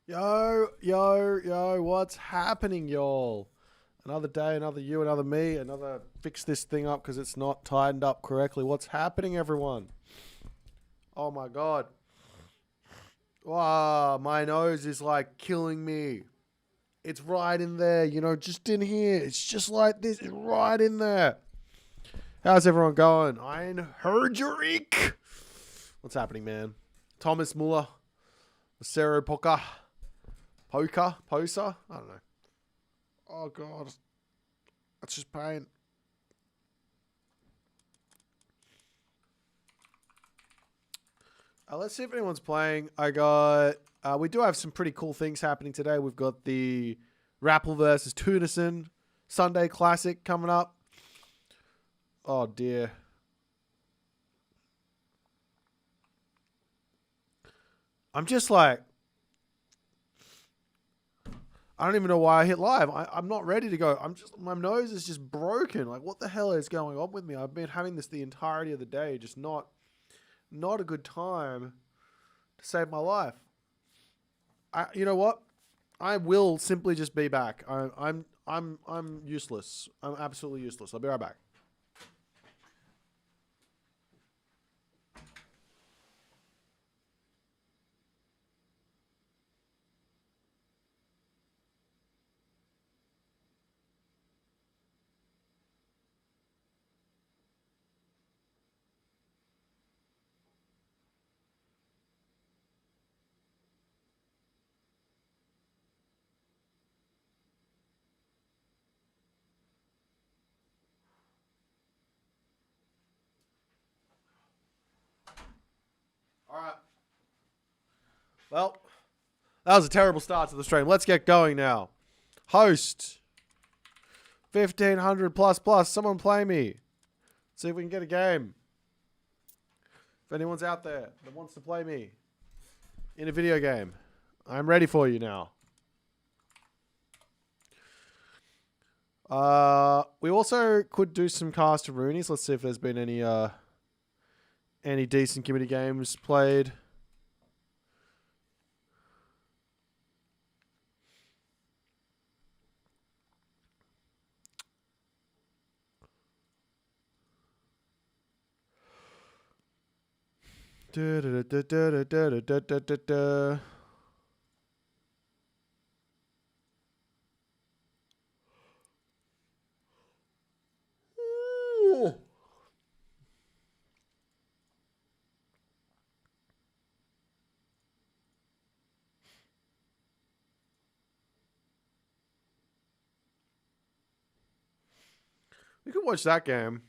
Yo, what's happening, y'all? Another day, another you, another me, another fix this thing up because it's not tightened up correctly. What's happening, everyone? Oh my god. Wow, my nose is like killing me. It's right in there, just in here. It's just like this. It's right in there. How's everyone going? Ein Hergerik. What's happening, man? Thomas Muller. Sarah Poker. Posa? I don't know. Oh, God. That's just pain. Let's see if anyone's playing. We do have some pretty cool things happening today. We've got the Rapple versus Tunison Sunday Classic coming up. Oh, dear. I'm just like... I don't even know why I hit live. I'm not ready to go. My nose is just broken. Like, what the hell is going on with me? I've been having this the entirety of the day. Just not a good time to save my life. You know what? I will simply just be back. I'm useless. I'm absolutely useless. I'll be right back. All right. Well, that was a terrible start to the stream. Let's get going now. Host. 1500 plus. Someone play me. See if we can get a game. If anyone's out there that wants to play me in a video game, I'm ready for you now. We also could do some cast of Roonies. Let's see if there's been any decent community games played. We could watch that game.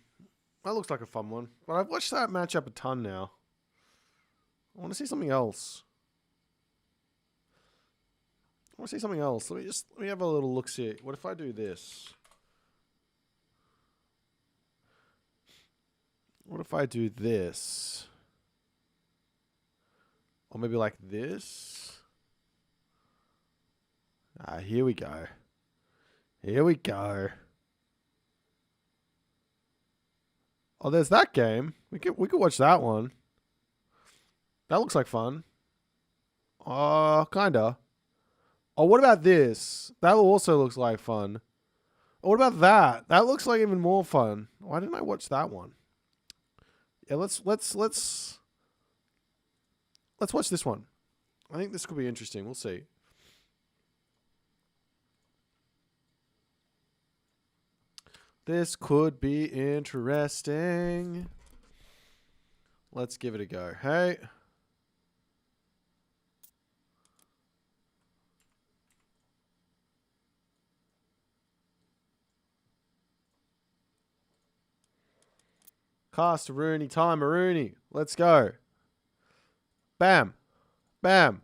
That looks like a fun one. But I've watched that matchup a ton now. I want to see something else. Let me have a little look see. What if I do this? What if I do this? Or maybe like this? Here we go. Oh, there's that game. We could watch that one. That looks like fun. Kinda. Oh, what about this? That also looks like fun. Oh, what about that? That looks like even more fun. Why didn't I watch that one? Yeah, let's watch this one. I think this could be interesting. We'll see. This could be interesting. Let's give it a go. Hey. Cast a Rooney, time a Rooney. Let's go. Bam. Bam.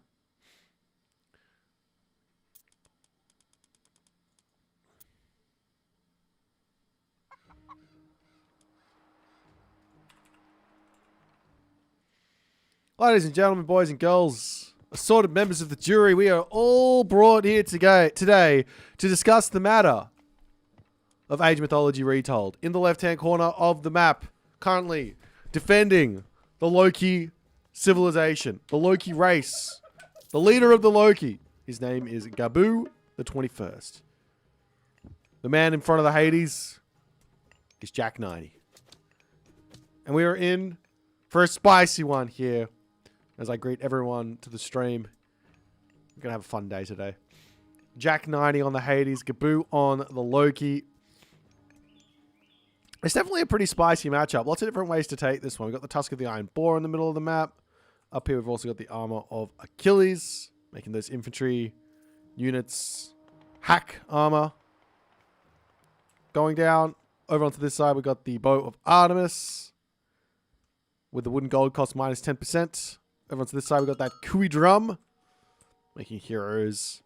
Ladies and gentlemen, boys and girls, assorted members of the jury, we are all brought here today to discuss the matter of Age Mythology Retold. In the left-hand corner of the map, currently defending the Loki civilization, the Loki race, the leader of the Loki, His name is Gaboo the 21st. The man in front of the Hades is Jack 90. And we are in for a spicy one here as I greet everyone to the stream. We're going to have a fun day today. Jack 90 on the Hades, Gaboo on the Loki. It's definitely a pretty spicy matchup. Lots of different ways to take this one. We've got the Tusk of the Iron Boar in the middle of the map. Up here, we've also got the Armor of Achilles, making those infantry units hack armor. Going down, over onto this side, we've got the Bow of Artemis with the wooden gold cost minus 10%. Over onto this side, we've got that Kui drum, making heroes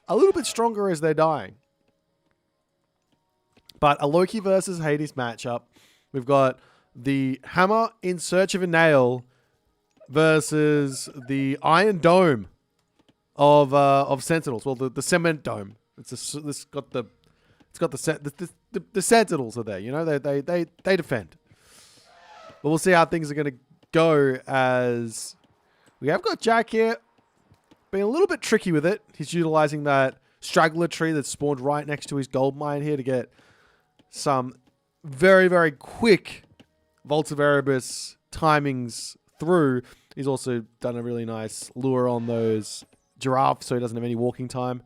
a little bit stronger as they're dying. But a Loki versus Hades matchup. We've got the Hammer in Search of a Nail versus the Iron Dome of Sentinels. Well, the Cement Dome. It's got the Sentinels are there. You know, they defend. But we'll see how things are going to go as we have got Jack here being a little bit tricky with it. He's utilizing that straggler tree that spawned right next to his gold mine here to get some very, very quick Volts of Erebus timings through. He's also done a really nice lure on those giraffes so he doesn't have any walking time.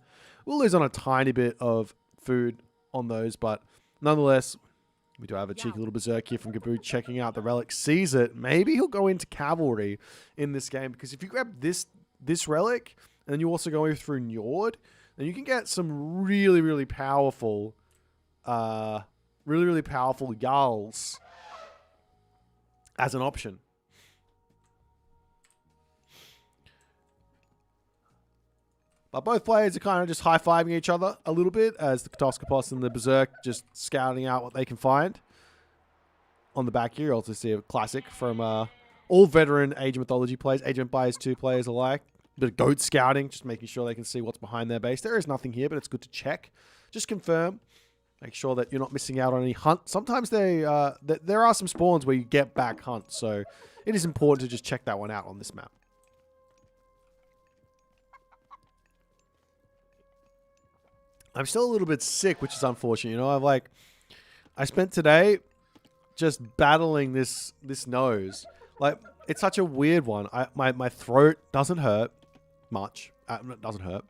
We'll lose on a tiny bit of food on those, but nonetheless, we do have a cheeky little berserk here from Gaboo checking out the relic, sees it. Maybe he'll go into cavalry in this game, because if you grab this relic and then you also go through Njord, then you can get some really, really powerful Jarls as an option. But both players are kind of just high-fiving each other a little bit as the Katoskopos and the Berserk just scouting out what they can find. On the back here, you also see a classic from all veteran Age of Mythology players, Age of Empires 2 players alike. A bit of goat scouting, just making sure they can see what's behind their base. There is nothing here, but it's good to check. Just confirm. Make sure that you're not missing out on any hunt. Sometimes there are some spawns where you get back hunt, so it is important to just check that one out on this map. I'm still a little bit sick, which is unfortunate. You know, I spent today just battling this nose. Like, it's such a weird one. My throat doesn't hurt much. It doesn't hurt.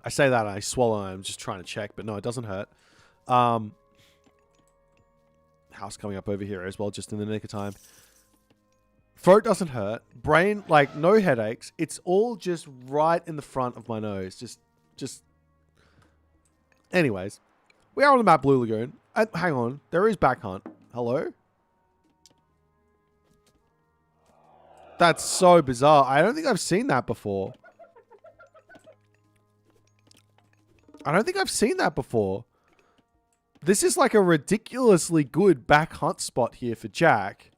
I say that and I swallow and I'm just trying to check, but no, it doesn't hurt. House coming up over here as well, just in the nick of time. Throat doesn't hurt. Brain, like, no headaches. It's all just right in the front of my nose. Just... Anyways, we are on the map Blue Lagoon. Hang on, there is back hunt. Hello? That's so bizarre. I don't think I've seen that before. This is like a ridiculously good back hunt spot here for Jack.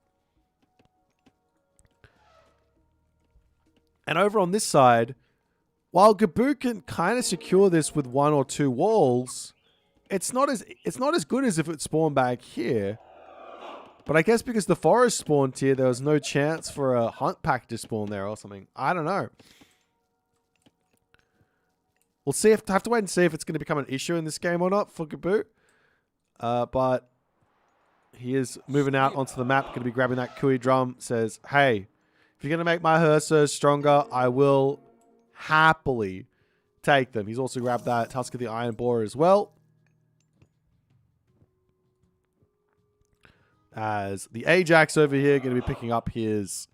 And over on this side, while Gaboo can kind of secure this with 1 or 2 walls, it's not as good as if it spawned back here. But I guess because the forest spawned here, there was no chance for a hunt pack to spawn there or something. I don't know. We'll see. Have to wait and see if it's going to become an issue in this game or not for Gaboo. But he is moving out onto the map. Going to be grabbing that Kui drum. Says, hey, if you're going to make my Hersers stronger, I will happily take them. He's also grabbed that Tusk of the Iron Boar as well. As the Ajax over here going to be picking up his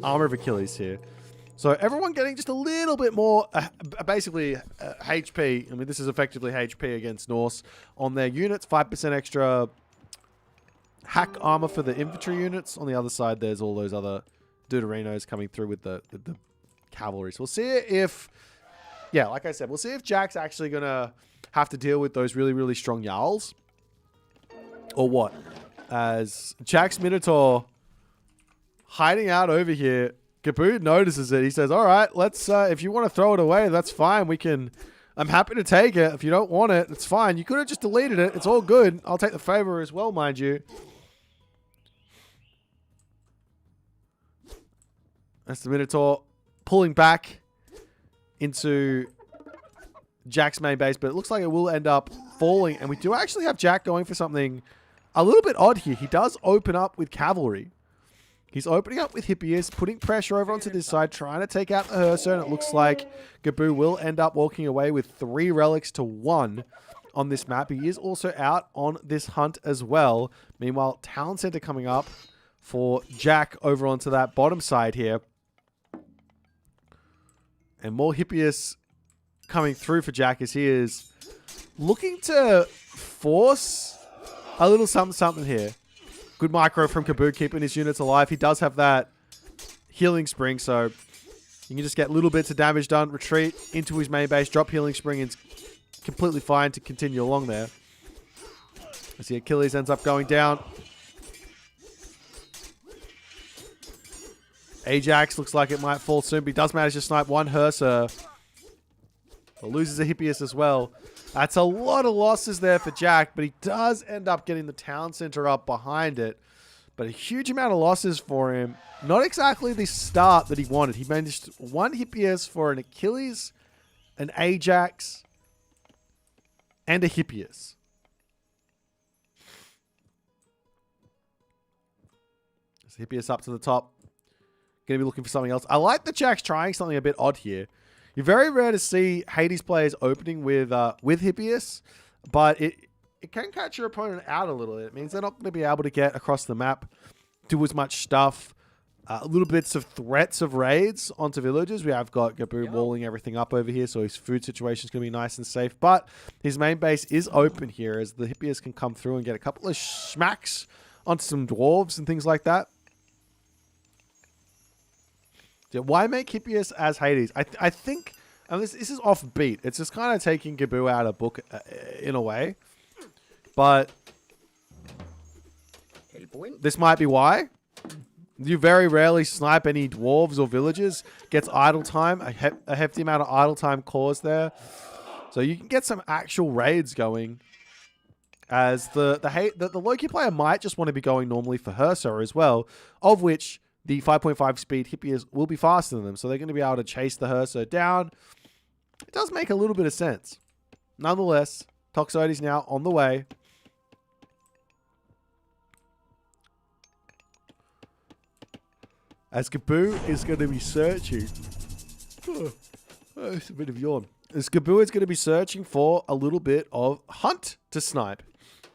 Armor of Achilles here. So everyone getting just a little bit more, basically HP. I mean, this is effectively HP against Norse on their units. 5% extra hack armor for the infantry units. On the other side, there's all those other Deuterinos coming through with the cavalry. So we'll see if, yeah, like I said, we'll see if Jack's actually going to have to deal with those really, really strong Jarls. Or what? As Jack's Minotaur hiding out over here, Gaboo notices it. He says, all right, let's, if you want to throw it away, that's fine. I'm happy to take it. If you don't want it, it's fine. You could have just deleted it. It's all good. I'll take the favor as well, mind you. That's the Minotaur pulling back into Jack's main base, but it looks like it will end up falling. And we do actually have Jack going for something a little bit odd here. He does open up with cavalry. He's opening up with Hippias, putting pressure over onto this side, trying to take out the Hearser, and it looks like Gaboo will end up walking away with 3 relics to 1 on this map. He is also out on this hunt as well. Meanwhile, Town Center coming up for Jack over onto that bottom side here. And more Hippias coming through for Jack as he is looking to force a little something here. Good micro from Gaboo, keeping his units alive. He does have that healing spring, so you can just get little bits of damage done, retreat into his main base, drop healing spring, and it's completely fine to continue along there. As the Achilles ends up going down. Ajax looks like it might fall soon, but he does manage to snipe one Hearser. But loses a Hippias as well. That's a lot of losses there for Jack, but he does end up getting the town center up behind it. But a huge amount of losses for him. Not exactly the start that he wanted. He managed 1 Hippias for an Achilles, an Ajax, and a Hippias. So Hippias up to the top. Going to be looking for something else. I like that Jack's trying something a bit odd here. You're very rare to see Hades players opening with Hippias, but it can catch your opponent out a little. It means they're not going to be able to get across the map, do as much stuff. Little bits of threats of raids onto villages. We have got Gaboo walling everything up over here, so his food situation is going to be nice and safe. But his main base is open here, as the Hippias can come through and get a couple of smacks onto some dwarves and things like that. Why make Hippias as Hades? I think, and this is offbeat. It's just kind of taking Gaboo out of book in a way. But this might be why. You very rarely snipe any dwarves or villagers. Gets idle time, a hefty amount of idle time caused there. So you can get some actual raids going. As the Loki player might just want to be going normally for Hearser as well, of which the 5.5 speed Hippias will be faster than them, so they're going to be able to chase the Hearser down. It does make a little bit of sense. Nonetheless, Toxoides now on the way. As Gaboo is going to be searching. It's a bit of yawn. As Gaboo is going to be searching for a little bit of hunt to snipe.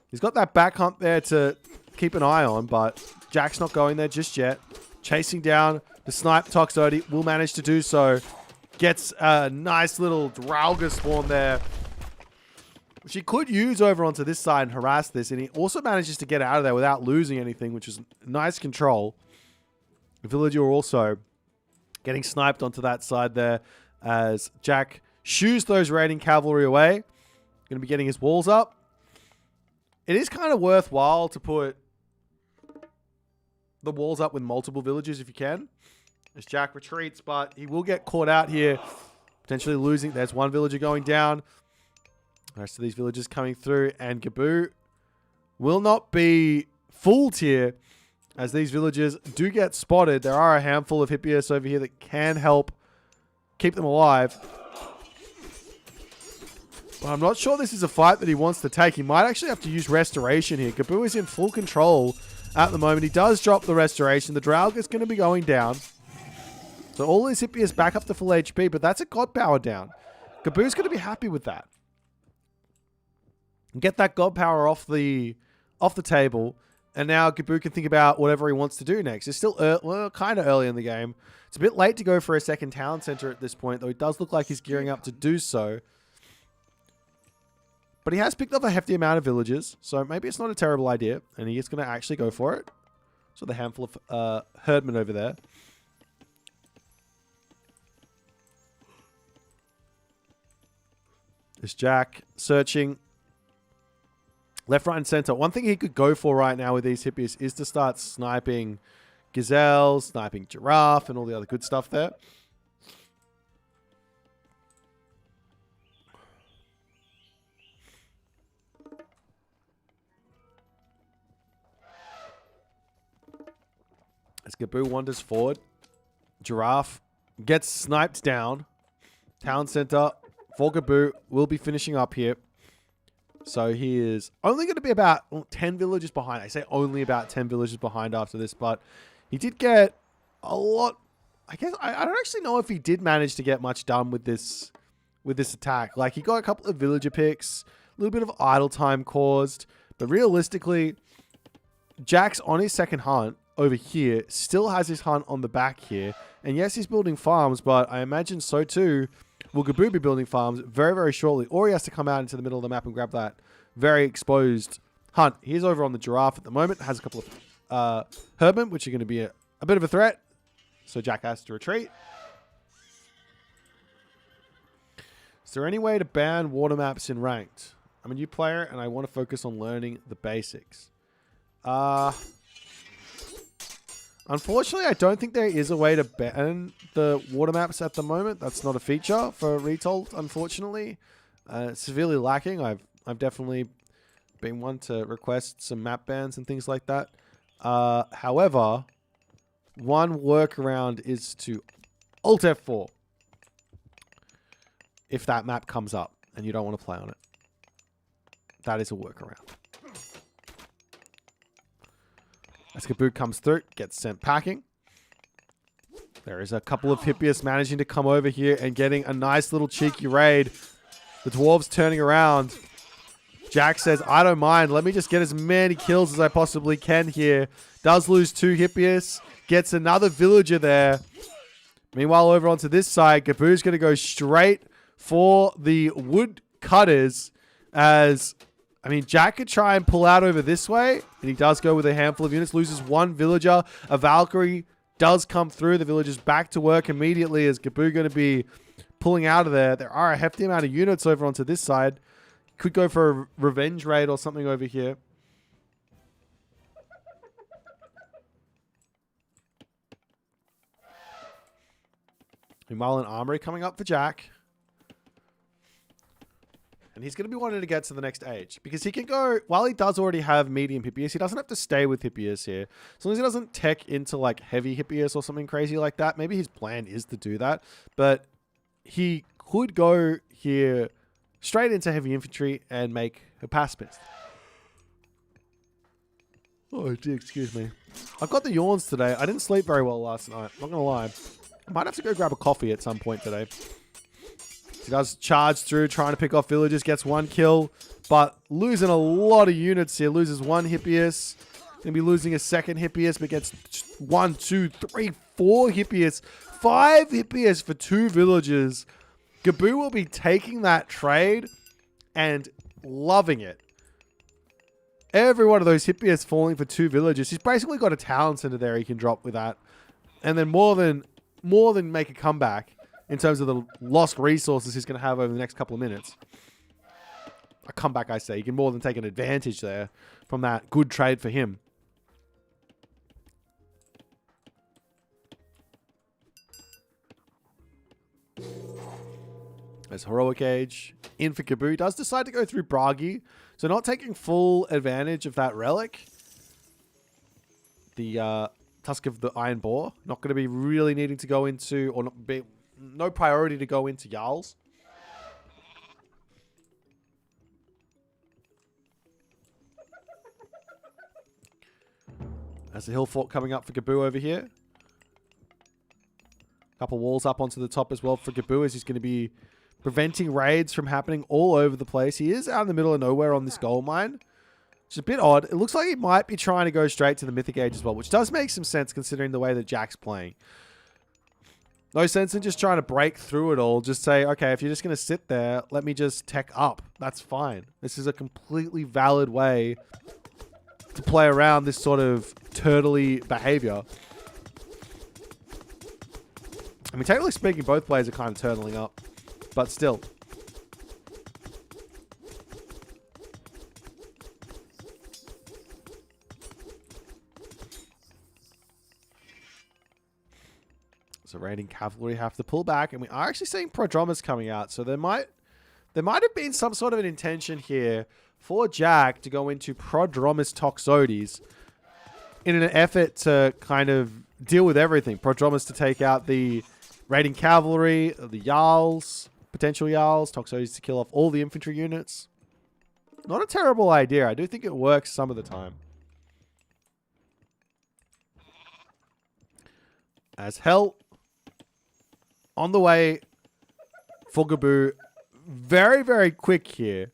He's got that back hunt there to keep an eye on, but Jack's not going there just yet. Chasing down the snipe. Toxoides will manage to do so. Gets a nice little Draugr spawn there, which he could use over onto this side and harass this. And he also manages to get out of there without losing anything, which is nice control. The villager also getting sniped onto that side there as Jack shoos those raiding cavalry away. Going to be getting his walls up. It is kind of worthwhile to put the walls up with multiple villagers if you can. As Jack retreats, but he will get caught out here, potentially losing. There's one villager going down. The rest of these villagers coming through, and Gaboo will not be fooled here, as these villagers do get spotted. There are a handful of Hippias over here that can help keep them alive. But I'm not sure this is a fight that he wants to take. He might actually have to use restoration here. Gaboo is in full control at the moment. He does drop the restoration. The Draugr is going to be going down. So all his Hippias back up to full HP, but that's a god power down. Gaboo's going to be happy with that. And get that god power off the table. And now Gaboo can think about whatever he wants to do next. It's still kind of early in the game. It's a bit late to go for a second town center at this point, though it does look like he's gearing up to do so. But he has picked up a hefty amount of villagers, so maybe it's not a terrible idea. And he is going to actually go for it. So the handful of herdmen over there. There's Jack searching left, right, and center. One thing he could go for right now with these Hippias is to start sniping gazelle, sniping giraffe, and all the other good stuff there. As Gaboo wanders forward, giraffe Gets sniped down. Town center for Gaboo will be finishing up here. So he is only going to be about 10 villages behind. I say only about 10 villages behind after this, but he did get a lot. I guess I don't actually know if he did manage to get much done with this attack. Like, he got a couple of villager picks, a little bit of idle time caused, but realistically, Jack's on his second hunt over here, still has his hunt on the back here, and yes, he's building farms, but I imagine so too will Gaboo be building farms very, very shortly, or he has to come out into the middle of the map and grab that very exposed hunt. He's over on the giraffe at the moment, has a couple of herbmen, which are going to be a bit of a threat, so Jack has to retreat. Is there any way to ban water maps in ranked? I'm a new player and I want to focus on learning the basics. Unfortunately, I don't think there is a way to ban the water maps at the moment. That's not a feature for Retold, unfortunately. It's severely lacking. I've definitely been one to request some map bans and things like that. However, one workaround is to Alt F4 if that map comes up and you don't want to play on it. That is a workaround. As Gaboo comes through, gets sent packing. There is a couple of Hippias managing to come over here and getting a nice little cheeky raid. The dwarves turning around. Jack says, I don't mind. Let me just get as many kills as I possibly can here. Does lose 2 Hippias. Gets another villager there. Meanwhile, over onto this side, Gaboo's going to go straight for the wood cutters as... I mean, Jack could try and pull out over this way, and he does go with a handful of units, loses 1 villager. A Valkyrie does come through. The villager's back to work immediately as Gaboo going to be pulling out of there. There are a hefty amount of units over onto this side. Could go for a revenge raid or something over here. Meanwhile, an armory coming up for Jack. And he's going to be wanting to get to the next age. Because he can go... While he does already have medium Hippias, he doesn't have to stay with Hippias here. As long as he doesn't tech into, like, heavy Hippias or something crazy like that. Maybe his plan is to do that. But he could go here straight into heavy infantry and make a pacifist. Oh, dear, excuse me. I've got the yawns today. I didn't sleep very well last night. Not going to lie. I might have to go grab a coffee at some point today. He does charge through, trying to pick off villagers, gets 1 kill, but losing a lot of units here. Loses 1 Hippias. Going to be losing a second Hippias, but gets 1, 2, 3, 4 Hippias. 5 Hippias for 2 villagers. Gaboo will be taking that trade and loving it. Every one of those Hippias falling for 2 villagers. He's basically got a town center there he can drop with that. And then more than make a comeback in terms of the lost resources he's going to have over the next couple of minutes. A comeback, I say. He can more than take an advantage there from that good trade for him. There's Heroic Age. In for Gaboo. Does decide to go through Bragi. So not taking full advantage of that relic. The Tusk of the Iron Boar. Not going to be really needing to go into... or not be... No priority to go into Jarls. As the hill fort coming up for Gaboo over here. Couple walls up onto the top as well for Gaboo as he's going to be preventing raids from happening all over the place. He is out in the middle of nowhere on this gold mine. Which is a bit odd. It looks like he might be trying to go straight to the Mythic Age as well, which does make some sense considering the way that Jack's playing. No sense in just trying to break through it all. Just say, okay, if you're just going to sit there, let me just tech up. That's fine. This is a completely valid way to play around this sort of turtley behavior. I mean, technically speaking, both players are kind of turtling up. But still. So raiding cavalry have to pull back, and we are actually seeing prodromus coming out. So there might have been some sort of an intention here for Jack to go into prodromus toxotes in an effort to kind of deal with everything. Prodromus to take out the Raiding cavalry, the Jarls, potential Jarls, Toxotes to kill off all the infantry units. Not a terrible idea. I do think it works some of the time. As hell. On the way for Gaboo. Very, very quick here.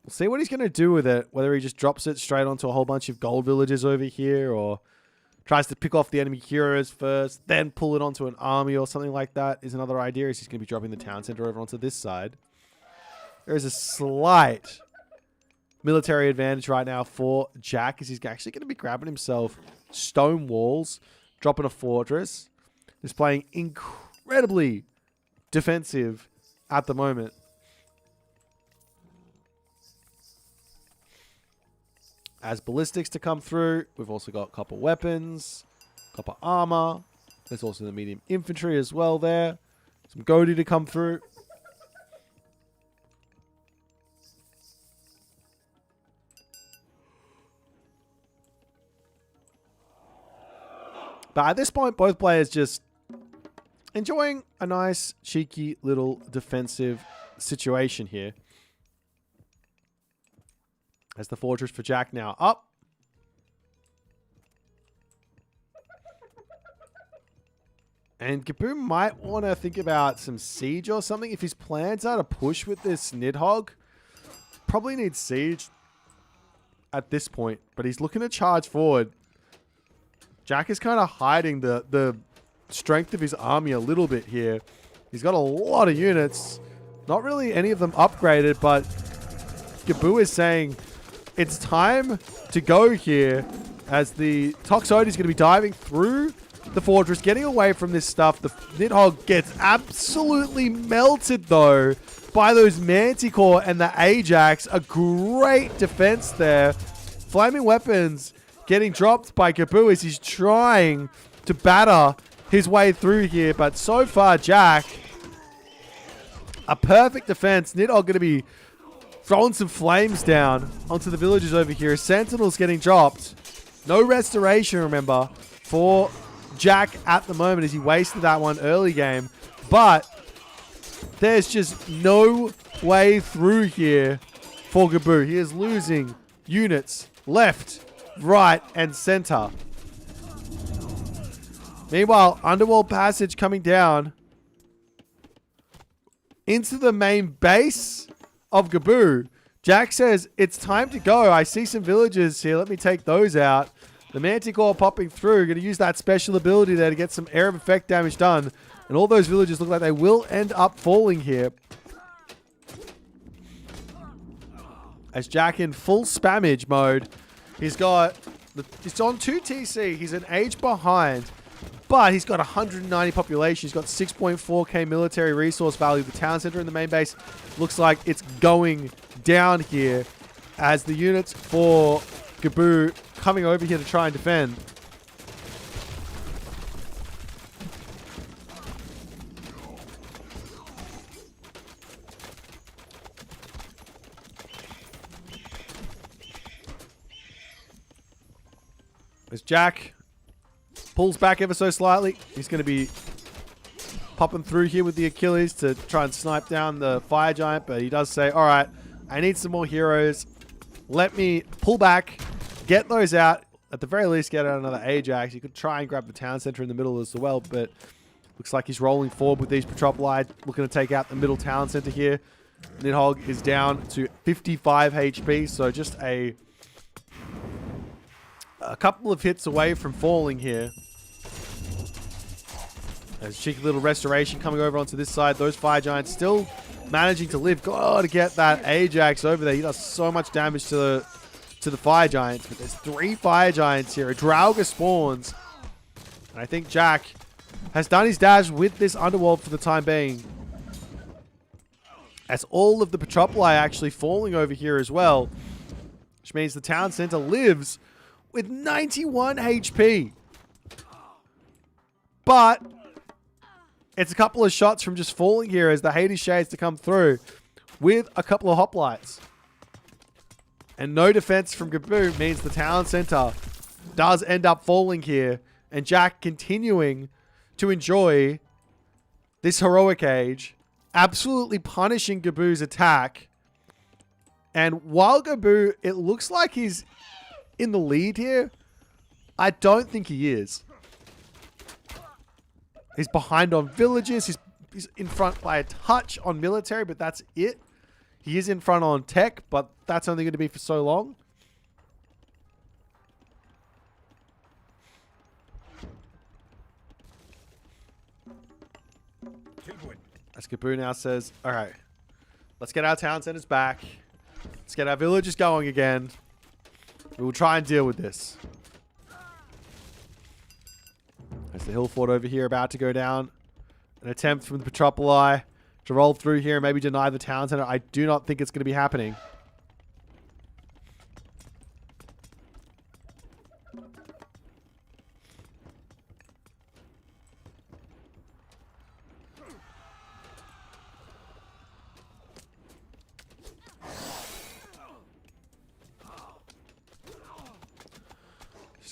We'll see what he's going to do with it. Whether he just drops it straight onto a whole bunch of gold villages over here, or tries to pick off the enemy heroes first, then pull it onto an army or something like that is another idea. He's going to be dropping the town center over onto this side. There is a slight military advantage right now for Jack, as he's actually going to be grabbing himself stone walls, dropping a fortress. He's playing incredibly defensive at the moment. As ballistics to come through, we've also got copper weapons, copper armor. There's also the medium infantry as well there. Some Gaboo to come through. But at this point, both players just enjoying a nice, cheeky little defensive situation here. As the fortress for Jack now up. And Gaboo might want to think about some siege or something. If his plans are to push with this Nidhogg, probably needs siege at this point. But he's looking to charge forward. Jack is kind of hiding the strength of his army a little bit here. He's got a lot of units. Not really any of them upgraded, but Gaboo is saying it's time to go here, as the Toxotes is going to be diving through the fortress, getting away from this stuff. The Nidhogg gets absolutely melted, though, by those Manticore and the Ajax. A great defense there. Flaming weapons getting dropped by Gaboo as he's trying to batter his way through here. But so far, Jack, a perfect defense. Nidhogg going to be throwing some flames down onto the villagers over here. Sentinels getting dropped. No restoration, remember, for Jack at the moment, as he wasted that one early game. But there's just no way through here for Gaboo. He is losing units left, right, and center. Meanwhile, Underworld Passage coming down into the main base of Gaboo. Jack says, it's time to go. I see some villagers here. Let me take those out. The Manticore popping through. Going to use that special ability there to get some area of effect damage done. And all those villagers look like they will end up falling here. As Jack in full spammage mode. He's on 2 TC. He's an age behind. But he's got 190 population. He's got 6.4k military resource value. The town center in the main base looks like it's going down here, as the units for Gaboo coming over here to try and defend. As Jack pulls back ever so slightly, he's going to be popping through here with the Achilles to try and snipe down the fire giant, but he does say, all right, I need some more heroes. Let me pull back, get those out. At the very least, get out another Ajax. You could try and grab the town center in the middle as well, but looks like he's rolling forward with these Petropoli, looking to take out the middle town center here. Nidhogg is down to 55 HP, so just a couple of hits away from falling here. There's a cheeky little restoration coming over onto this side. Those fire giants still managing to live. Got to get that Ajax over there. He does so much damage to the fire giants. But there's 3 fire giants here. A Draugr spawns. And I think Jack has done his dash with this underworld for the time being. As all of the Petropoli actually falling over here as well. Which means the town center lives with 91 HP. But it's a couple of shots from just falling here as the Hades Shades to come through with a couple of hoplites. And no defense from Gaboo means the town center does end up falling here And Jack continuing to enjoy this heroic age, absolutely punishing Gaboo's attack. And while Gaboo, it looks like he's in the lead here, I don't think he is. He's behind on villages. He's in front by a touch on military, but that's it. He is in front on tech, but that's only going to be for so long. As Gaboo now says, all right, let's get our town centers back. Let's get our villages going again. We will try and deal with this. There's the hill fort over here about to go down. An attempt from the Metropoli to roll through here and maybe deny the town center. I do not think it's going to be happening.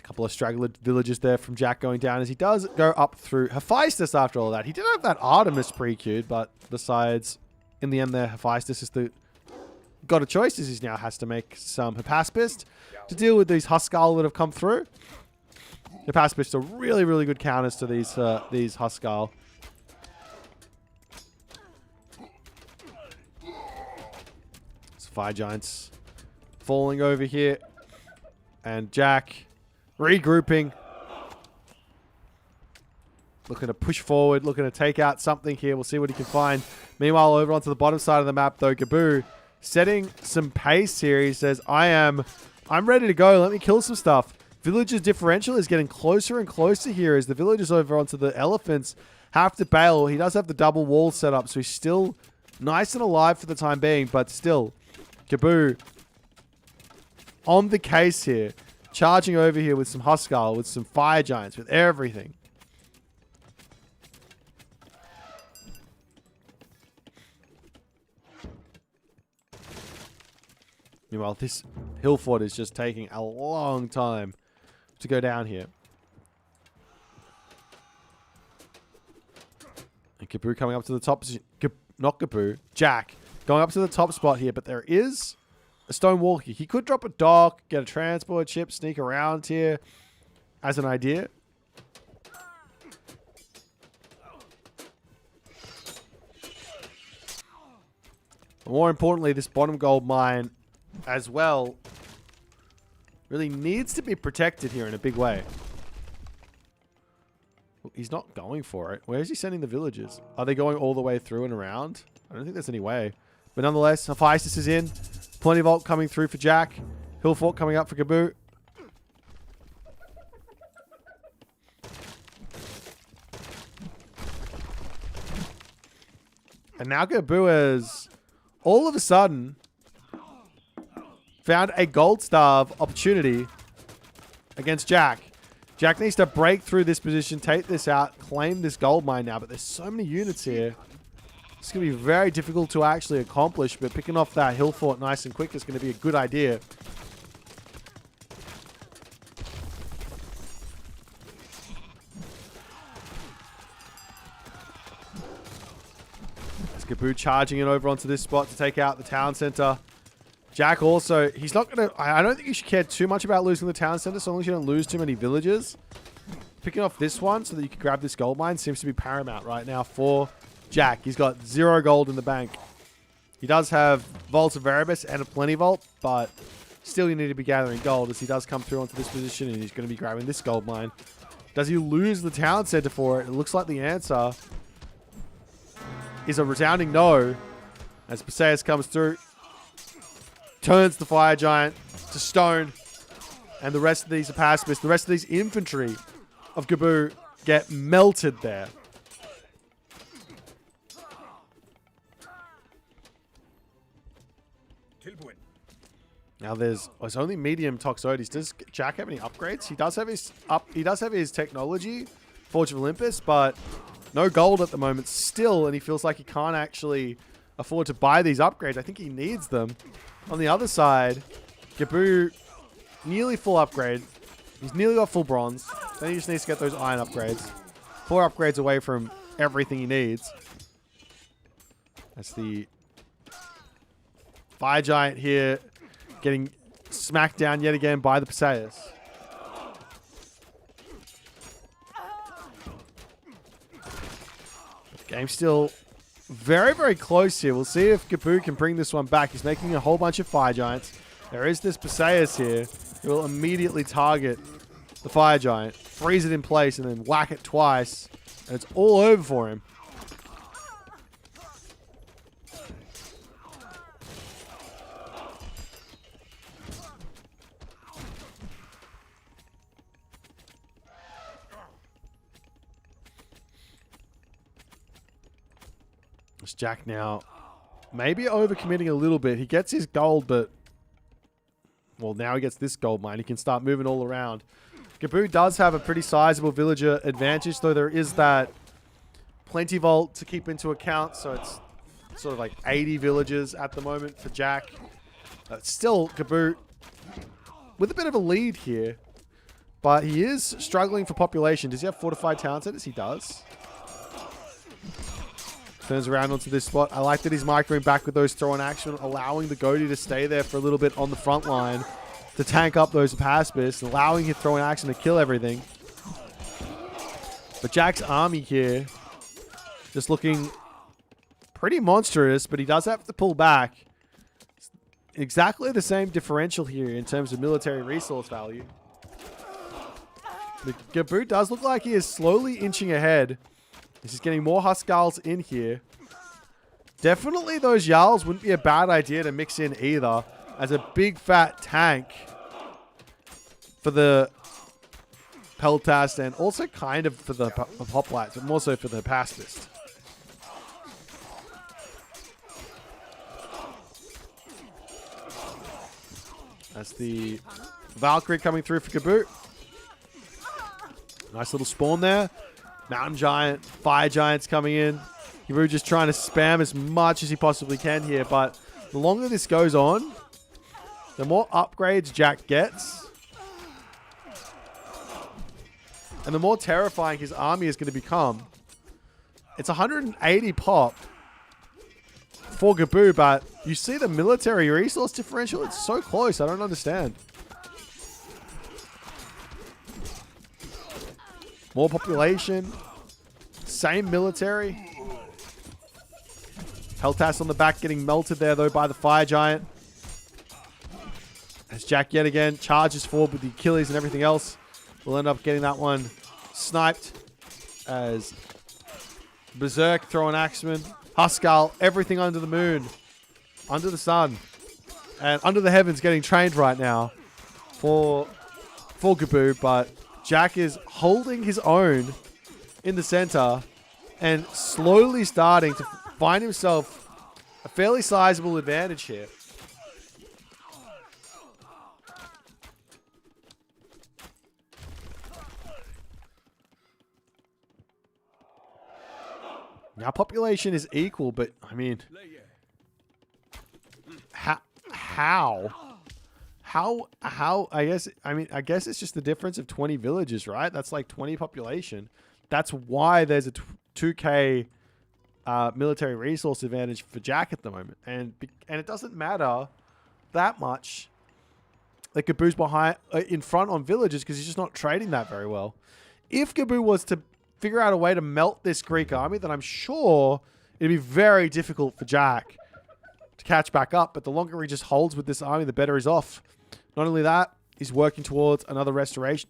Couple of straggler villages there from Jack going down as he does go up through Hephaestus after all that. He did have that Artemis pre-queued, but decides in the end there Hephaestus is the got a choice as he now has to make some Hephaspist to deal with these Huskal that have come through. Hephaspist are really, really good counters to these Huskal. Fire Giants falling over here. And Jack regrouping. Looking to push forward, looking to take out something here. We'll see what he can find. Meanwhile, over onto the bottom side of the map, though, Gaboo setting some pace here. He says, I'm ready to go. Let me kill some stuff. Villagers differential is getting closer and closer here as the villagers over onto the elephants have to bail. He does have the double wall set up, so he's still nice and alive for the time being, but still, Gaboo on the case here. Charging over here with some Huskal, with some Fire Giants, with everything. Meanwhile, this hill fort is just taking a long time to go down here. And Gaboo coming up to the top position. Not Gaboo, Jack going up to the top spot here, but there is a stone wall here. He could drop a dock, get a transport ship, sneak around here as an idea. More importantly, this bottom gold mine as well really needs to be protected here in a big way. He's not going for it. Where is he sending the villagers? Are they going all the way through and around? I don't think there's any way. But nonetheless, Hephaestus is in. Plenty of ult coming through for Jack. Hill fort coming up for Gaboo. And now Gaboo has all of a sudden found a gold starve opportunity against Jack. Jack needs to break through this position, take this out, claim this gold mine now. But there's so many units here. It's going to be very difficult to actually accomplish, but picking off that hill fort nice and quick is going to be a good idea. As Gaboo charging it over onto this spot to take out the town center. Jack also, he's not going to, I don't think you should care too much about losing the town center, so long as you don't lose too many villages. Picking off this one so that you can grab this gold mine seems to be paramount right now for Jack. He's got 0 gold in the bank. He does have Vault of Erebus and a Plenty Vault, but still you need to be gathering gold as he does come through onto this position and he's going to be grabbing this gold mine. Does he lose the town center for it? It looks like the answer is a resounding no as Perseus comes through, turns the Fire Giant to stone, and the rest of these Hephaspists, the rest of these infantry of Gaboo get melted there. Now there's only medium toxotes. Does Jack have any upgrades? He does have his technology, Forge of Olympus, but no gold at the moment still, and he feels like he can't actually afford to buy these upgrades. I think he needs them. On the other side, Gaboo nearly full upgrade. He's nearly got full bronze. Then he just needs to get those iron upgrades. 4 upgrades away from everything he needs. That's the Fire Giant here getting smacked down yet again by the Perseus. Game's still very, very close here. We'll see if Gaboo can bring this one back. He's making a whole bunch of Fire Giants. There is this Perseus here who will immediately target the Fire Giant, freeze it in place, and then whack it twice. And it's all over for him. It's Jack now. Maybe overcommitting a little bit. He gets his gold, but... Well, now he gets this gold mine. He can start moving all around. Gaboo does have a pretty sizable villager advantage, though there is that plenty vault to keep into account. So it's sort of like 80 villagers at the moment for Jack. Still, Gaboo with a bit of a lead here. But he is struggling for population. Does he have fortified town centers? He does. Turns around onto this spot. I like that he's microing back with those throw in action, allowing the Goatee to stay there for a little bit on the front line to tank up those pacifists, allowing him throw in action to kill everything. But Jack's army here just looking pretty monstrous, but he does have to pull back. Exactly the same differential here in terms of military resource value. The Gaboo does look like he is slowly inching ahead. He's just getting more Huskarls in here. Definitely those Jarls wouldn't be a bad idea to mix in either as a big fat tank for the Peltast and also kind of for the Hoplites, but more so for the Pacifist. That's the Valkyrie coming through for Gaboo. Nice little spawn there. Mountain Giant, Fire Giants coming in. Gaboo just trying to spam as much as he possibly can here, but the longer this goes on, the more upgrades Jack gets, and the more terrifying his army is going to become. It's 180 pop for Gaboo, but you see the military resource differential? It's so close. I don't understand. More population. Same military. Peltas on the back getting melted there, though, by the Fire Giant. As Jack yet again charges forward with the Achilles and everything else. We'll end up getting that one sniped. As Berserk throwing Axeman. Huskarl, everything under the moon. Under the sun. And under the heavens getting trained right now for Gaboo, but Jack is holding his own in the center and slowly starting to find himself a fairly sizable advantage here. Now population is equal, but I mean, how? I guess it's just the difference of 20 villages, right? That's like 20 population. That's why there's a 2k military resource advantage for Jack at the moment. And it doesn't matter that much that Gaboo's behind in front on villages because he's just not trading that very well. If Gaboo was to figure out a way to melt this Greek army, then I'm sure it'd be very difficult for Jack to catch back up. But the longer he just holds with this army, the better he's off. Not only that, he's working towards another restoration.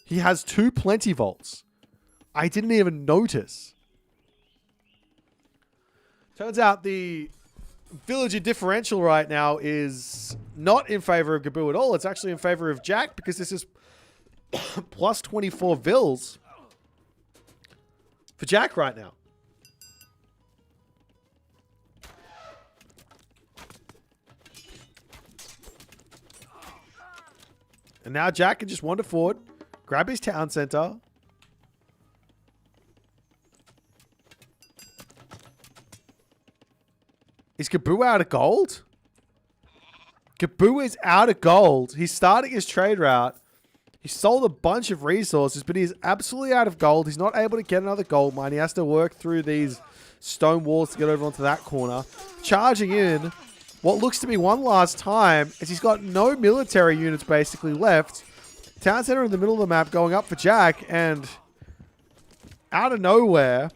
He has 2 plenty vaults. I didn't even notice. Turns out the villager differential right now is not in favor of Gaboo at all. It's actually in favor of Jack because this is plus 24 vills for Jack right now. And now Jack can just wander forward, grab his town center. Is Gaboo out of gold? Gaboo is out of gold. He's starting his trade route. He sold a bunch of resources, but he's absolutely out of gold. He's not able to get another gold mine. He has to work through these stone walls to get over onto that corner. Charging in what looks to be one last time, as he's got no military units basically left. Town center in the middle of the map going up for Jack, and out of nowhere,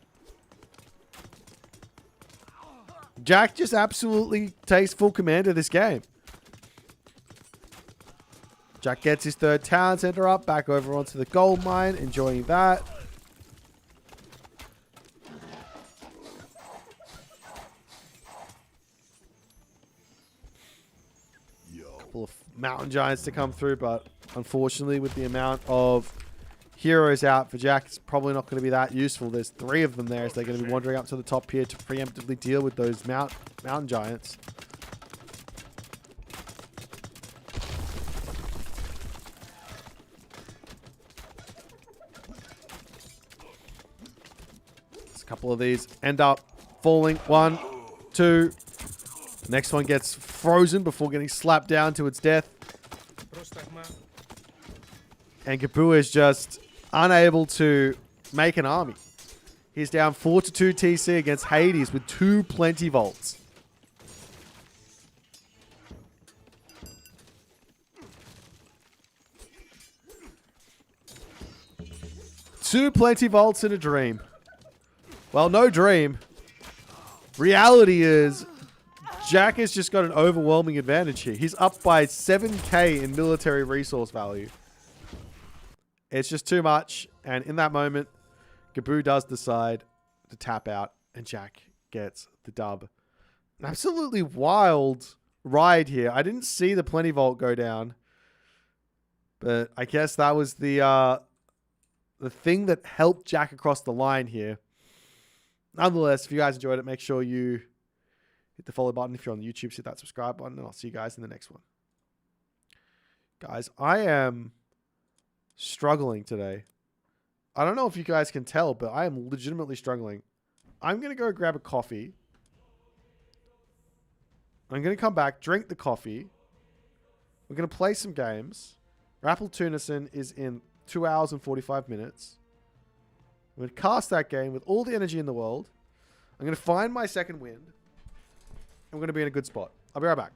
Jack just absolutely takes full command of this game. Jack gets his third town center up, back over onto the gold mine, enjoying that. Couple of mountain giants to come through, but unfortunately with the amount of heroes out for Jack, it's probably not going to be that useful. There's 3 of them there, so they're going to be wandering up to the top here to preemptively deal with those mountain giants. A couple of these end up falling. 1, 2. Next one gets frozen before getting slapped down to its death. And Gaboo is just unable to make an army. He's down 4-2 TC against Hades with 2 plenty vaults. Two plenty vaults in a dream. Well, no dream. Reality is Jack has just got an overwhelming advantage here. He's up by 7k in military resource value. It's just too much. And in that moment, Gaboo does decide to tap out and Jack gets the dub. An absolutely wild ride here. I didn't see the plenty vault go down, but I guess that was the thing that helped Jack across the line here. Nonetheless, if you guys enjoyed it, make sure you hit the follow button. If you're on YouTube, hit that subscribe button, and I'll see you guys in the next one. Guys, I am struggling today. I don't know if you guys can tell, but I am legitimately struggling. I'm going to go grab a coffee. I'm going to come back, drink the coffee. We're going to play some games. Rapple Tunison is in 2 hours and 45 minutes. I'm going to cast that game with all the energy in the world. I'm going to find my second wind. I'm going to be in a good spot. I'll be right back.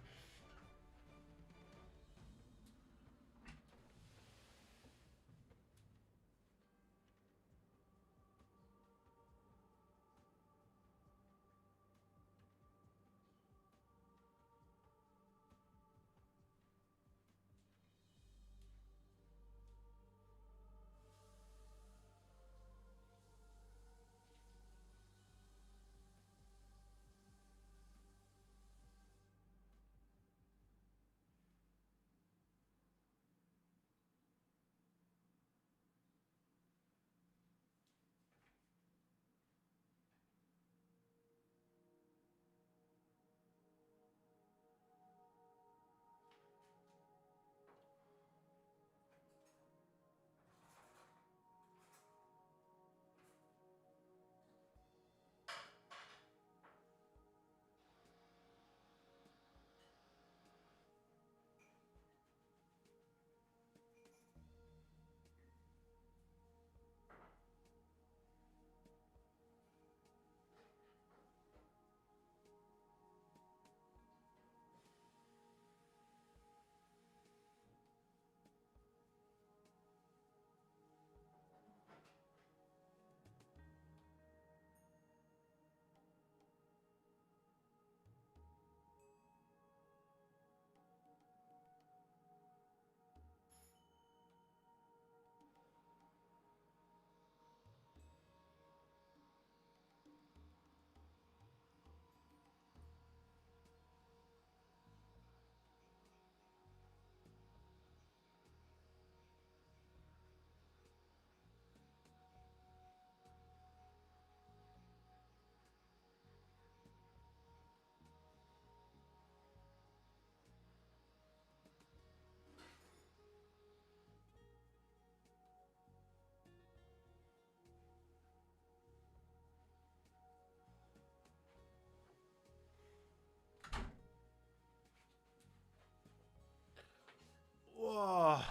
Oh.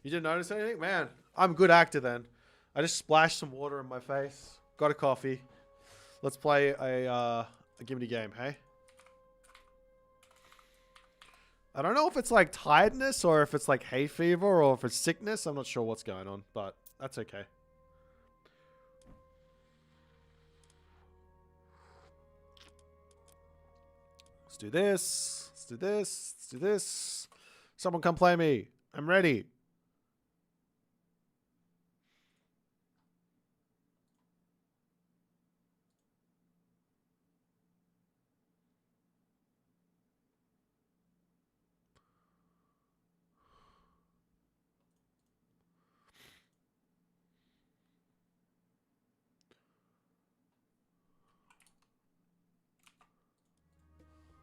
You didn't notice anything? Man, I'm a good actor then. I just splashed some water in my face. Got a coffee. Let's play a gimme game, hey? I don't know if it's like tiredness or if it's like hay fever or if it's sickness. I'm not sure what's going on, but that's okay. Let's do this. Let's do this. Let's do this. Someone come play me. I'm ready.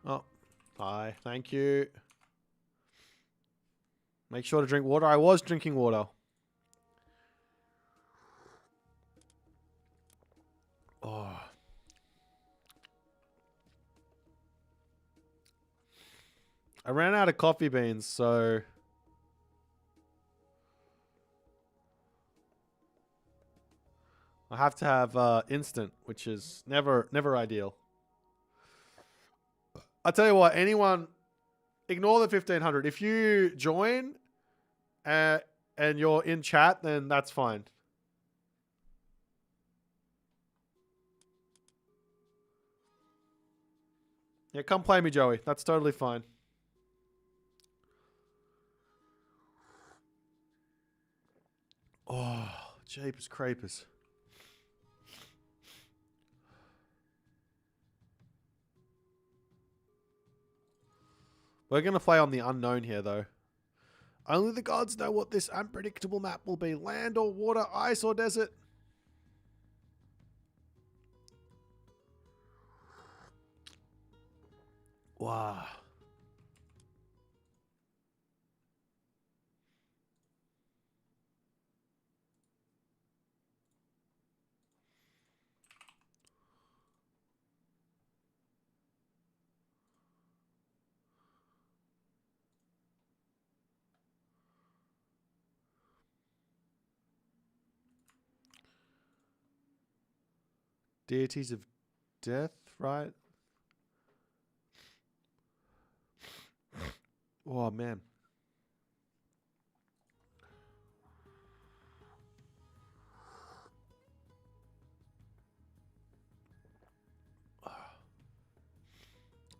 Oh, hi. Thank you. Make sure to drink water. I was drinking water. Oh. I ran out of coffee beans, so I have to have instant, which is never ideal. I'll tell you what, anyone, ignore the 1500. If you join and you're in chat, then that's fine. Yeah, come play me, Joey. That's totally fine. Oh, jeepers creepers. We're going to play on the unknown here, though. Only the gods know what this unpredictable map will be. Land or water, ice or desert. Wow. Deities of death, right? Oh, man.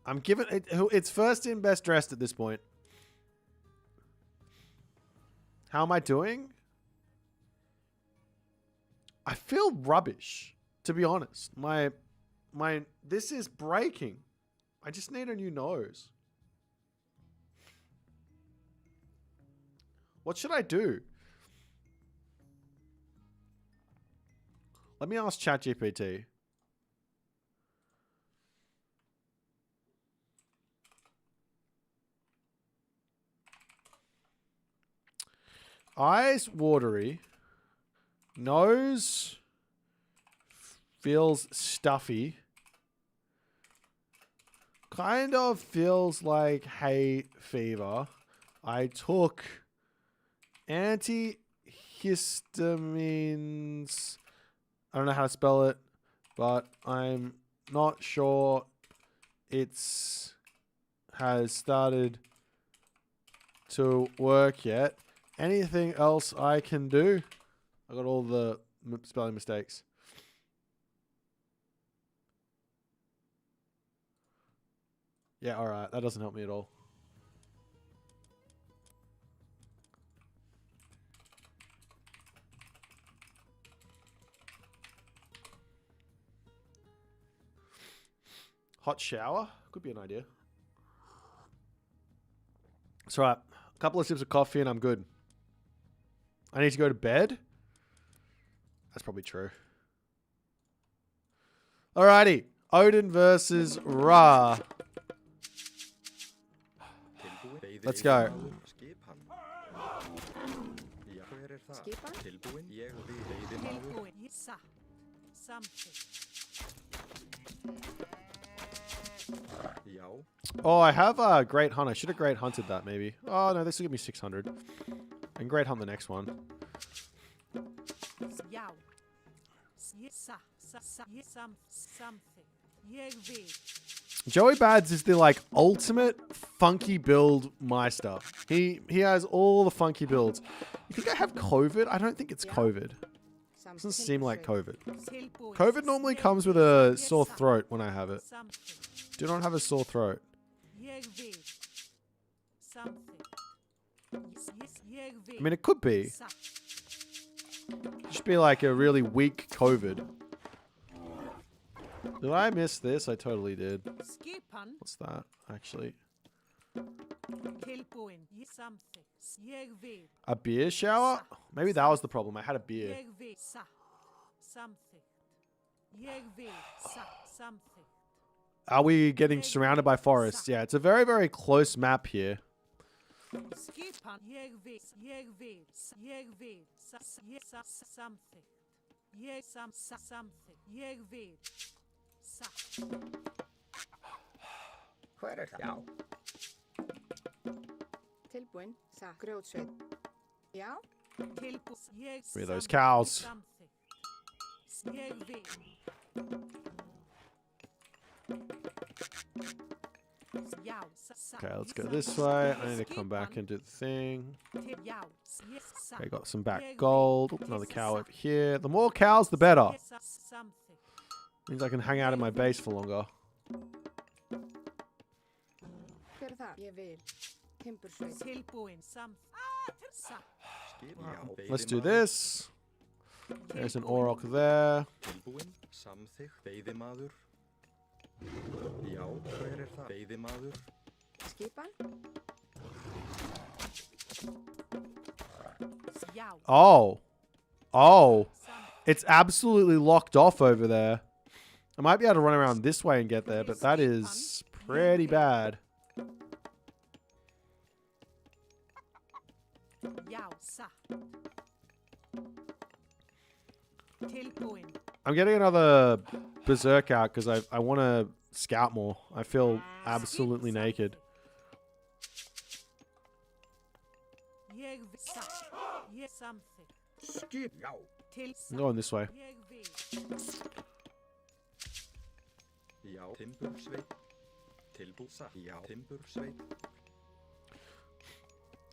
I'm giving it, it's first in, best dressed at this point. How am I doing? I feel rubbish, to be honest. This is breaking. I just need a new nose. What should I do? Let me ask ChatGPT. Eyes watery. Nose feels stuffy. Kind of feels like hay fever. I took antihistamines. I don't know how to spell it, but I'm not sure it's has started to work yet. Anything else I can do? I got all the spelling mistakes. Yeah, all right. That doesn't help me at all. Hot shower? Could be an idea. That's right. A couple of sips of coffee and I'm good. I need to go to bed? That's probably true. Alrighty. Odin versus Ra. Let's go. Oh, I have a Great Hunt. I should have Great Hunted that maybe. Oh no, this will give me 600. And Great Hunt the next one. Joey Bads is the like ultimate funky build meister. He has all the funky builds. You think I have COVID? I don't think it's COVID. Doesn't seem like COVID. COVID normally comes with a sore throat when I have it. Do not have a sore throat. I mean, it could be. It should be like a really weak COVID. Did I miss this? I totally did. What's that, actually? A beer shower? Maybe that was the problem. I had a beer. Are we getting surrounded by forests? Yeah, it's a very, very close map here. Three of those cows. Okay, let's go this way. I need to come back and do the thing. Okay, got some back gold. Oops, another cow over here. The more cows, the better. Means I can hang out in my base for longer. Let's do this. There's an Auroch there. Oh. Oh. It's absolutely locked off over there. I might be able to run around this way and get there, but that is pretty bad. I'm getting another berserk out because I want to scout more. I feel absolutely naked. I'm going this way.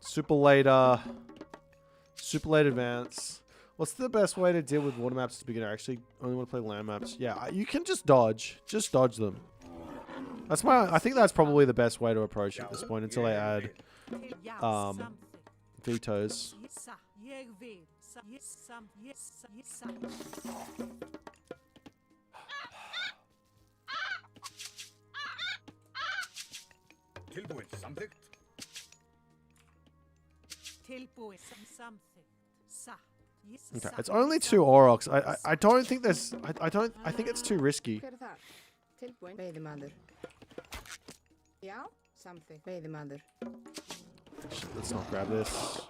Super late advance. What's the best way to deal with water maps as a beginner? I actually only want to play land maps. Yeah, you can just dodge. Just dodge them. I think that's probably the best way to approach it at this point until I add vetoes. Okay, it's only 2 Aurochs. I don't think there's I think it's too risky. Let's not grab this.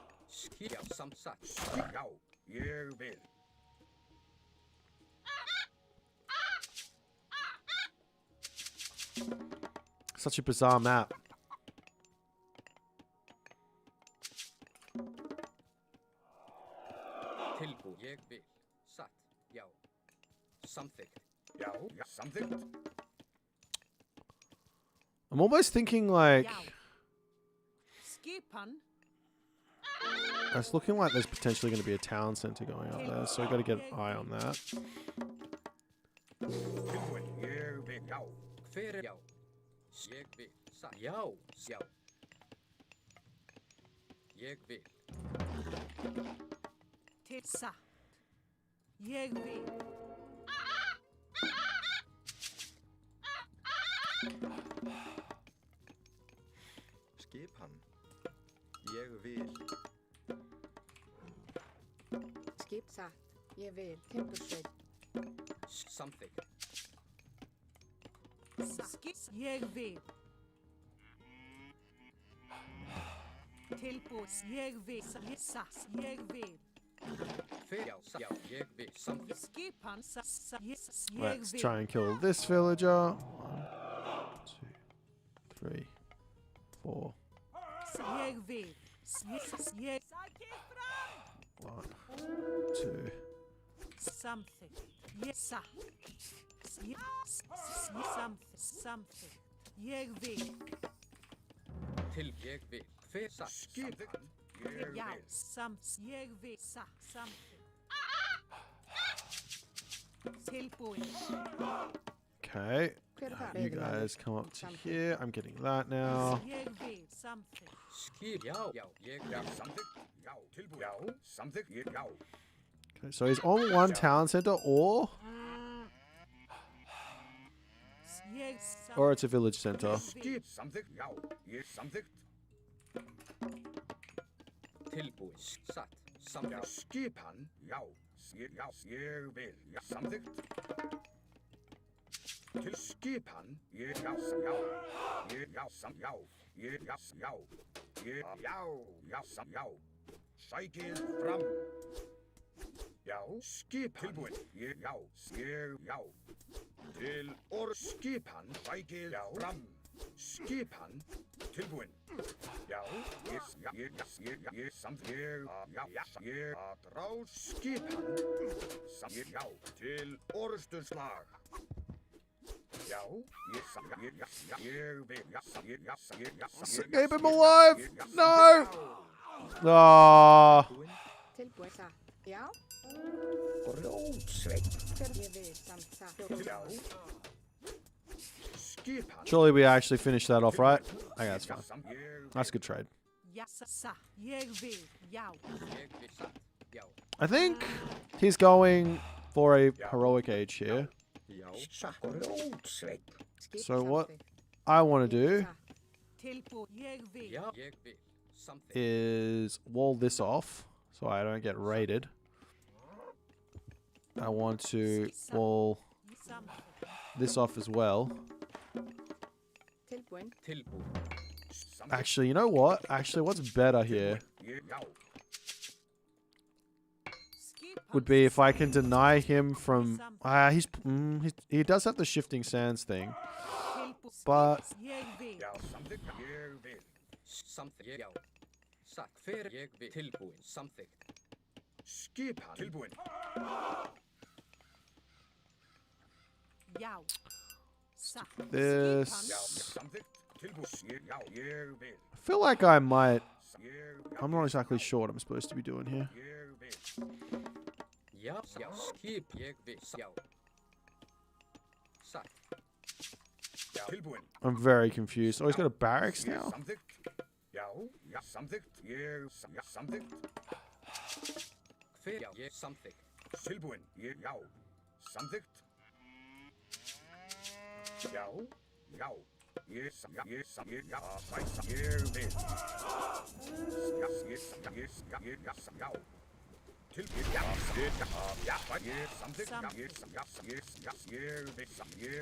Such a bizarre map. I'm almost thinking like it's looking like there's potentially going to be a town center going up there, so I got to get an eye on that. Let's try and kill this villager. 1, 2, 3, 4. 1, 2. Something. Yes, sir. Something. Jeg vil. Til jeg vil. Hver sak. Skip. Ja, jeg vil. Something. Tilbud. Okay. You guys come up to here. I'm getting that now. Jeg vil. Something. Skip. Ja. Something. Ja. Tilbud. Ja. Something. Ja. Okay, so he's on one town center or it's a village center. Skip. Something. Ja. Yes. Something. Tilbud. Sat. Something. Skip han. Ja. Ja. Jeg vil. Ja. Something. Til skip han. Ja. Ja. Ja. Ja. Ja. Ja. Cykel frem. Ja, skip tilbud. Ja, til skip han. Cykel frem. Skip han. Tilbud. Ja, draw skip han. Ja, til orstundslag. Keep him alive! No! Ah. Surely we actually finished that off, right? Okay, that's fine. That's a good trade. I think he's going for a heroic age here. So what I want to do is wall this off so I don't get raided. I want to wall this off as well. Actually, you know what? Actually, what's better here would be if I can deny him from... he does have the shifting sands thing. But... this... I feel like I might... I'm not exactly sure what I'm supposed to be doing here. I'm very confused. Oh, he's got a barracks now?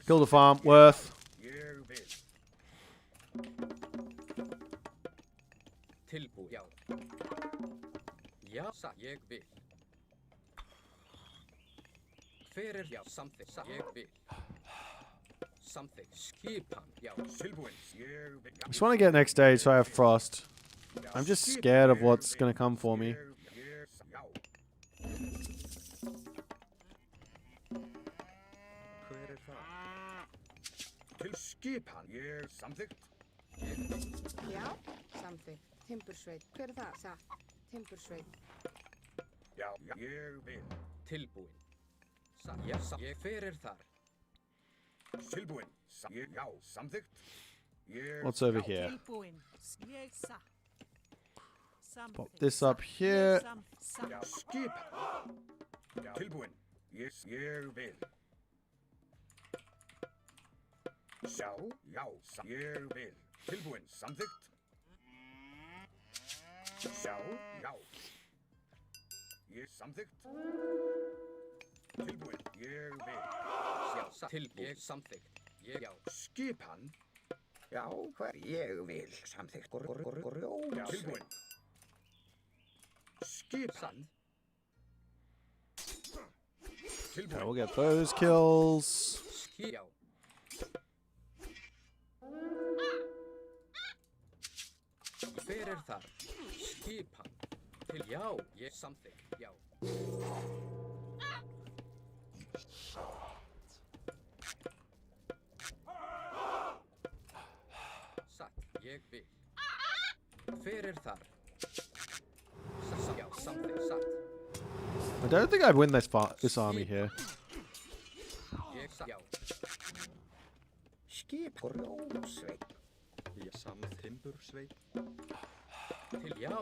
Kill the farm, worth. I just want to get next stage so I have frost. I'm just scared of what's going to come for me. Something. Timbersveit. Hver það? Satt. Timbersveit. Ég vil. Tilbúin. Ég fyrir þar. Tilbúin. Samþykkt. What's over here? Pop this up here. Skip. Tilbúin. Ég vil. Ég vil. Tilbúin. Samþykkt. Ég samþykkt. Tilbúin. Ég vil. Tilbúin. Samþykkt. Skip hann. Hver ég vil. Samþykkt. Tilbúin. Skip hann. Okay, we'll get those kills. Hver þar? Skipan. Til já, ég samþykk, já. Satt, ég vil. Hver þar? Já, samþykk, satt. I don't think I'd win this army here. Ég já. Skip grjótsveit. Ég samþimbursveit. Til já.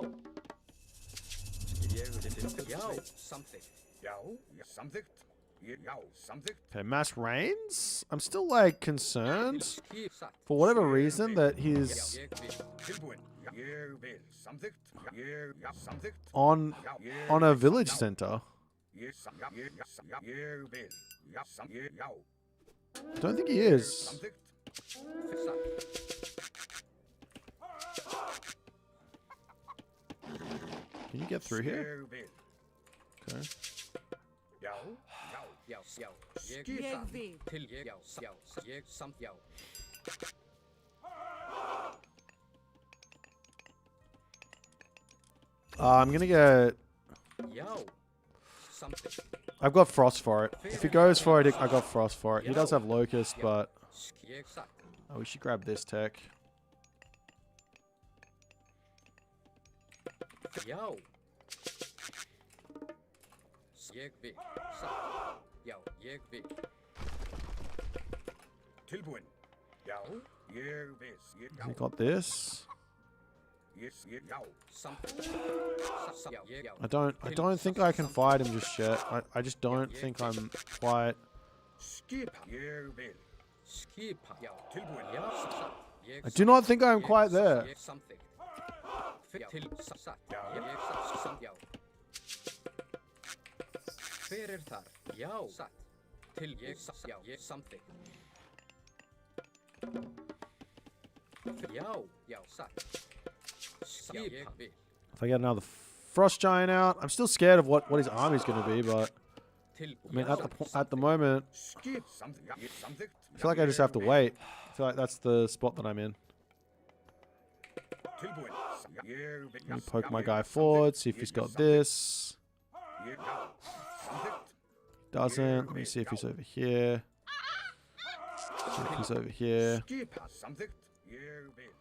Ég til já, samþykk. Já, ég samþykkt. Já, samþykkt. Okay, mass rains? I'm still like concerned Skip satt. for whatever reason that he's Ég vil. Tilbúin. Ég vil. Samþykkt. Ég samþykkt. on a village center. Ég vil. Já. I don't think he is. Samþykkt. Satt. Can you get through here? Ég vil. Okay. Já. Já, já. Ég Ég satt. vil. Til ég já, já. Ég samt já. I'm gonna get. Já. Samþykk. I've got frost for it. If he goes for it, I got frost for it. He does have locust, but Ég satt. oh, we should grab this tech. Já. Ég vil. Satt. Já, ég vil. Tilbúin. Já. Ég vil. He got this. Já. Samþykk. Satt. Já, ég já. I don't think I can fight him just yet. I just don't think I'm quite. Skipan. Ég vil. Skipa. Já. Tilbúin. Já, satt. Ég I do not think I'm quite there. Ég samþykk. Til satt. Ég satt. Samt já. Hver þar? Já. Satt. Til ég satt. Já, ég samþykk. Já, já, satt. Skipa. If I get another frost giant out, I'm still scared of what his army's going to be. But I mean, at the moment, Skip. Samþykkt. Já. Samþykkt. I feel like I just have to wait. I feel like that's the spot that I'm in. Tilbúin. Ég vil. Let me poke my guy forward, see if he's got this. Já. Samþykkt. Doesn't. Let me see if he's over here. See if he's over here. Skipan. Samþykkt. Ég vil.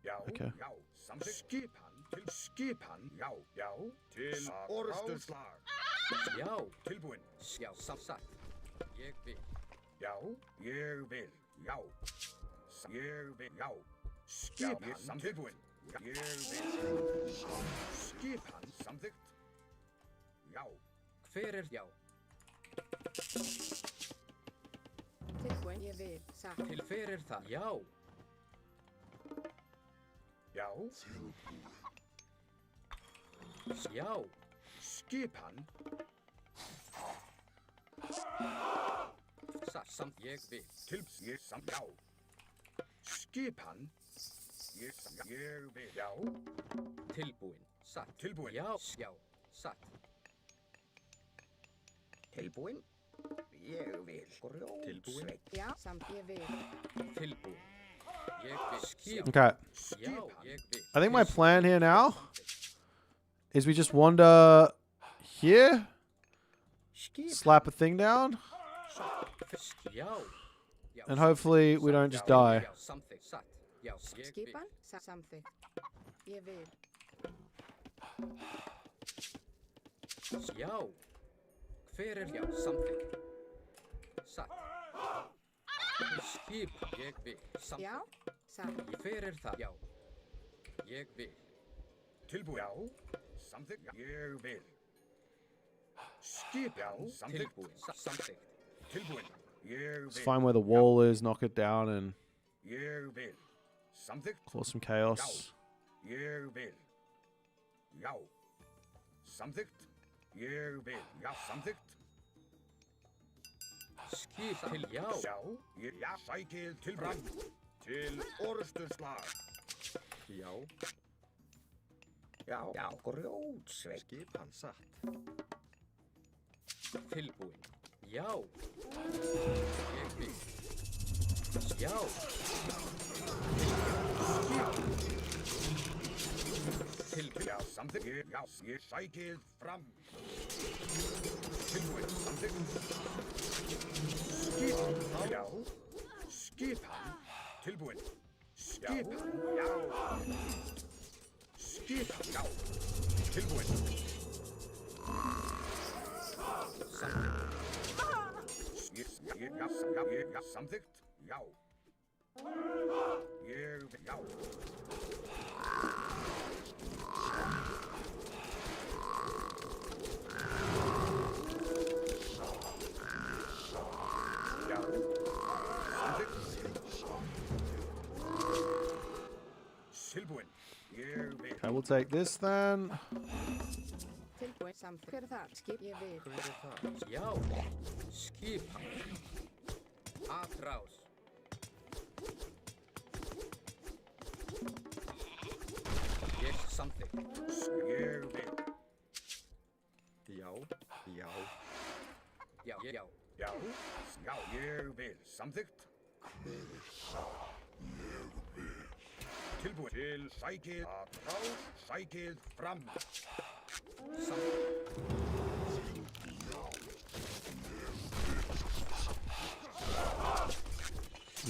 Já. Okay. Já. Samþykkt. Skipan. Til skipan. Já. Já. Til orðsturslag. Já. Tilbúin. Já, satt. Ég vil. Já. Ég vil. Já. Ég vil. Já. Skipan. Tilbúin. Ég vil. Skipan. Samþykkt. Já. Hver já? Tilbúin. Ég vil. Satt. Til hver það? Já. Já. Já. Skipan. Samt ég vil. Ég samt. Já. Skipan. Ég vil. Já. Tilbúin. Satt. Tilbúin. Já. Já. Satt. Tilbúin. Ég vil. Tilbúin. Já, samt ég vil. Tilbúin. Ég vil. Skip. Okay. Já, ég vil. I think my plan here now is we just wander here, slap a thing down, Já. Já. and hopefully we don't just die. Já, samþykk. Satt. Já, ég vil. Skipan. Samþykkt. Ég vil. Já. Hver já, samþykk. Satt. Skip. Ég vil. Samþykk. Já. Satt. Hver það? Já. Ég vil. Tilbúin. Já. Samþykkt. Ég vil. Skipan. Samþykkt. Tilbúin. Samþykk. Tilbúin. Ég Let's vil. find where the wall is, knock it down, and Ég vil. Samþykkt. cause some chaos. Ég vil. Já. Samþykkt. Ég vil. Já. Samþykkt. Skip til já. Já. Já. Sækið tilbúin. Til orðsturslag. Já. Já. Já. Grjótsveit. Skipan satt. Tilbúin. Já. Ég vil. Já. Till ja, something. Ja, psyche fram. Tilbúin, something. Skipan, já. Skipan, tilbúin. Skipan, já. Skipan, já. Tilbúin. Já, samþykkt, já. Já. Já. Samþykkt. Tilbúin. Ég vil. Okay, we'll take this then. Tilbúin. Samþykkt. Hver er það? Skip. Ég vil. Hver er það? Já. Skipan. Atrás. Ég samþykkt. Ég vil. Já. Já. Já. Já. Já. Já. Ég vil. Samþykkt. Tilbúin. Til sækið. Atrás. Sækið fram. Samþykkt.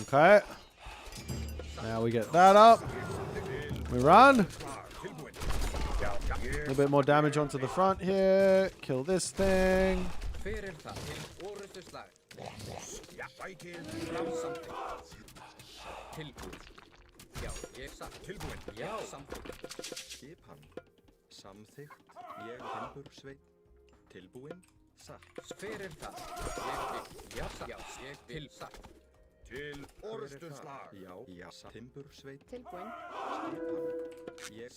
Okay. Now we get that up. We run. A little bit more damage onto the front here. Kill this thing. Hver er það? Til orustu slag. Já, sækið fram samþykkt. Tilbúin. Já, ég sagt. Tilbúin. Já, samþykkt. Skipan. Samþykkt. Ég timbursveit. Tilbúin. Satt. Hver er það? Ég vil. Já, sagt. Já, ég vil sagt. Til orustu slag. Já, já, satt. Timbursveit. Tilbúin. Skipan. Ég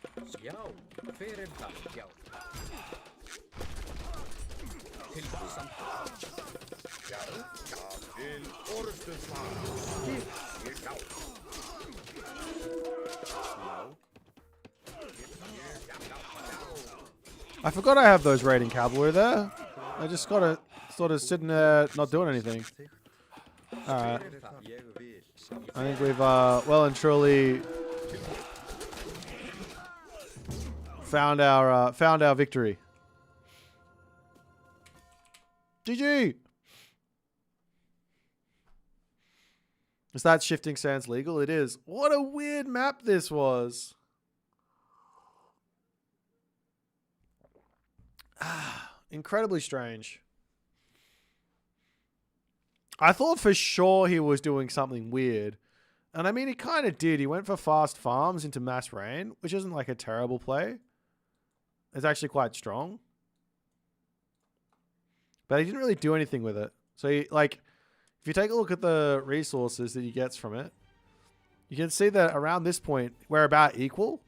já. Já, hver er það? Já. Tilbúin samþykkt. Já. Já. Til orustu slag. Skip. Ég já. I forgot I have those raiding cavalry there. I just got it sort of sitting there not doing anything. Alright. Ég vil. Samþykkt. I think we've well and truly found our victory. GG. Is that shifting sands legal? It is. What a weird map this was. Incredibly strange. I thought for sure he was doing something weird. And I mean, he kind of did. He went for fast farms into mass rain, which isn't like a terrible play. It's actually quite strong. But he didn't really do anything with it. So, he, like, if you take a look at the resources that he gets from it, you can see that around this point, we're about equal.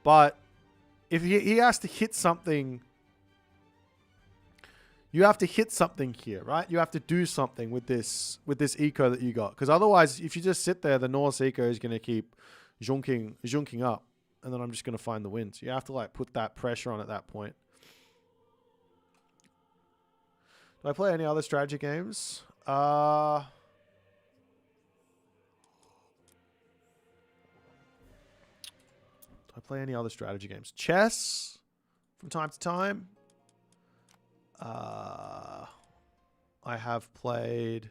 But if he has to hit something, you have to hit something here, right? You have to do something with this eco that you got. Because otherwise, if you just sit there, the Norse eco is going to keep junking up. And then I'm just going to find the wins. You have to like put that pressure on at that point. Do I play any other strategy games? Do I play any other strategy games? Chess from time to time. I have played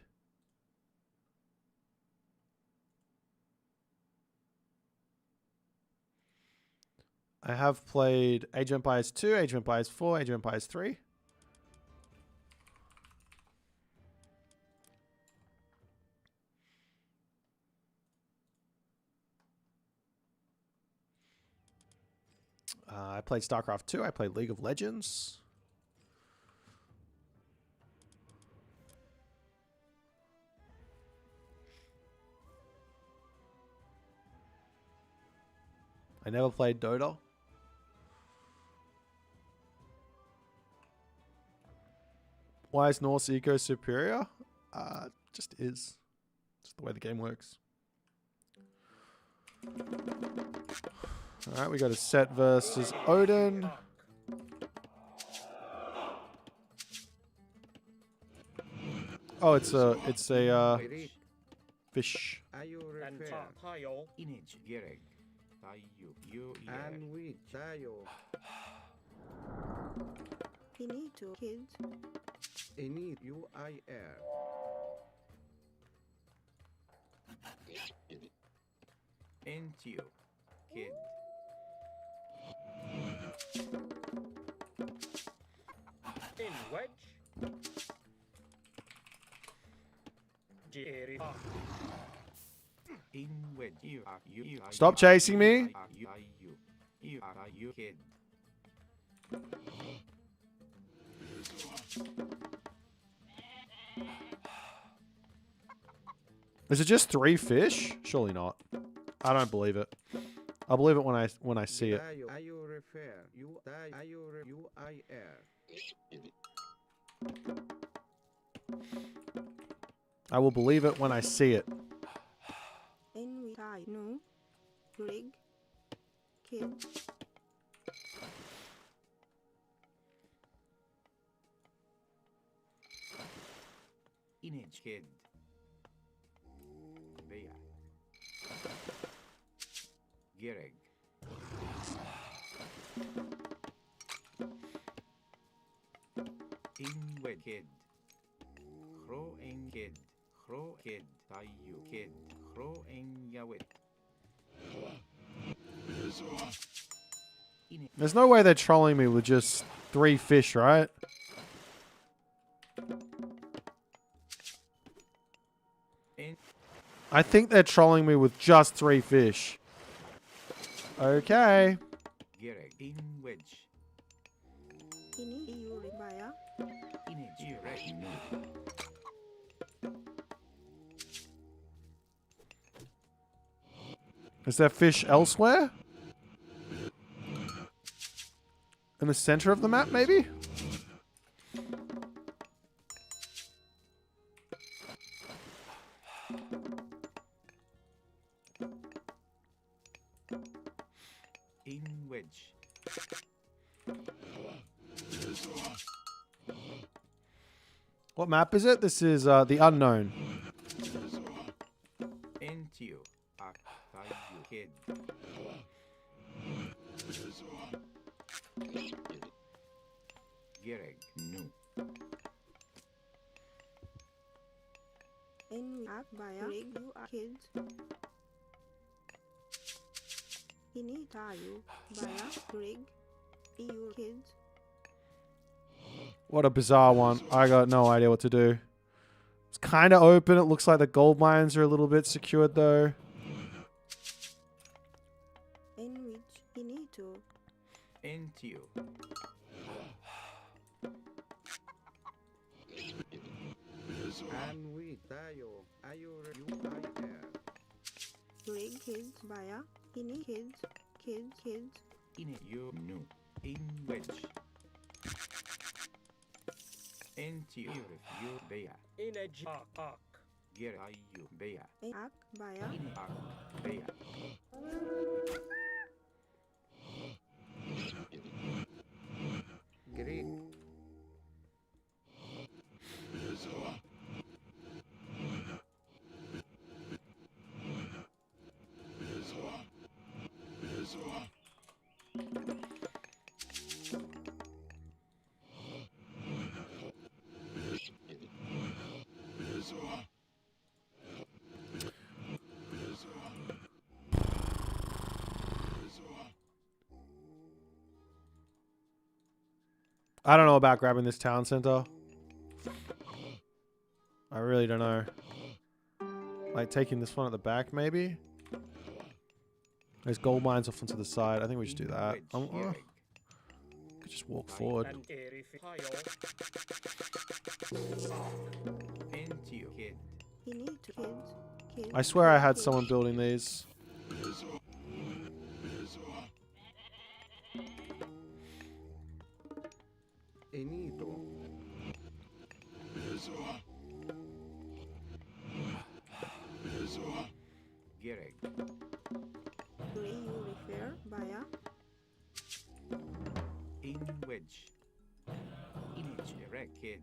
Age of Empires 2, Age of Empires 4, Age of Empires 3. I played StarCraft 2. I played League of Legends. I never played Dota. Why is Norse Eco superior? Just is. Just the way the game works. Alright, we got a Set versus Odin. Oh, it's a fish. Are you referring? Image, Gereg. And we tayo. Inito kid. Ini UIR. Into kid. In wedge. Jerry. In wedge. You are Stop chasing me. You are you kid. Is it just 3 fish? Surely not. I don't believe it. I'll believe it when I see it. Tayo. Ayo refer. You tayo. Ayo UIR. I will believe it when I see it. En we tie. No. Rig. Kid. Inage kid. Bea. Gereg. Inwed kid. Crow en kid. Crow kid. Tayu kid. Crow en yawit. There's no way they're trolling me with just 3 fish, right? I think they're trolling me with just 3 fish. Okay. Gereg. In wedge. Ini iu ribaya. Inage reg no. Is there fish elsewhere? In the center of the map, maybe? In wedge. What map is it? This is the unknown. Into Tayu kid. Gereg no. En we ak baya. Rig you are kids. Ini tayo. Baya. Rig. Iu kids. What a bizarre one. I got no idea what to do. It's kind of open. It looks like the gold mines are a little bit secured, though. En which inito. Into. And we tayo. Ayo UIR. Rig kids. Baya. Ini kids. Kids. Kids. In you no. In wedge. Into you bea. In a arc. Ger ayu bea. En ak baya. In arc bea. Greek. I don't know about grabbing this town center. I really don't know. Like taking this one at the back, maybe? There's gold mines off onto the side. I think we should do that. Could just walk forward. And Into kid. Inito kids. Kids. I swear I had someone building these. Enito. Gereg. Ray you refer. Baya. In wedge. Inage reg kid.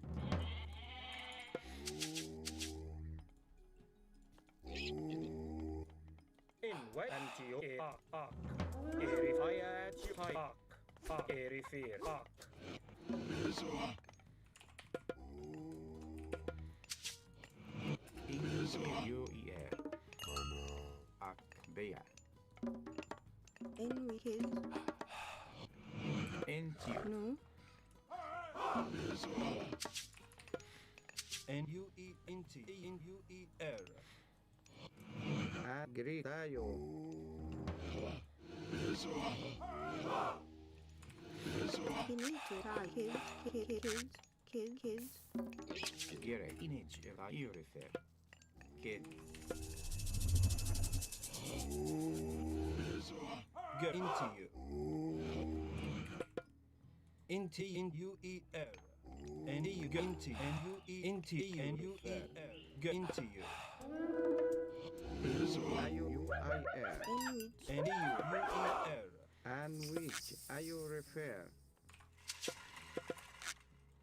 in wet and Entio ak. Erifiat ak. Erifir ak. Injuier. Ak bea. En kids. Entio. No. N-U-E-N-T-N-U-E-R. Agritayo. Finito. Kids. Gere. Inage. Iorifer. Kid. Get into you. N-T-N-U-E-R. And you get into N-U-E-N-T-N-U-E-R. Get into you. Iuir. En which. N-U-E-R. And which iorifer.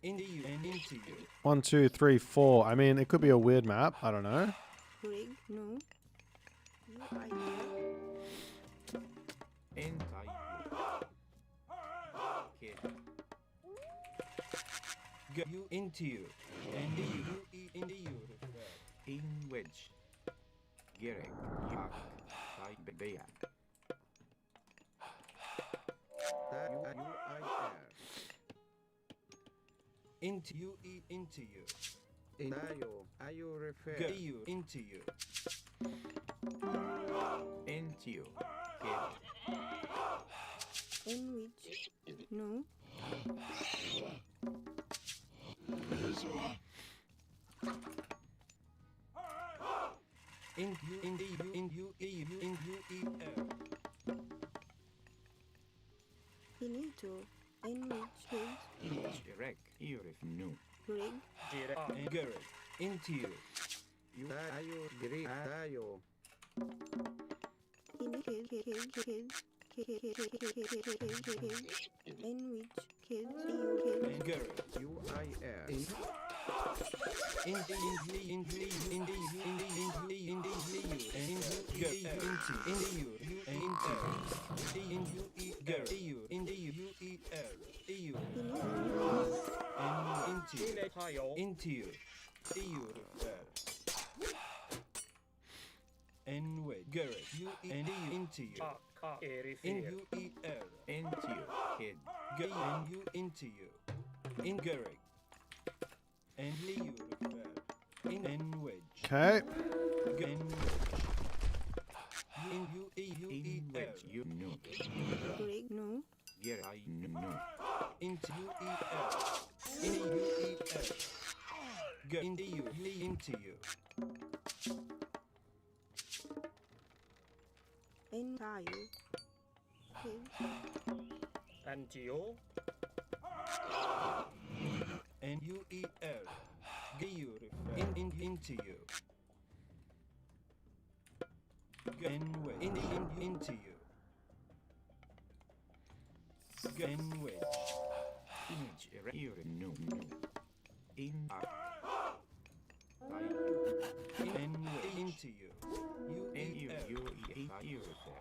Into you and into you. 1, 2, 3, 4. I mean, it could be a weird map. I don't know. Rig. No. UIR. Entayu. Kid. Get you into you. And you into you. In wedge. Gerek. Yak. Tai bea. UIR. Into you into you. Tayo. Iorifer. Get you into you. Entio. Kid. En which. No. In you in you in you in you E-R. Finito. En which. Kids. Inage. Rek. Iorif. No. Rig. Jire ak. And Garrett. Into you. Tayo. Gri. Tayo. Kids. En which. Kids. And Garrett. UIR. Into you Jile tayo. into you. And wait, Garrett, you and into you. Ak. In Erifir. you E-R. Entio. Kid. And you into you. In Garrett. And you in and wedge. Okay. And in you In E-R. wedge. You know. Rig. No. Ger. I know. Into you E-R. In you E-R. Go into you into you. En tayo. Kids. Antio. And you E-R. Into you. And wedge. Into you. And wedge. Image. Iorif. No. In arc. And wedge. Into you. You E-R. Iorifer.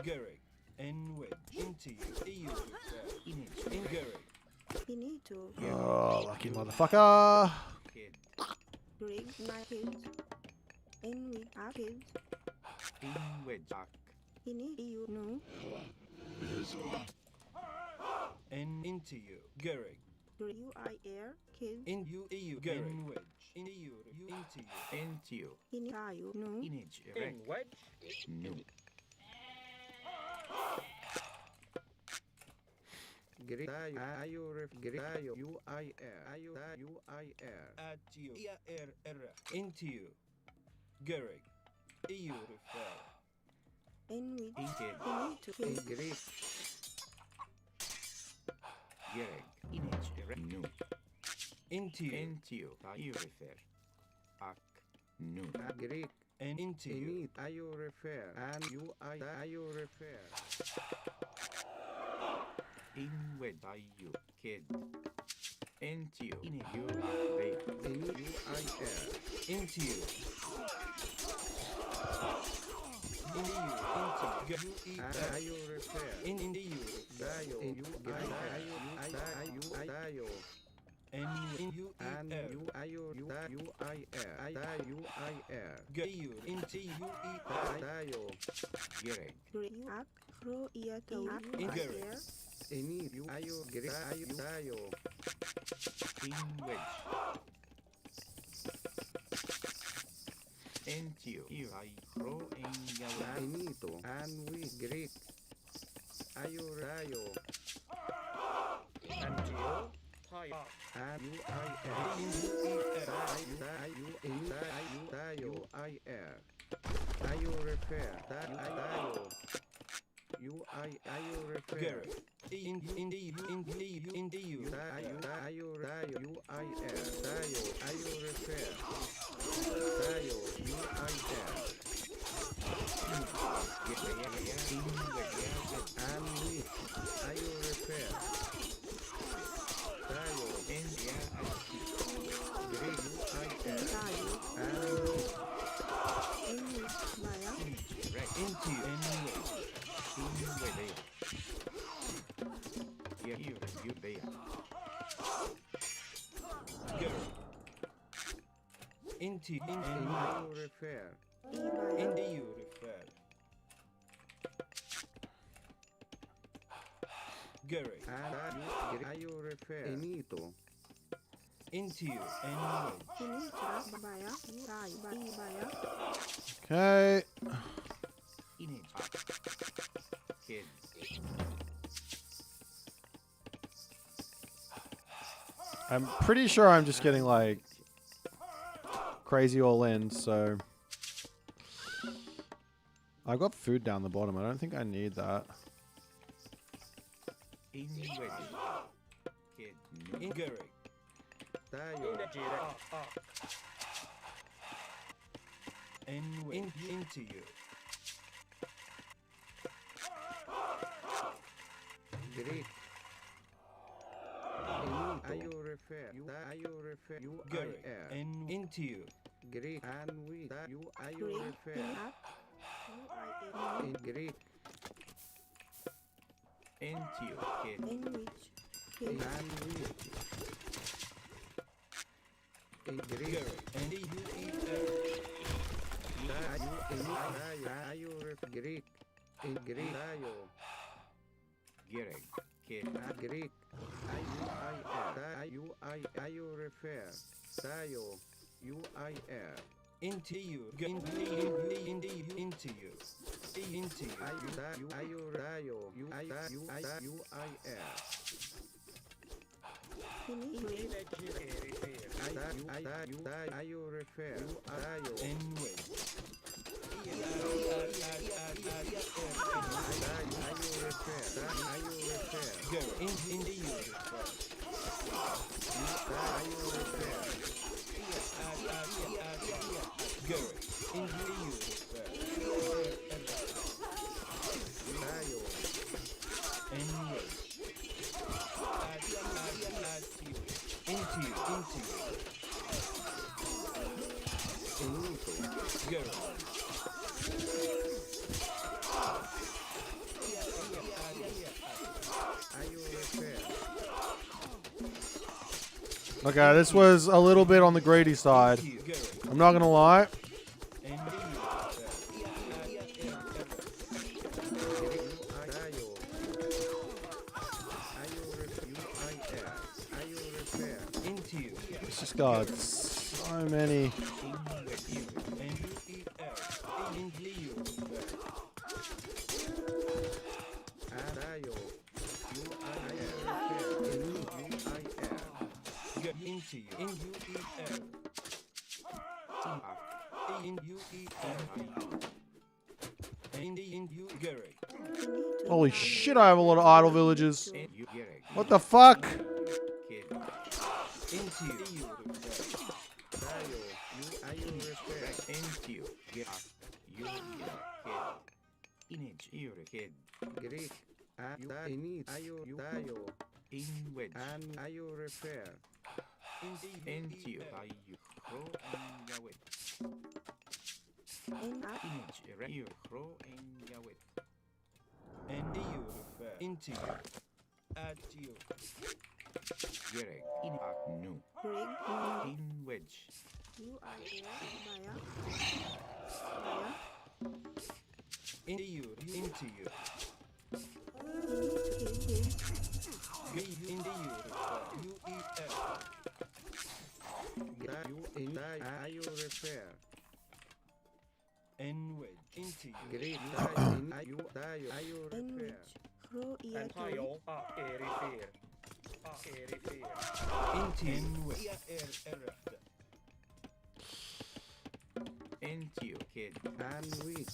Garrick. And wedge. Into you. Image. In Garrick. Finito. Oh, lucky motherfucker. Kid. Rig. My kids. En which. Our kids. In wedge. Arc. Finito. No. And into you. Garrick. UIR. Kids. In you Garrick. And wedge. In you into you. Entio. Finito. No. Image. In wedge. No. Gritayo. Iorif. Gritayo. UIR. UIR. At you. E-R-R. Into you. Garrick. You refer. En which. Kid. Finito. Kids. Grit. Gereg. Image. No. Into you. Entio. Iorifer. Ac. No. Agrit. And into you. Emit. Iorifer. And Iorifer. In wed. You. Kid. Entio. In you. They. In UIR. Into you. Ayo repair. Into you. Dayo. You dayo. And you And you ayo you I air. You I air. you into you Dayo. Gerek. Green up. Ro ia tau. Incorrect. Ini you ayo gere ayo dayo. In wedge. Entio. I pro en yawe. Inito. And we Greek. Ayo dayo. And you I air. You I air. Ayo repair. Dayo. You ayo repair. Into you. Dayo. You I air. Dayo. Ayo repair. Dayo. You I air. And we ayo repair. Dayo. Endia. Greek. You I air. Tayo. And English baya. Into you. Anyway. Into ayo repair. I baya. into you refer. Gary. And ayo repair. Inito. Into you. Anyway. Ini cerah baya. Tayo. I baya. Okay. Kid. I'm pretty sure I'm just getting like crazy all in, so I've got food down the bottom. I don't think I need that. In wedge. Kid. In Gary. Dayo. Anyway. Into you. Greek. Ayo repair. Ayo repair. You I Gary. air. And into you. Greek. And we. You ayo Green. repair. In up. You I am. In Greek. Entio. Kid. English. Kid. And we. In Greek. Gary. And you Ayo repair. Greek. In Greek. Dayo. Gerek. Kid. Greek. Ayo repair. Dayo. You I air. into you. Into you. Into you. Ayo dayo. You I air. Ini green. Ayo repair. Dayo. Anyway. Ayo repair. Gary. Into you. Ayo repair. Gary. Into you. Dayo. Anyway. Into you. Inito. Gary. Ayo repair. Okay, this was a little bit on the greedy side. Into you. Gary. I'm not gonna lie. Into you. Dayo. Ayo repair. Into you. It's just got so many. Into you. Dayo. You I air. Get into you. In you in you Gary. Holy shit, I have a lot of idle villages. You Gerek. What the fuck? Kid. Into you. Dayo. You ayo repair. Entio. Gerek. You Gerek. Kid. Inage. You Kid. Greek. Init. Ayo dayo. In wedge. And ayo repair. Entio. I pro en yawe. En up. Image erect. You crow and yawit. And you refer. Into you. At you. Gerek. In ak nu. Rig. No. In wedge. You are here. Via. Into you. Into you. Kid. Into you refer. You eat F. You in you refer. And wedge. Into you. Great you refer. Enwich. Crow ear En to hajo a erifer. A erifer. Into you. And wedge. Erefte. Into you, kid. And with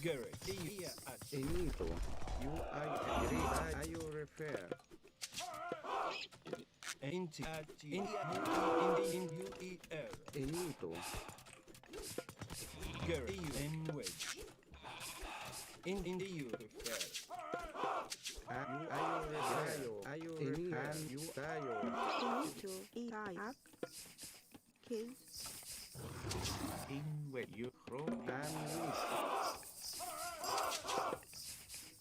Gerek. Ia at. Enito. You refer. Into at you. In you eat air. Enito. Gerek. And wedge. In you refer. You tayo. Enito. Eat up. Kids. In wedge. You crow And with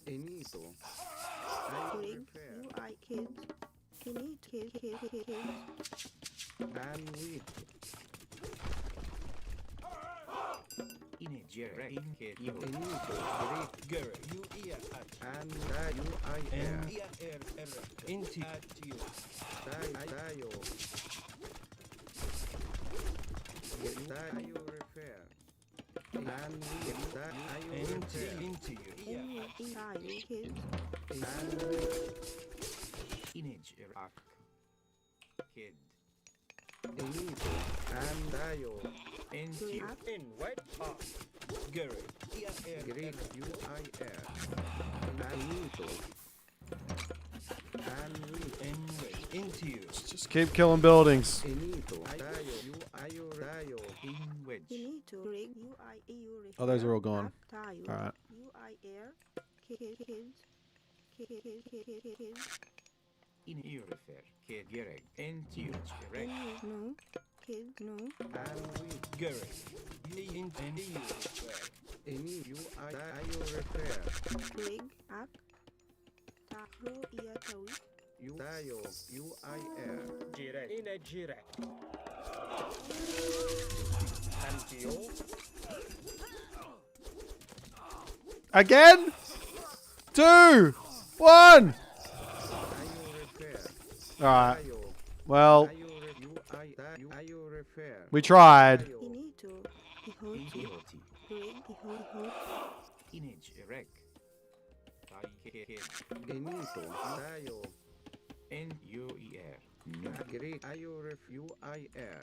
Enito. Rig. You are kids. Kids. And with in a gerek. In kid. You. Enito. Gerek. You ear at. And And ia air. Into at you. tayo. You refer. And with tayo refer. Into you. Ia Enwich. Are you kids? And with Image erak. Kid. Enito. And tayo. Into you. Up. In wet a. Gerek. Ia air. Great Enito. And with And wedge. Into you. Just keep killing buildings. Enito. Tayo. Tayo. In wedge. Enito. Rig. You are you refer. Oh, those are all gone. Up. Tayo. All right. You are air. Kids. In you refer. Kid gerek. Into you. Gerek. No. Kids. No. And with Gerek. You and you refer. Enito. Tayo refer. Rig. Up. Crow ear to Tayo. Girek. In a girek. Antio. Again? 2, 1. Tayo refer. All right. Tayo. Well, Tayo refer. we tried. Tayo. Enito. In Ihoti. ihoti. Rig. Ihoti. Image erek. Tai kid. Enito. Tayo. In you er. No. Great. UIR.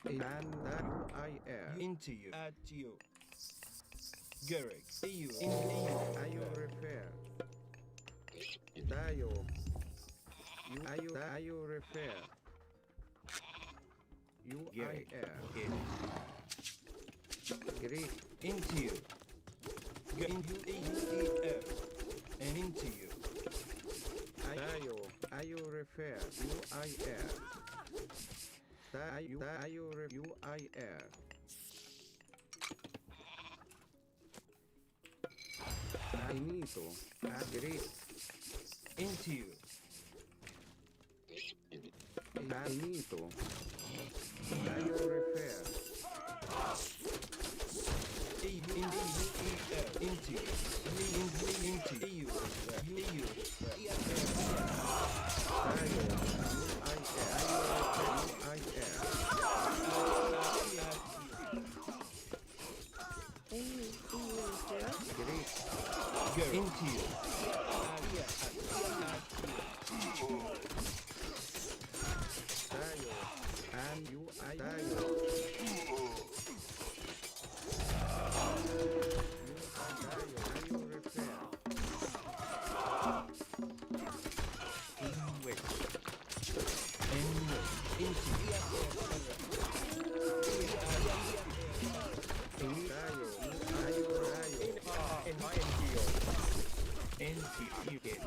And UIR. Into you. At you. Gerek. You. Into you. Tayo refer. Tayo. Tayo refer. Gerek. UIR. Kid. Great. Into you. Into you. And into you. Tayo refer. UIR. Tayo UIR. Enito. Great. Into you. Enito. Tayo refer. Into you. Into you. Into you. Tayo UIR. Into you. Tayo. And UI. Tayo. Tayo refer. In wedge. Into you. In my NGO. Into you kid.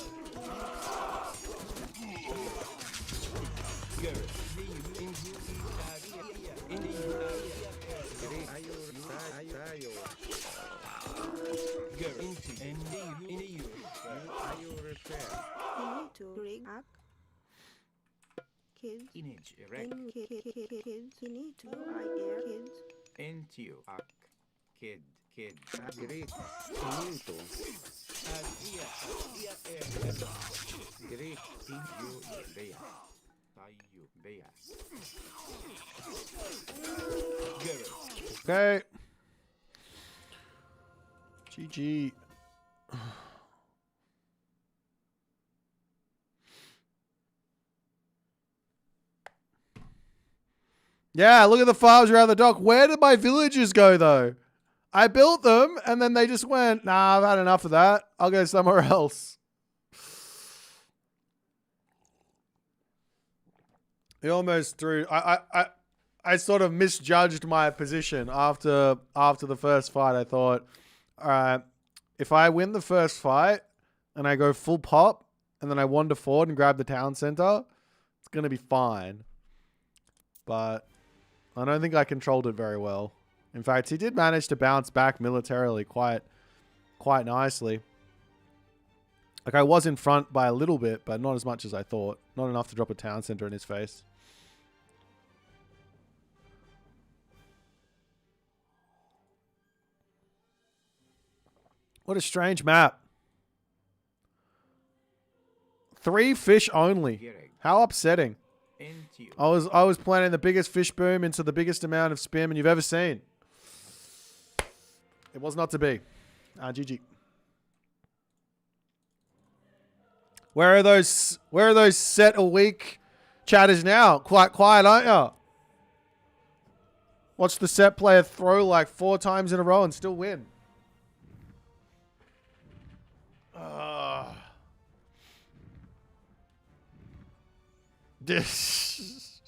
Gerek. Into you. Garrick. Into you. And you. You need to rig up. Kids. Inage erect. Kids. You need to IR. Kids. Entio ac. Kid. Great. Finito. Great. Tio bea. Taio bea. Garrick. Okay. GG. Yeah, look at the farms around the dock. Where did my villagers go, though? I built them, and then they just went, nah, I've had enough of that. I'll go somewhere else. He almost threw... I sort of misjudged my position after the first fight. I thought, all right, if I win the first fight and I go full pop and then I wander forward and grab the town center, it's going to be fine. But I don't think I controlled it very well. In fact, he did manage to bounce back militarily quite nicely. Like, I was in front by a little bit, but not as much as I thought. Not enough to drop a town center in his face. What a strange map. 3 fish only. How upsetting. Entio. I was planning the biggest fish boom into the biggest amount of spam you've ever seen. It was not to be. GG. Where are those set a week chatters now? Quite quiet, aren't you? Watch the set player throw like 4 times in a row and still win. This.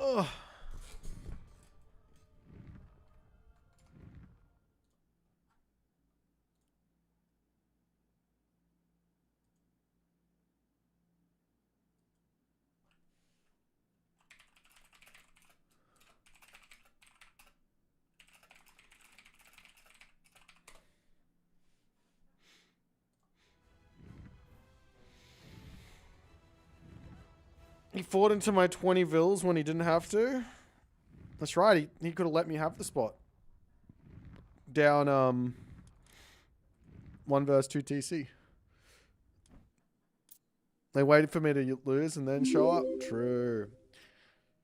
Oh. He fought into my 20 vills when he didn't have to. That's right. He could have let me have the spot. Down 1 versus 2 TC. They waited for me to lose and then show up. True.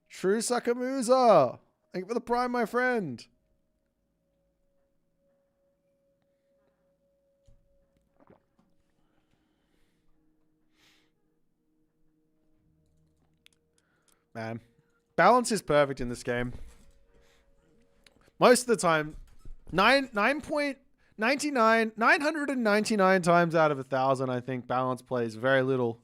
True Sakamusa. Thank you for the prime, my friend. Man, balance is perfect in this game. Most of the time, 999 times out of 1,000, I think balance plays very little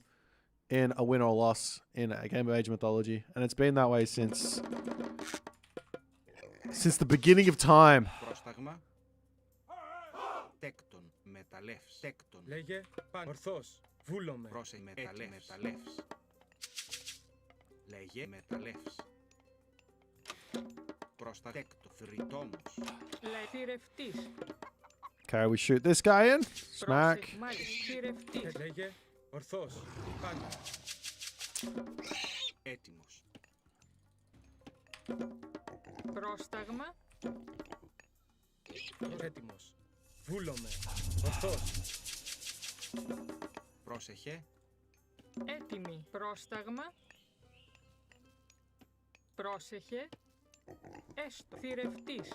in a win or loss in a game of Age of Mythology, and it's been that way since the beginning of time. Πρόσταγμα. Τέκτον. Μεταλλεύς. Τέκτον. Λέγε πάνω. Ορθώς. Βούλομαι. Πρόσε μεταλλεύς. Λέγε μεταλλεύς. Πρόστα τέκτο. Θρητόμος. Θηρευτής. Okay, we shoot this guy in. Smack. Θηρευτής. Λέγε ορθώς. Πάνω. Έτοιμος. Πρόσταγμα. Έτοιμος. Βούλομαι. Ορθώς. Πρόσεχε. Έτοιμη. Πρόσταγμα. Πρόσεχε. Έστω. Θηρευτής.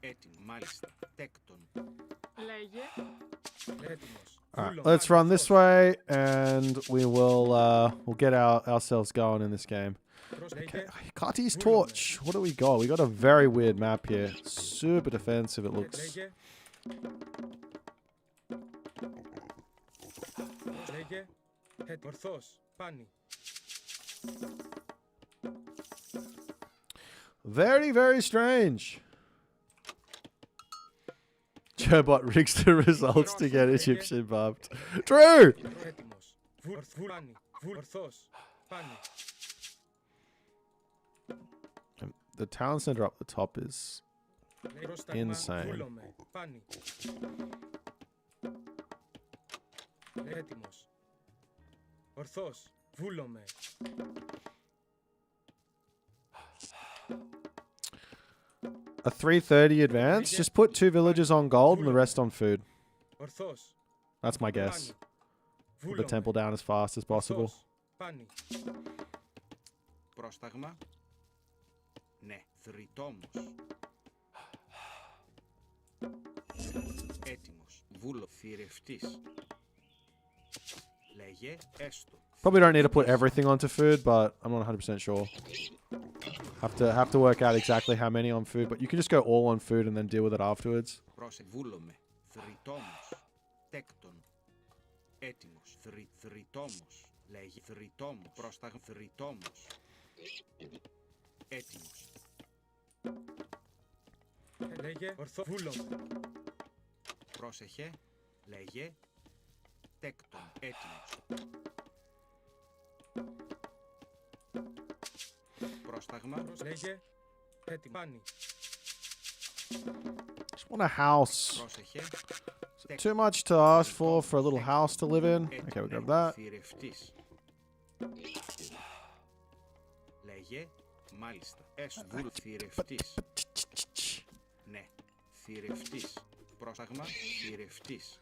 Έτοιμο. Μάλιστα. Τέκτον. Λέγε. Έτοιμος. Alright, let's run this way, and we'll get ourselves going in this game. Okay, Kati's torch. What do we got? We got a very weird map here. Super defensive, it looks. Λέγε. Λέγε. Ορθώς. Πάνι. Very, very strange. Gerbot rigs the results to get Egyptian bumped. True! Έτοιμος. Πάνι. Ορθός. Πάνι. The town center up the top is Πρόσταγμα. insane. Βούλομαι. Πάνι. Έτοιμος. Ορθός. Βούλομαι. A 330 advance. Just put 2 villages on gold and the rest on food. Ορθός. That's my guess. Πάνι. Put the temple down as fast as possible. Ορθός. Πάνι. Πρόσταγμα. Ναι. Θρητόμος. Έτοιμος. Βούλο. Θηρευτής. Λέγε έστω. Probably don't need to put everything onto food, but I'm not 100% sure. Have to work out exactly how many on food, but you can just go all on food and then deal with it afterwards. Πρόσε. Βούλομαι. Θρητόμος. Τέκτον. Έτοιμος. Θρητόμος. Λέγε θρητόμος. Πρόσταγμα. Θρητόμος. Έτοιμος. Λέγε ορθό. Βούλομαι. Πρόσεχε. Λέγε τέκτον. Έτοιμος. Πρόσταγμα. Λέγε έτοιμο. Πάνι. Just want a house. Πρόσεχε. Too much to ask for a little house to live in. Okay, we'll grab that. Θηρευτής. Λέγε μάλιστα. Έστω. Βούλ. Θηρευτής. Ναι. Θηρευτής. Πρόσταγμα. Θηρευτής.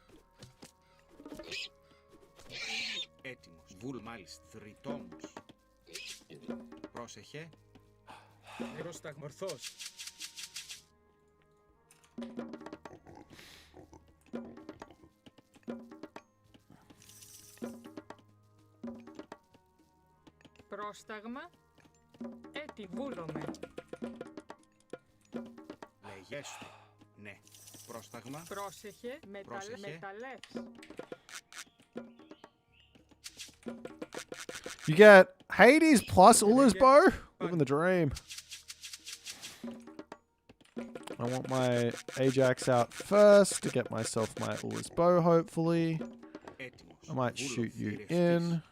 Έτοιμος. Βούλ μάλιστα. Θρητόμος. Πρόσεχε. Πρόσταγμα. Ορθός. Πρόσταγμα. Βούλομαι. Λέγε έστω. Ναι. Πρόσταγμα. Πρόσεχε. Πρόσεχε. Μεταλλεύς. You get Hades plus Ula's bow? Living the dream. I want my Ajax out first to get myself my Ula's bow, hopefully. Έτοιμος. I might Βούλο. shoot you Θηρευτής. in.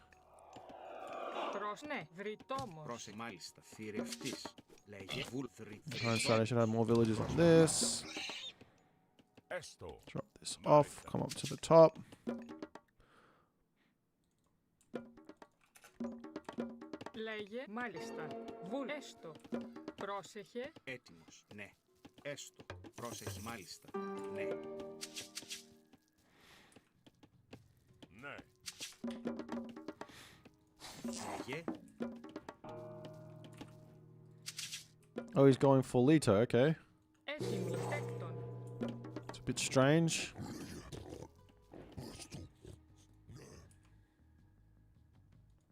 Ναι. Βρυτόμος. Πρόσε μάλιστα. Θηρευτής. Λέγε βούλ. Coincide, I should have more villages on this. Drop this off, come up to the top. Λέγε μάλιστα. Έστω. Πρόσεχε. Έτοιμος. Ναι. Έστω. Πρόσεχε μάλιστα. Ναι. Λέγε. Oh, he's going for Leto, okay. Έτοιμη. Τέκτον. It's a bit strange.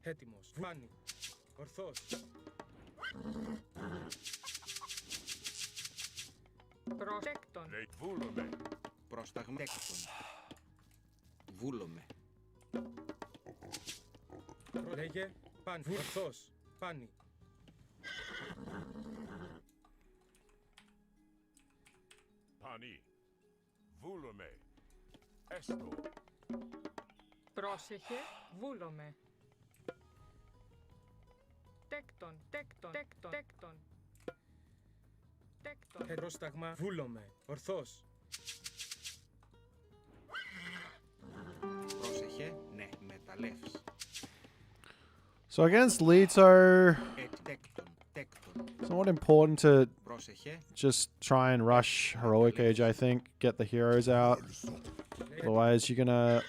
Έτοιμος. Πάνι. Ορθός. Τέκτον. Πρόσταγμα. Τέκτον. Βούλομαι. Λέγε πάνι. Ορθός. Πάνι. Πρόσεχε. Βούλομαι. Τέκτον. Τέκτον. Τέκτον. Τέκτον. Τέκτον. Πρόσταγμα. Βούλομαι. Ορθός. Πρόσεχε. Ναι. Μεταλλεύς. So against Leto, Τέκτον. Τέκτον. it's somewhat important to Πρόσεχε. just try and rush Heroic Age, I think. Get the heroes out. Otherwise, you're gonna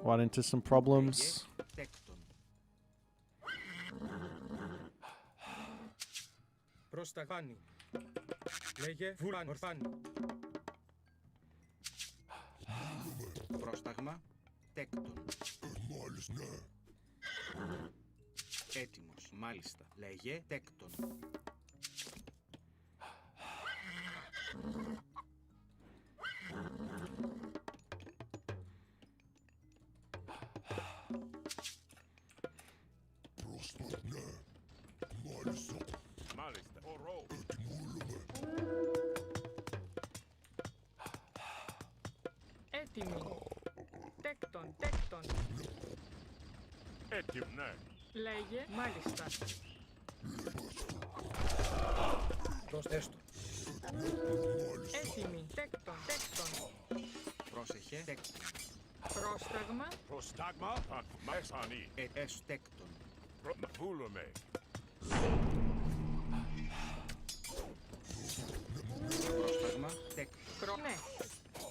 run into some problems. Τέκτον. Πρόσταγμα. Πάνι. Λέγε βούλαν. Ορφάνι. Πρόσταγμα. Τέκτον. Έτοιμος. Μάλιστα. Λέγε τέκτον. Έτοιμοι. Τέκτον, τέκτον. Έτοιμο, ναι. Λέγε, μάλιστα. Έστω. Έτοιμοι. Τέκτον, τέκτον. Πρόσεχε. Τέκτον. Πρόσταγμα. Προστάγμα, μέσανι. Τέκτον. Βούλομαι. Πρόσταγμα. Τέκτον. Ναι.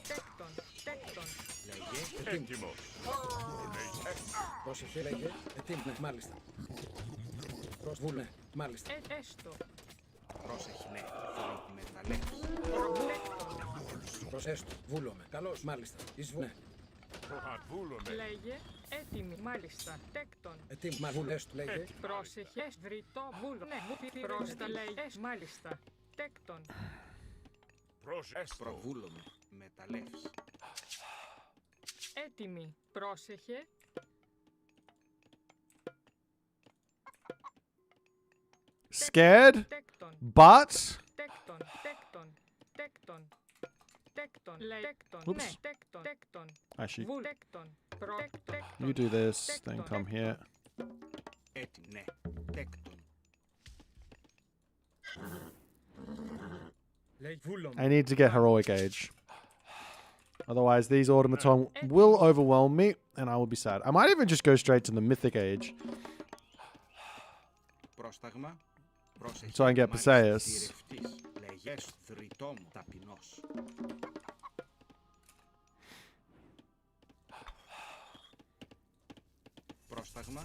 Τέκτον, τέκτον. Λέγε. Έτοιμο. Πρόσεχε. Λέγε. Ναι, μάλιστα. Βούλε. Μάλιστα. Έστω. Πρόσεχε. Ναι. Μεταλλεύς. Τέκτον. Προσέστο. Βούλομαι. Καλώς. Μάλιστα. Ναι. Βούλομαι. Λέγε, έτοιμοι. Μάλιστα. Τέκτον. Μα βούλεστο. Λέγε. Πρόσεχε, βρυτό, βούλο. Ναι, πρόστα λέγε, μάλιστα. Τέκτον. Προβούλομαι. Μεταλλεύς. Έτοιμοι. Πρόσεχε. Scared, Τέκτον. but Τέκτον. Τέκτον. Τέκτον. Τέκτον. Τέκτον. Oops. Ναι, τέκτον. Τέκτον. actually, Βουλ. Τέκτον. you do this, then come here. Έτοιμο. Ναι. Τέκτον. Λέγε βούλομαι. I need to get heroic age. Otherwise, these automaton will overwhelm me, and I will be sad. I might even just go straight to the mythic age, Πρόσταγμα. Πρόσεχε. so I can get Μάλιστα, Perseus. θηρευτής. Λέγε. Θρητό μου. Ταπεινός. Πρόσταγμα.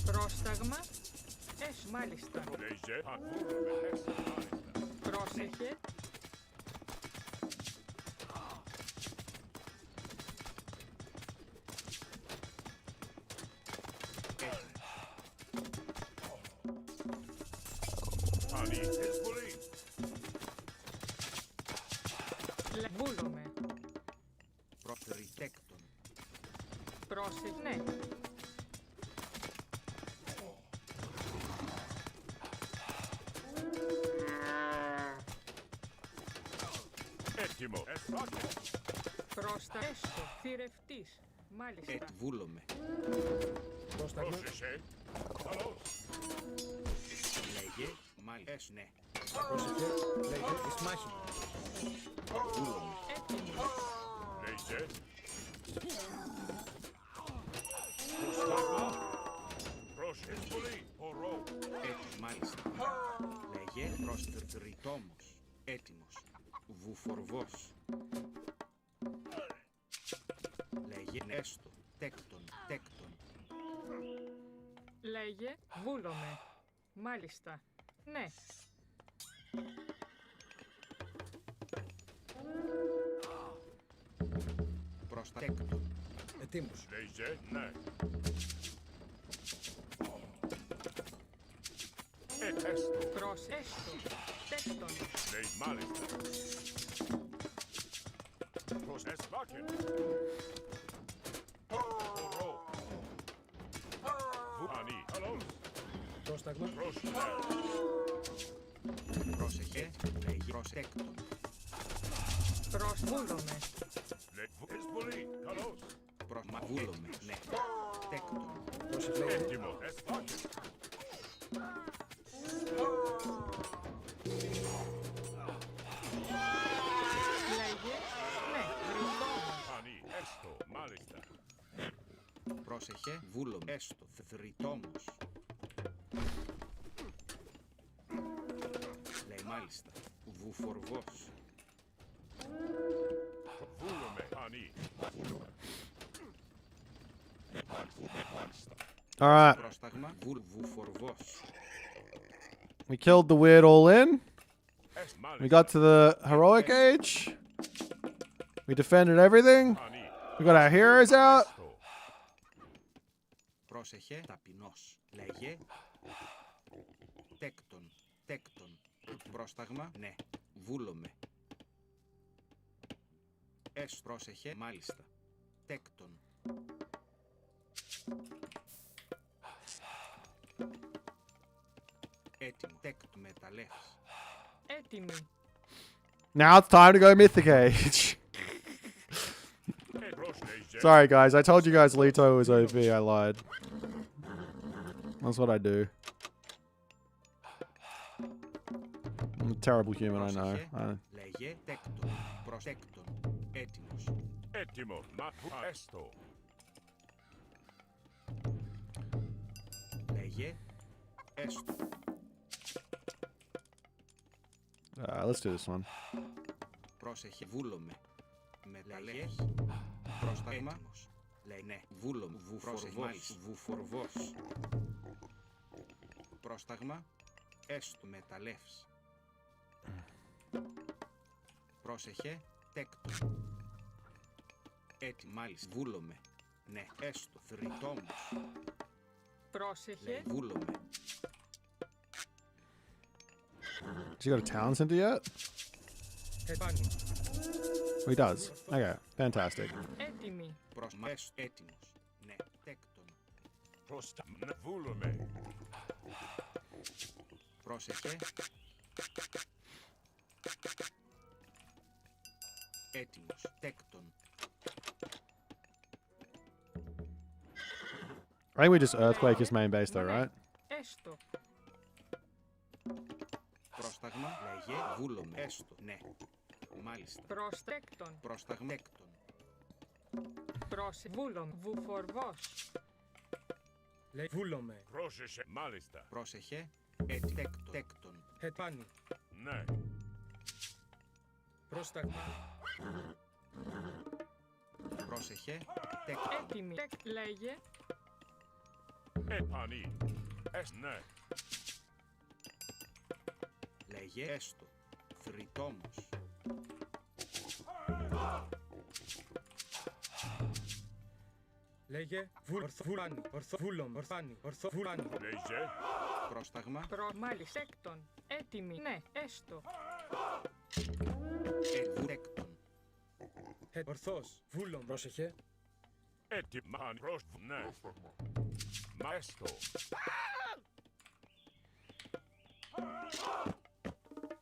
Πρόσταγμα. Μάλιστα. Λέγε. Βούλομαι. Μάλιστα. Πρόσεχε. Ανή. Πολύ. Βούλομαι. Προθρητέκτον. Πρόσεχε. Ναι. Έτοιμο. Πρόστα. Έστω. Θηρευτής. Μάλιστα. Βούλομαι. Πρόσταγμα. Πρόσεχε. Καλώς. Λέγε. Μάλιστα. Ναι. Πρόσεχε. Λέγε. Εις μάχη. Βούλομαι. Έτοιμοι. Λέγε. Προστάγμα. Πρόσεχε. Πολύ. Ορό. Μάλιστα. Λέγε. Προσθρητόμος. Έτοιμος. Βουφορβός. Λέγε. Έστω. Τέκτον. Τέκτον. Λέγε, βούλομαι. Μάλιστα. Ναι. Προς τα τέκτον. Ετοίμος. Λέγε. Ναι. Έστω. Προς έστω. Τέκτον. Λέει μάλιστα. Προς εσβάκεν. Ορό. Βουάνι. Καλώς. Πρόσταγμα. Πρόσεχε. Πρόσεχε. Λέγε. Προς τέκτον. Προς βούλομαι. Λέει πολύ. Καλώς. Προς μα βούλομαι. Ναι. Τέκτον. Πρόσεχε. Έτοιμο. Εσβάκεν. Λέγε, ναι, βρυτόμος. Ανή. Έστω. Μάλιστα. Πρόσεχε. Βούλομαι. Έστω. Θρητόμος. Λέει μάλιστα. Βουφορβός. Βούλομαι. Ανή. All right, Πρόσταγμα. Βουφορβός. we killed the weird all in. Εσ We μάλιστα. got to the heroic age. We defended everything. Ανή. We got our heroes out. Έστω. Πρόσεχε. Ταπεινός. Λέγε. Τέκτον. Τέκτον. Πρόσταγμα. Ναι. Βούλομαι. Πρόσεχε. Μάλιστα. Τέκτον. Έτοιμο. Τέκτον. Μεταλλεύς. Έτοιμοι. Now it's time to go mythic age. Sorry, guys. I told you guys Leto was OP. I lied. That's what I do. I'm a terrible human, I know. Λέγε τέκτον. Προσέκτον. Έτοιμος. Έτοιμο. Έστω. Λέγε έστω. Let's do this one. Πρόσεχε. Βούλομαι. Μεταλλεύς. Πρόσταγμα. Λέει ναι. Βούλομαι. Βουφορβός. Πρόσταγμα. Έστω. Μεταλλεύς. Πρόσεχε. Τέκτο. Έτοιμο. Μάλιστα. Βούλομαι. Ναι. Έστω. Θρητόμος. Πρόσεχε. Λέει βούλομαι. Has he got a town center yet? Επάνω. Oh, he does. Okay, fantastic. Έτοιμη. Πρόσμες. Έτοιμος. Ναι. Τέκτον. Πρόστα. Βούλομαι. Πρόσεχε. Έτοιμος. Τέκτον. I think we just earthquake his main base though, right? Έστω. Πρόσταγμα. Λέγε. Βούλομαι. Έστω. Ναι. Μάλιστα. Προστέκτον. Πρόσταγμα. Τέκτον. Βούλον. Βουφορβός. Λέει βούλομαι. Πρόσεχε. Μάλιστα. Πρόσεχε. Τέκτον. Τέκτον. Επάνω. Ναι. Πρόσταγμα. Πρόσεχε. Τέκτον. Έτοιμη. Λέγε. Επανή. Ναι. Λέγε. Έστω. Θρητόμος. Λέγε βουλάνι. Ορθοβούλων. Ορθάνι. Ορθοβούλάνι. Λέγε. Πρόσταγμα. Μάλιστα. Έκτον. Έτοιμη. Ναι. Έστω. Τέκτον. Ορθός. Βούλων. Πρόσεχε. Έτοιμα. Ναι. Μα έστω.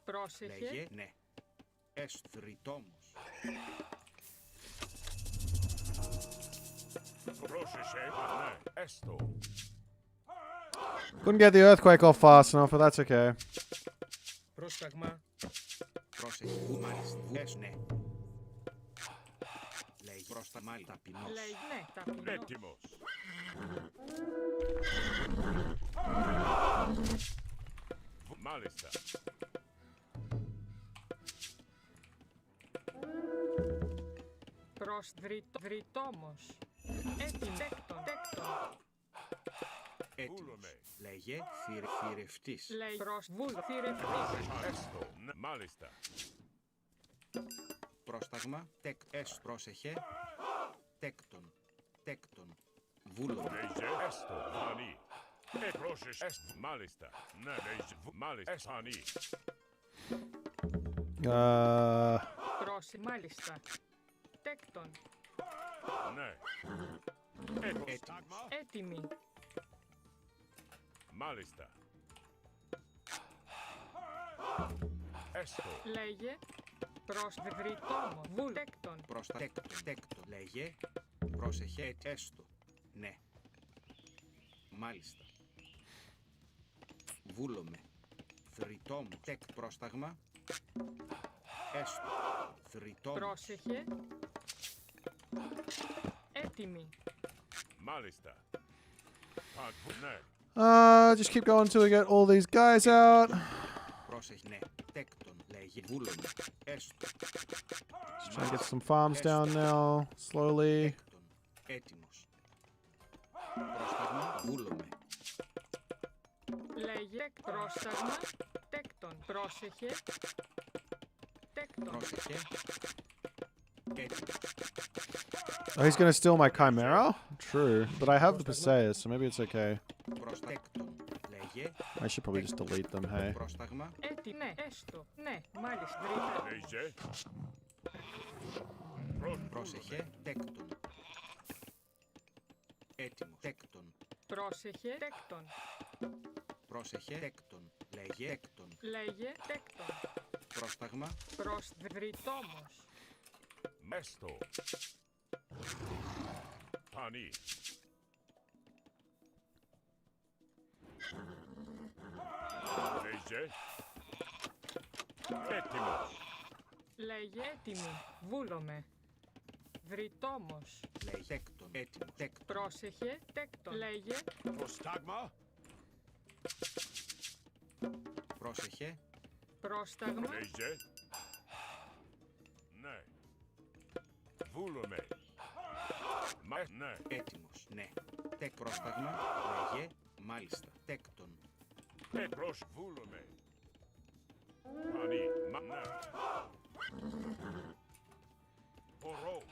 Πρόσεχε. Λέγε. Ναι. Έστω. Θρητόμος. Πρόσεχε. Ναι. Έστω. Couldn't get the earthquake off fast enough, but that's okay. Πρόσταγμα. Πρόσεχε. Μάλιστα. Έστω. Ναι. Λέγε. Πρόστα. Μάλιστα. Ταπεινός. Λέει ναι. Ταπεινός. Έτοιμος. Μάλιστα. Βρυτόμος. Έτοιμη. Τέκτον. Τέκτον. Έτοιμος. Λέγε. Θηρευτής. Λέει βούλο. Θηρευτής. Έστω. Ναι. Μάλιστα. Πρόσταγμα. Έστω. Πρόσεχε. Τέκτον. Τέκτον. Βούλο. Λέγε. Έστω. Πανή. Πρόσεχε. Έστω. Μάλιστα. Ναι. Λέγε. Μάλιστα. Εσανή. Μάλιστα. Τέκτον. Ναι. Πρόσταγμα. Έτοιμη. Μάλιστα. Έστω. Λέγε. Βρυτόμο. Βούλ. Τέκτον. Πρόστα. Τέκτον. Τέκτον. Λέγε. Πρόσεχε. Έστω. Ναι. Μάλιστα. Βούλομαι. Θρητόμο. Τεκ. Πρόσταγμα. Έστω. Θρητόμο. Πρόσεχε. Έτοιμη. Μάλιστα. Ναι. Just keep going until we get all these guys out. Πρόσεχε. Ναι. Τέκτον. Λέγε. Βούλομαι. Έστω. Just trying to get some farms down now, slowly. Τέκτον. Έτοιμος. Πρόσταγμα. Βούλομαι. Λέγε. Πρόσταγμα. Τέκτον. Πρόσεχε. Τέκτον. Πρόσεχε. Έτοιμος. Oh, he's gonna steal my Chimera? True. But I have the Perseus, so maybe it's okay. Τέκτον. Λέγε. I should probably just delete them, hey. Πρόσταγμα. Ναι. Έστω. Ναι. Μάλιστα. Βρήκα. Λέγε. Πρόσεχε. Τέκτον. Έτοιμος. Τέκτον. Πρόσεχε. Τέκτον. Πρόσεχε. Τέκτον. Λέγε. Τέκτον. Λέγε. Τέκτον. Πρόσταγμα. Βρυτόμος. Έστω. Pani. Λέγε. Έτοιμος. Λέγε έτοιμη. Βούλομαι. Βρυτόμος. Λέγε τέκτον. Έτοιμος. Τέκτον. Πρόσεχε. Τέκτον. Λέγε. Προστάγμα. Πρόσεχε. Πρόσταγμα. Λέγε. Ναι. Βούλομαι. Ναι. Έτοιμος. Ναι. Τεκ πρόσταγμα. Λέγε. Μάλιστα. Τέκτον. Προς βούλομαι. Πανί. Ναι. Μπορώ.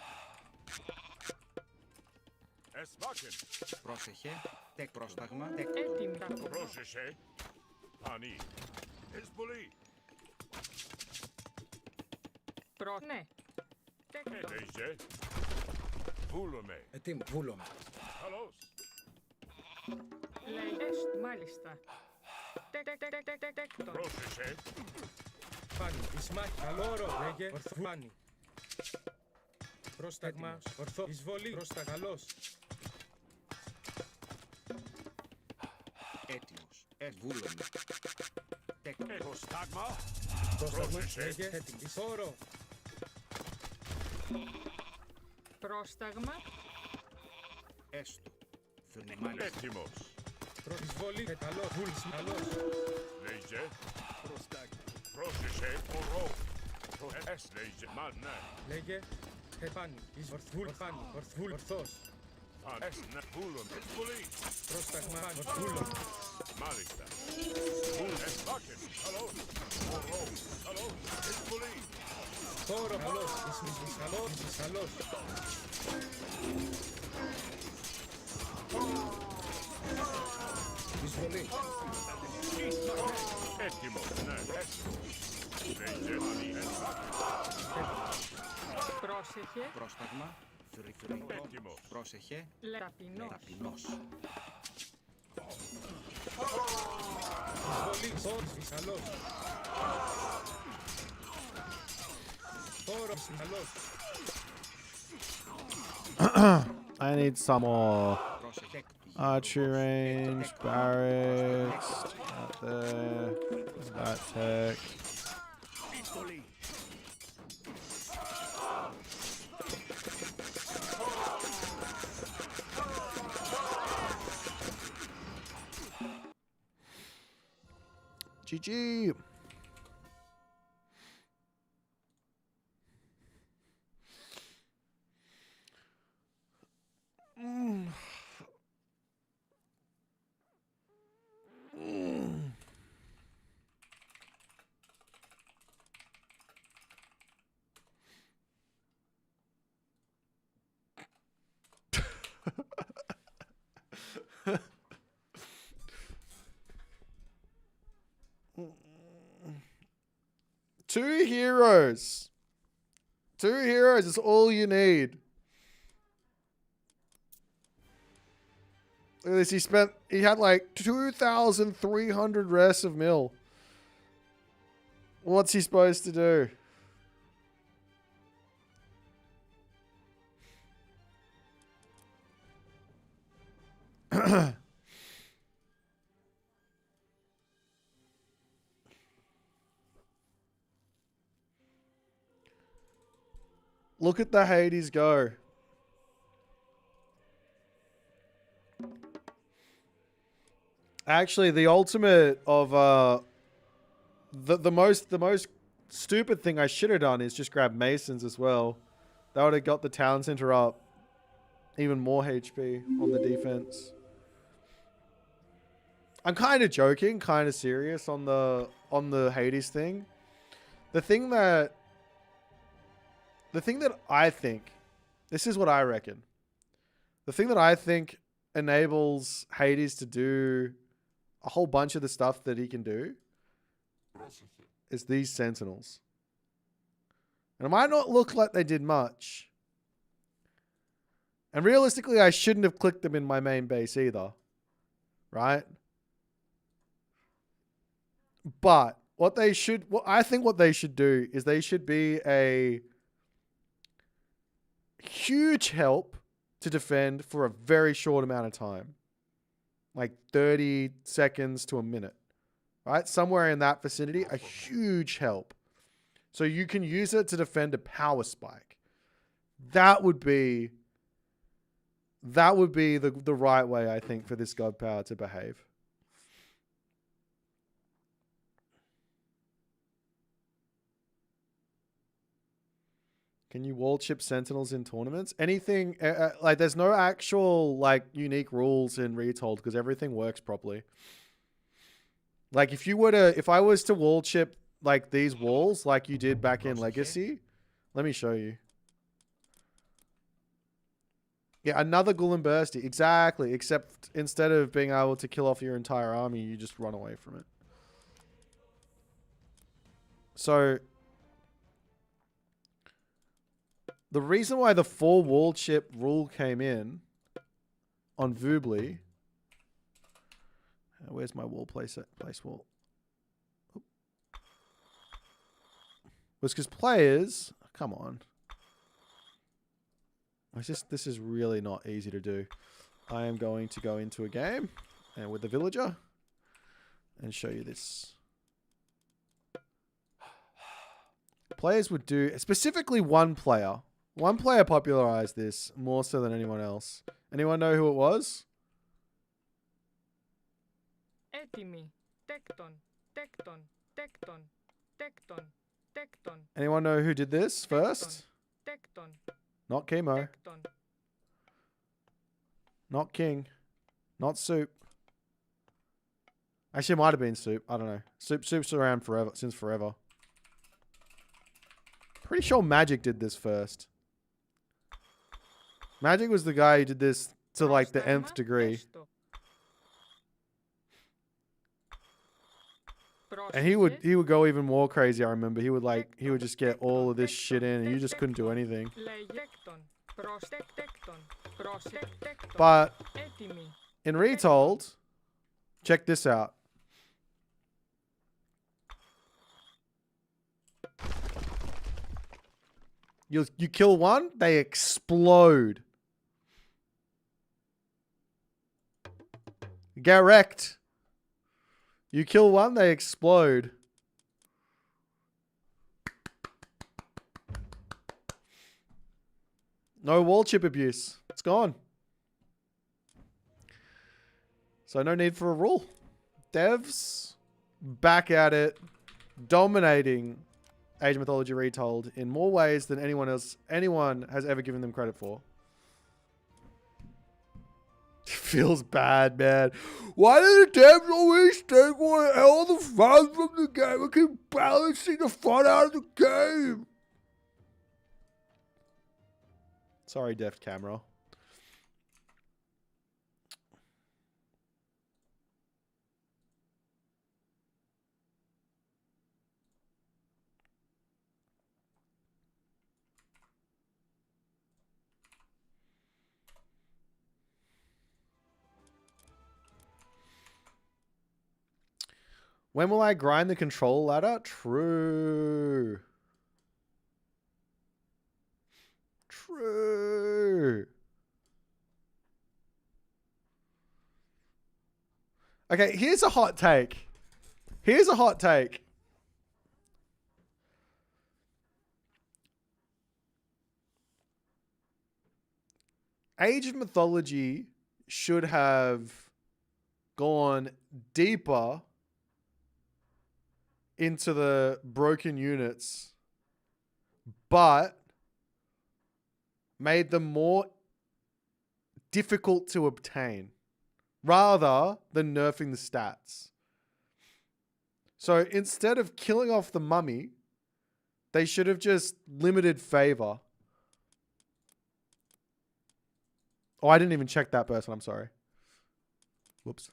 Εσβάκεν. Πρόσεχε. Τεκ πρόσταγμα. Τέκτον. Έτοιμη. Πρόσεχε. Πανί. Εσβολή. Ναι. Τέκτον. Λέγε. Βούλομαι. Έτοιμο. Βούλομαι. Καλώς. Λέγε. Μάλιστα. Τέκτον. Πρόσεχε. Φάνη. Ισμάχ. Καλό όρο. Λέγε. Ορθό. Φάνη. Πρόσταγμα. Ορθό. Εισβολή. Προσταγαλός. Έτοιμος. Βούλομαι. Τέκτον. Προστάγμα. Πρόσταγμα. Πρόσεχε. Λέγε. Έτοιμη. Εισόρο. Πρόσταγμα. Έστω. Θρυνε. Μάλιστα. Έτοιμος. Εισβολή. Καλό. Βούλης. Καλός. Λέγε. Πρόσεχε. Μπορώ. Λέγε. Μα ναι. Λέγε. Φάνη. Ορθβούλ. Φάνη. Ορθβούλ. Ορθός. Ναι. Βούλομαι. Εσβολή. Πρόσταγμα. Ορθβούλο. Μάλιστα. Εσβάκεν. Καλώς. Μπορώ. Καλώς. Εσβολή. Χώρο. Καλός. Εις καλός. Εις καλός. Εισβολή. Έτοιμος. Ναι. Λέγε. Πανί. Εσβάκεν. Πρόσεχε. Πρόσταγμα. Θρυνο. Έτοιμος. Πρόσεχε. Ταπεινός. Ταπεινός. Εισβολή. Χώρος. Εις καλός. Χώρος. Εις καλός. I need some more Πρόσεχε. archery range, barracks, out there, that tech. GG. Two heroes. Two heroes is all you need. Look at this. He had like 2,300 rests of mil. What's he supposed to do? Look at the Hades go. Actually, the ultimate of the most stupid thing I should have done is just grab Masons as well. That would have got the town center up even more HP on the defense. I'm kind of joking, kind of serious on the Hades thing. The thing that I think, this is what I reckon. The thing that I think enables Hades to do a whole bunch of the stuff that he can do is these Sentinels. And it might not look like they did much. And realistically, I shouldn't have clicked them in my main base either. Right? But I think what they should do is they should be a huge help to defend for a very short amount of time. Like 30 seconds to a minute. Right? Somewhere in that vicinity, a huge help. So you can use it to defend a power spike. That would be the right way, I think, for this god power to behave. Can you wall chip sentinels in tournaments? Anything like there's no actual like unique rules in Retold because everything works properly. Like if I was to wall chip like these walls like you did back in Legacy, let me show you. Yeah, another Ghoul and Bursty. Exactly. Except instead of being able to kill off your entire army, you just run away from it. So the reason why the 4 wall chip rule came in on Voobly. Where's my wall place wall? Was because players, come on. This is really not easy to do. I am going to go into a game and with the villager and show you this. Players would do, specifically one player. One player popularized this more so than anyone else. Anyone know who it was? Έτοιμοι. Τέκτον. Τέκτον. Τέκτον. Τέκτον. Τέκτον. Anyone know who did this first? Τέκτον. Not Chemo. Τέκτον. Not King. Not Soup. Actually, it might have been Soup. I don't know. Soup's around forever, since forever. Pretty sure Magic did this first. Magic was the guy who did this to like the nth degree. And he would go even more crazy, I remember. He would just get all of this shit in and you just couldn't do anything. But in Retold, check this out. You kill one, they explode. Get wrecked. You kill one, they explode. No wall chip abuse. It's gone. So no need for a rule. Devs back at it, dominating Age of Mythology Retold in more ways than anyone has ever given them credit for. Feels bad, man. Why do the devs always take all the fun from the game? I keep balancing the fun out of the game. Sorry, Deft Camera. When will I grind the control ladder? True. True. Okay, here's a hot take. Here's a hot take. Age of Mythology should have gone deeper into the broken units, but made them more difficult to obtain rather than nerfing the stats. So instead of killing off the mummy, they should have just limited favor. Oh, I didn't even check that person. I'm sorry. Whoops.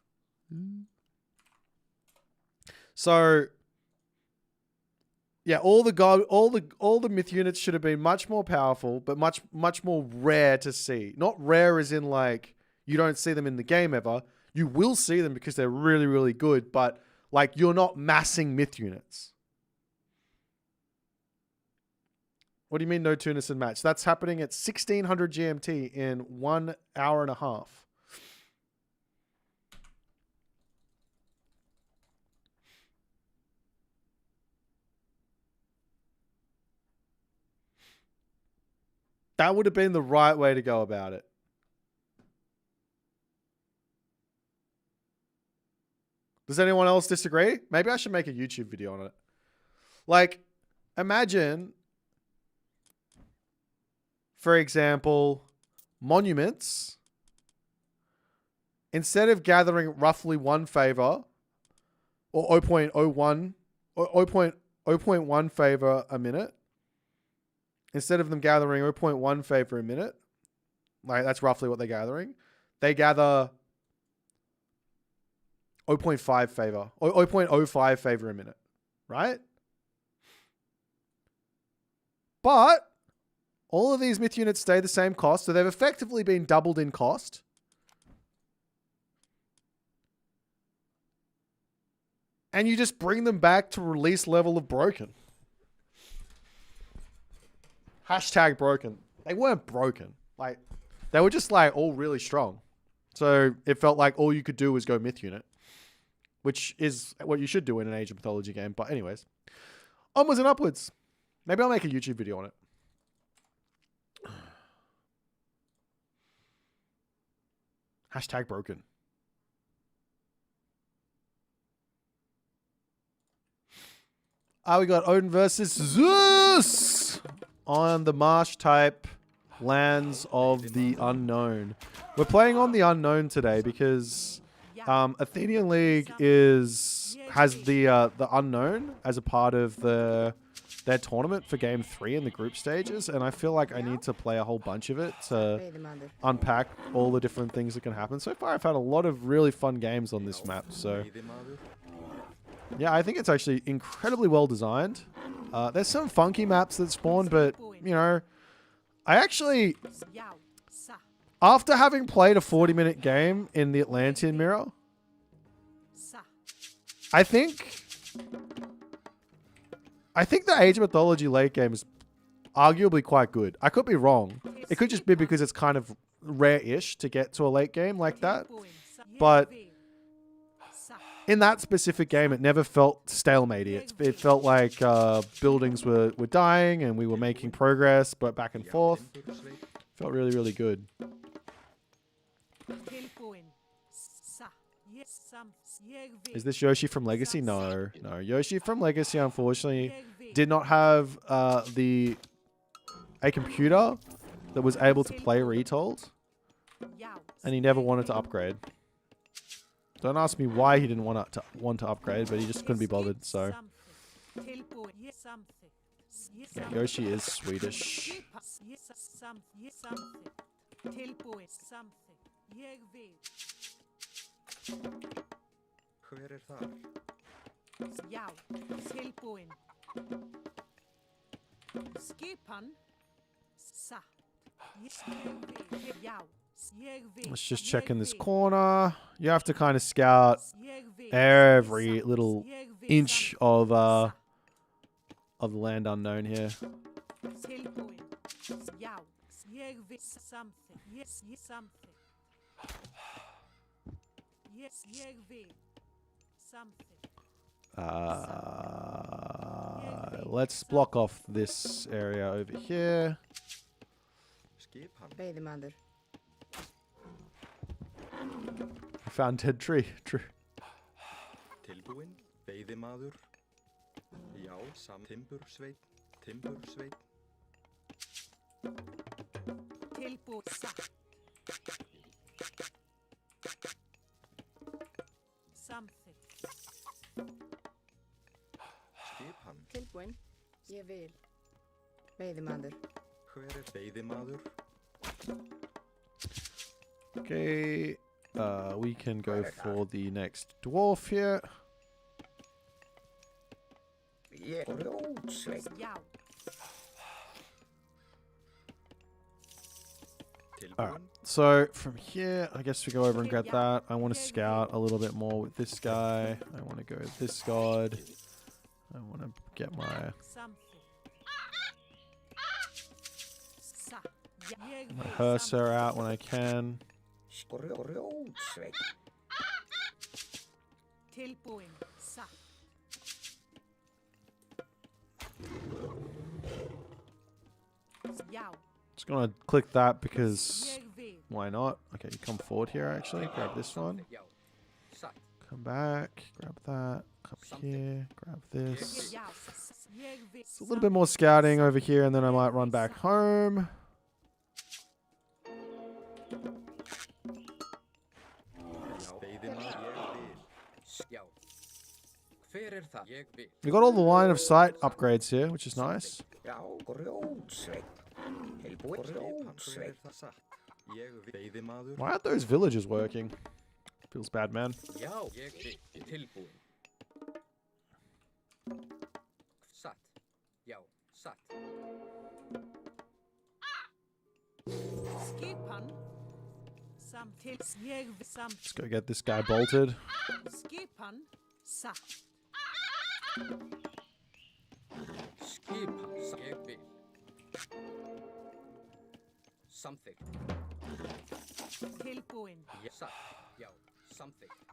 So yeah, all the myth units should have been much more powerful, but much more rare to see. Not rare as in like you don't see them in the game ever. You will see them because they're really, really good, but like you're not massing myth units. What do you mean no Tunison match? That's happening at 1600 GMT in 1 hour and a half. That would have been the right way to go about it. Does anyone else disagree? Maybe I should make a YouTube video on it. Like, imagine, for example, monuments, instead of gathering roughly 1 favor, or 0.01, or 0.1 favor a minute, instead of them gathering 0.1 favor a minute, like that's roughly what they're gathering, they gather 0.5 favor, or 0.05 favor a minute, right? But all of these myth units stay the same cost, so they've effectively been doubled in cost. And you just bring them back to release level of broken. Hashtag broken. They weren't broken. Like, they were just like all really strong. So it felt like all you could do was go myth unit, which is what you should do in an Age of Mythology game. But anyways, onwards and upwards. Maybe I'll make a YouTube video on it. Hashtag broken. We got Odin versus Zeus on the marsh type lands of the unknown. We're playing on the unknown today because Athenian League has the unknown as a part of their tournament for game 3 in the group stages, and I feel like I need to play a whole bunch of it to unpack all the different things that can happen. So far, I've had a lot of really fun games on this map, so yeah, I think it's actually incredibly well designed. There's some funky maps that spawn, but, you know, I actually, after having played a 40-minute game in the Atlantean Mirror, I think the Age of Mythology late game is arguably quite good. I could be wrong. It could just be because it's kind of rare-ish to get to a late game like that. But in that specific game, it never felt stalemate-y. It felt like buildings were dying and we were making progress, but back and forth. Felt really, really good. Is this Yoshi from Legacy? No. No. Yoshi from Legacy, unfortunately, did not have a computer that was able to play Retold. And he never wanted to upgrade. Don't ask me why he didn't want to upgrade, but he just couldn't be bothered, so. Yeah, Yoshi is Swedish. Hver þar? Já, tilbúin. Skipan. Satt. Já. Let's just check in this corner. You have to kind of scout every little inch of the land unknown here. Let's block off this area over here. Skipan. Found dead tree. True. Tilbúin, veiðimaður. Já, timbursveit. Timbursveit. Tilbúin. Satt. Something. Skipan. Tilbúin. Ég vil. Veiðimaður. Hver veiðimaður? Okay. We can go for the next dwarf here. Yeah. Alright, so from here, I guess we go over and get that. I want to scout a little bit more with this guy. I want to go with this god. I want to get my Ég My vil Herser out when I can. Grjótsveit. tilbúin. Satt. Já. Just gonna click that because Ég vil. why not? Okay, you come forward here actually. Grab this one. Já. Satt. Come back. Grab that. Come here. Grab this. Já. Ég vil. It's a little bit more scouting over here, and then I might run back home. Já. Hver það? Ég vil. We got all the line of sight upgrades here, which is nice. Já. Grjótsveit. Tilbúin. Grjótsveit. Why aren't those villagers working? Feels bad, man. Já. Ég vil. Tilbúin. Satt. Já. Satt. Skipan. Samtils. Ég vil. Let's go get this guy bolted. Skipan. Satt. Skipan. Ég vil. Samþykkt. Tilbúin. Satt. Já. Samþykkt.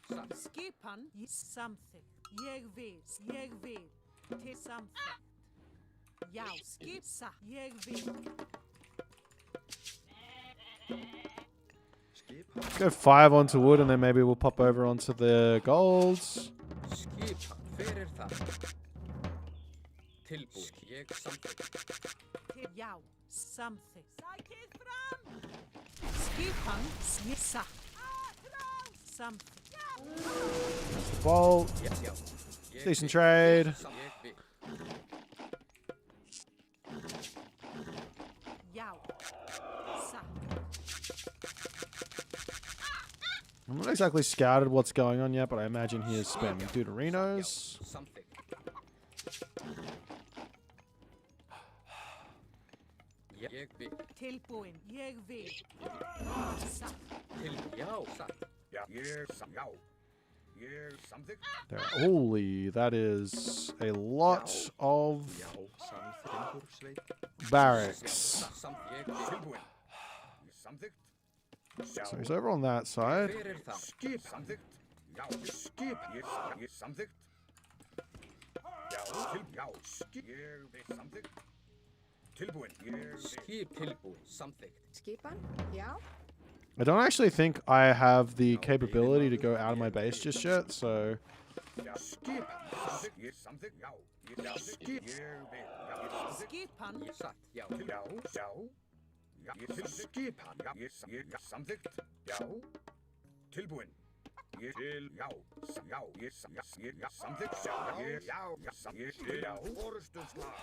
Satt. Skipan. Samþykkt. Ég vil. Ég vil. Til samþykkt. Já. Skip. Satt. Ég vil. Go 5 onto wood, and then maybe we'll pop over onto the golds. Skipan. Hver það? Tilbúin. Ég samþykkt. Til. Já. Samþykkt. Sækið fram. Skipan. Satt. Samþykkt. The bolt. Já. Já. Ég Decent vil. trade. Ég vil. Já. Satt. I'm not exactly scouted what's going on yet, but I imagine he is spamming Deuterinos. Samþykkt. Ég vil. Tilbúin. Ég vil. Satt. Já. Satt. Holy, that is a lot of barracks. Ég vil. So he's over on that side. Hver það? Samþykkt. Já. Skip. Ég samþykkt. Já. Já. Ég vil samþykkt. Tilbúin. Skip tilbúin. Samþykkt. Skipan. Já. I don't actually think I have the capability to go out of my base just yet, so Skip. Ég samþykkt. Já. Já. Skip. Ég vil. Skipan. Satt. Já. Já. Já. Já. Ég skipan. Já. Ég samþykkt. Já. Tilbúin. Ég til. Já. Já. Ég samþykkt. Já. Ég já. Orustuslag.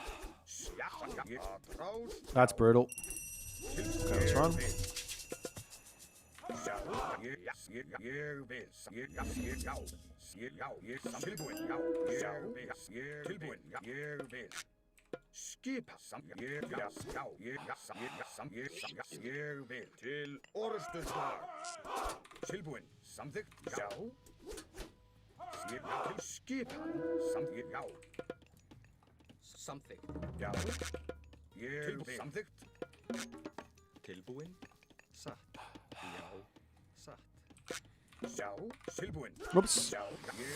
Já. Ég atrás. that's brutal. Okay, let's run. Já. Ég vil. Já. Já. Ég tilbúin. Já. Ég tilbúin. Ég vil. Skipa ég vil til orustuslag. Tilbúin. Samþykkt. Já. Til skipan. Já. Samþykkt. Já. Ég vil. Samþykkt. Tilbúin. Satt. Já. Satt. Já. Tilbúin. Whoops. Já. Ég vil.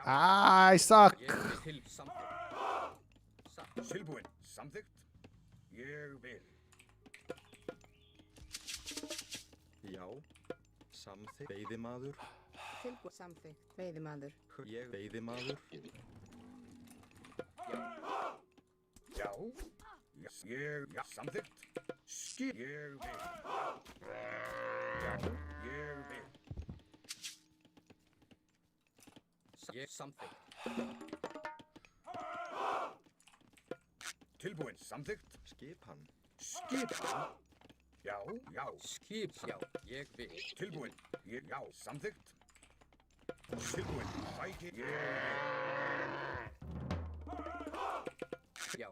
I suck. Ég vil til samþykkt. Satt. Tilbúin. Samþykkt. Ég vil. Já. Samþykkt. Veiðimaður. Tilbúin. Samþykkt. Veiðimaður. Ég veiðimaður. Já. Ég samþykkt. Skip. Ég vil. Já. Ég vil. Ég samþykkt. Tilbúin. Samþykkt. Skipan. Skipan. Já. Já. Skip. Já. Ég vil. Tilbúin. Já. Samþykkt. Tilbúin. Sæki. Ég vil. Já.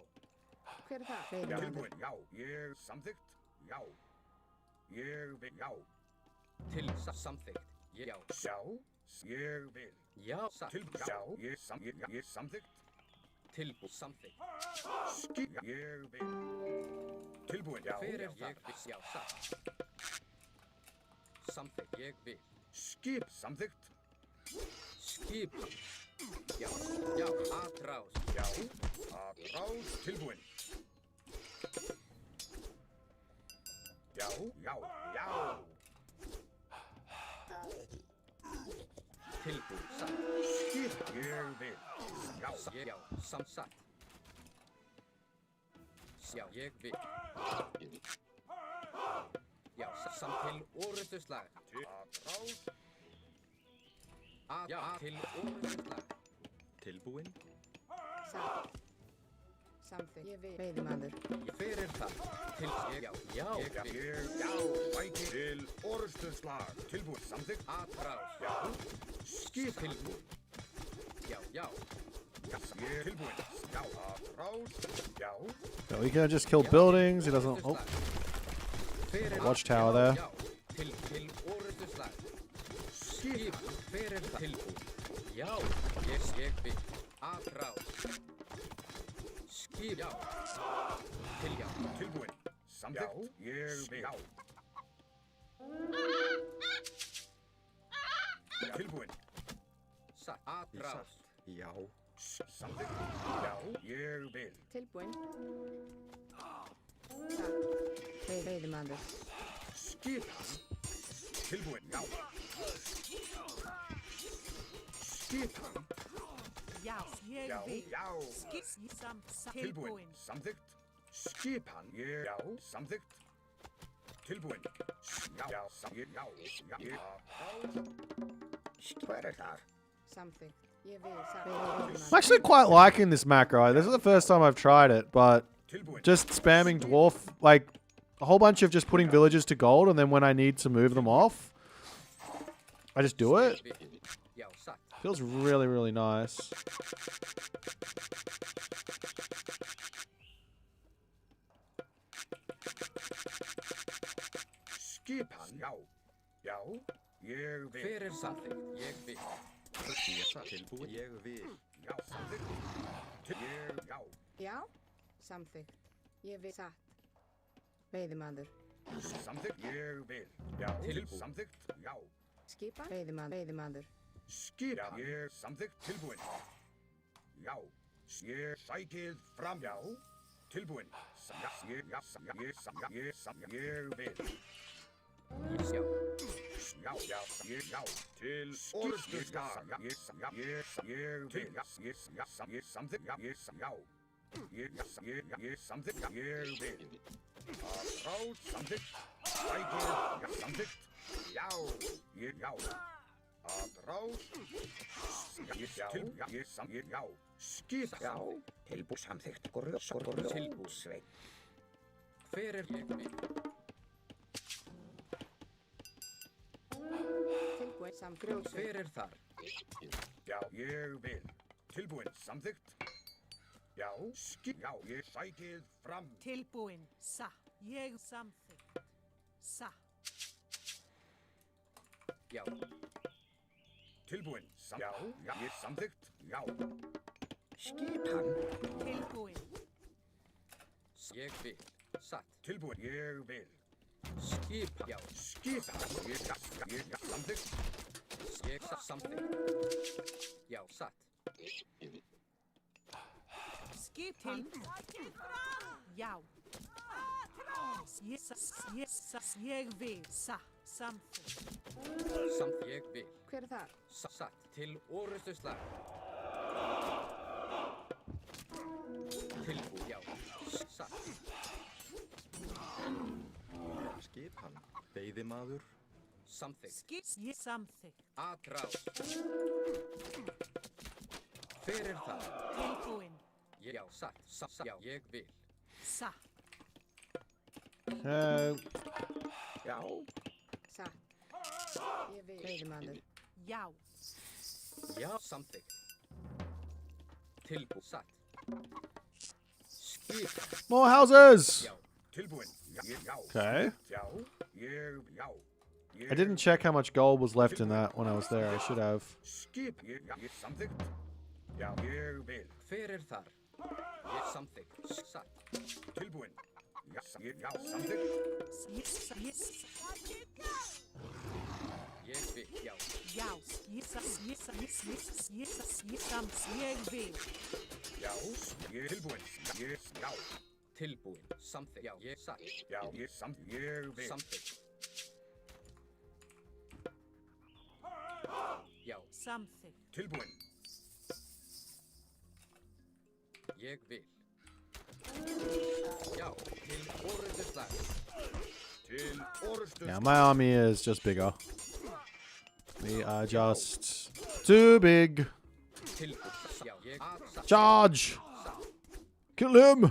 Hver er það? Já. Veiðimaður. Tilbúin. Já. Ég samþykkt. Já. Ég vil. Já. Til samþykkt. Já. Já. Ég vil. Já. Satt. Tilbúin. Já. Ég samþykkt. Tilbúin. Samþykkt. Skip. Ég vil. Tilbúin. Já. Hver er það? Já, satt. Samþykkt. Ég vil. Skip. Samþykkt. Skip. Já, já, atrás. Já. Atrás. Tilbúin. Já. Já. Já. Tilbúin, satt. Skip. Ég vil. Já. Já, samsatt. Já, ég vil. Já, samt til orrustuslag. Atrás. Já, til orrustuslag. Tilbúin. Satt. Samþykkt. Ég vil. Veiðimaður. Ég fyrir það. Til, já, já, ég vil. Já. Sæki til orrustuslag. Tilbúin. Samþykkt. Atrás. Já. Skip. Tilbúin. Já, já. Ég tilbúin. Já. Atrás. Já. So he can just kill buildings. He doesn't. Oh, watchtower there. Já, til orrustuslag. Skip. Fyrir það. Tilbúin. Já, ég vil. Atrás. Skip. Já. Til, já. Tilbúin. Samþykkt. Ég vil. Já. Tilbúin. Satt. Atrás. Já. Samþykkt. Já. Ég vil. Tilbúin. Satt. Veiðimaður. Skip. Tilbúin. Já. Skip. Já, ég Já. vil. Já. Skip. Tilbúin. Tilbúin. Samþykkt. Skip hann. Ég. Já. Samþykkt. Tilbúin. Já. Já. Já. Já. Já. Hver er það? Samþykkt. Ég vil. Satt. Veiðimaður. I'm actually quite liking this macro. This is the first time I've tried it, but Tilbúin. just spamming dwarf, like a whole bunch of just putting villagers to gold, and then when I need to move them off, I just do it. Já, satt. Feels really, really nice. Skip hann. Já. Já. Ég vil. Hver er samþykkt? Ég vil. Tilbúin. Ég vil. Já. Samþykkt. Ég. Já. Já. Samþykkt. Ég vil. Satt. Veiðimaður. Samþykkt. Ég vil. Já. Tilbúin. Samþykkt. Já. Skipa. Veiðimaður. Skip hann. Ég. Samþykkt. Tilbúin. Já. Ég sækið fram. Já. Tilbúin. Já. Ég. Já. Ég vil. Já. Já. Já. Ég. Já. Til orrustuslag. Já. Ég vil. Ég. Samþykkt. Já. Já. Ég. Samþykkt. Ég vil. Atrás. Samþykkt. Sækið. Já. Samþykkt. Já. Ég. Já. Atrás. Já. Skip. Já. Tilbúin. Samþykkt. Tilbúin. Sveit. Hver er ég vil? Tilbúin. Samþykkt. Hver er þar? Já. Ég vil. Tilbúin. Samþykkt. Já. Skip. Já. Ég sækið fram. Tilbúin. Sa. Ég samþykkt. Sa. Já. Tilbúin. Já. Já. Ég samþykkt. Já. Skip hann. Tilbúin. Ég vil. Satt. Tilbúin. Ég vil. Skip. Já. Skip hann. Ég samþykkt. Ég samþykkt. Já, satt. Skip hann. Já. Ég vil. Sa. Samþykkt. Samt ég vil. Hver er það? Satt. Til orrustuslag. Tilbúin. Já. Satt. Skip hann. Veiðimaður. Samþykkt. Skip. Ég samþykkt. Atrás. Hver er það? Tilbúin. Já, satt. Já, ég vil. Sa. Já. Satt. Ég vil. Veiðimaður. Já. Já, samþykkt. Tilbúin. Satt. Skip. More houses. Já. Tilbúin. Já. Okay. Já. Ég. Já. I didn't check how much gold was left in that when I was there. I should have. Skip. Ég samþykkt. Já. Ég vil. Hver er þar? Ég samþykkt. Satt. Tilbúin. Something. Ég vil, já. Jaus, something. Ég vil. Já, tilbúin. Já. Tilbúin. Something. Já, ég satt. Já, ég vil. Something. Já, Something. Tilbúin. ég vil. Já, til orrustuslag. Til orrustuslag. Yeah, my army is just bigger. We are just too big. Tilbúin. Já, ég satt. Charge! Kill him!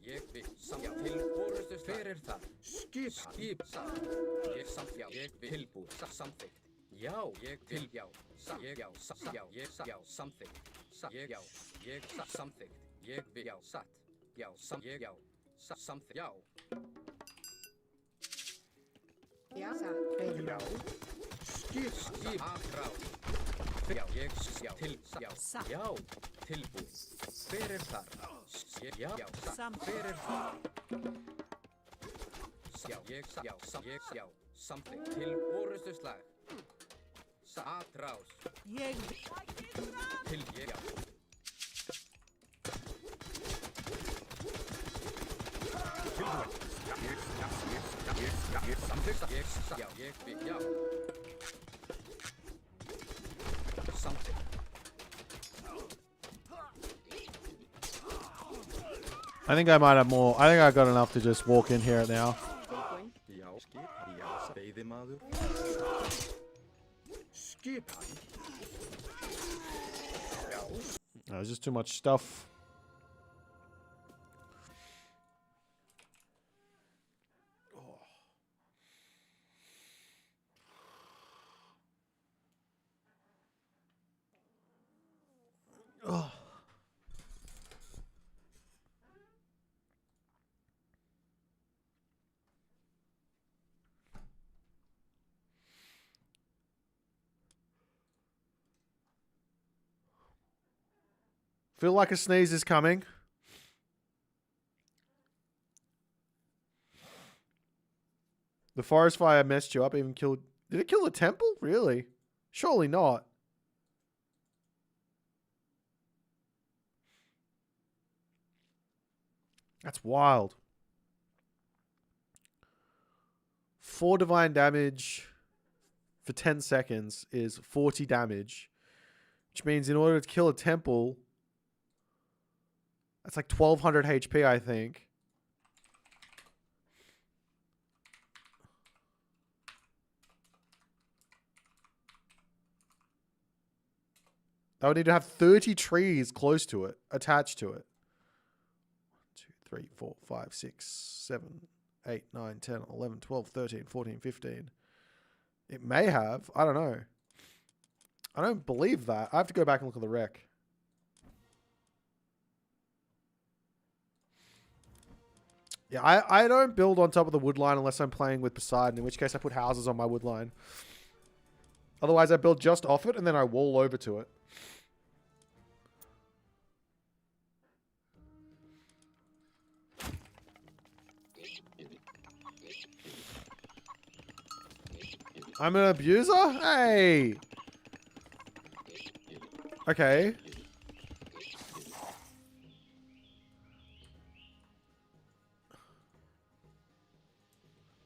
Ég vil. Já, til orrustuslag. Hver það? Skip. Satt. Ég samt. Já, ég vil. Tilbúin. Samþykkt. Já, ég vil. Já. Ég já. Já, ég satt. Já, samþykkt. Ég já. Ég satt. Samþykkt. Ég vil. Já, satt. Já, ég já. Samþykkt. Já. Já, satt. Já. Skip. Afrá. Já, ég já. Til. Já. Satt. Já. Tilbúin. Hver þar? Já. Já. Samt. Hver þar? Já, ég já. Samþykkt. Til orrustuslag. Atrás. Ég vil. Til ég já. Samþykkt. Já, ég vil. Já. Samþykkt. I think I might have more. I think I got enough to just walk in here now. Já, skip. Já, veiðimaður. Skipan. Já. There's just too much stuff. Oh. Feel like a sneeze is coming. The forest fire messed you up, even killed... Did it kill the temple? Really? Surely not. That's wild. 4 divine damage for 10 seconds is 40 damage. Which means in order to kill a temple... That's like 1200 HP, I think. I would need to have 30 trees close to it, attached to it. 1, 2, 3, 4, 5, 6, 7, 8, 9, 10, 11, 12, 13, 14, 15. It may have. I don't know. I don't believe that. I have to go back and look at the rec. Yeah, I don't build on top of the wood line unless I'm playing with Poseidon, in which case I put houses on my wood line. Otherwise, I build just off it and then I wall over to it. I'm an abuser? Hey! Okay.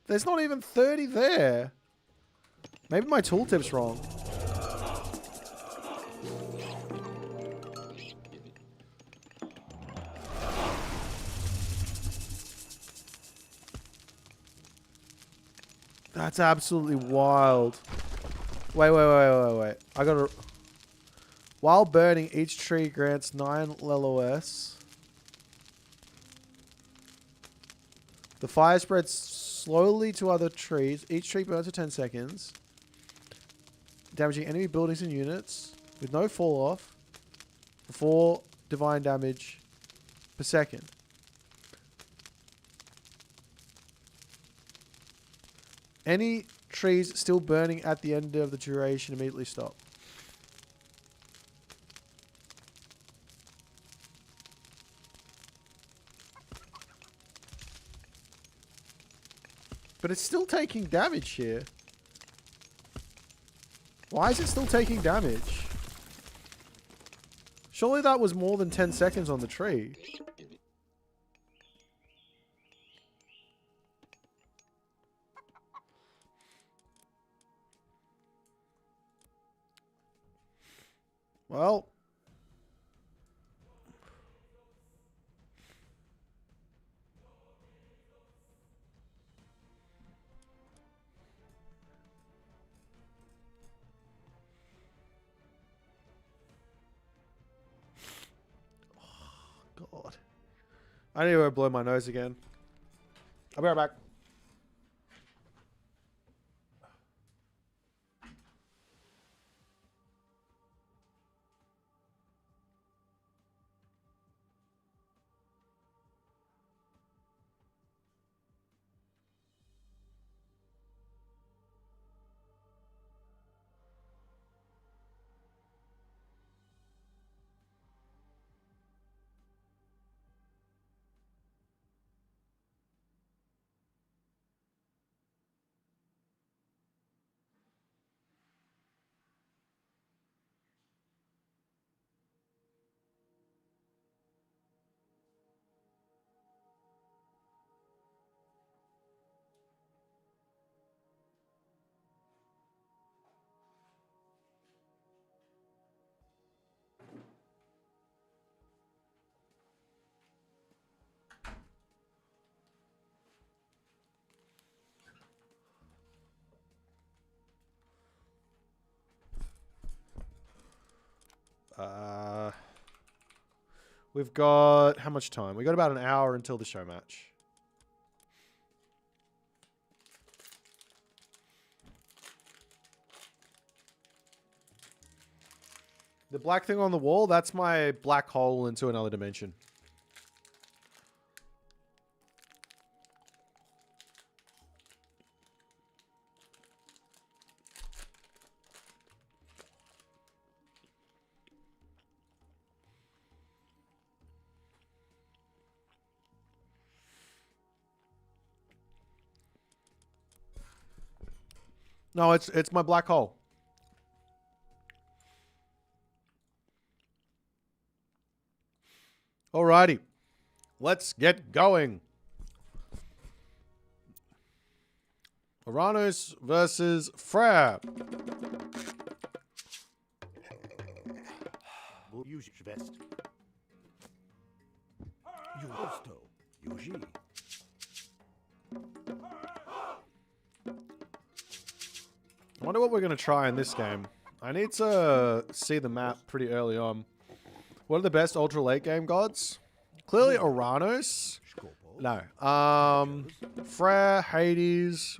There's not even 30 there. Maybe my tooltip's wrong. That's absolutely wild. Wait. I gotta... While burning, each tree grants 9 LOS. The fire spreads slowly to other trees. Each tree burns for 10 seconds. Damaging enemy buildings and units with no fall off. For 4 divine damage per second. Any trees still burning at the end of the duration immediately stop. But it's still taking damage here. Why is it still taking damage? Surely that was more than 10 seconds on the tree. Well. God. I need to blow my nose again. I'll be right back. We've got... How much time? We got about an hour until the show match. The black thing on the wall, that's my black hole into another dimension. No, it's my black hole. Alrighty. Let's get going. Uranus versus Freya. Vest. Justo. Yuji. I wonder what we're going to try in this game. I need to see the map pretty early on. What are the best ultra late game gods? Clearly Uranus. No. Freya, Hades.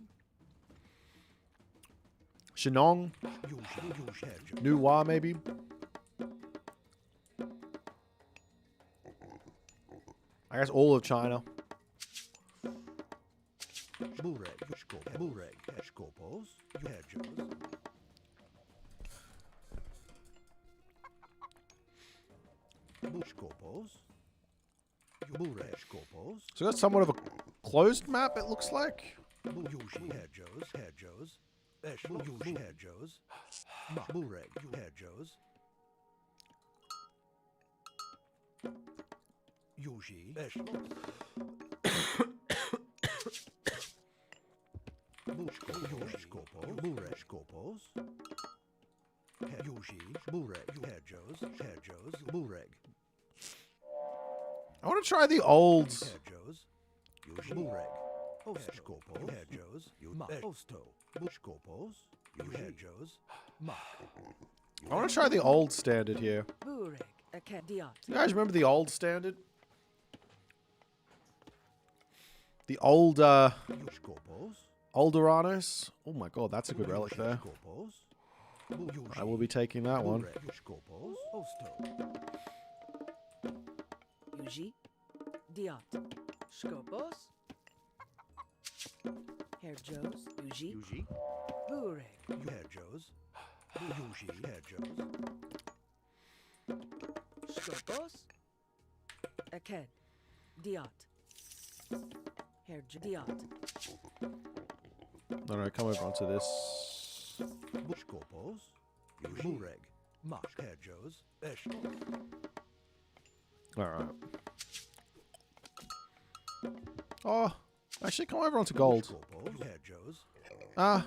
Shinong. Nuwa, maybe. I guess all of China. So that's somewhat of a closed map, it looks like. I want to try the old. I want to try the old standard here. You guys remember the old standard? The old, old Uranus? Oh my god, that's a good relic there. I will be taking that one. Yuji, Diot, Skopos, Herr Joes, Yuji, Bureg, Herr Joes, Herr Joes, Skopos, Aked, Diot, Herr Diot, don't know, come over onto this. Bushkorpos. Bureg. Mark. Herjos. Eshlos. Alright. Oh, actually, come over onto gold. Bushkorpos. Herjos. Ah,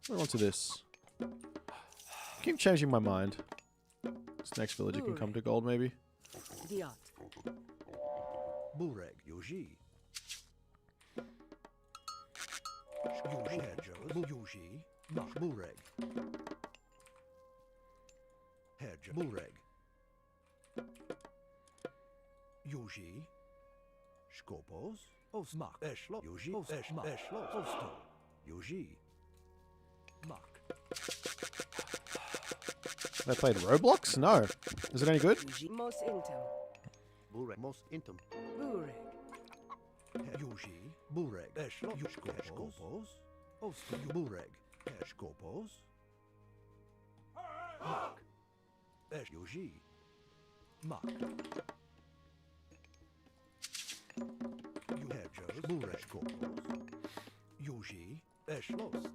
over onto this. Keep changing my mind. This next villager can come to gold, maybe. Diot. Bureg. Yuji. Yuji. Herjos. Yuji. Mark. Bureg. Herjos. Bureg. Yuji. Skopos. Osmark. Eshlo. Yuji. Osmark. Eshlo. Osto. Yuji. Mark. They played Roblox? No. Is it any good? Mos intem. Bureg. Most intim. Bureg. Yuji. Bureg. Eshlo. Skopos. Osto. Bureg. Skopos. Mark. Esh. Yuji. Mark. Herjos. Bureg. Skopos. Yuji. Eshlost.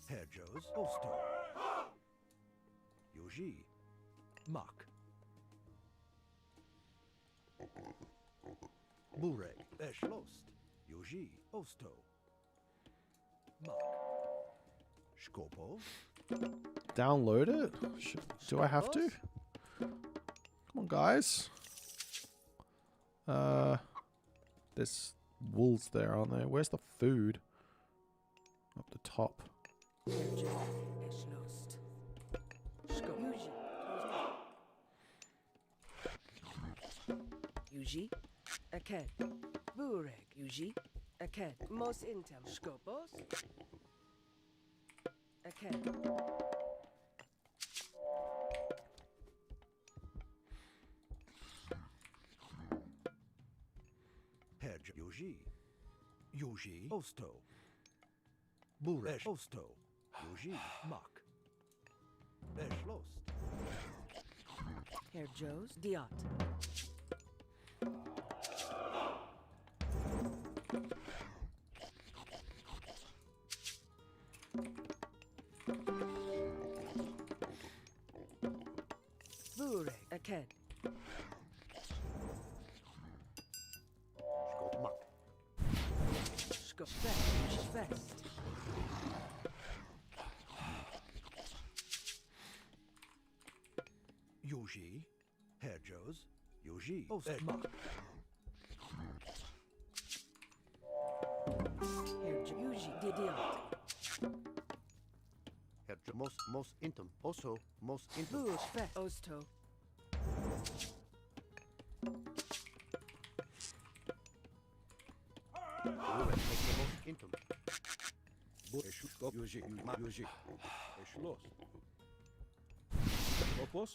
Herjos. Osto. Yuji. Mark. Bureg. Eshlost. Yuji. Osto. Mark. Skopos. Download it? Do I have to? Come on, guys. There's wolves there, aren't there? Where's the food? Up the top. Yuji. Aked. Bureg. Yuji. Aked. Mos intem. Skopos. Aked. Herj. Yuji. Yuji. Osto. Bureg. Osto. Yuji. Mark. Eshlost. Herjos. Diot. Bureg. Aked. Skop. Mark. Skop. Fest. Yuji. Herjos. Yuji. Osto. Mark. Herj. Yuji. Diot. Herj. Most intim. Also. Most intim. Bureg. Fest. Osto. Bureg. Most intim. Skop. Yuji. Yuji. Eshlos. Skopos.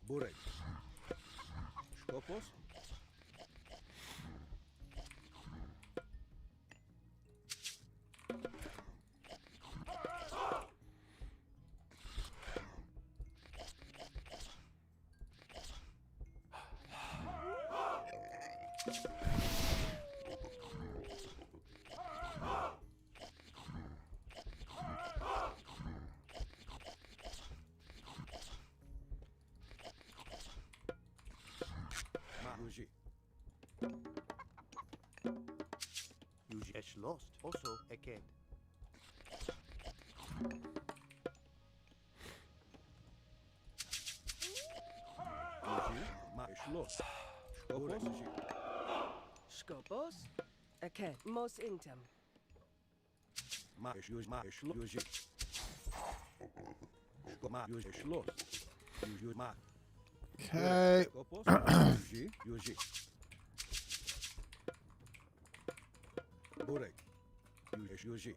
Bureg. Skopos. Yuji. Yuji. Eshlost. Also. Eked. Yuji. Eshlos. Skopos. Skopos. Aked. Mos intem. Yuji. Yuji. Yuji. Eshlos. Yuji. Okay. Skopos. Yuji. Yuji. Bureg. Yuji.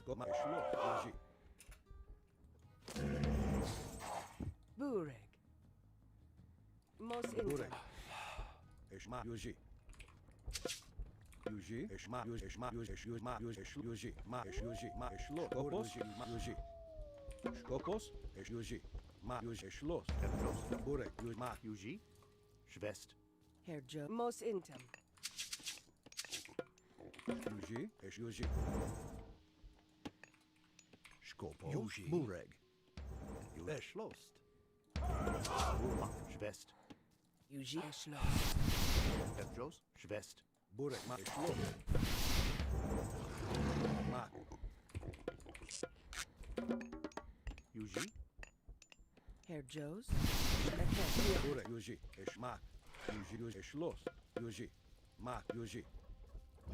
Skop. Eshlos. Yuji. Bureg. Mos intem. Eshma. Yuji. Yuji, Eshma, Eshma, Eshma, Yuji, Ma, Yuji, Ma, Eshlo, Gopos, Ma, Yuji. Skopos, Yuji, Ma, Yuji, Eshlos, Herjos, Burek, Yuji, Ma, Yuji. Schwest. Herr Joe. Most intem. Yuji, Yuji. Skopos. Yuji. Bureg. Schlost. Burmak. Schwest. Yuji. Schloss. Herjos. Schwest. Burek, Ma, Eshlos. Ma, Yuji. Herr Joe's. Burek, Yuji, Eshma, Yuji, Yuji, Eshlos, Yuji, Ma, Yuji.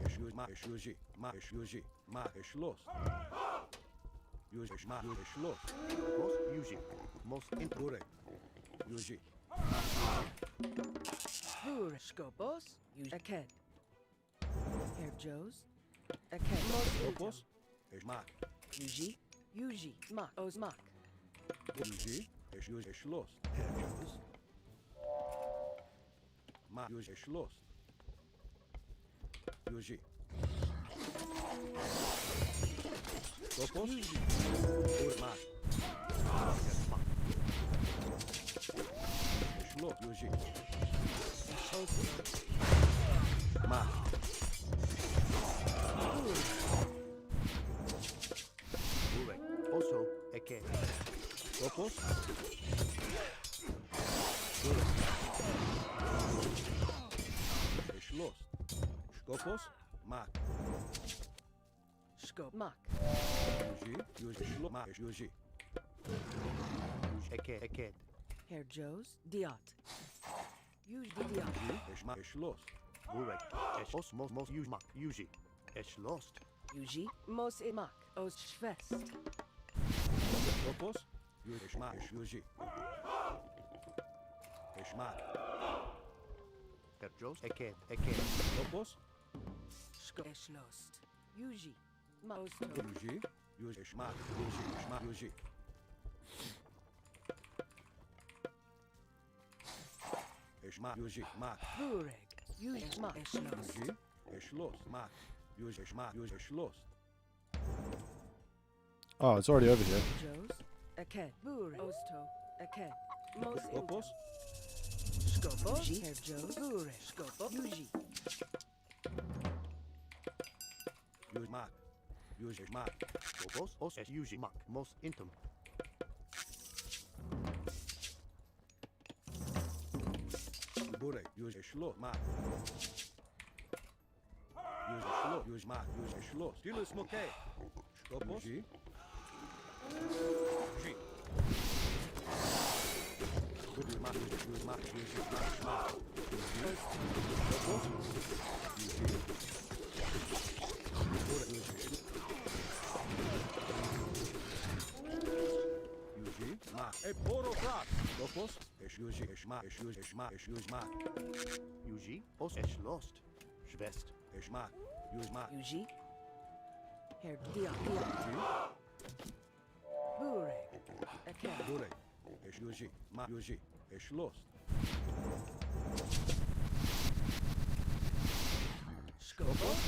Yuji, Ma, Yuji, Ma, Yuji, Ma, Eshlos. Yuji, Eshma, Yuji, Eshlos. Skopos. Yuji. Most intim. Burek, Yuji. Bur. Skopos. Yuji. Aked. Herr Joe's. Aked. Most Skopos, intem. Eshma, Yuji. Yuji. Mak. Ozmak. Yuji, Yuji, Eshlos. Herjos. Ma, Yuji, Eshlos. Yuji. Skopos, Burma, Eshlos, Yuji. Ma, Bureg. Also. Eke. Skopos, Eshlos. Skopos, Ma, Skop. Mak. Yuji, Yuji, Eshlos, Ma, Yuji. Eke. Eked. Herr Joe's. Diot. Yuji. Diot. Eshma, Eshlos. Bureg. Os. Most. Yuji. Mak. Yuji. Schlost. Yuji. Most imak. Oz. Schwest. Skopos, Yuji, Eshma, Yuji. Eshma, Herjos. Eked. Eked. Skopos, Skop. Schlost. Yuji. Mosto. Yuji, Yuji, Eshma, Yuji, Eshma, Yuji. Eshma, Yuji, Ma, Bureg. Yuji. Mak. Schloss. Yuji, Eshlos, Ma, Yuji, Eshma, Yuji, Eshlos. Oh, it's already over here. Joe's. Aked. Bureg. Osto. Aked. Most Skopos, intem. Skopos. Yuji. Herr Joe's. Bureg. Skopos. Yuji. Yuji, Ma, Yuji, Eshma, Skopos. Os. Yuji. Mak. Most intim. Burek, Yuji, Eshlos, Ma. Yuji, Eshlos, Yuji, Ma, Yuji, Eshlos. Stilus, Moke. Skopos, Yuji. Yuji. Yuji, Ma, Yuji, Yuji, Ma, Yuji, Ma, Ma. Yuji. Skopos, Yuji. Burek, Yuji, Yuji, Ma. E poro frat. Skopos, Yuji, Eshma, Yuji, Eshma, Yuji, Ma. Yuji. Os. Schlost. Schwest. Eshma, Yuji, Ma. Yuji. Herr Diot. Diot. Bureg. Aked. Burek, Yuji, Ma, Yuji, Eshlos. Skopos.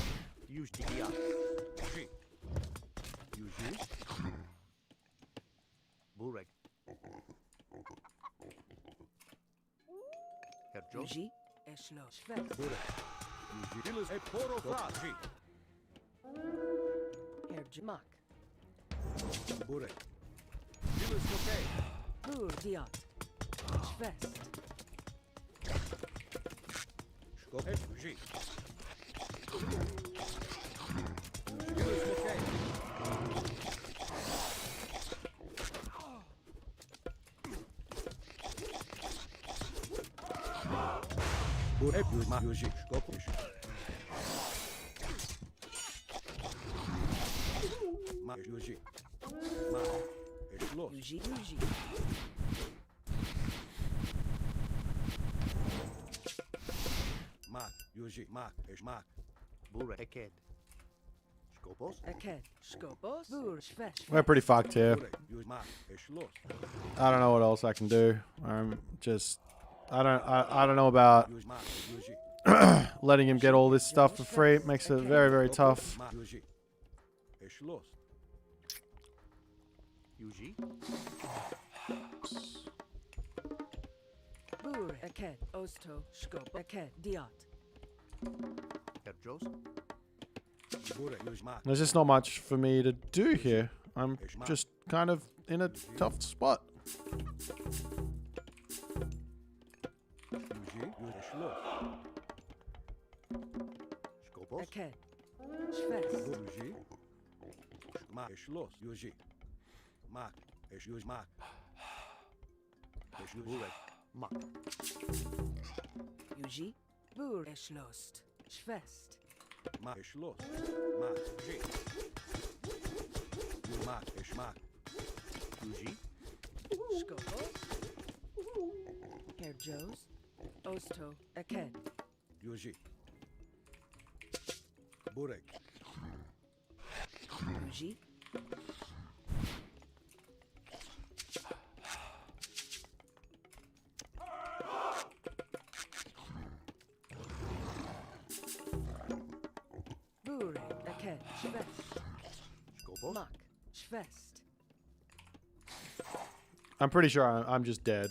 Yuji. Diat. Yuji. Yuji. Bureg. Herjos. Yuji. Schloss. Schwest. Burek. Yuji. Stilus, e poro frat. Yuji. Herr Mak. Burek. Stilus, Moke. Bur. Diot. Schwest. Skop, Yuji. Stilus, Moke. Burek, Yuji, Ma, Yuji, Skop, Ma, Yuji. Ma, Eshlos. Yuji. Yuji. Ma, Yuji, Ma, Eshma. Bureg. Eked. Skopos. Aked. Skopos. Bur. Schwest. We're pretty fucked here. Burek, Yuji, Ma, Eshlos. I don't know what else I can do. I'm just, I don't know about Yuji, Ma, Yuji. letting him get all this stuff for free makes it very, very tough. Yuji. Yuji. Bure, Aked, Osto, Skop, Aked, Diot. Herjos. There's just not much for me to do here. I'm just kind of in a tough spot. Aked, Schwest. Yuji, Bure, Schlost, Schwest. Yuji. Skopos. Herjos, Osto, Aked. Yuji. Burek. Yuji. Bure, Aked, Schwest. Mak, Schwest. I'm pretty sure I'm just dead.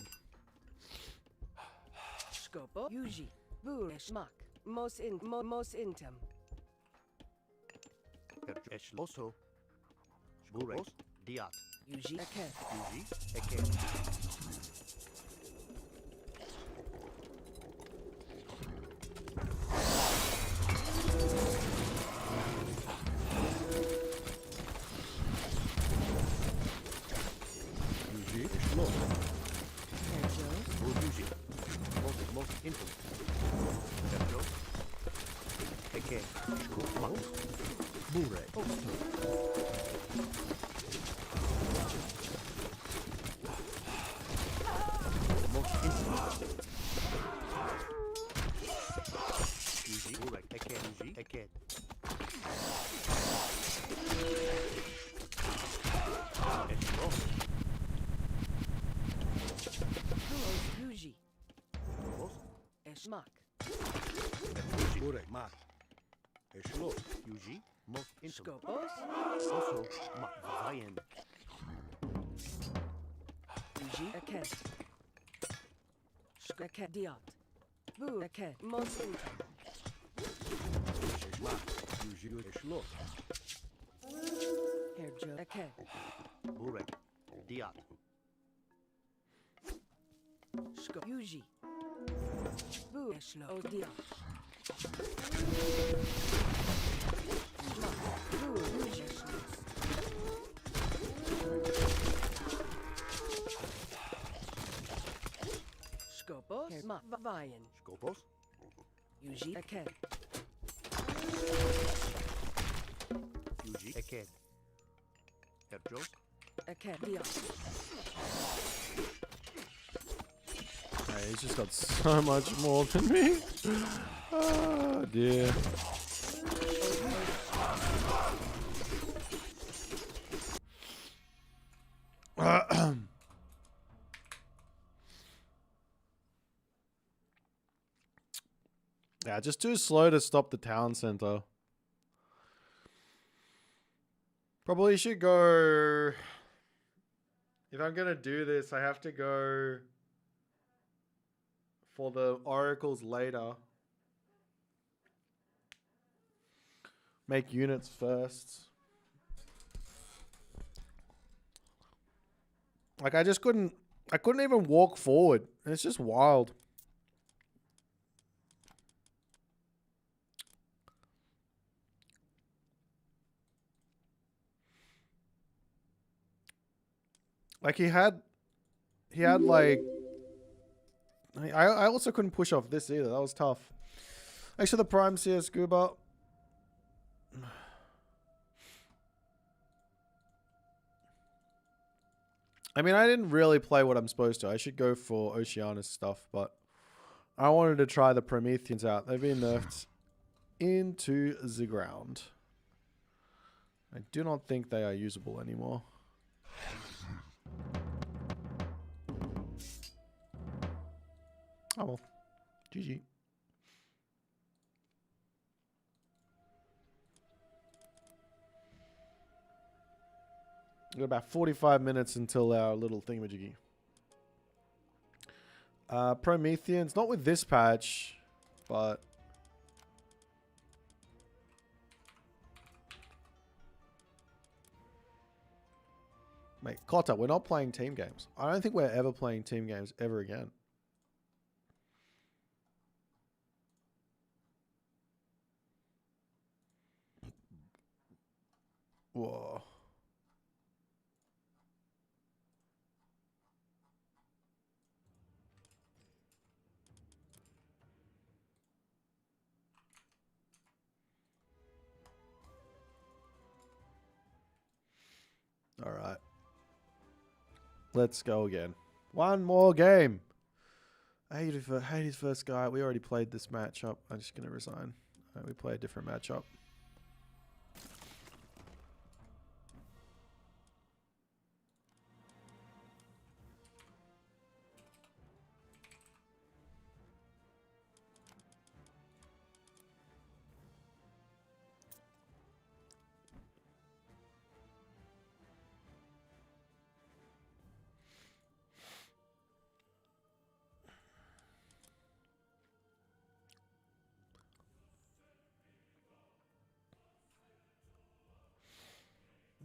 Skopo, Yuji. Bure, Schmak. Mos intem. Oso. Burek. Diat. Yuji, Aked. Yuji. Eke. Yuji. Most infant. Herjos. Eke. Skopman. Burek. Most infant. Yuji. Burek. Eke. Yuji. Eke. Herjos. Yuji. Eshmak. Burek. Mak. Eshlo. Yuji. Most infant. Skopos. Also. Vayen. Yuji, Aked. Aked, Diot. Bure, Aked. Mos intem. Mak. Yuji. Eshlo. Herjo, Aked. Burek. Diat. Skop. Yuji. Bure, Eshlo. Diot. Bure, Yuji, Eshlo. Skopos. Mak, Vayen. Skopos. Yuji, Aked. Yuji. Eke. Herjos. Aked, Diot. Hey, he's just got so much more than me. Oh dear. Yeah, just too slow to stop the town center. Probably should go. If I'm gonna do this, I have to go for the oracles later. Make units first. Like I couldn't even walk forward. It's just wild. Like he had like I also couldn't push off this either. That was tough. Thanks for the primes here, Scuba. I mean, I didn't really play what I'm supposed to. I should go for Oceanus stuff, but I wanted to try the Prometheans out. They've been nerfed into the ground. I do not think they are usable anymore. Oh well. GG. We've got about 45 minutes until our little thingamajiggy. Prometheans, not with this patch, but... Mate, Kotta, we're not playing team games. I don't think we're ever playing team games ever again. Whoa. All right. Let's go again. One more game. Hades first guy. We already played this matchup. I'm just going to resign. We play a different matchup.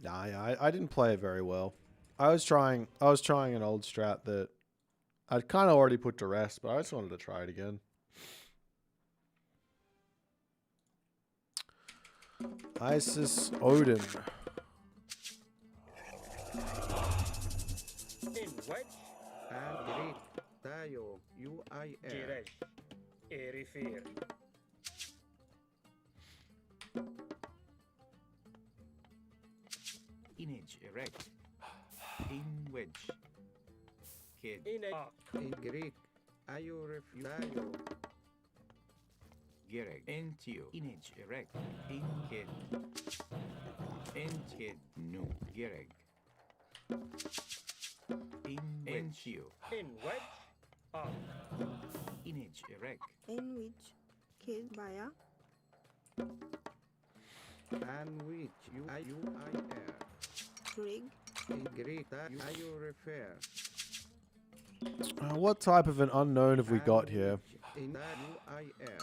Nah, yeah, I didn't play it very well. I was trying an old strat that I'd kind of already put to rest, but I just wanted to try it again. Isis Odin. In wedge. And Greek. Tayo. UIR. Girej. Erifir. Image erect. In wedge. Kid. In a In Greek. Ayo Tayo. Gereg. Entio. Image erect. In kid. Ent kid. No. Gereg. In Entio. In wedge. Up. Image erect. In which kid via And which UIR. Greg In Greek. Ayo refer. What type of an unknown have we got here? In UIR.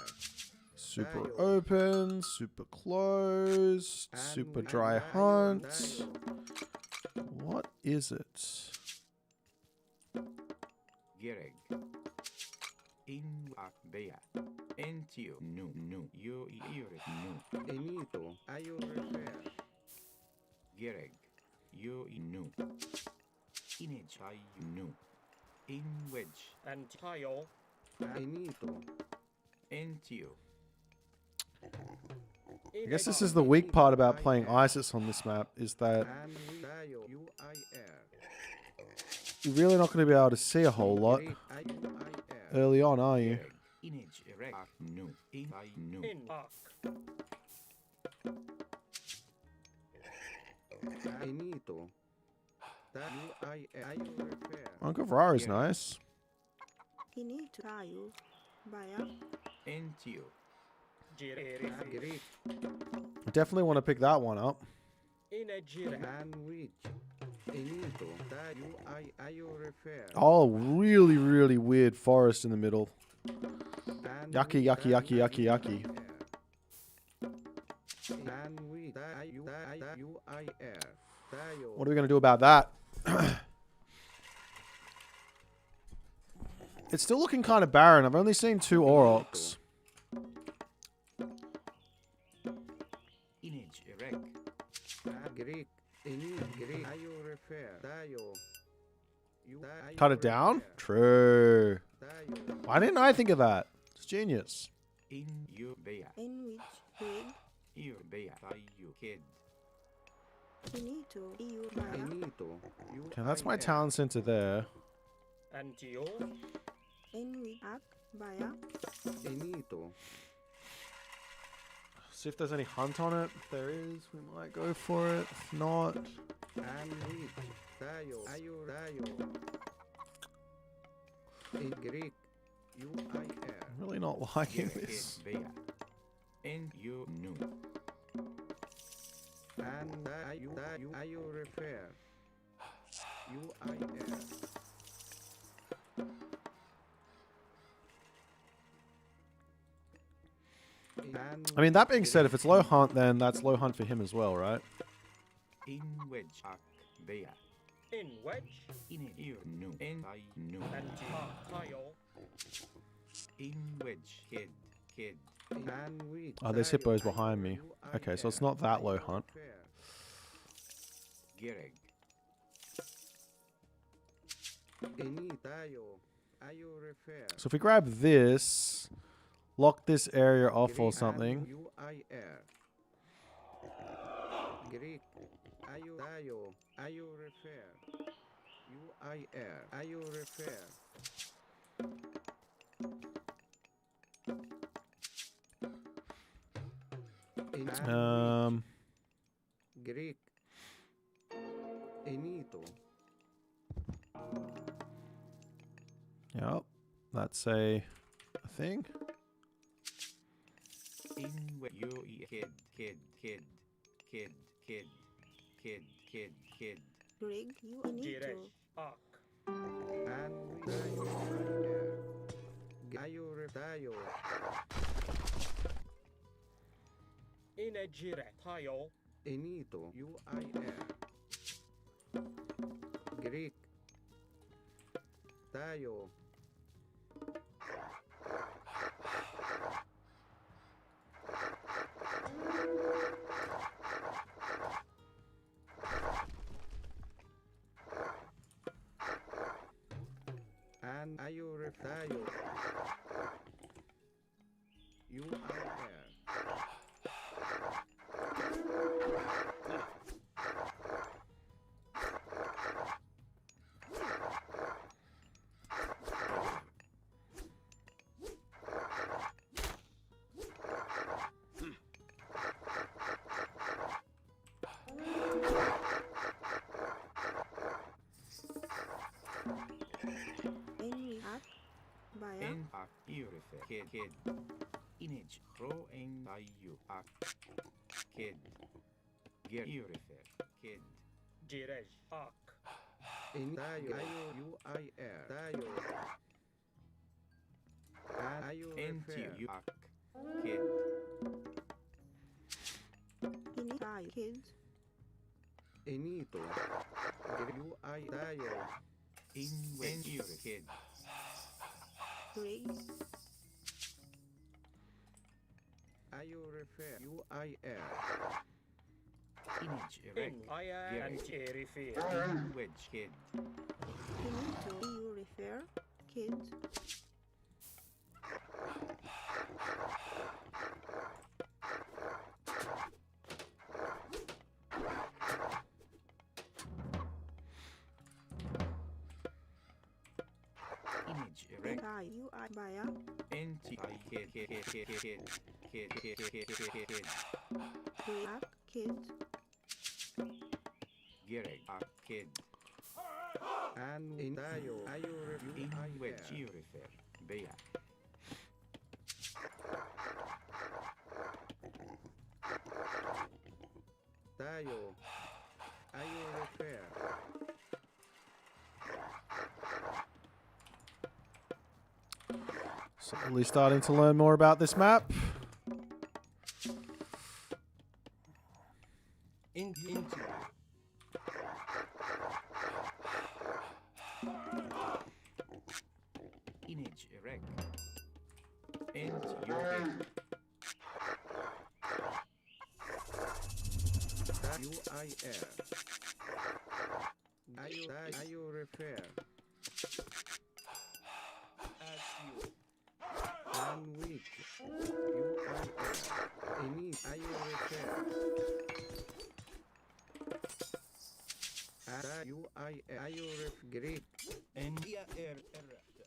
Super open, super closed, super dry hunt. What is it? Gereg. In Akbeya. Entio. No. Yo no. Enito. Ayo refer. Gereg. Yo no. Image I no. In wedge. And Tayo. Enito. Entio. I guess this is the weak part about playing ISIS on this map, is that you're really not going to be able to see a whole lot early on, are you? Image erect. No. In I no. In Ak. Enito. Ayo refer. Ankavrar nice. Ini Tayo via Entio. Girefir. Definitely want to pick that one up. In a Gire. And which. Enito. Ayo refer. Oh, really, really weird forest in the middle. Yucky, yucky, yucky, yucky, yucky. What are we going to do about that? It's still looking kind of barren. I've only seen 2 Aurochs. Image erect. Greek. Ayo refer. Cut it down? True. Why didn't I think of that? It's genius. In you beya. in which Greg You beya. You kid. Inito EU via Enito. Okay, that's my talent center there. And Tio. in which Ak via Enito. See if there's any hunt on it. If there is, we might go for it. If not, And which. Tayo. Ayo. In Greek. UIR. I'm really not liking this. And you know. And ayo refer. I mean, that being said, if it's low hunt, then that's low hunt for him as well, right? In wedge ak bear. In wedge. In ear no. En I no. And tile. In wedge kid. Kid. Oh, there's hippos behind me. Okay, so it's not that low hunt. Gereg. So if we grab this, lock this area off or something. Greek. Enito. Yep, that's a thing. In you kid. Greg, you Enito. In a gire tile. Enito. Greek. Tayo. And ayure tayo. En ak urife kid. Inage ro en ayu ak kid. Ger urife kid. Girej ak. Tayo. UIR. Tayo. NTU ak kid. Tayo, kids. Enito. UI tayo. In when you kid. Greg. Ayo refer. UIR. Inage erect. And refer. In wedge kid. Enito. You refer. Kids. Image erect. You are Baya. NTI kid. Greg. Kids. Gereg ak kid. And in tayo. Ayo In refer. wedge you refer. Bea. Tayo. Ayo refer. Slowly starting to learn more about this map. Into. Image erect. And your head. UIR. Ayo refer. As you. And weak. UIR. Ini ayo refer. UIR. Ayo ref Greek. And ER.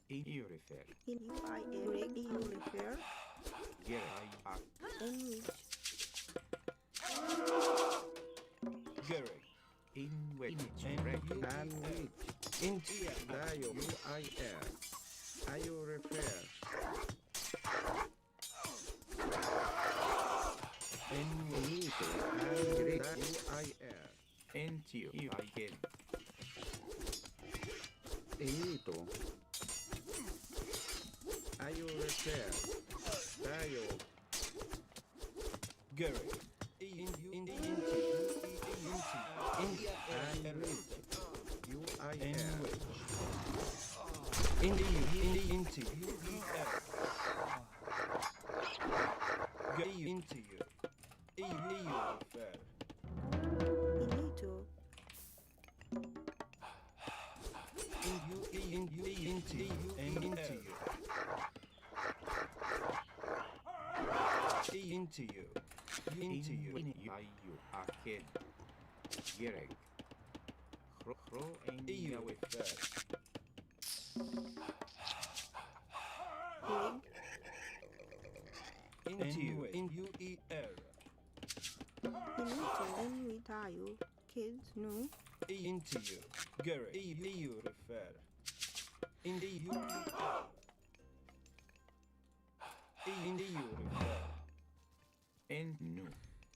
In you refer. In UIR. Greg. You refer. Gereg ak In which. Gereg. in wedge. And Erect. And weak. Into. Tayo. UIR. Ayo refer. Enito. And Greek. UIR. NTU I kid. Enito. Ayo repair. Tayo. Gary. Into you. Ayu akid. Gerek. Kro en yawefer. Into you. In you eat air. Inito. Enwi tayo. Kids. No. Into you. Gary. You refer. Into you eat air. Into you refer. En nu.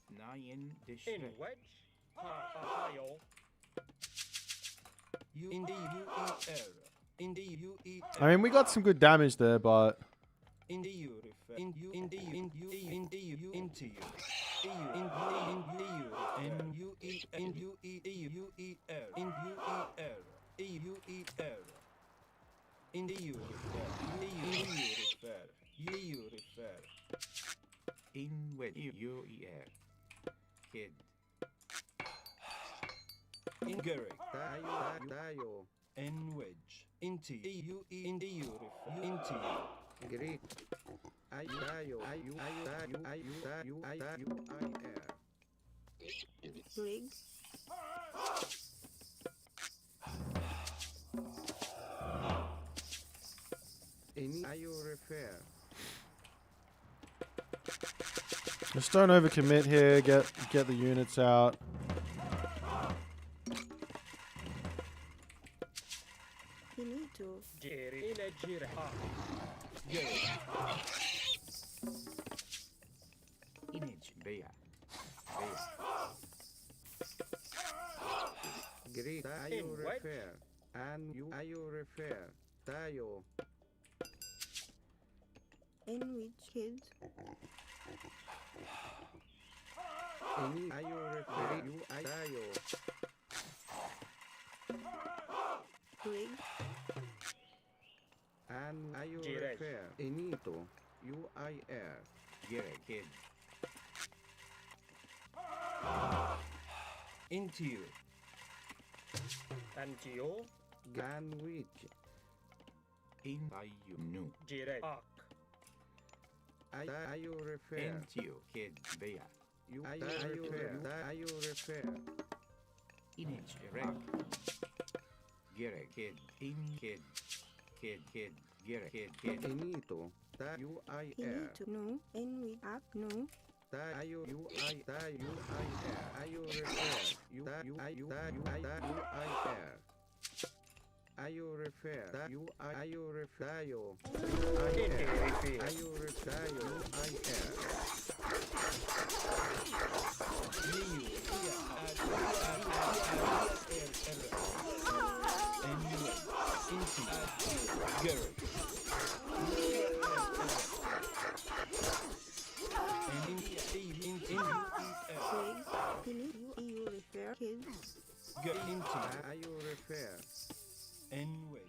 Nayen dish. In wedge. Ha-ha-ha-yo. You indeed you eat air. Indeed you eat I mean, we got some good damage there, but indeed you refer. In you indeed in you into you into you. In you and you eat and you eat you eat air. In you eat air. You eat air. Indeed you refer. You refer. You refer. In wet you air. Kid. In Gary. Tayo. And wedge. Into you into you refer. Into you. Greek. Tayo. Ayu. Air. Brig. Ayo repair. just don't overcommit here. Get the units out. Inito. Jerry. In a jirha. Image Bea. Greek. Tayo repair. And you ayo repair. Tayo. Enwi kids. Ayo repair. You tayo. Brig. And ayo Jiraj. repair. Enito. UIR. Gerek. Kid. Into you. And Gio. Ganwich. In Ayu nu. Jiraj. Ak. Ayo repair. Entio. Kid. Bea. You ayo repair. Ayo repair. Image erect. Gerek. Kid. In kid. Kid. Gerek. Kid. Enito. UIR. Inito. No. Enwi up. No. Tayo UI tayo UIR. Ayo repair. UIR. Ayo repair. Ayo repair. Tayo. UIR. Ayo repair. UIR. You repair kids. Get into Ayo repair. and wedge.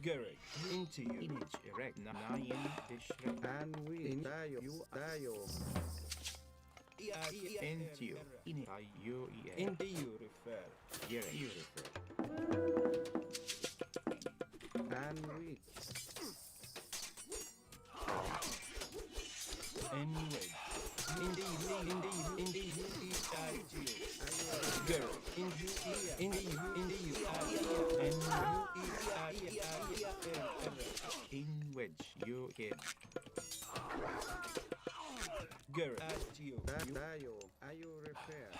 Garrick into you. Image erect. Nayan dish. And we tayo. Tayo. Entio. In Ayu Into you refer. Gerek. You refer. And we And wedge. Indeed. Garrick into you. And In wedge. You kid. Garrick at you. tayo. Ayo repair.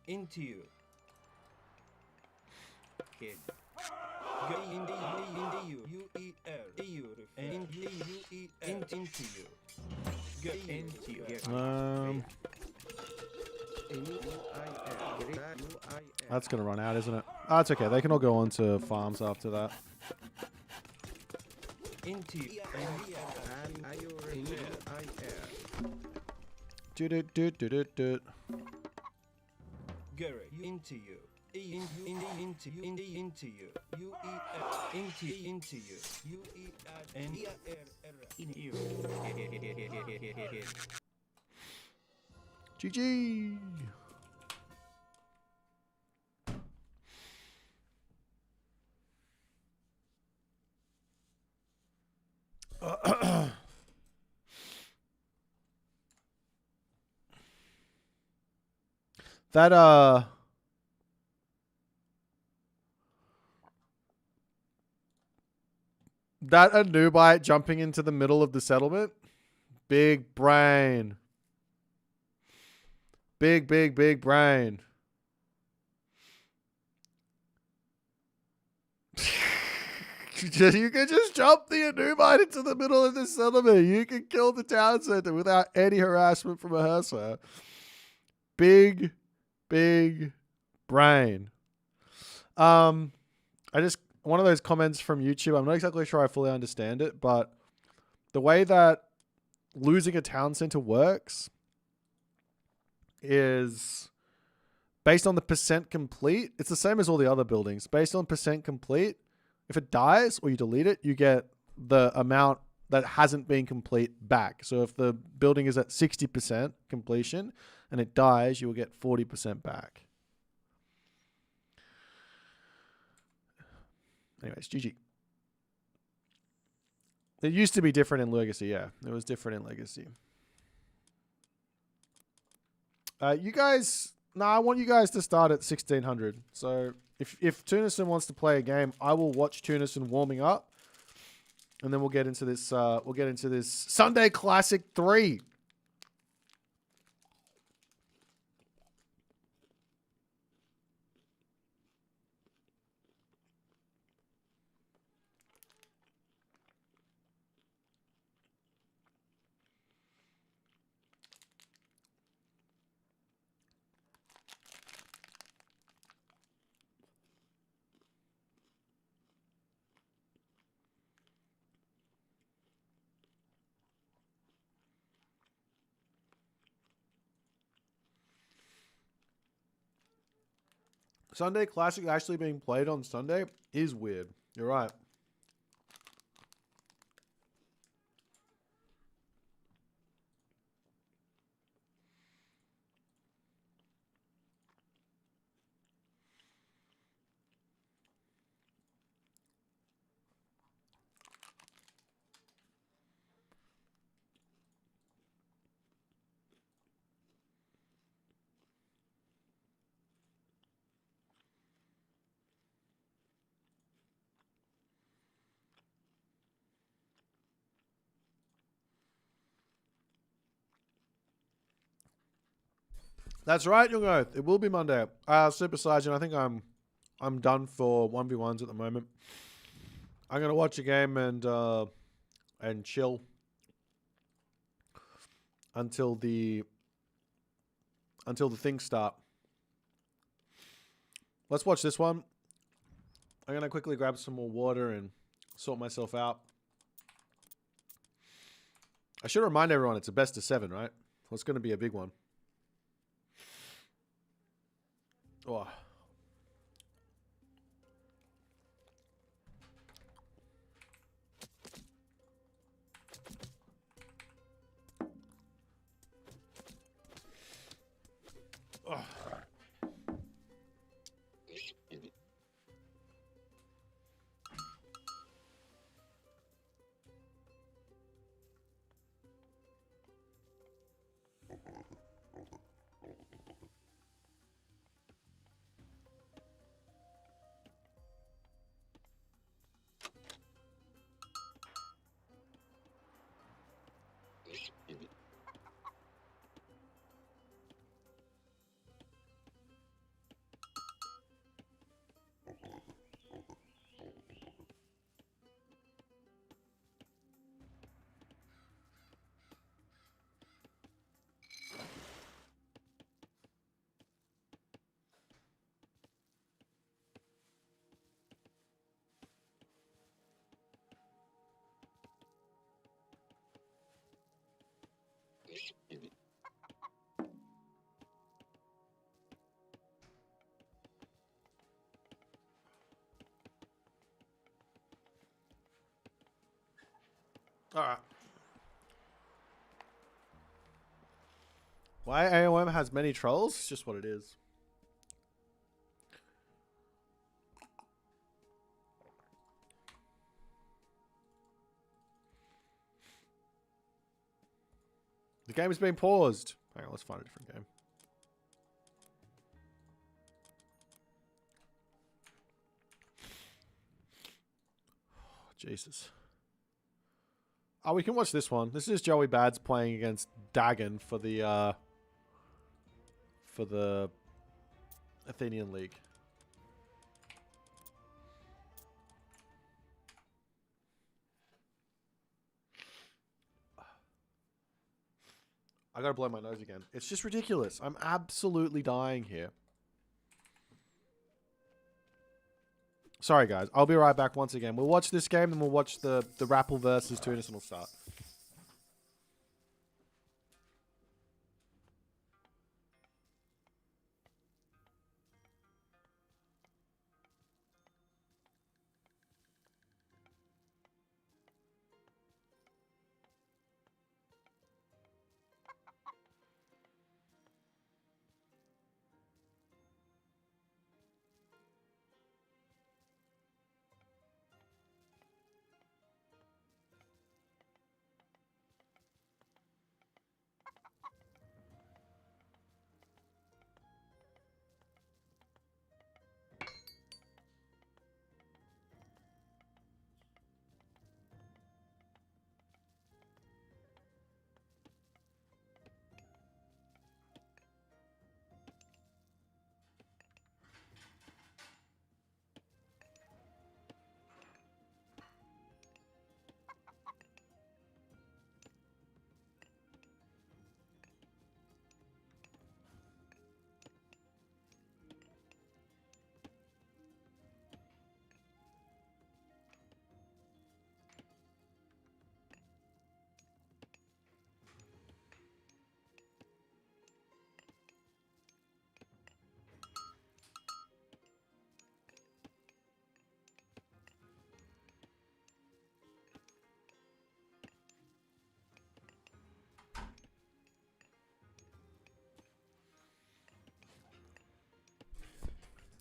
Into you. Kid. Into you. You eat air. You refer. And you eat air. Into you. Get Entio. Um, UIR. UIR. That's going to run out, isn't it? Oh, that's okay. They can all go on to farms after that. Into And are you repair? I air. Do-do-do-do-do-do. Garrett, into you. Into you. Into you. And in you. GG. That that Anubite jumping into the middle of the settlement. Big brain. Big brain. You can just jump the Anubite into the middle of the settlement. You can kill the town center without any harassment from a Hersa. Big brain. One of those comments from YouTube, I'm not exactly sure I fully understand it, but the way that losing a town center works is based on the percent complete. It's the same as all the other buildings. Based on percent complete, if it dies or you delete it, you get the amount that hasn't been complete back. So if the building is at 60% completion and it dies, you will get 40% back. Anyways, GG. It used to be different in Legacy, yeah. It was different in Legacy. You guys... I want you guys to start at 1600. So if Tunison wants to play a game, I will watch Tunison warming up. And then we'll get into this Sunday Classic 3. Sunday Classic actually being played on Sunday is weird. You're right. That's right, Young Oath. It will be Monday. Super Sergeant, I think I'm done for 1v1s at the moment. I'm gonna watch a game and chill until the things start. Let's watch this one. I'm gonna quickly grab some more water and sort myself out. I should remind everyone it's a best of 7, right? Well, it's gonna be a big one. Oh. Oh. Alright. Why AOM has many trolls? It's just what it is. The game is being paused. Hang on, let's find a different game. Oh, Jesus. Oh, we can watch this one. This is Joey Bads playing against Dagon for the Athenian League. I gotta blow my nose again. It's just ridiculous. I'm absolutely dying here. Sorry, guys. I'll be right back once again. We'll watch this game, and we'll watch the Rapple versus Tunison will start.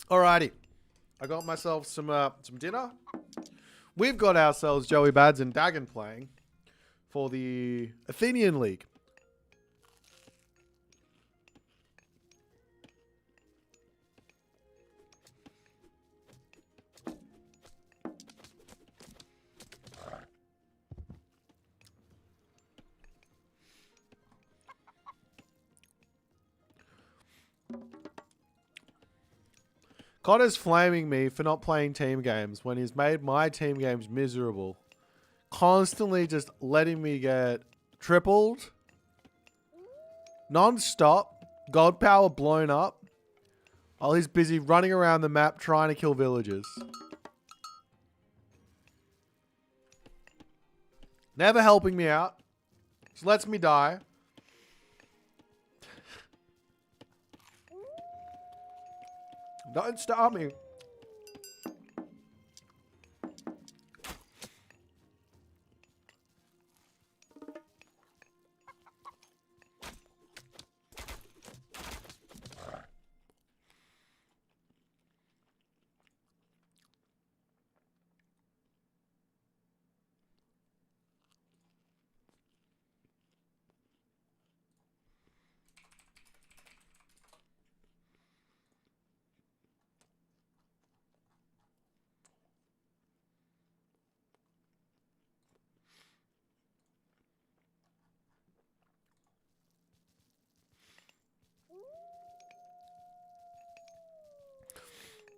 Alrighty. I got myself some dinner. We've got ourselves Joey Bads and Dagon playing for the Athenian League. Connor's flaming me for not playing team games when he's made my team games miserable. Constantly just letting me get tripled. Non-stop. God power blown up. While he's busy running around the map trying to kill villagers. Never helping me out. Just lets me die. Don't stop me.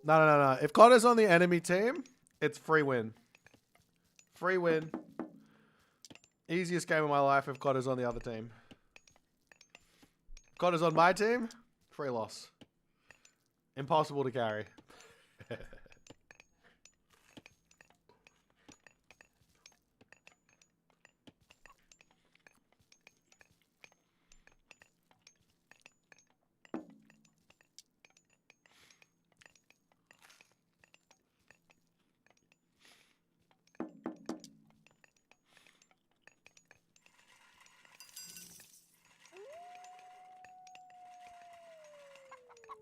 No. If Connor's on the enemy team, it's free win. Free win. Easiest game of my life if Connor's on the other team. If Connor's on my team, free loss. Impossible to carry.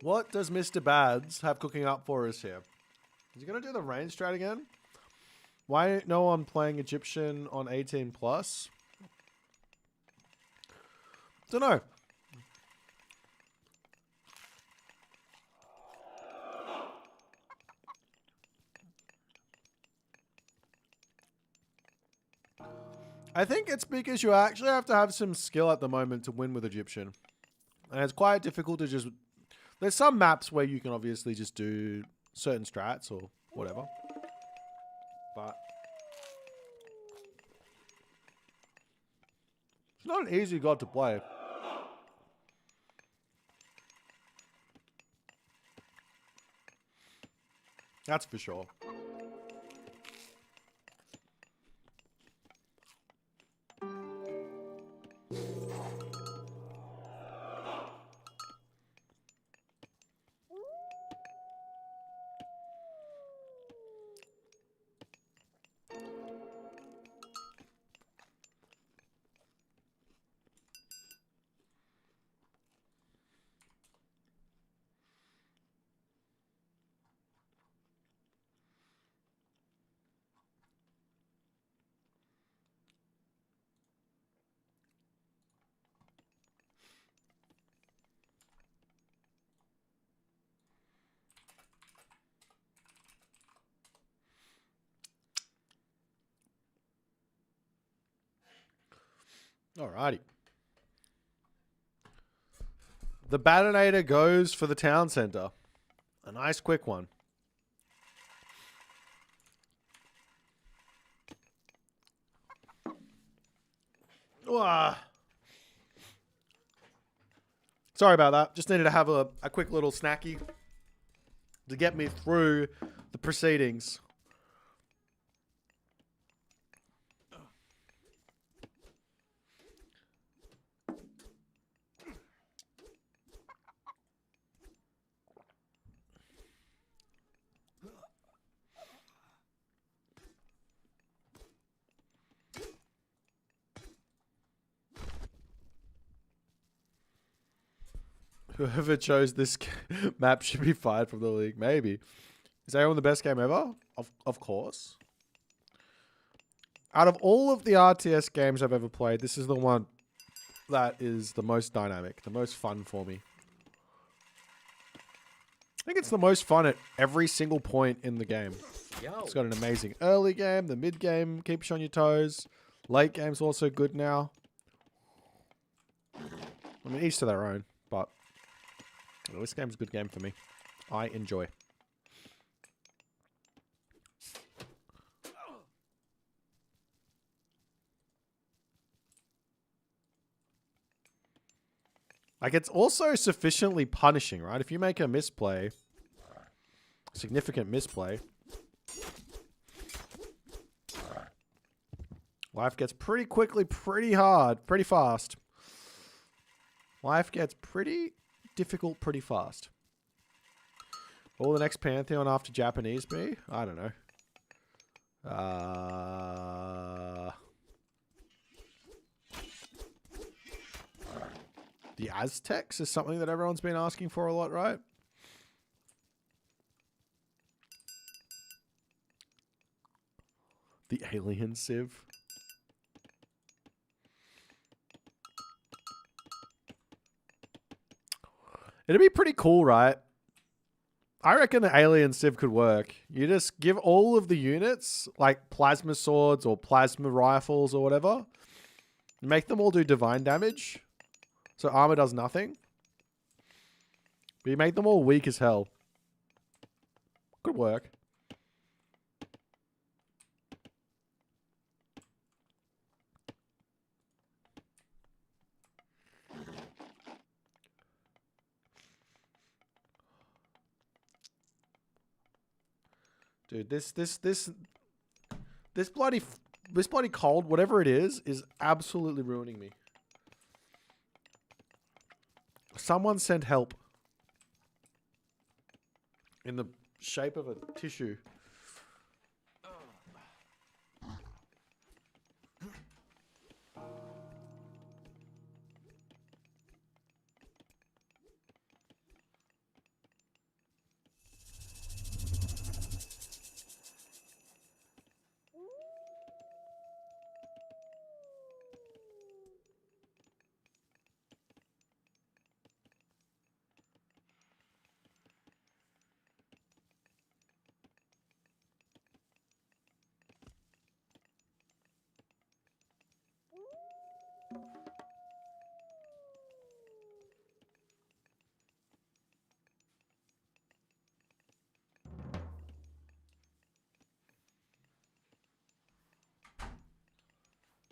What does Mr. Bads have cooking up for us here? Is he going to do the rain strat again? Why ain't no one playing Egyptian on 18 plus? Don't know. I think it's because you actually have to have some skill at the moment to win with Egyptian. And it's quite difficult to just... There's some maps where you can obviously just do certain strats or whatever. But... It's not an easy god to play. That's for sure. Alrighty. The Batinator goes for the town center. A nice quick one. Sorry about that. Just needed to have a quick little snacky to get me through the proceedings. Whoever chose this map should be fired from the league. Maybe. Is Aeon the best game ever? Of course. Out of all of the RTS games I've ever played, this is the one that is the most dynamic, the most fun for me. I think it's the most fun at every single point in the game. It's got an amazing early game, the mid game keeps you on your toes. Late game's also good now. I mean, each to their own, but this game's a good game for me. I enjoy. Like, it's also sufficiently punishing, right? If you make a misplay, significant misplay, life gets pretty quickly, pretty hard, pretty fast. Life gets pretty difficult pretty fast. What will the next Pantheon after Japanese be? I don't know. The Aztecs is something that everyone's been asking for a lot, right? The Alien Civ. It'd be pretty cool, right? I reckon the Alien Civ could work. You just give all of the units, like plasma swords or plasma rifles or whatever, make them all do divine damage. So armor does nothing. But you make them all weak as hell. Could work. Dude, this bloody cold, whatever it is absolutely ruining me. Someone sent help. In the shape of a tissue.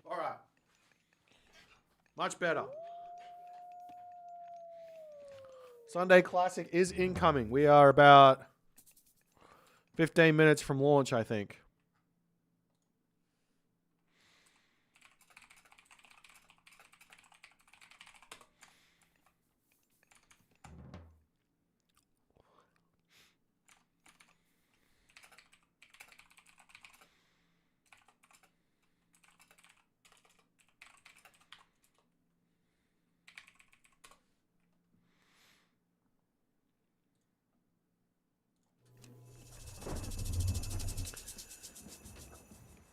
All right. Much better. Sunday Classic is incoming. We are about 15 minutes from launch, I think.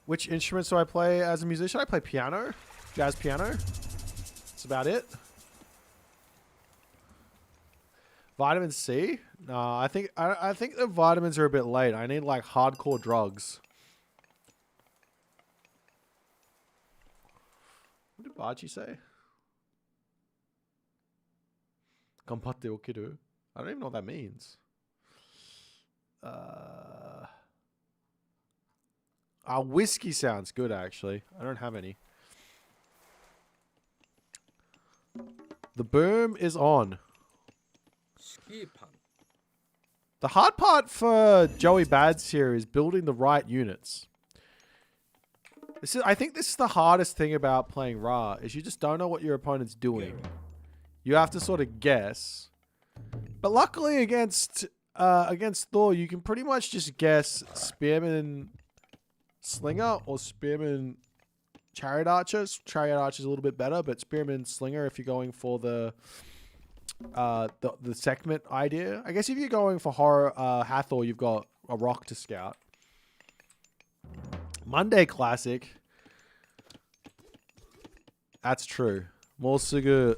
Which instruments do I play as a musician? I play piano, jazz piano. That's about it. Vitamin C? No, I think the vitamins are a bit late. I need like hardcore drugs. What did Bachi say? Kampatte okiru. I don't even know what that means. Whiskey sounds good, actually. I don't have any. The boom is on. The hard part for Joey Bads here is building the right units. I think this is the hardest thing about playing Ra, is you just don't know what your opponent's doing. You have to sort of guess. But luckily against Thor, you can pretty much just guess Spearman Slinger or Spearman Chariot Archers. Chariot Archers a little bit better, but Spearman Slinger if you're going for the segment idea. I guess if you're going for horror Hathor, you've got a rock to scout. Monday Classic. That's true. もうすぐ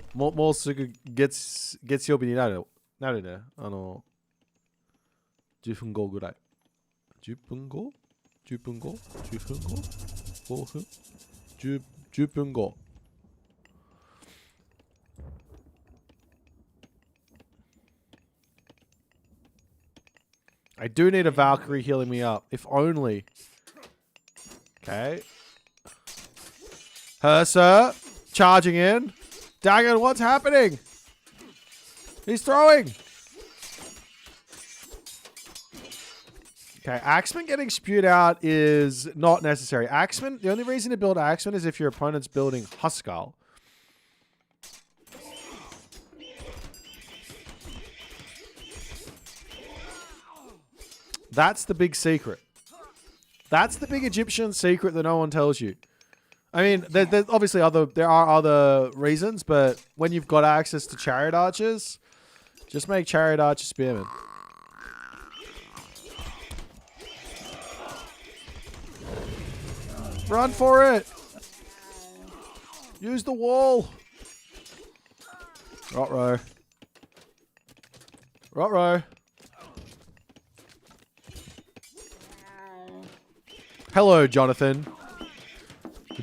月曜日になるね。10分後ぐらい。10分後 ?10 分後 ?10 分後 ?5 分 ?10 分後。I do need a Valkyrie healing me up. If only. Okay. Hersa. Charging in. Dagon, what's happening? He's throwing. Okay, Axeman getting spewed out is not necessary. Axeman, the only reason to build Axeman is if your opponent's building Huskal. That's the big secret. That's the big Egyptian secret that no one tells you. I mean, there's obviously there are other reasons, but when you've got access to Chariot Archers, just make Chariot Archer Spearmen. Run for it! Use the wall! Rot-row. Rot-row. Hello, Jonathan.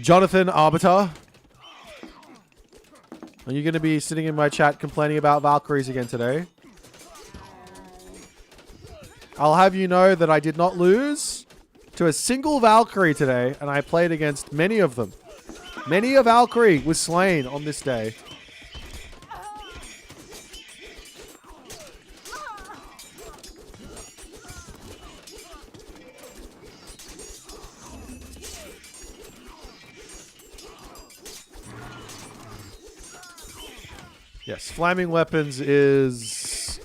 Jonathan Arbiter. Are you going to be sitting in my chat complaining about Valkyries again today? I'll have you know that I did not lose to a single Valkyrie today, and I played against many of them. Many a Valkyrie was slain on this day. Yes, flaming weapons is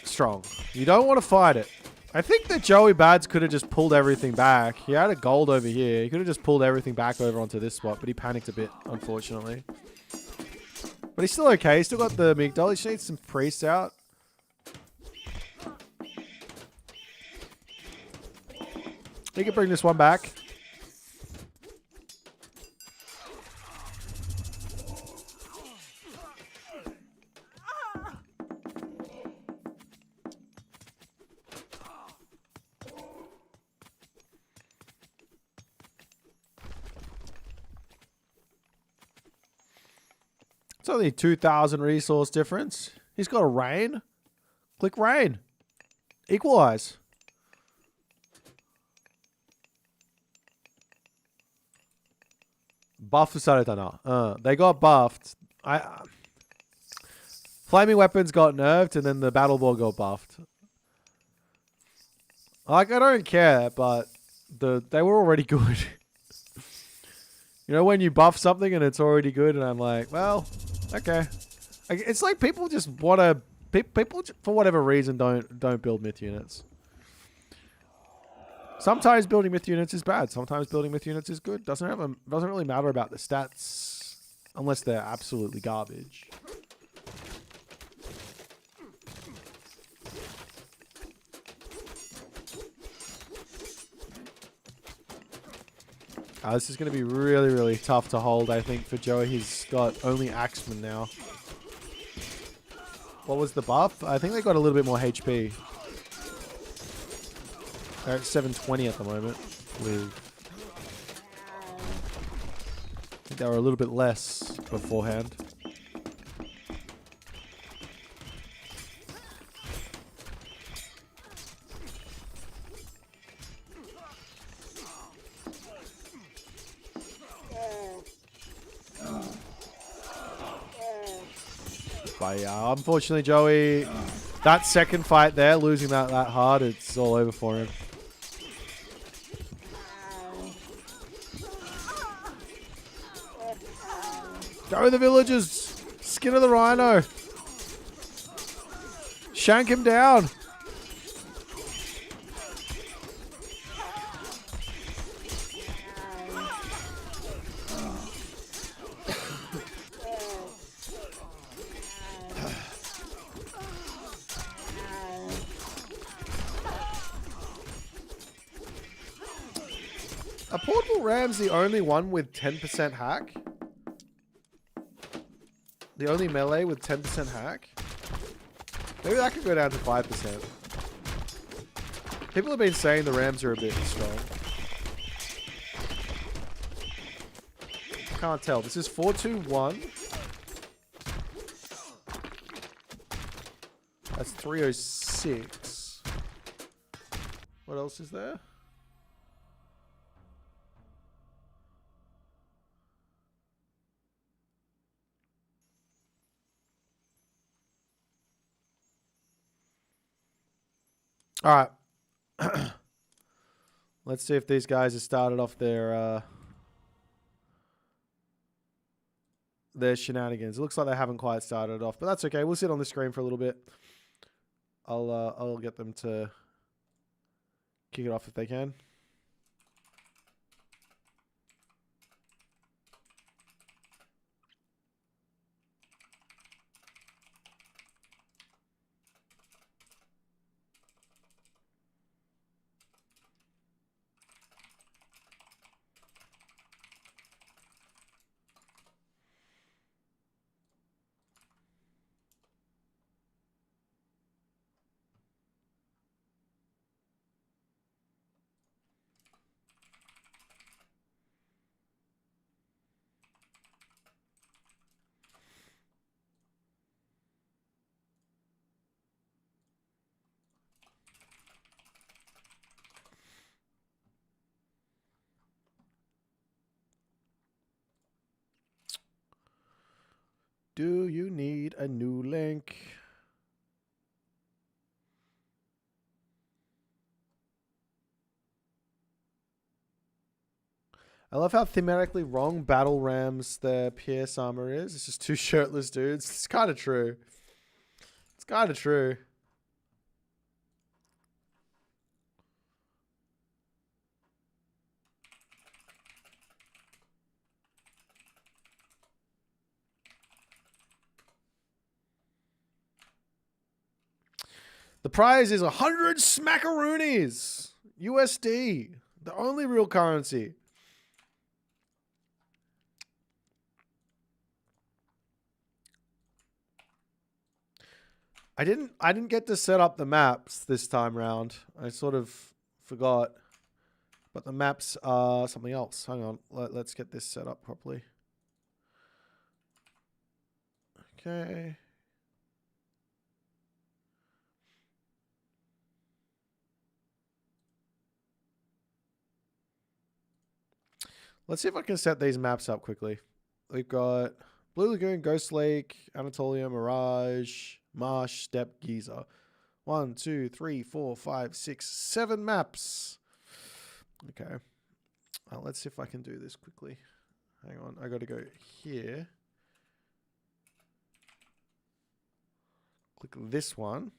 strong. You don't want to fight it. I think that Joey Bads could have just pulled everything back. He had a gold over here. He could have just pulled everything back over onto this spot, but he panicked a bit, unfortunately. But he's still okay. He's still got the Migdal. He just needs some priests out. He can bring this one back. It's only 2,000 resource difference. He's got a rain. Click rain. Equalize. Buff Saritana. They got buffed. Flaming weapons got nerfed, and then the battle ball got buffed. Like, I don't care, but they were already good. You know, when you buff something and it's already good, and I'm like, well, okay. It's like people just want to... People, for whatever reason, don't build myth units. Sometimes building myth units is bad. Sometimes building myth units is good. Doesn't really matter about the stats unless they're absolutely garbage. This is going to be really, really tough to hold, I think, for Joey. He's got only Axeman now. What was the buff? I think they got a little bit more HP. They're at 720 at the moment. I think they were a little bit less beforehand. But yeah, unfortunately, Joey, that second fight there, losing that hard, it's all over for him. Go the villagers! Skin of the rhino! Shank him down! A portable ram's the only one with 10% hack. The only melee with 10% hack. Maybe that could go down to 5%. People have been saying the rams are a bit strong. Can't tell. This is 421. That's 306. What else is there? All right. Let's see if these guys have started off their shenanigans. It looks like they haven't quite started off, but that's okay. We'll sit on the screen for a little bit. I'll get them to kick it off if they can. Do you need a new link? I love how thematically wrong Battle Rams their PS armor is. It's just two shirtless dudes. It's kind of true. It's kind of true. The prize is 100 smackaroonies. USD. The only real currency. I didn't get to set up the maps this time round. I sort of forgot. But the maps are something else. Hang on. Let's get this set up properly. Okay. Let's see if I can set these maps up quickly. We've got Blue Lagoon, Ghost Lake, Anatolia, Mirage, Marsh, Steppe, Giza. 1, 2, 3, 4, 5, 6, 7 maps. Okay. Let's see if I can do this quickly. Hang on. I got to go here. Click this one.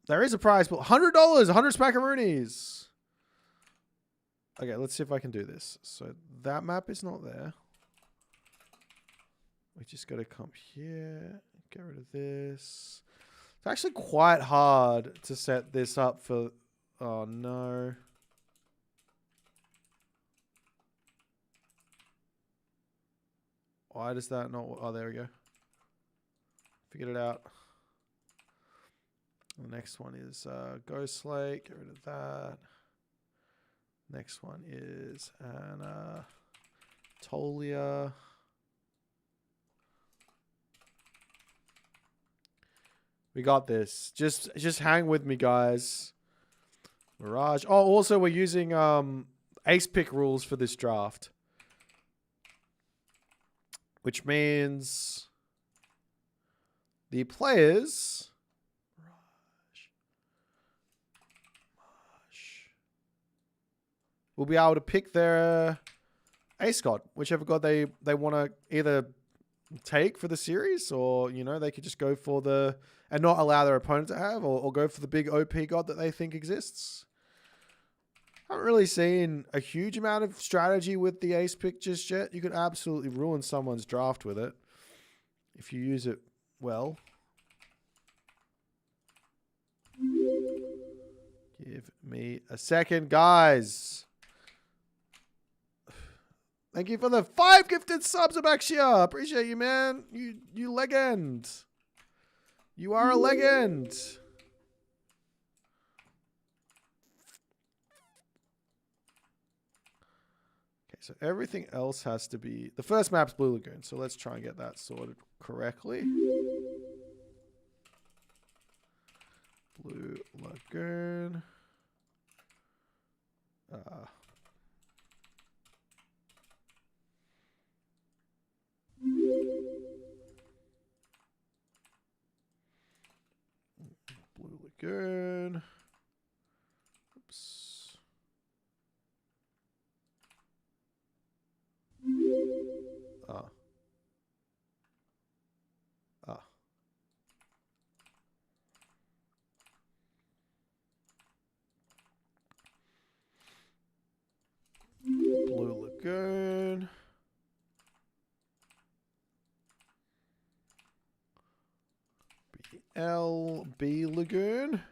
There is a prize pool. $100, 100 smackaroonies. Okay, let's see if I can do this. So that map is not there. We just got to come here. Get rid of this. It's actually quite hard to set this up for... Oh, no. Why does that not... Oh, there we go. Figured it out. The next one is Ghost Lake. Get rid of that. Next one is Anatolia. We got this. Just hang with me, guys. Mirage. Oh, also we're using ace pick rules for this draft, which means the players will be able to pick their ace god, whichever god they want to either take for the series, or, you know, they could just go for the, and not allow their opponent to have, or go for the big OP god that they think exists. I haven't really seen a huge amount of strategy with the ace pick just yet. You could absolutely ruin someone's draft with it if you use it well. Give me a second, guys. Thank you for the 5 gifted subs, Abaxia. Appreciate you, man. You legend. You are a legend. Okay, so everything else has to be... The first map's Blue Lagoon, so let's try and get that sorted correctly. Blue Lagoon. Blue Lagoon. Oops. Blue Lagoon. B Lagoon.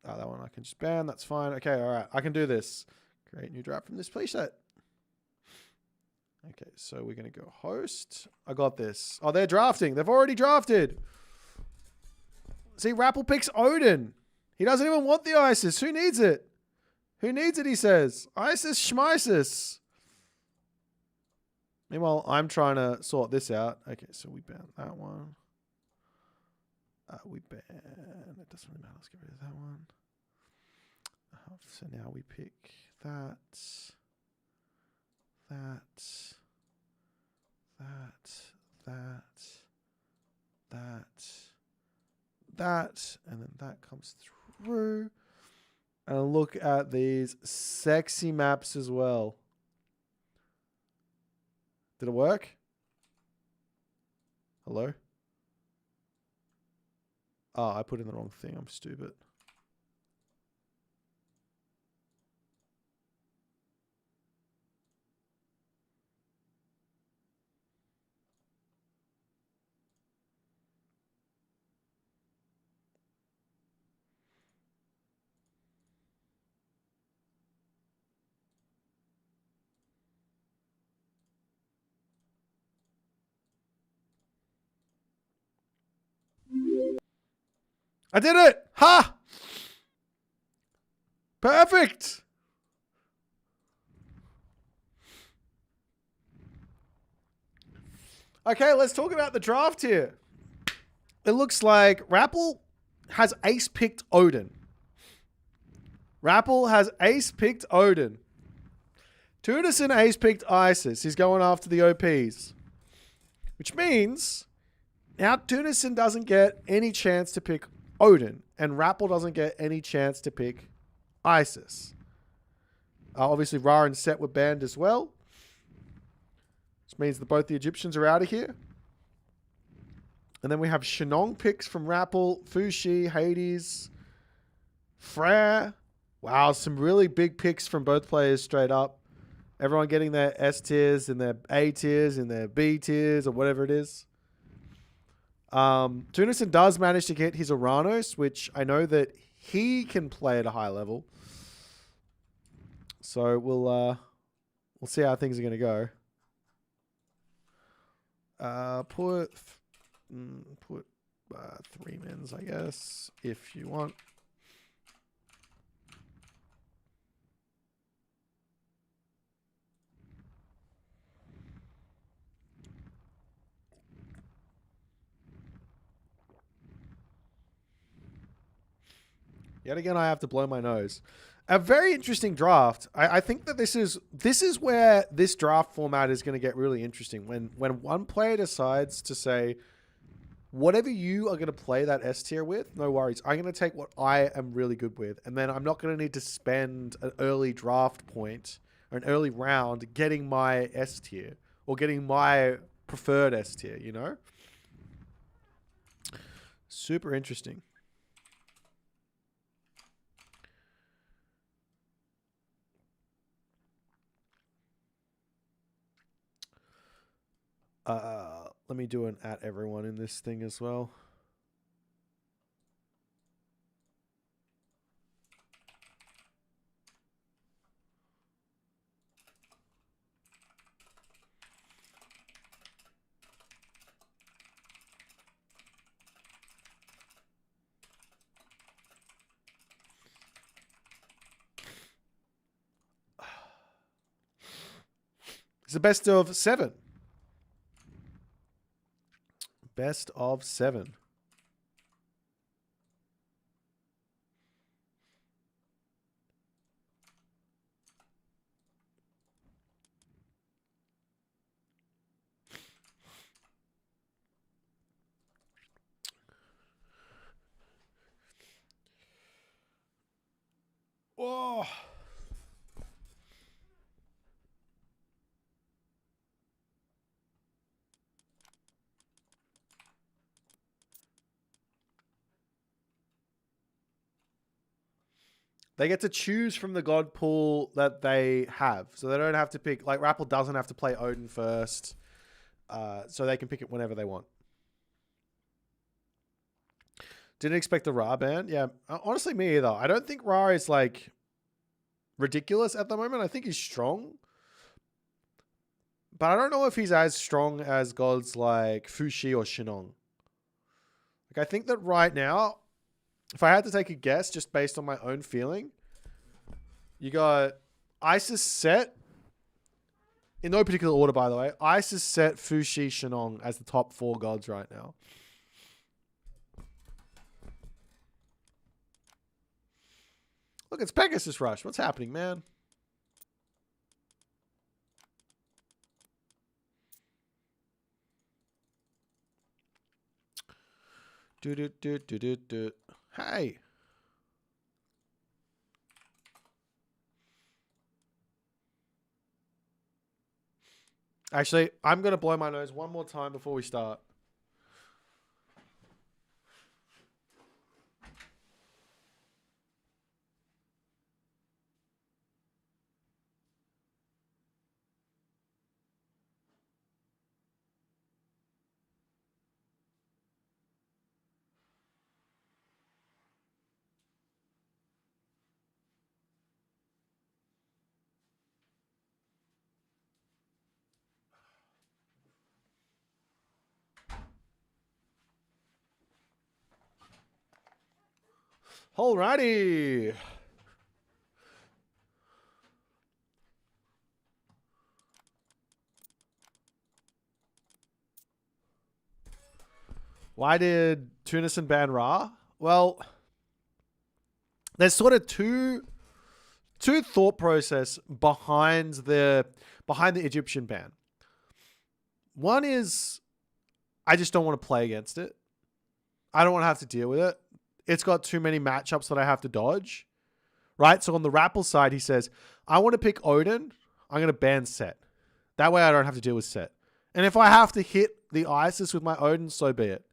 Oh, that one I can just ban. That's fine. Okay, all right. I can do this. Create new draft from this preset. Okay, so we're going to go host. I got this. Oh, they're drafting. They've already drafted. See, Rapple picks Odin. He doesn't even want the Isis. Who needs it? Who needs it, he says. Isis schmisis. Meanwhile, I'm trying to sort this out. Okay, so we ban that one. We ban... It doesn't really matter. Let's get rid of that one. So now we pick that. That, and then that comes through. And look at these sexy maps as well. Did it work? Hello? Oh, I put in the wrong thing. I'm stupid. I did it! Ha! Perfect! Okay, let's talk about the draft here. It looks like Rapple has ace-picked Odin. Rapple has ace-picked Odin. Tunison ace-picked Isis. He's going after the OPs. Which means now Tunison doesn't get any chance to pick Odin. And Rapple doesn't get any chance to pick Isis. Obviously, Ra and Set were banned as well. Which means that both the Egyptians are out of here. And then we have Shenong picks from Rapple, Fushi, Hades, Frere. Wow, some really big picks from both players straight up. Everyone getting their S tiers and their A tiers and their B tiers or whatever it is. Tunison does manage to get his Uranus, which I know that he can play at a high level. So we'll see how things are going to go. Put 3 mins, I guess, if you want. Yet again, I have to blow my nose. A very interesting draft. I think that this is where this draft format is going to get really interesting. When one player decides to say, whatever you are going to play that S tier with, no worries. I'm going to take what I am really good with. And then I'm not going to need to spend an early draft point or an early round getting my S tier or getting my preferred S tier, you know? Super interesting. Let me do an at everyone in this thing as well. It's the best of 7. Best of 7. Oh. They get to choose from the god pool that they have. So they don't have to pick, like Rapple doesn't have to play Odin first. So they can pick it whenever they want. Didn't expect the Ra ban. Yeah, honestly, me either. I don't think Ra is like ridiculous at the moment. I think he's strong. But I don't know if he's as strong as gods like Fushi or Shenong. Like, I think that right now, if I had to take a guess just based on my own feeling, you got Isis Set, in no particular order, by the way, Isis Set, Fushi, Shenong as the top 4 gods right now. Look, it's Pegasus Rush. What's happening, man? Hey. Actually, I'm going to blow my nose one more time before we start. Alrighty. Why did Tunison ban Ra? Well, there's sort of two thought process behind the Egyptian ban. One is I just don't want to play against it. I don't want to have to deal with it. It's got too many matchups that I have to dodge. Right? So on the Rapple side, he says, I want to pick Odin. I'm going to ban Set. That way I don't have to deal with Set. And if I have to hit the Isis with my Odin, so be it.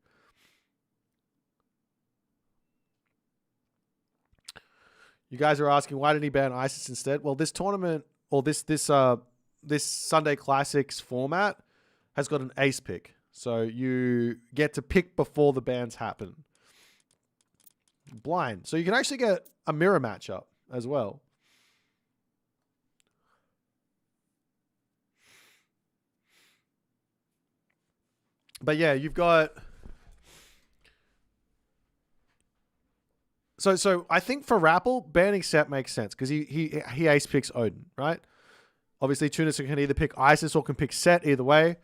You guys are asking, why did he ban Isis instead? Well, this tournament, or this Sunday Classics format has got an ace pick. So you get to pick before the bans happen. Blind. So you can actually get a mirror matchup as well. But yeah, you've got... So I think for Rapple, banning Set makes sense because he ace picks Odin, right? Obviously, Tunison can either pick Isis or can pick Set. Either way,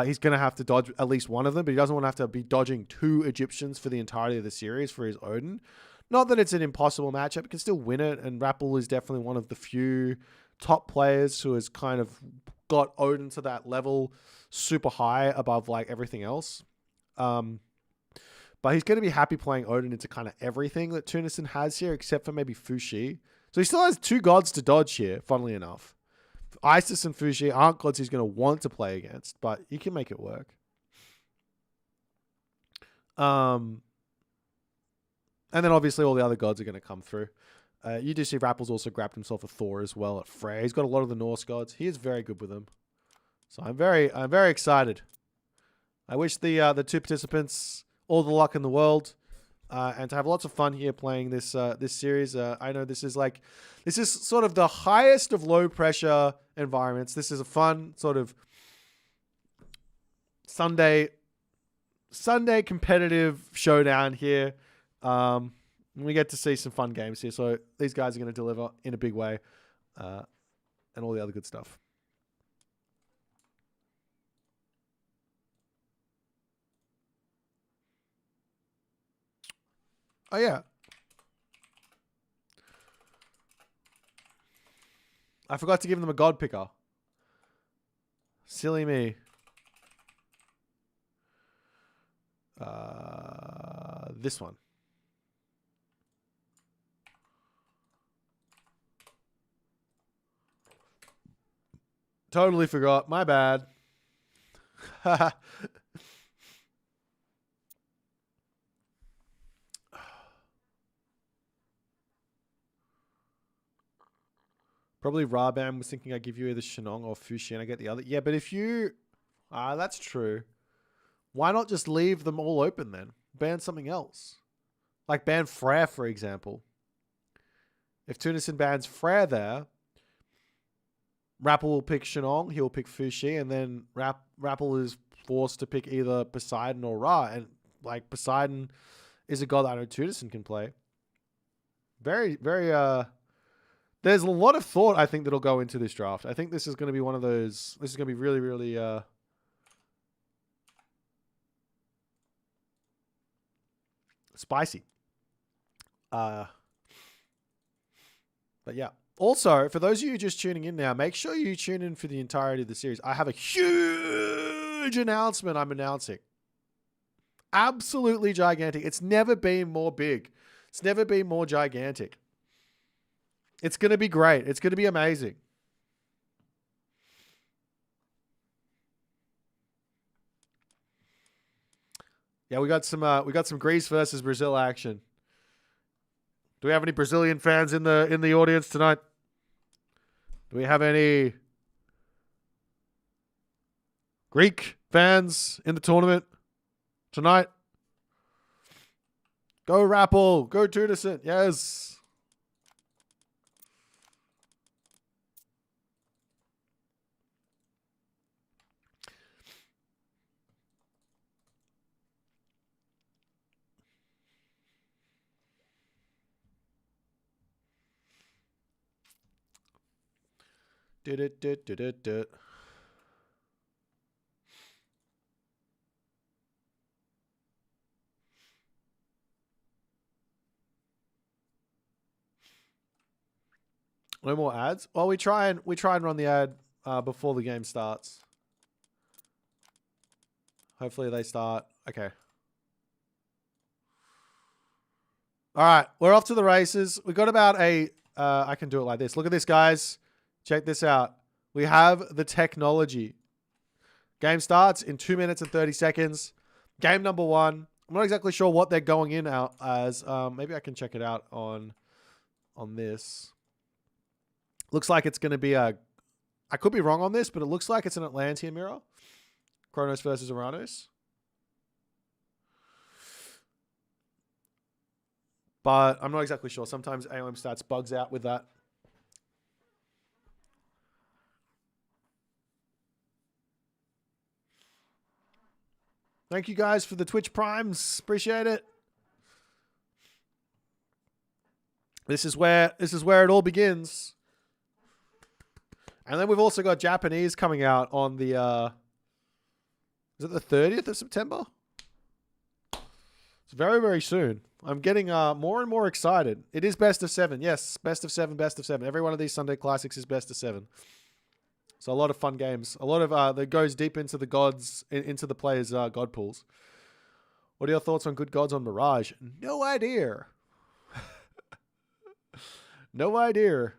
he's going to have to dodge at least one of them, but he doesn't want to have to be dodging 2 Egyptians for the entirety of the series for his Odin. Not that it's an impossible matchup. He can still win it, and Rapple is definitely one of the few top players who has kind of got Odin to that level super high above like everything else. But he's going to be happy playing Odin into kind of everything that Tunison has here, except for maybe Fushi. So he still has 2 gods to dodge here, funnily enough. Isis and Fushi aren't gods he's going to want to play against, but he can make it work. And then obviously all the other gods are going to come through. You do see Rapple's also grabbed himself a Thor as well at Frey. He's got a lot of the Norse gods. He is very good with them. So I'm very excited. I wish the 2 participants all the luck in the world, and to have lots of fun here playing this series. I know this is sort of the highest of low pressure environments. This is a fun sort of Sunday competitive showdown here. We get to see some fun games here. So these guys are going to deliver in a big way, and all the other good stuff. Oh, yeah. I forgot to give them a god picker. Silly me. This one. Totally forgot. My bad. Probably Rabam was thinking I'd give you either Shenong or Fushi and I get the other. Yeah, but if you... that's true. Why not just leave them all open then? Ban something else. Like ban Freyr, for example. If Tunison bans Freyr there, Rapple will pick Shenong, he'll pick Fushi, and then Rapple is forced to pick either Poseidon or Ra. And like Poseidon is a god that I know Tunison can play. Very, very... There's a lot of thought, I think, that'll go into this draft. I think this is going to be one of those... This is going to be really, really... spicy. But yeah. Also, for those of you just tuning in now, make sure you tune in for the entirety of the series. I have a huge announcement I'm announcing. Absolutely gigantic. It's never been more big. It's never been more gigantic. It's going to be great. It's going to be amazing. Yeah, we got some Greece versus Brazil action. Do we have any Brazilian fans in the audience tonight? Do we have any Greek fans in the tournament tonight? Go Rapple, go Tunison. Yes. Did it, did it. No more ads. Well, we try and run the ad before the game starts. Hopefully they start. Okay. All right, we're off to the races. We got about a. I can do it like this. Look at this, guys. Check this out. We have the technology. Game starts in 2 minutes and 30 seconds. Game number 1. I'm not exactly sure what they're going in out as. Maybe I can check it out on this. Looks like it's going to be a... I could be wrong on this, but it looks like it's an Atlantean mirror. Kronos versus Uranus. But I'm not exactly sure. Sometimes AOM stats bugs out with that. Thank you guys for the Twitch Primes. Appreciate it. This is where it all begins. And then we've also got Japanese coming out on the is it the 30th of September? It's very, very soon. I'm getting more and more excited. It is best of 7. Yes, best of 7, best of 7. Every one of these Sunday Classics is best of 7. So a lot of fun games. A lot of that goes deep into the gods, into the players' god pools. What are your thoughts on good gods on Mirage? No idea. No idea.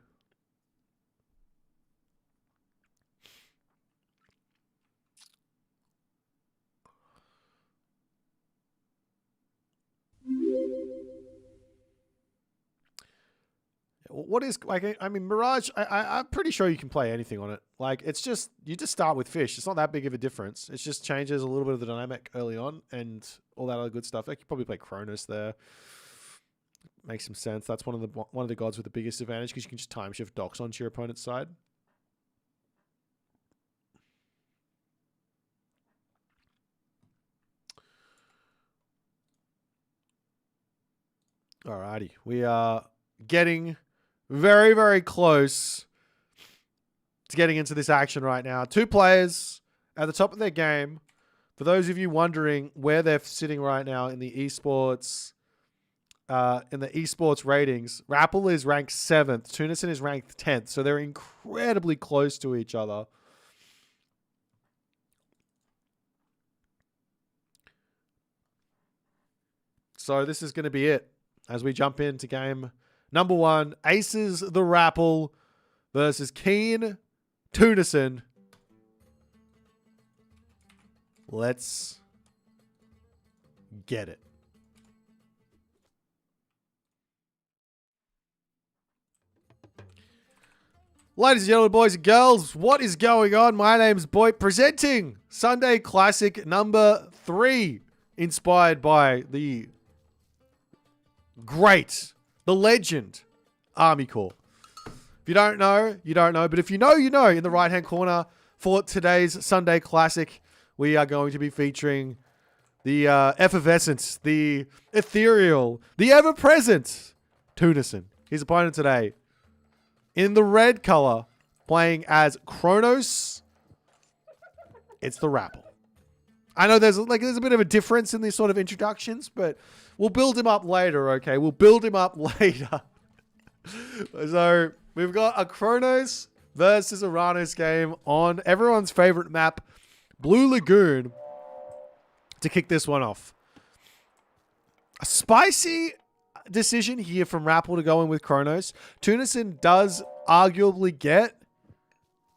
What is, like, I mean, Mirage, I'm pretty sure you can play anything on it. Like, it's just, you just start with fish. It's not that big of a difference. It just changes a little bit of the dynamic early on and all that other good stuff. Like, you probably play Kronos there. Makes some sense. That's one of the gods with the biggest advantage because you can just time shift docks onto your opponent's side. Alrighty. We are getting very, very close to getting into this action right now. 2 players at the top of their game. For those of you wondering where they're sitting right now in the esports ratings, Rapple is ranked 7th. Tunison is ranked 10th. So they're incredibly close to each other. So this is going to be it as we jump into game number 1. Aces TheRapl versus Keen Tunison. Let's get it. Ladies and gentlemen, boys and girls, what is going on? My name's Boy, presenting Sunday Classic number 3, inspired by the great, the legend, Army Corps. If you don't know, you don't know. But if you know, you know. In the right-hand corner for today's Sunday Classic, we are going to be featuring the effervescent, the ethereal, the ever-present Tunison. His opponent today, in the red color, playing as Kronos, it's TheRapl. I know there's a bit of a difference in these sort of introductions, but we'll build him up later, okay? We'll build him up later. So we've got a Kronos versus Uranus game on everyone's favorite map, Blue Lagoon, to kick this one off. A spicy decision here from Rapple to go in with Kronos. Tunison does arguably get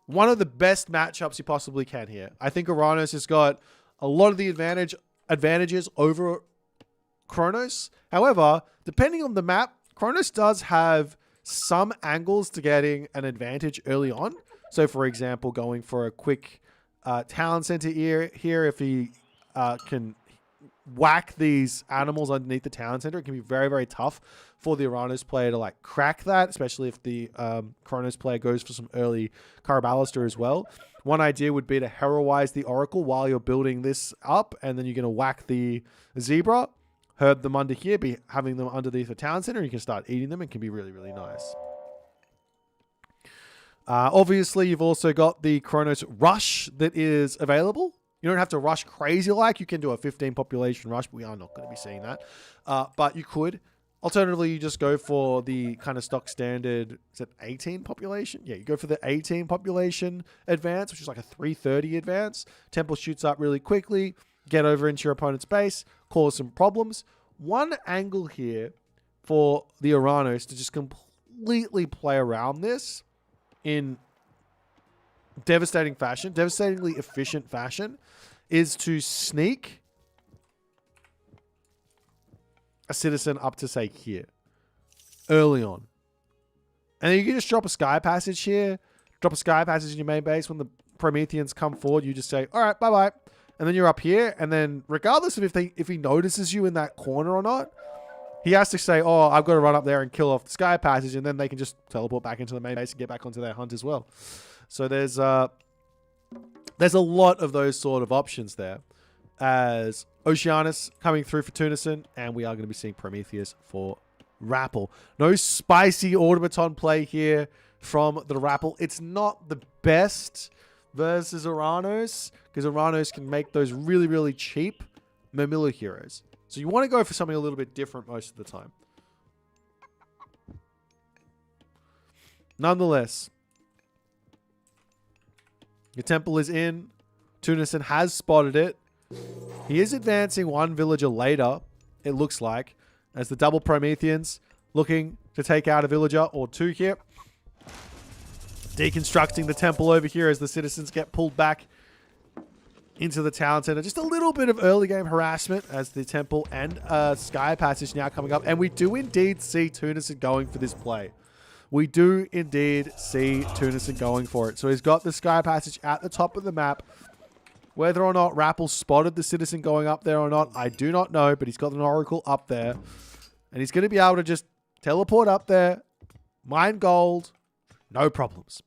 one of the best matchups you possibly can here. I think Uranus has got a lot of the advantages over Kronos. However, depending on the map, Kronos does have some angles to getting an advantage early on. So, for example, going for a quick talent center here, if he can whack these animals underneath the talent center, it can be very, very tough for the Uranus player to like crack that, especially if the Kronos player goes for some early Caraballister as well. One idea would be to heroize the Oracle while you're building this up, and then you're going to whack the Zebra, herb them under here, be having them underneath the town center, and you can start eating them. It can be really, really nice. Obviously, you've also got the Kronos Rush that is available. You don't have to rush crazy like. You can do a 15 population rush, but we are not going to be seeing that. But you could. Alternatively, you just go for the kind of stock standard, is it 18 population? Yeah, you go for the 18 population advance, which is like a 330 advance. Temple shoots up really quickly, get over into your opponent's base, cause some problems. One angle here for the Uranos to just completely play around this in devastating fashion, devastatingly efficient fashion, is to sneak a citizen up to, say, here early on. And then you can just drop a sky passage here, drop a sky passage in your main base. When the Prometheans come forward, you just say, all right, bye-bye. And then you're up here. And then regardless of if he notices you in that corner or not, he has to say, oh, I've got to run up there and kill off the sky passage. And then they can just teleport back into the main base and get back onto their hunt as well. So there's a lot of those sort of options there. As Oceanus coming through for Tunison, and we are going to be seeing Prometheus for Rapple. No spicy automaton play here from the Rapple. It's not the best versus Uranos, because Uranos can make those really, really cheap Mamilla heroes. So you want to go for something a little bit different most of the time. Nonetheless, your temple is in. Tunison has spotted it. He is advancing one villager later, it looks like, as the double Prometheans looking to take out a villager or two here. Deconstructing the temple over here as the citizens get pulled back into the town center. Just a little bit of early game harassment as the temple and sky passage now coming up. And we do indeed see Tunison going for this play. We do indeed see Tunison going for it. So he's got the sky passage at the top of the map. Whether or not Rapple spotted the citizen going up there or not, I do not know, but he's got an oracle up there. And he's going to be able to just teleport up there, mine gold, no problems.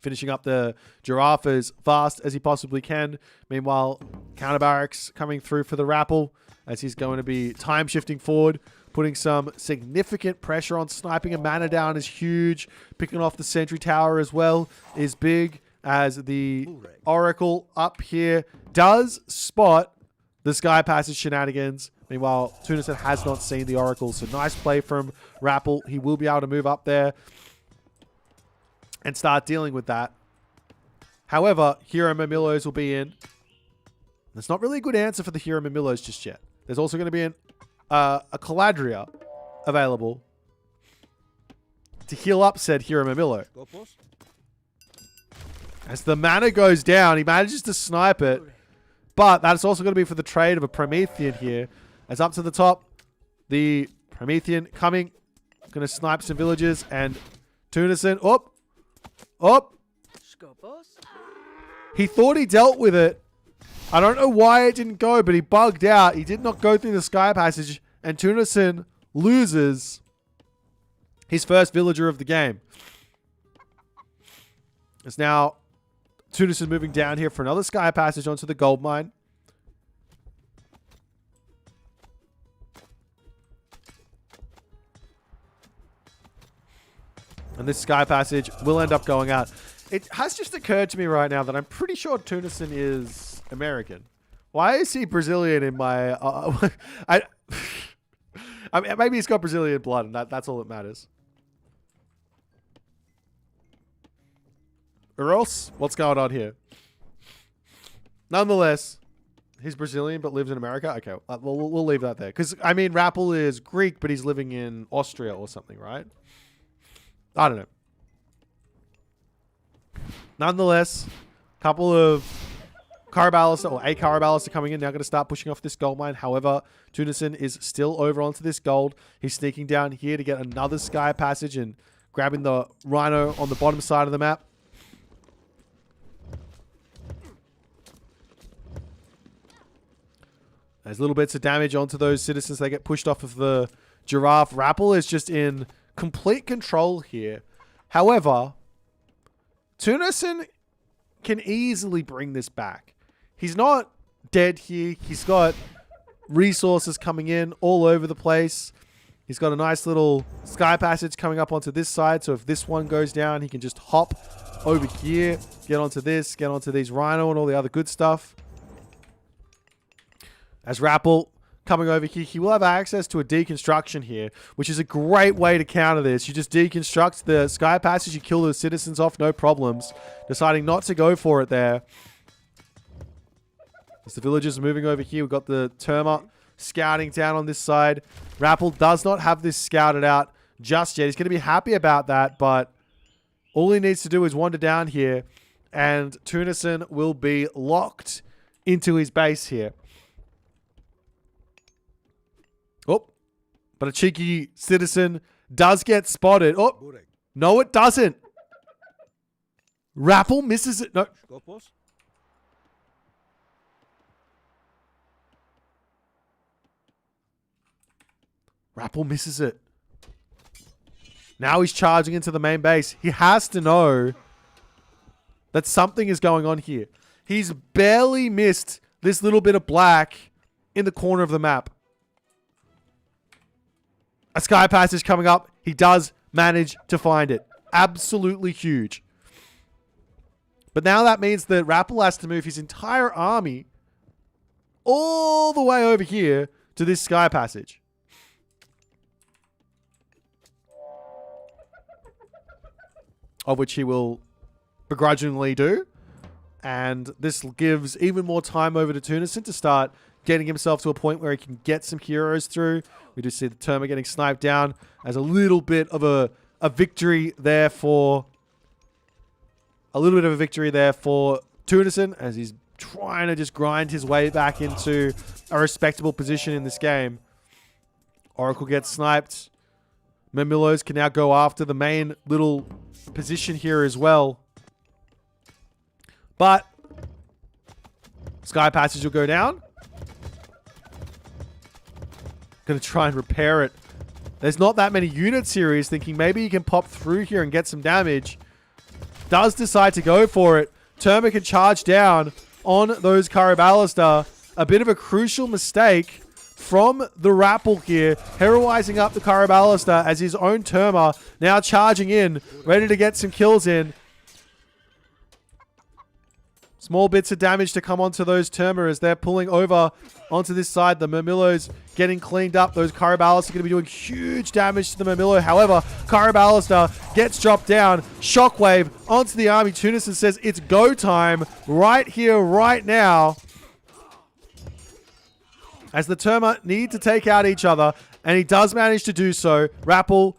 Finishing up the giraffe as fast as he possibly can. Meanwhile, counter barracks coming through for the Rapple as he's going to be time shifting forward, putting some significant pressure on sniping. A mana down is huge. Picking off the sentry tower as well is big, as the oracle up here does spot the sky passage shenanigans. Meanwhile, Tunison has not seen the oracle. So nice play from Rapple. He will be able to move up there and start dealing with that. However, Hero Mamillos will be in. There's not really a good answer for the Hero Mamillos just yet. There's also going to be a Caladria available to heal up said Hero Mamillo. As the mana goes down, he manages to snipe it. But that's also going to be for the trade of a Promethean here. As up to the top, the Promethean coming. Going to snipe some villagers. And Tunison, he thought he dealt with it. I don't know why it didn't go, but he bugged out. He did not go through the sky passage. And Tunison loses his first villager of the game. It's now Tunison moving down here for another sky passage onto the gold mine. And this sky passage will end up going out. It has just occurred to me right now that I'm pretty sure Tunison is American. Why is he Brazilian in my... I mean, maybe he's got Brazilian blood and that's all that matters. Or else, what's going on here? Nonetheless, he's Brazilian but lives in America. Okay, we'll leave that there. Because, I mean, Rapple is Greek, but he's living in Austria or something, right? I don't know. Nonetheless, a couple of Caraballister, or a Caraballister coming in, now going to start pushing off this gold mine. However, Tunison is still over onto this gold. He's sneaking down here to get another sky passage and grabbing the Rhino on the bottom side of the map. There's little bits of damage onto those citizens. They get pushed off of the giraffe. Rapple is just in complete control here. However, Tunison can easily bring this back. He's not dead here. He's got resources coming in all over the place. He's got a nice little sky passage coming up onto this side. So if this one goes down, he can just hop over here, get onto this, get onto these Rhino and all the other good stuff. As Rapple coming over here, he will have access to a deconstruction here, which is a great way to counter this. You just deconstruct the sky passage, you kill the citizens off, no problems. Deciding not to go for it there. As the villagers are moving over here, we've got the Terma scouting down on this side. Rapple does not have this scouted out just yet. He's going to be happy about that, but all he needs to do is wander down here, and Tunison will be locked into his base here. Oh, but a cheeky citizen does get spotted. Oh, no, it doesn't. Rapple misses it. No. Rapple misses it. Now he's charging into the main base. He has to know that something is going on here. He's barely missed this little bit of black in the corner of the map. A sky passage coming up. He does manage to find it. Absolutely huge. But now that means that Rapple has to move his entire army all the way over here to this sky passage. Of which he will begrudgingly do. And this gives even more time over to Tunison to start getting himself to a point where he can get some heroes through. We do see the Terma getting sniped down as a little bit of a victory there for... A little bit of a victory there for Tunison as he's trying to just grind his way back into a respectable position in this game. Oracle gets sniped. Mamilos can now go after the main little position here as well. But sky passage will go down. Gonna try and repair it. There's not that many units here. He's thinking maybe he can pop through here and get some damage. Does decide to go for it. Terma can charge down on those Karabalister. A bit of a crucial mistake from the Rapple here, heroizing up the Karabalister as his own Terma now charging in, ready to get some kills in. Small bits of damage to come onto those Terma as they're pulling over onto this side. The Murmillos getting cleaned up. Those Karabalister are going to be doing huge damage to the Murmillo. However, Karabalister gets dropped down. Shockwave onto the army. Tunison says it's go time right here, right now. As the Terma need to take out each other, and he does manage to do so. Rapple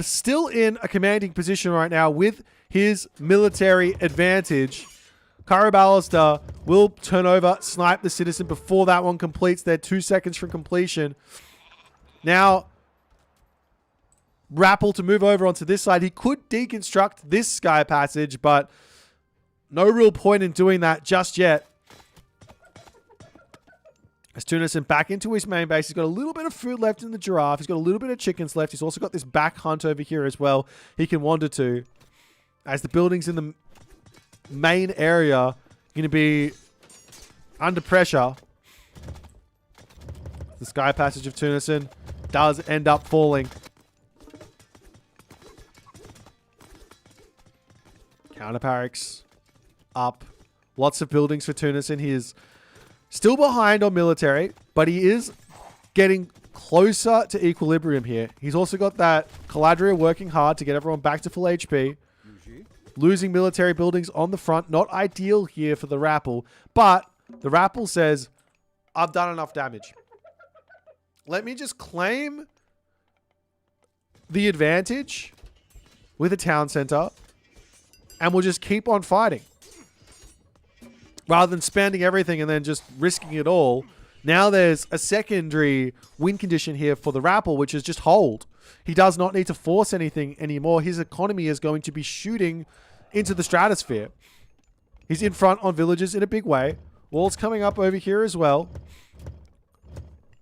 still in a commanding position right now with his military advantage. Karabalister will turn over, snipe the citizen before that one completes. They're 2 seconds from completion. Now, Rapple to move over onto this side. He could deconstruct this sky passage, but no real point in doing that just yet. As Tunison back into his main base. He's got a little bit of food left in the giraffe. He's got a little bit of chickens left. He's also got this back hunt over here as well. He can wander to. As the buildings in the main area going to be under pressure. The sky passage of Tunison does end up falling. Counterparix up. Lots of buildings for Tunison. He is still behind on military, but he is getting closer to equilibrium here. He's also got that Caladria working hard to get everyone back to full HP. Losing military buildings on the front. Not ideal here for the Rapple. But the Rapple says, I've done enough damage. Let me just claim the advantage with a town center. And we'll just keep on fighting. Rather than spending everything and then just risking it all. Now there's a secondary win condition here for the Rapple, which is just hold. He does not need to force anything anymore. His economy is going to be shooting into the stratosphere. He's in front on villages in a big way. Walls coming up over here as well.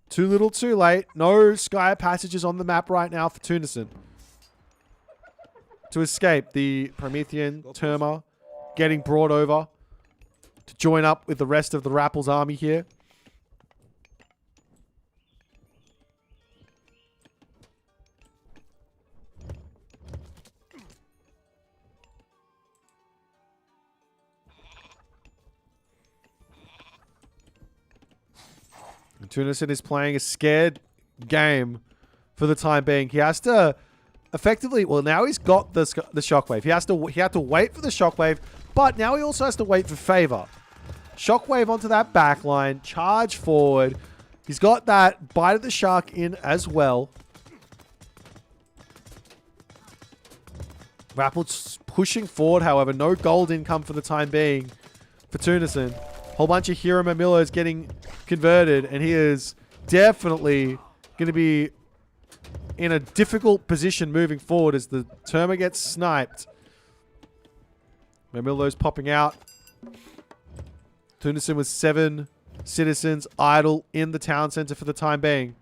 Too little, too late. No sky passages on the map right now for Tunison. To escape the Promethean Terma getting brought over to join up with the rest of the Rapple's army here. Tunison is playing a scared game for the time being. He has to effectively, well, now he's got the shockwave. He had to wait for the shockwave, but now he also has to wait for favor. Shockwave onto that back line, charge forward. He's got that bite of the shark in as well. Rapple's pushing forward, however. No gold income for the time being for Tunison. Whole bunch of Hero Mamillos getting converted, and he is definitely going to be in a difficult position moving forward as the Terma gets sniped. Mamillo's popping out. Tunison with 7 citizens idle in the town center for the time being.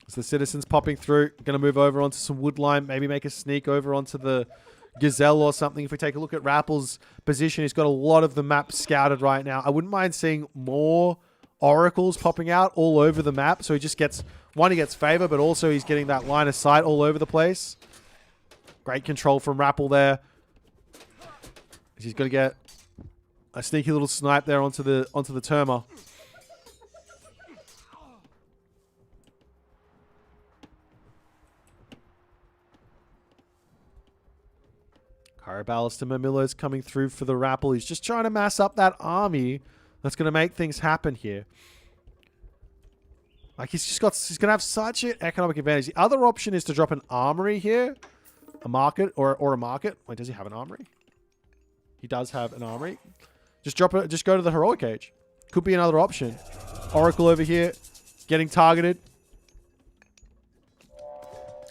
So the citizens popping through. Going to move over onto some woodline. Maybe make a sneak over onto the Gazelle or something. If we take a look at Rapple's position, he's got a lot of the map scouted right now. I wouldn't mind seeing more oracles popping out all over the map. So he just gets, one, he gets favor, but also he's getting that line of sight all over the place. Great control from Rapple there. He's going to get a sneaky little snipe there onto the Terma. Caraballis to Mamillo's coming through for the Rapple. He's just trying to mass up that army that's going to make things happen here. Like, he's going to have such an economic advantage. The other option is to drop an armory here. A market or a market. Wait, does he have an armory? He does have an armory. Just drop it. Just go to the heroic cage. Could be another option. Oracle over here getting targeted.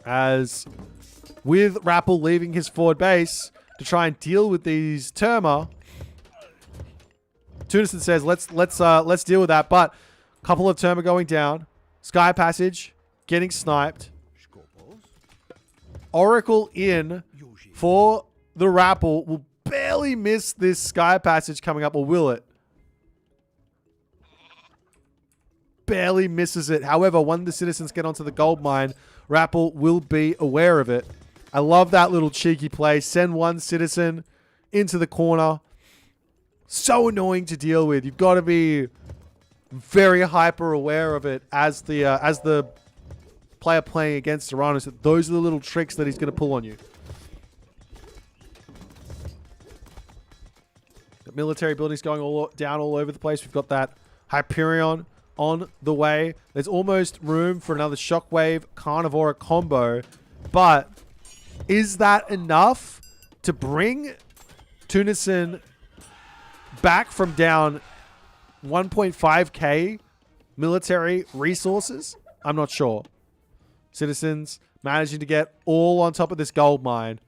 As with Rapple leaving his forward base to try and deal with these Terma, Tunison says, let's deal with that. But a couple of Terma going down. Sky Passage getting sniped. Oracle in for the Rapple. Will barely miss this Sky Passage coming up, or will it? Barely misses it. However, when the citizens get onto the gold mine, Rapple will be aware of it. I love that little cheeky play. Send one citizen into the corner. So annoying to deal with. You've got to be very hyper aware of it as the player playing against Tyrannus. Those are the little tricks that he's going to pull on you. The military buildings going down all over the place. We've got that Hyperion on the way. There's almost room for another Shockwave Carnivora combo. But is that enough to bring Tunison back from down 1.5k military resources? I'm not sure. Citizens managing to get all on top of this gold mine.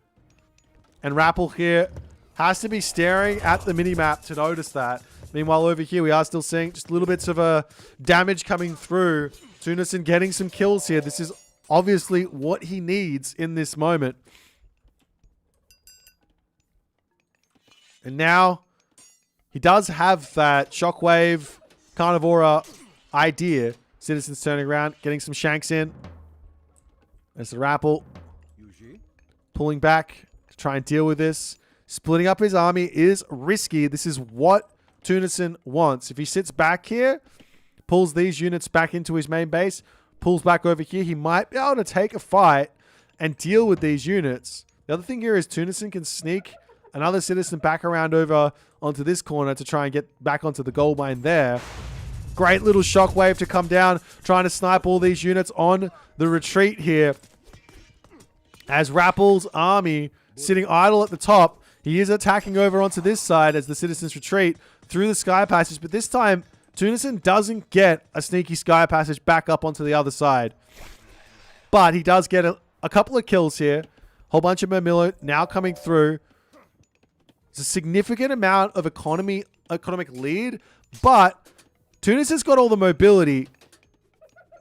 And Rapple here has to be staring at the minimap to notice that. Meanwhile, over here, we are still seeing just little bits of damage coming through. Tunison getting some kills here. This is obviously what he needs in this moment. And now he does have that Shockwave Carnivora idea. Citizens turning around, getting some shanks in. There's the Rapple pulling back to try and deal with this. Splitting up his army is risky. This is what Tunison wants. If he sits back here, pulls these units back into his main base, pulls back over here, he might be able to take a fight and deal with these units. The other thing here is Tunison can sneak another citizen back around over onto this corner to try and get back onto the gold mine there. Great little shockwave to come down, trying to snipe all these units on the retreat here. As Rapple's army sitting idle at the top, he is attacking over onto this side as the citizens retreat through the Sky Passage. But this time, Tunison doesn't get a sneaky Sky Passage back up onto the other side. But he does get a couple of kills here. Whole bunch of Mamillo now coming through. It's a significant amount of economic lead, but Tunison's got all the mobility.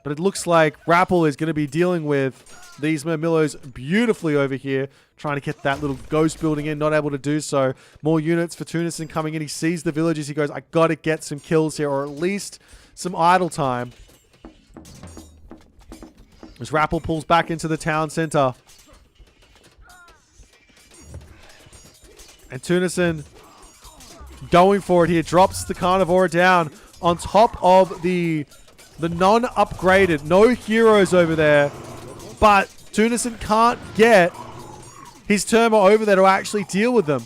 But it looks like Rapple is going to be dealing with these Mamillos beautifully over here, trying to get that little ghost building in, not able to do so. More units for Tunison coming in. He sees the villages. He goes, I got to get some kills here, or at least some idle time. As Rapple pulls back into the town center. And Tunison going for it here. Drops the Carnivora down on top of the non-upgraded. No heroes over there. But Tunison can't get his Terma over there to actually deal with them.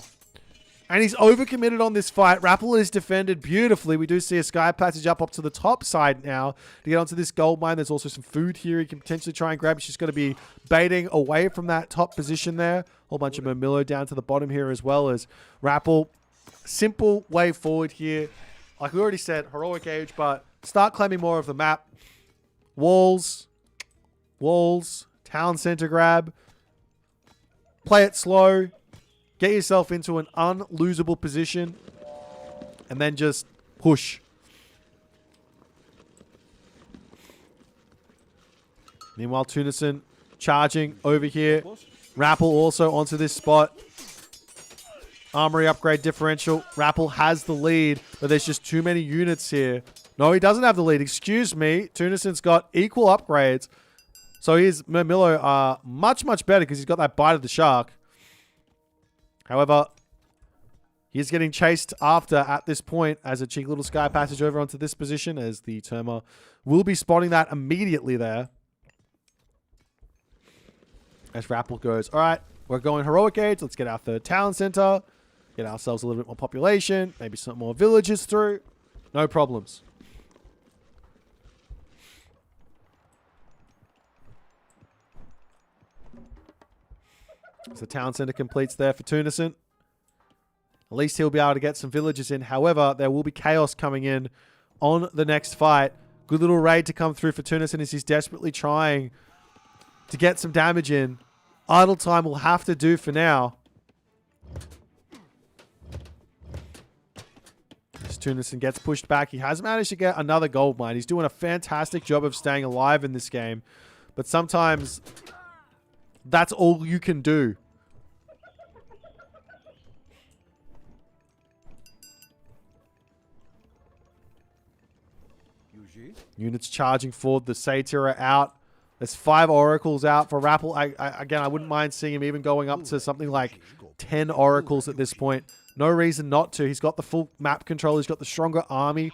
And he's overcommitted on this fight. Rapple is defended beautifully. We do see a sky passage up to the top side now to get onto this gold mine. There's also some food here he can potentially try and grab. He's just going to be baiting away from that top position there. Whole bunch of Murmillo down to the bottom here as well as Rapple. Simple way forward here. Like we already said, heroic age, but start claiming more of the map. Walls, town center grab. Play it slow. Get yourself into an unlosable position. And then just push. Meanwhile, Tunison charging over here. Rapple also onto this spot. Armory upgrade differential. Rapple has the lead, but there's just too many units here. No, he doesn't have the lead. Excuse me. Tunison's got equal upgrades. So his Murmillo are much, much better because he's got that bite of the shark. However, he's getting chased after at this point as a cheeky little sky passage over onto this position as the Terma will be spotting that immediately there. As Rapple goes, all right, we're going heroic age. Let's get our third town center. Get ourselves a little bit more population. Maybe some more villages through. No problems. As the town center completes there for Tunison. At least he'll be able to get some villages in. However, there will be chaos coming in on the next fight. Good little raid to come through for Tunison as he's desperately trying to get some damage in. Idle time will have to do for now. As Tunison gets pushed back, he has managed to get another gold mine. He's doing a fantastic job of staying alive in this game. But sometimes that's all you can do. Units charging forward. The Satyr are out. There's 5 oracles out for Rapple. Again, I wouldn't mind seeing him even going up to something like 10 oracles at this point. No reason not to. He's got the full map control. He's got the stronger army.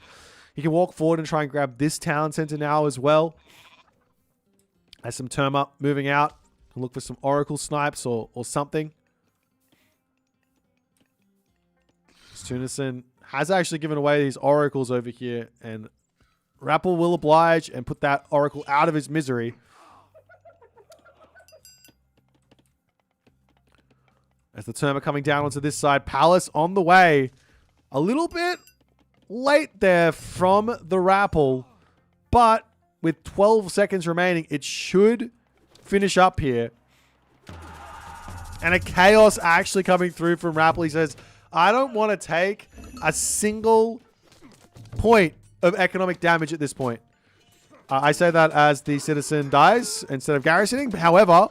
He can walk forward and try and grab this town center now as well. Has some Terma moving out. Can look for some oracle snipes or something. Tunison has actually given away these oracles over here, and Rapple will oblige and put that oracle out of his misery. As the Terma coming down onto this side. Palace on the way. A little bit late there from the Rapple, but with 12 seconds remaining, it should finish up here. And a chaos actually coming through from Rapple. He says, I don't want to take a single point of economic damage at this point. I say that as the citizen dies instead of garrisoning. However,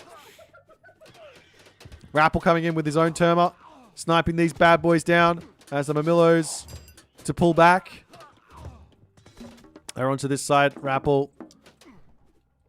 Rapple coming in with his own Terma, sniping these bad boys down as the Murmillos to pull back. They're onto this side. Rapple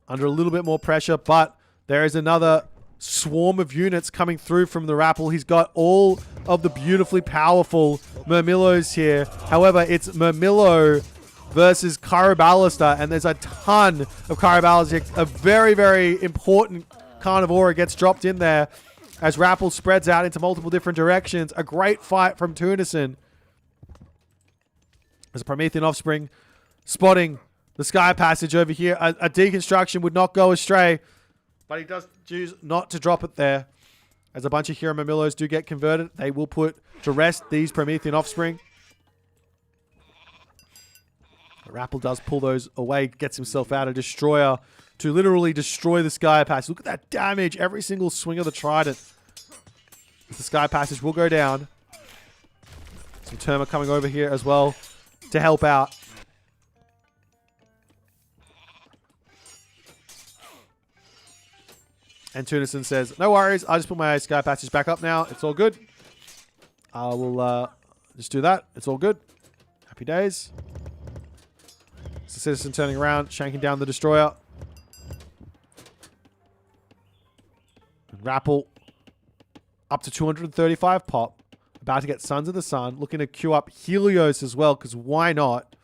under a little bit more pressure, but there is another swarm of units coming through from the Rapple. He's got all of the beautifully powerful Murmillos here. However, it's Murmillo versus Caraballista, and there's a ton of Caraballista. A very, very important Carnivora gets dropped in there as Rapple spreads out into multiple different directions. A great fight from Tunison. As a Promethean Offspring spotting the Sky Passage over here. A deconstruction would not go astray, but he does choose not to drop it there. As a bunch of Hero Murmillos do get converted, they will put to rest these Promethean Offspring. Rapple does pull those away, gets himself out a Destroyer to literally destroy the Sky Passage. Look at that damage, every single swing of the Trident. The Sky Passage will go down. Some Terma coming over here as well to help out. And Tunison says, no worries, I just put my Sky Passage back up now. It's all good. I will just do that. It's all good. Happy days. It's the citizen turning around, shanking down the Destroyer. And Rapple up to 235 pop. About to get Sons of the Sun. Looking to queue up Helios as well, because why not?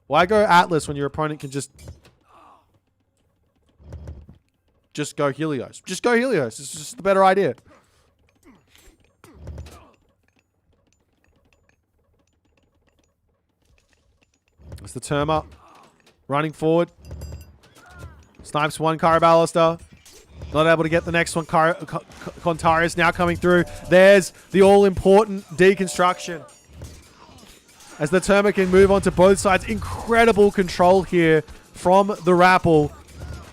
Why go Atlas when your opponent can just go Helios? Just go Helios. It's just the better idea. It's the Terma running forward. Snipes one Caraballister. Not able to get the next one. Contarius now coming through. There's the all-important deconstruction. As the Terma can move on to both sides. Incredible control here from the Rapple.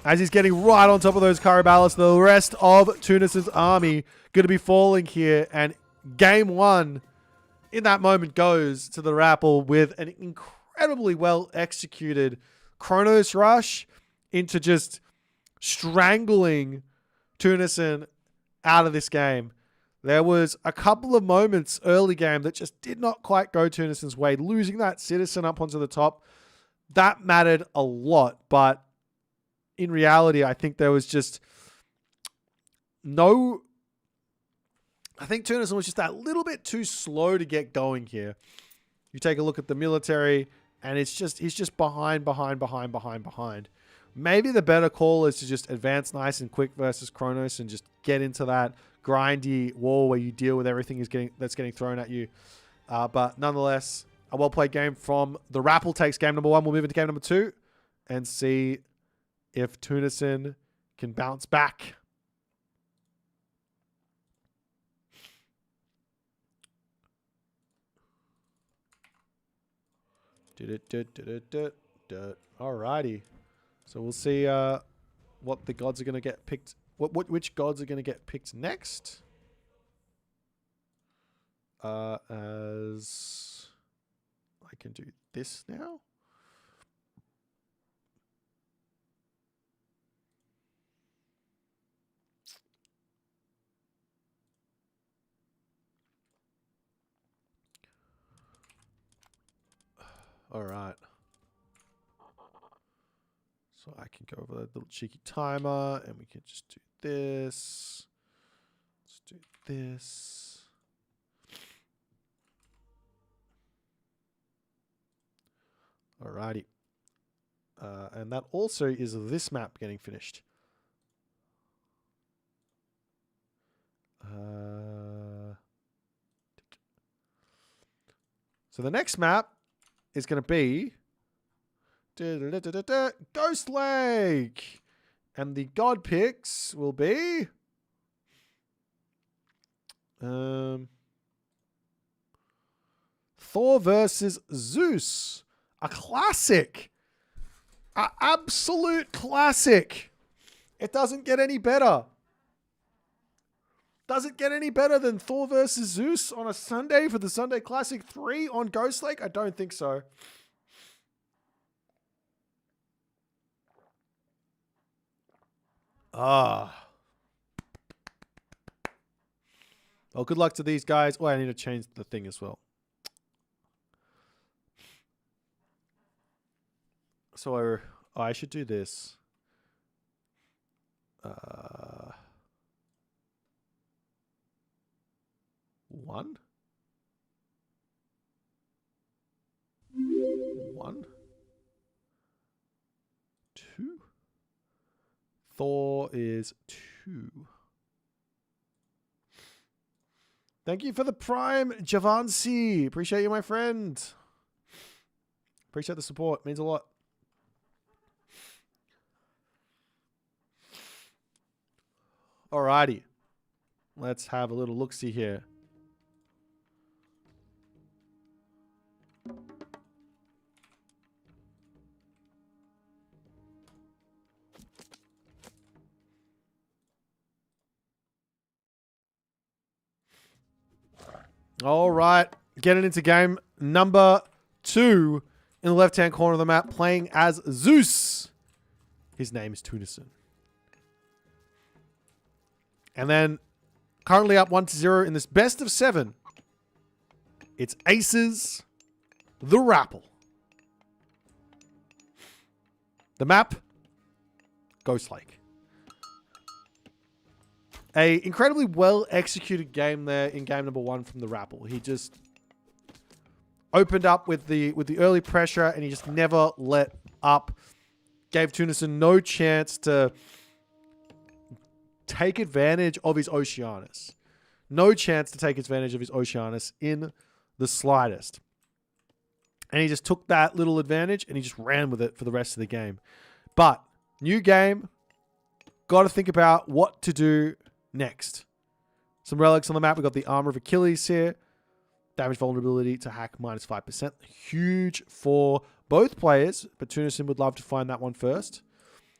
As he's getting right on top of those Caraballister. The rest of Tunison's army going to be falling here. And game one in that moment goes to the Rapple with an incredibly well executed Chronos Rush into just strangling Tunison out of this game. There was a couple of moments early game that just did not quite go Tunison's way. Losing that Citizen up onto the top, that mattered a lot. But in reality, I think there was just no... I think Tunison was just that little bit too slow to get going here. You take a look at the military, and it's just he's just behind. Maybe the better call is to just advance nice and quick versus Chronos and just get into that grindy war where you deal with everything that's getting thrown at you. But nonetheless, a well-played game from the Rapple. Takes game number 1. We'll move into game number 2 and see if Tunison can bounce back. Alrighty. So we'll see what the gods are going to get picked. Which gods are going to get picked next? As I can do this now. All right. So I can go over the little cheeky timer and we can just do this. Let's do this. Alrighty. And that also is this map getting finished. So the next map is going to be Ghost Lake. And the god picks will be Thor versus Zeus. A classic. An absolute classic. It doesn't get any better. Does it get any better than Thor versus Zeus on a Sunday for the Sunday Classic 3 on Ghost Lake? I don't think so. Well, good luck to these guys. Oh, I need to change the thing as well. So I should do this. One. Two. Thor is 2. Thank you for the Prime, Javansi. Appreciate you, my friend. Appreciate the support. Means a lot. Alrighty. Let's have a little look-see here. All right, getting into game number 2 in the left-hand corner of the map, playing as Zeus. His name is Tunison. And then, currently up 1-0 in this best of 7, it's Aces, TheRapl. The map, Ghost Lake. A incredibly well executed game there in game number 1 from TheRapl. He just opened up with the early pressure, and he just never let up. Gave Tunison no chance to take advantage of his Oceanus. No chance to take advantage of his Oceanus in the slightest. And he just took that little advantage and he just ran with it for the rest of the game. But, new game. Got to think about what to do next. Some relics on the map. We've got the Armor of Achilles here. Damage vulnerability to hack minus 5%. Huge for both players, but Tunison would love to find that one first.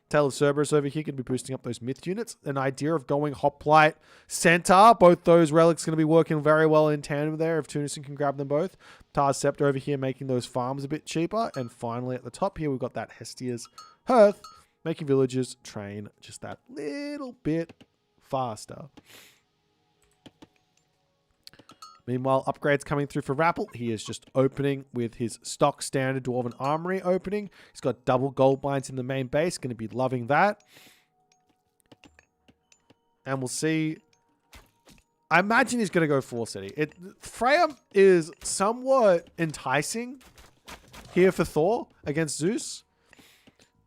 Tale of Cerberus over here going to be boosting up those myth units. An idea of going Hoplite Centaur. Both those relics going to be working very well in tandem there if Tunison can grab them both. Tar's Scepter over here making those farms a bit cheaper. And finally at the top here we've got that Hestia's Hearth making villagers train just that little bit faster. Meanwhile, upgrades coming through for Rapple. He is just opening with his stock standard Dwarven Armory opening. He's got double gold mines in the main base. Going to be loving that. And we'll see. I imagine he's going to go 4 city. Freya is somewhat enticing here for Thor against Zeus.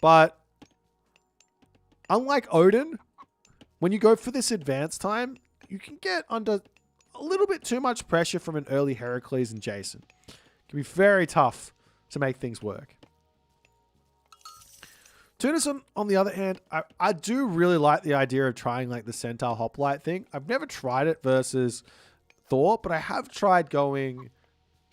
But unlike Odin, when you go for this advanced time, you can get under a little bit too much pressure from an early Heracles and Jason. It can be very tough to make things work. Tunison, on the other hand, I do really like the idea of trying like the Centaur Hoplite thing. I've never tried it versus Thor, but I have tried going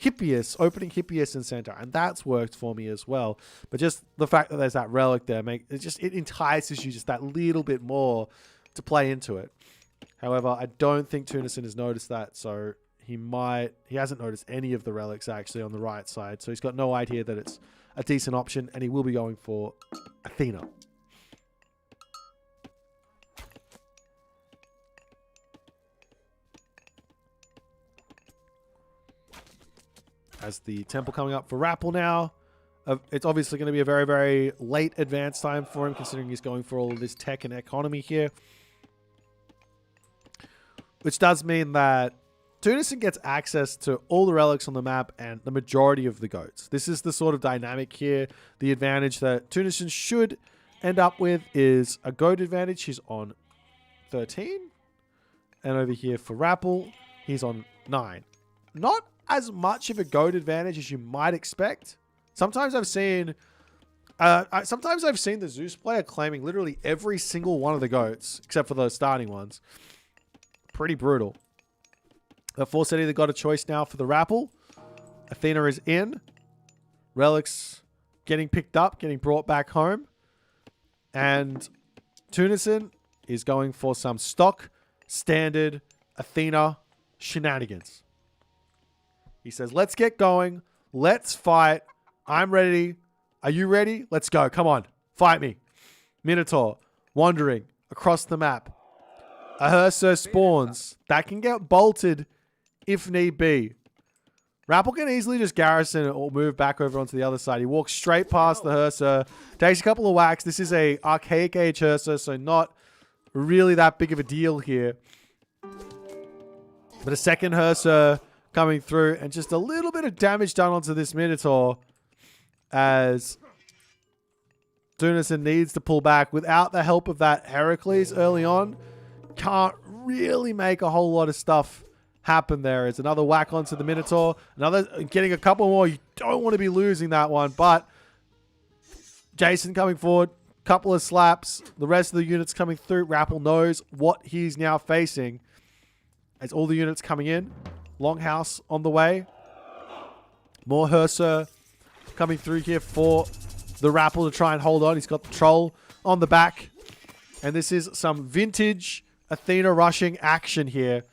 Hippias, opening Hippias and Centaur, and that's worked for me as well. But just the fact that there's that relic there, it entices you just that little bit more to play into it. However, I don't think Tunison has noticed that, so he hasn't noticed any of the relics actually on the right side, so he's got no idea that it's a decent option, and he will be going for Athena. As the temple coming up for Rapple now. It's obviously going to be a very, very late advance time for him, considering he's going for all of this tech and economy here. Which does mean that Tunison gets access to all the relics on the map and the majority of the goats. This is the sort of dynamic here. The advantage that Tunison should end up with is a goat advantage. He's on 13. And over here for Rapple, he's on 9. Not as much of a goat advantage as you might expect. Sometimes I've seen the Zeus player claiming literally every single one of the goats, except for those starting ones. Pretty brutal. The 4 city, they got a choice now for the Rapple. Athena is in. Relics getting picked up, getting brought back home. And Tunison is going for some stock, standard, Athena shenanigans. He says, let's get going. Let's fight. I'm ready. Are you ready? Let's go. Come on. Fight me. Minotaur wandering across the map. A Herso spawns. That can get bolted if need be. Rapple can easily just garrison or move back over onto the other side. He walks straight past the Herso. Takes a couple of whacks. This is a archaic age Herso, so not really that big of a deal here. But a second Herso coming through and just a little bit of damage done onto this Minotaur as Tunison needs to pull back without the help of that Heracles early on. Can't really make a whole lot of stuff happen there. It's another whack onto the Minotaur. Another, getting a couple more. You don't want to be losing that one, but Jason coming forward. Couple of slaps. The rest of the units coming through. Rapple knows what he's now facing as all the units coming in. Longhouse on the way. More Herso coming through here for the Rapple to try and hold on. He's got the troll on the back. And this is some vintage Athena rushing action here.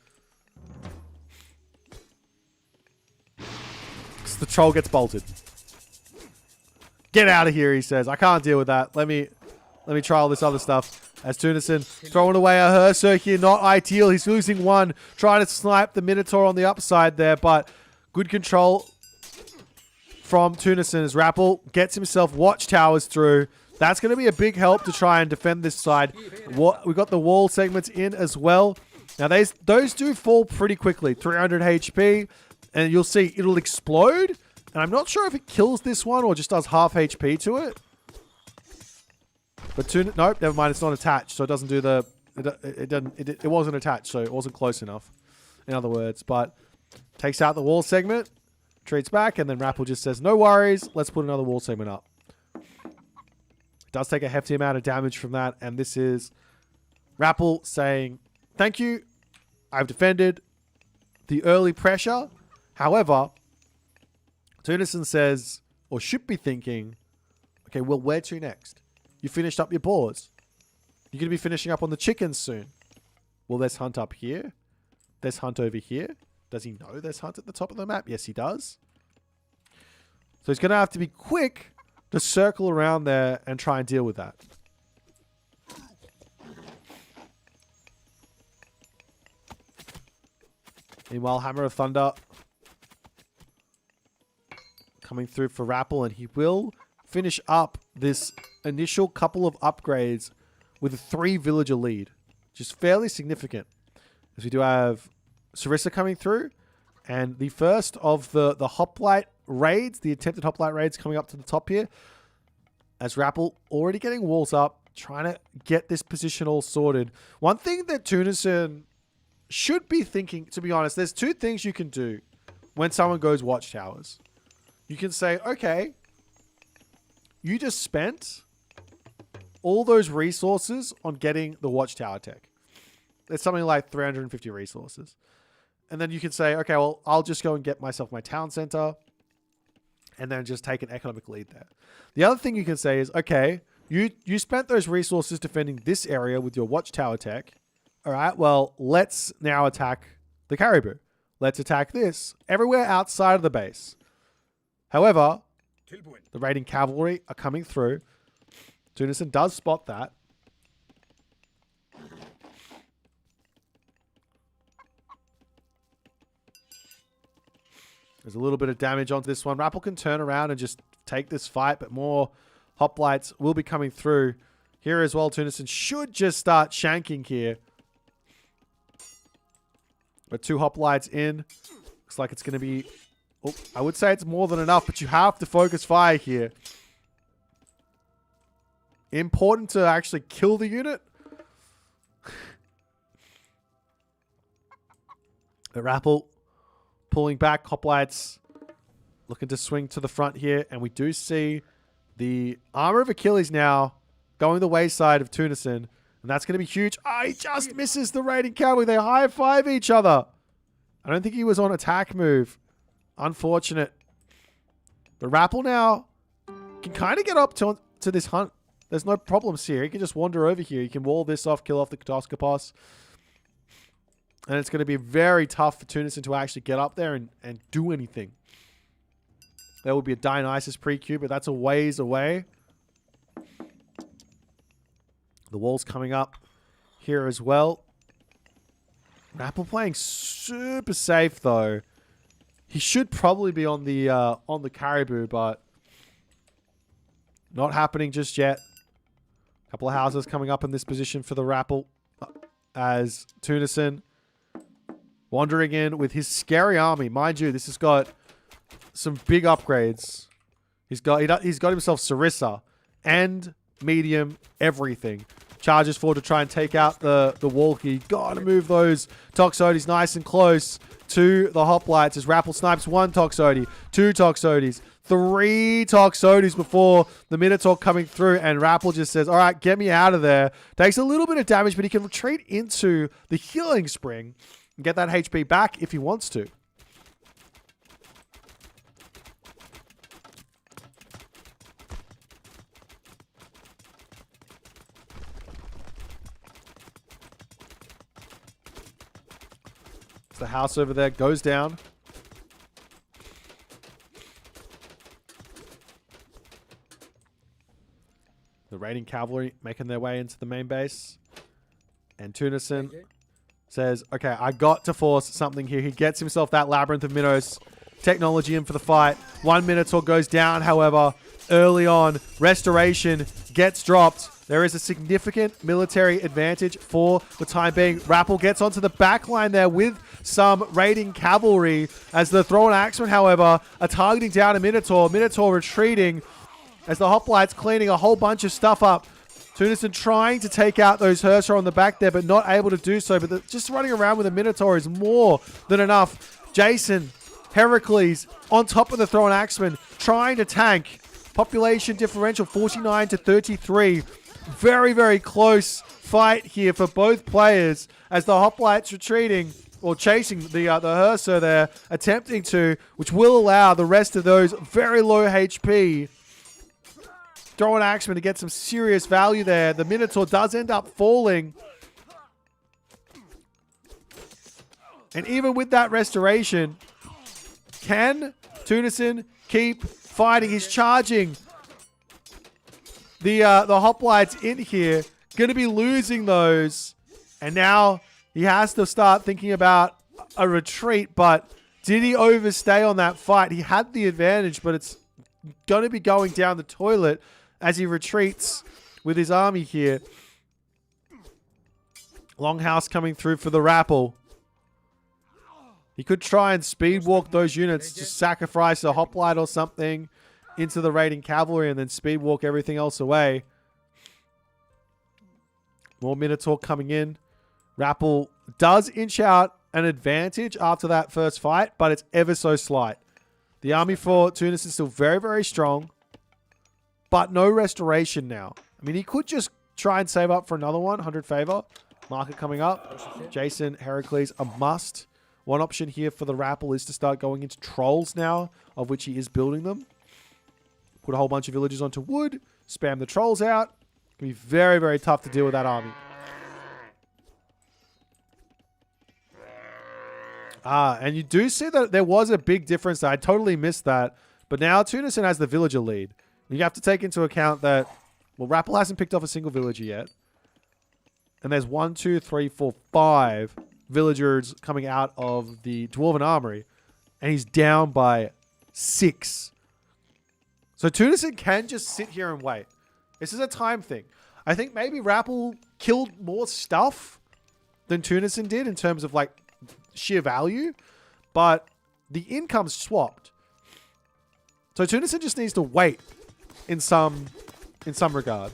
The troll gets bolted. Get out of here, he says. I can't deal with that. Let me try all this other stuff. As Tunison throwing away a Herso here. Not ideal. He's losing one. Trying to snipe the Minotaur on the upside there. But good control from Tunison as Rapple gets himself watchtowers through. That's going to be a big help to try and defend this side. We've got the wall segments in as well. Now, those do fall pretty quickly. 300 HP. And you'll see it'll explode. And I'm not sure if it kills this one or just does half HP to it. But nope, never mind. It's not attached. So it doesn't do the... It wasn't attached. So it wasn't close enough. In other words. But takes out the wall segment. Treats back. And then Rapple just says, no worries. Let's put another wall segment up. Does take a hefty amount of damage from that, and this is Rapple saying, thank you, I've defended the early pressure. However, Tunison says, or should be thinking, okay, well, where to next? You finished up your boars. You're going to be finishing up on the chickens soon. Well, there's hunt up here. There's hunt over here. Does he know there's hunt at the top of the map? Yes, he does. So he's going to have to be quick to circle around there and try and deal with that. Meanwhile, Hammer of Thunder coming through for Rapple, and he will finish up this initial couple of upgrades with a 3 villager lead, which is fairly significant. As we do have Sarissa coming through, and the first of the hoplite raids, the attempted hoplite raids coming up to the top here, as Rapple already getting walls up, trying to get this position all sorted. One thing that Tunison should be thinking, to be honest, there's 2 things you can do when someone goes watchtowers. You can say, okay, you just spent all those resources on getting the watchtower tech. It's something like 350 resources. And then you can say, okay, well, I'll just go and get myself my town center and then just take an economic lead there. The other thing you can say is, okay, you spent those resources defending this area with your watchtower tech. All right, well, let's now attack the caribou. Let's attack this everywhere outside of the base. However, the raiding cavalry are coming through. Tunison does spot that. There's a little bit of damage onto this one. Rapple can turn around and just take this fight, but more hoplites will be coming through here as well. Tunison should just start shanking here. But 2 hoplites in. Looks like it's going to be... Oh, I would say it's more than enough, but you have to focus fire here. Important to actually kill the unit. The Rapple pulling back. Hoplites looking to swing to the front here. And we do see the Armor of Achilles now going the wayside of Tunison. And that's going to be huge. Oh, he just misses the raiding cavalry. They high-five each other. I don't think he was on attack move. Unfortunate. But Rapple now can kind of get up to this hunt. There's no problems here. He can just wander over here. He can wall this off, kill off the Katoskopos. And it's going to be very tough for Tunison to actually get up there and do anything. There will be a Dionysus pre-queue, but that's a ways away. The wall's coming up here as well. Rapple playing super safe though. He should probably be on the caribou, but not happening just yet. A couple of houses coming up in this position for the Rapple as Tunison wandering in with his scary army. Mind you, this has got some big upgrades. He's got himself Sarissa and medium everything. Charges forward to try and take out the wall here. Got to move those Toxotes nice and close to the hoplites as Rapple snipes 1 Toxote, 2 Toxotes, 3 Toxotes before the Minotaur coming through, and Rapple just says, all right, get me out of there. Takes a little bit of damage, but he can retreat into the healing spring and get that HP back if he wants to. The house over there goes down. The raiding cavalry making their way into the main base. And Tunison says, okay, I got to force something here. He gets himself that Labyrinth of Minnows technology in for the fight. 1 Minotaur goes down, however, early on. Restoration gets dropped. There is a significant military advantage for the time being. Rapple gets onto the back line there with some raiding cavalry as the thrown axemen, however, are targeting down a Minotaur. Minotaur retreating as the hoplites cleaning a whole bunch of stuff up. Tunison trying to take out those Hersher on the back there, but not able to do so. But just running around with a Minotaur is more than enough. Jason, Heracles on top of the thrown axemen, trying to tank. Population differential 49 to 33. Very, very close fight here for both players as the hoplites retreating or chasing the Hersher there, attempting to, which will allow the rest of those very low HP throw an axeman to get some serious value there. The Minotaur does end up falling. And even with that restoration, can Tunison keep fighting? He's charging the hoplites in here. Going to be losing those. And now he has to start thinking about a retreat. But did he overstay on that fight? He had the advantage, but it's going to be going down the toilet as he retreats with his army here. Longhouse coming through for the Rapple. He could try and speed walk those units, just sacrifice a hoplite or something into the raiding cavalry and then speed walk everything else away. More Minotaur coming in. Rapple does inch out an advantage after that first fight, but it's ever so slight. The army for Tunis is still very, very strong. But no restoration now. I mean, he could just try and save up for another one. 100 favor. Market coming up. Jason, Heracles, a must. One option here for the Rapple is to start going into trolls now, of which he is building them. Put a whole bunch of villagers onto wood. Spam the trolls out. It's going to be very, very tough to deal with that army. And you do see that there was a big difference. I totally missed that. But now Tunison has the villager lead. You have to take into account that, well, Rapple hasn't picked off a single villager yet. And there's 1, 2, 3, 4, 5 villagers coming out of the Dwarven Armory. And he's down by 6. So Tunison can just sit here and wait. This is a time thing. I think maybe Rapple killed more stuff than Tunison did in terms of, like, sheer value. But the income's swapped. So Tunison just needs to wait. In some regard.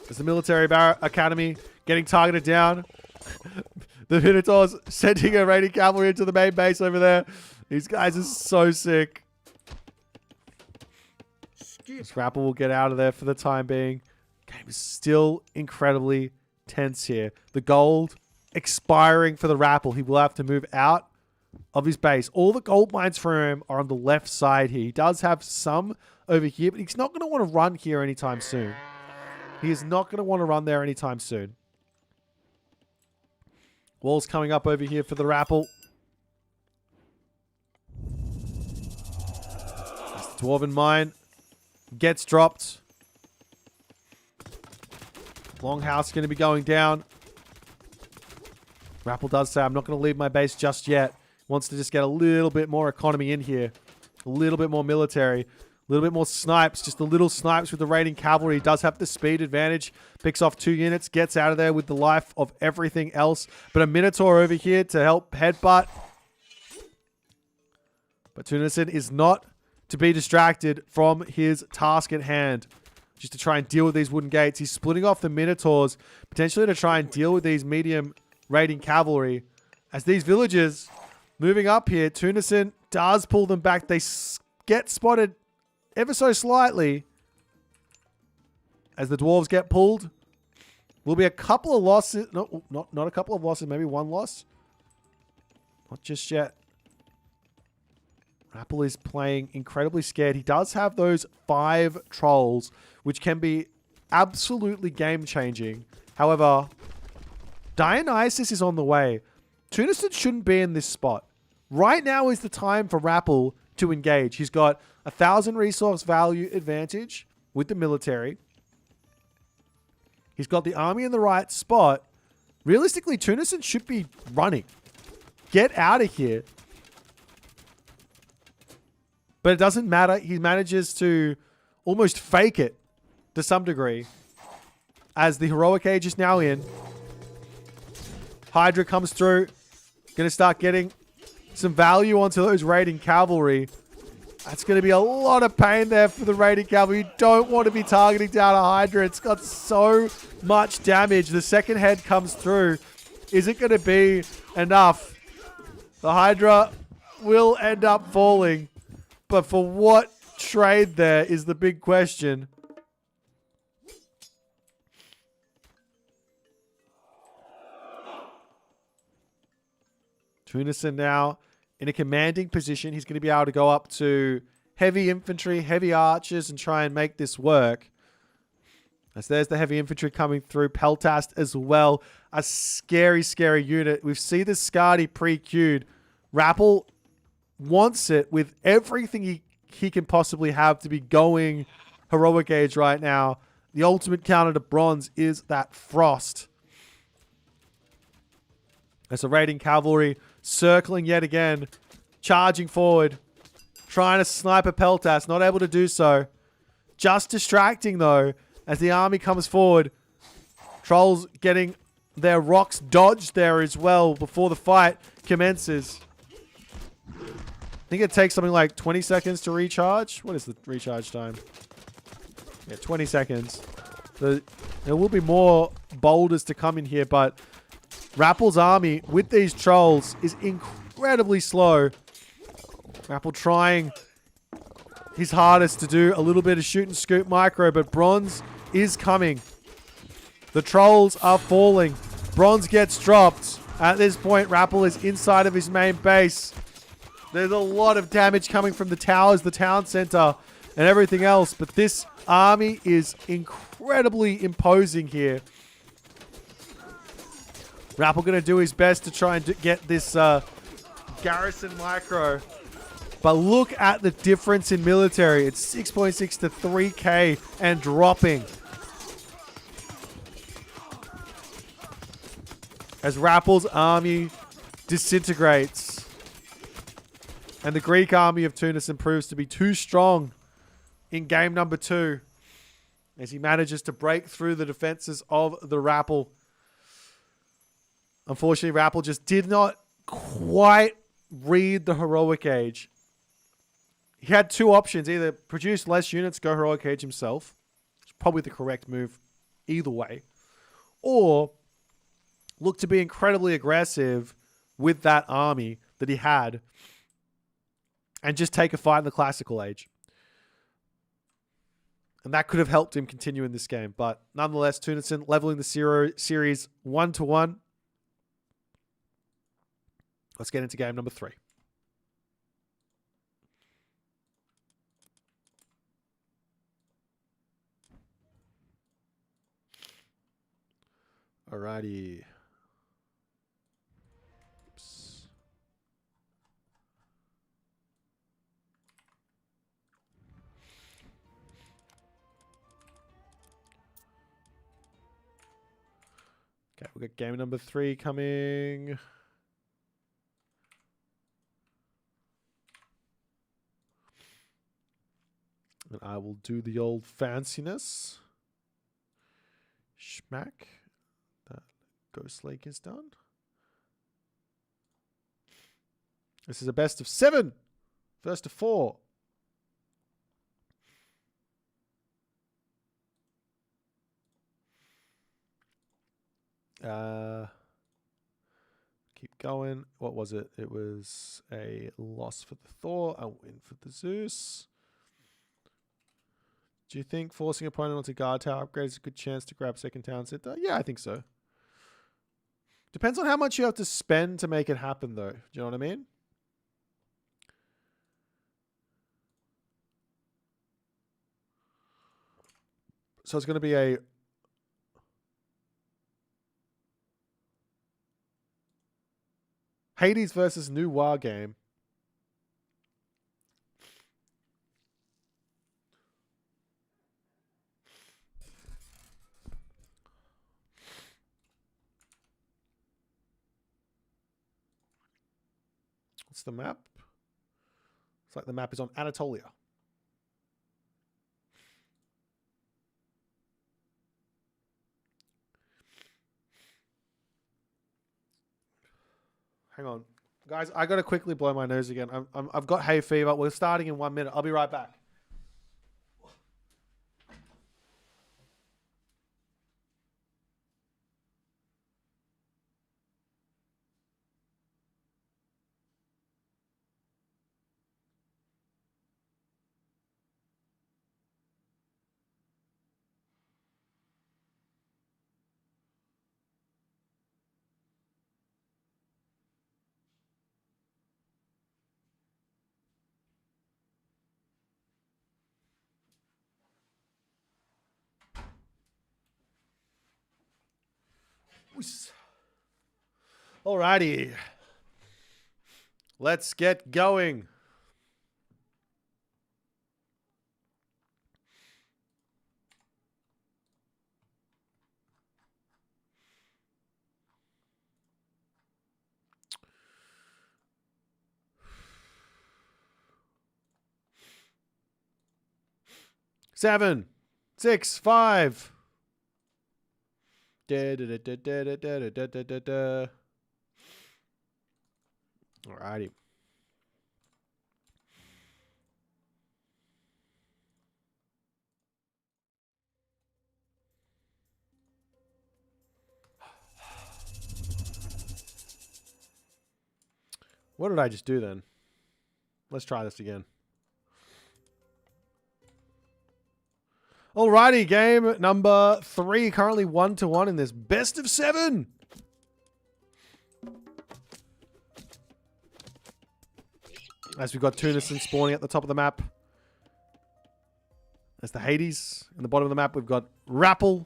There's the military academy getting targeted down. The Minotaurs sending a raiding cavalry into the main base over there. These guys are so sick. This Rapple will get out of there for the time being. Game is still incredibly tense here. The gold expiring for the Rapple. He will have to move out of his base. All the gold mines for him are on the left side here. He does have some over here, but he's not going to want to run here anytime soon. He is not going to want to run there anytime soon. Walls coming up over here for the Rapple. As the Dwarven mine gets dropped. Longhouse going to be going down. Rapple does say, I'm not going to leave my base just yet. Wants to just get a little bit more economy in here. A little bit more military. A little bit more snipes. Just a little snipes with the raiding cavalry. He does have the speed advantage. Picks off 2 units. Gets out of there with the life of everything else. But a Minotaur over here to help headbutt. But Tunison is not to be distracted from his task at hand. Just to try and deal with these wooden gates. He's splitting off the Minotaurs. Potentially to try and deal with these medium raiding cavalry. As these villagers moving up here, Tunison does pull them back. They get spotted ever so slightly as the dwarves get pulled. Will be a couple of losses. No, not a couple of losses. Maybe one loss. Not just yet. Rapple is playing incredibly scared. He does have those 5 trolls, which can be absolutely game-changing. However, Dionysus is on the way. Tunison shouldn't be in this spot. Right now is the time for Rapple to engage. He's got 1,000 resource value advantage with the military. He's got the army in the right spot. Realistically, Tunison should be running. get out of here. But it doesn't matter. He manages to almost fake it to some degree. As the heroic age is now in. Hydra comes through. Going to start getting some value onto those raiding cavalry. That's going to be a lot of pain there for the raiding cavalry. You don't want to be targeting down a Hydra. It's got so much damage. The second head comes through. Is it going to be enough? The Hydra will end up falling. But for what trade there is the big question. Tunison now in a commanding position. He's going to be able to go up to heavy infantry, heavy archers, and try and make this work. As there's the heavy infantry coming through. Peltast as well. A scary, scary unit. We've seen the Skadi pre-queued. Rapple wants it with everything he can possibly have to be going heroic age right now. The ultimate counter to bronze is that frost. As the raiding cavalry circling yet again, charging forward, trying to snipe a Peltas, not able to do so. Just distracting though, as the army comes forward. Trolls getting their rocks dodged there as well before the fight commences. I think it takes something like 20 seconds to recharge. What is the recharge time? Yeah, 20 seconds. There will be more boulders to come in here, but Rapple's army with these trolls is incredibly slow. Rapple trying his hardest to do a little bit of shoot and scoop micro, but bronze is coming. The trolls are falling. Bronze gets dropped. At this point, Rapple is inside of his main base. There's a lot of damage coming from the towers, the town center, and everything else, but this army is incredibly imposing here. Rapple going to do his best to try and get this garrison micro. But look at the difference in military. It's 6.6 to 3k and dropping. As Rapple's army disintegrates. And the Greek army of Tunison proves to be too strong in game number 2. As he manages to break through the defenses of the Rapple. Unfortunately, Rapple just did not quite read the heroic age. He had two options. Either produce less units, go heroic age himself. It's probably the correct move either way. Or look to be incredibly aggressive with that army that he had. And just take a fight in the classical age. And that could have helped him continue in this game. But nonetheless, Tunison leveling the series 1-1. Let's get into game number 3. Alrighty. Oops. Okay, we've got game number 3 coming. And I will do the old fanciness. Schmack. That Ghost Lake is done. This is a best of 7. First of 4. Keep going. What was it? It was a loss for the Thor, a win for the Zeus. Do you think forcing opponent onto guard tower upgrade is a good chance to grab second town center? Yeah, I think so. Depends on how much you have to spend to make it happen, though. Do you know what I mean? So it's going to be a Hades versus New War game. What's the map? It's like the map is on Anatolia. Hang on. Guys, I got to quickly blow my nose again. I've got hay fever. We're starting in 1 minute. I'll be right back. Alrighty. Let's get going. Seven, 6, 5. Alrighty. What did I just do then? Let's try this again. Alrighty, game number 3. Currently 1-1 in this best of 7. As we've got Tunison spawning at the top of the map. That's the Hades. In the bottom of the map, we've got Rapple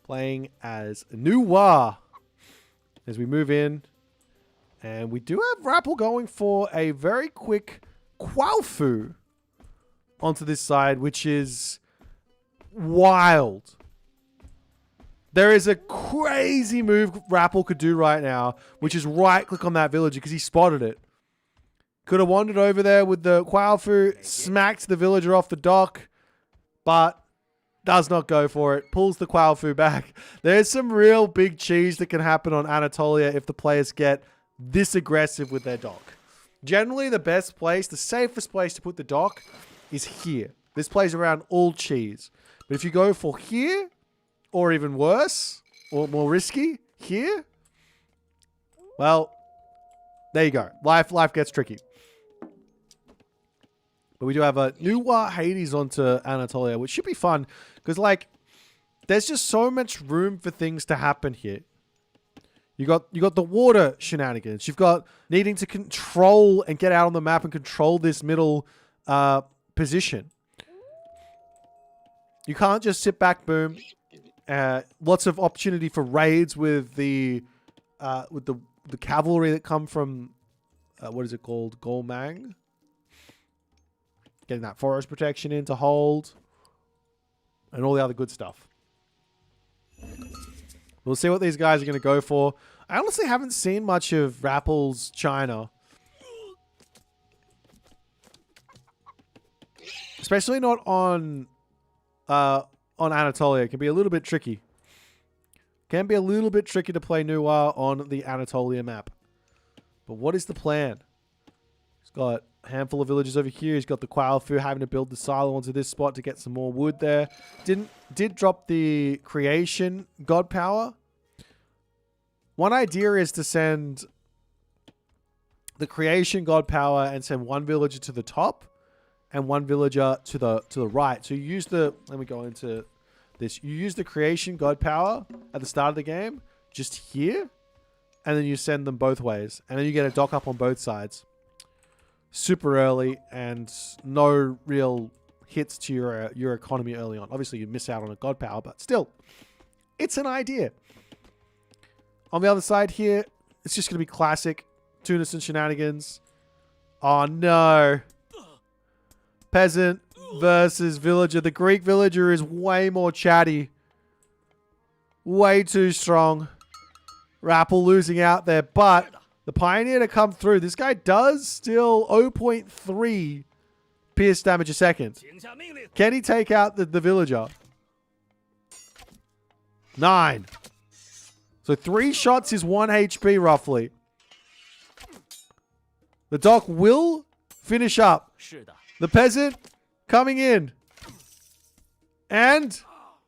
playing as Nuwa. As we move in. And we do have Rapple going for a very quick Qualfu onto this side, which is wild. There is a crazy move Rapple could do right now, which is right-click on that villager because he spotted it. Could have wandered over there with the Qualfu, smacked the villager off the dock, but does not go for it. Pulls the Qualfu back. There's some real big cheese that can happen on Anatolia if the players get this aggressive with their dock. Generally, the best place, the safest place to put the dock is here. This plays around all cheese. But if you go for here, or even worse, or more risky, here, well, there you go. Life gets tricky. But we do have a new Hades onto Anatolia, which should be fun. Because, like, there's just so much room for things to happen here. You got the water shenanigans. You've got needing to control and get out on the map and control this middle position. You can't just sit back, boom. Lots of opportunity for raids with the cavalry that come from what is it called? Golmang. Getting that forest protection in to hold. And all the other good stuff. We'll see what these guys are going to go for. I honestly haven't seen much of Rapple's China. Especially not on Anatolia. It can be a little bit tricky. Can be a little bit tricky to play Nuwa on the Anatolia map. But what is the plan? He's got a handful of villages over here. He's got the Qualfu having to build the silo onto this spot to get some more wood there. Did drop the creation god power. One idea is to send the creation god power and send one villager to the top and one villager to the right. So you use the, let me go into this. You use the creation god power at the start of the game, just here, and then you send them both ways. And then you get a dock up on both sides. Super early and no real hits to your economy early on. Obviously, you miss out on a god power, but still, it's an idea. On the other side here, it's just going to be classic Tunison shenanigans. Oh, no. Peasant versus villager. The Greek villager is way more chatty. Way too strong. Rapple losing out there, but the Pioneer to come through. This guy does still 0.3 pierce damage a second. Can he take out the Villager? 9. So 3 shots is 1 HP roughly. The Doc will finish up. The Peasant coming in. And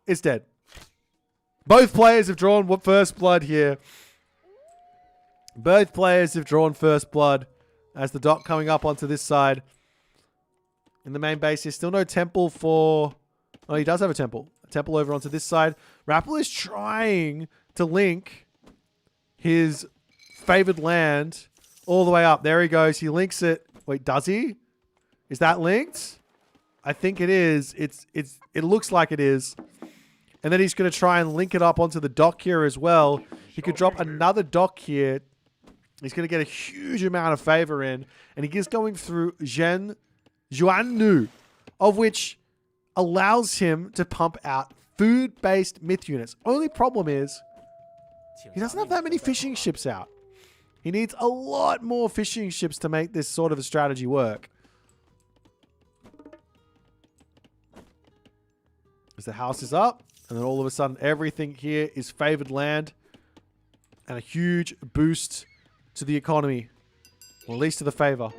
it's dead. Both players have drawn first blood here. Both players have drawn first blood as the Doc coming up onto this side. In the main base, there's still no temple for... Oh, he does have a temple. A temple over onto this side. Rapple is trying to link his favored land all the way up. There he goes. He links it. Wait, does he? Is that linked? I think it is. It looks like it is. And then he's going to try and link it up onto the dock here as well. He could drop another dock here. He's going to get a huge amount of favor in. And he is going through Juannu, of which allows him to pump out food-based myth units. Only problem is he doesn't have that many fishing ships out. He needs a lot more fishing ships to make this sort of a strategy work. As the house is up, and then all of a sudden everything here is favored land and a huge boost to the economy, or at least to the favor.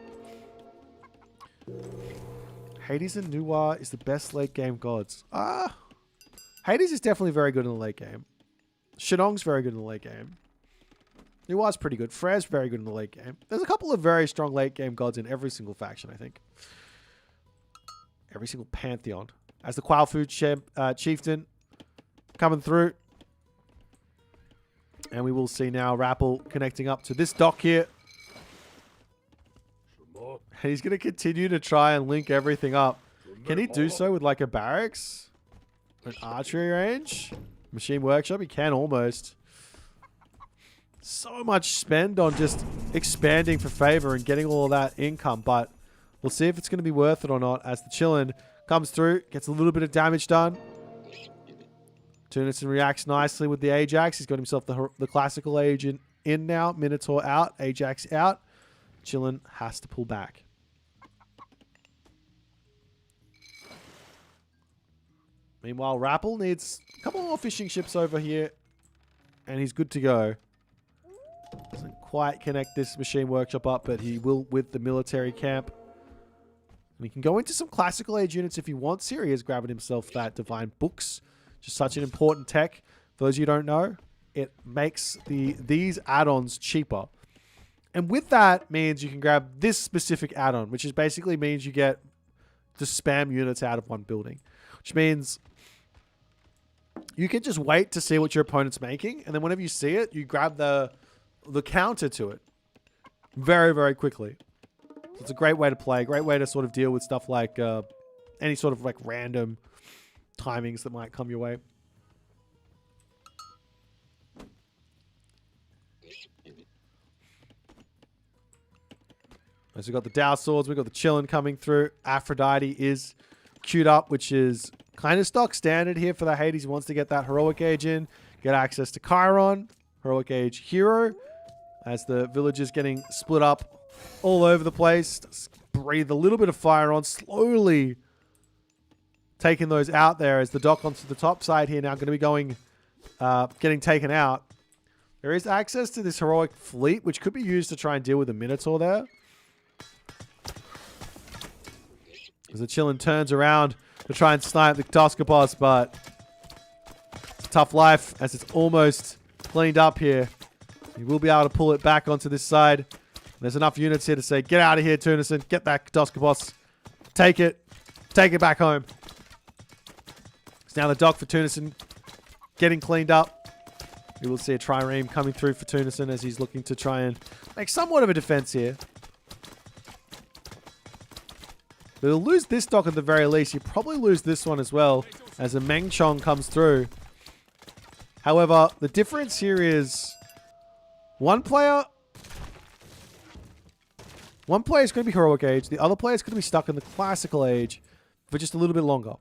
Hades and Nuwa is the best late game gods. Hades is definitely very good in the late game. Shadong's very good in the late game. Nuwa's pretty good. Frey's very good in the late game. There's a couple of very strong late game gods in every single faction, I think. Every single pantheon. As the Quailfood chieftain coming through. And we will see now Rapple connecting up to this dock here. And he's going to continue to try and link everything up. Can he do so with like a barracks? An archery range? Machine workshop? He can almost. So much spend on just expanding for favor and getting all of that income. But we'll see if it's going to be worth it or not as the Chillin comes through. Gets a little bit of damage done. Tunison reacts nicely with the Ajax. He's got himself the classical agent in now. Minotaur out. Ajax out. Chillin has to pull back. Meanwhile, Rapple needs a couple more fishing ships over here. And he's good to go. Doesn't quite connect this machine workshop up, but he will with the military camp. And he can go into some classical age units if he wants here. He is grabbing himself that divine books. Just such an important tech. For those of you who don't know, it makes these add-ons cheaper. And with that means you can grab this specific add-on, which is basically means you get the spam units out of one building. Which means you can just wait to see what your opponent's making. And then whenever you see it, you grab the counter to it very, very quickly. So it's a great way to play. Great way to sort of deal with stuff like any sort of like random timings that might come your way. So we've got the Dow Swords. We've got the Chillin coming through. Aphrodite is queued up, which is kind of stock standard here for the Hades. He wants to get that Heroic Age in. Get access to Chiron. Heroic Age Hero. As the villagers getting split up all over the place. Just breathe a little bit of fire on. Slowly taking those out there as the dock onto the top side here now going to be going, getting taken out. There is access to this heroic fleet, which could be used to try and deal with the Minotaur there. As the Chillin turns around to try and snipe the Toskopos, but it's a tough life as it's almost cleaned up here. He will be able to pull it back onto this side. There's enough units here to say, get out of here, Tunison. Get that Toskopos. Take it. Take it back home. It's now the dock for Tunison getting cleaned up. We will see a trireme coming through for Tunison as he's looking to try and make somewhat of a defense here. But he'll lose this dock at the very least. He'll probably lose this one as well as a Meng Chong comes through. However, the difference here is one player is going to be Heroic Age. The other player is going to be stuck in the Classical Age for just a little bit longer.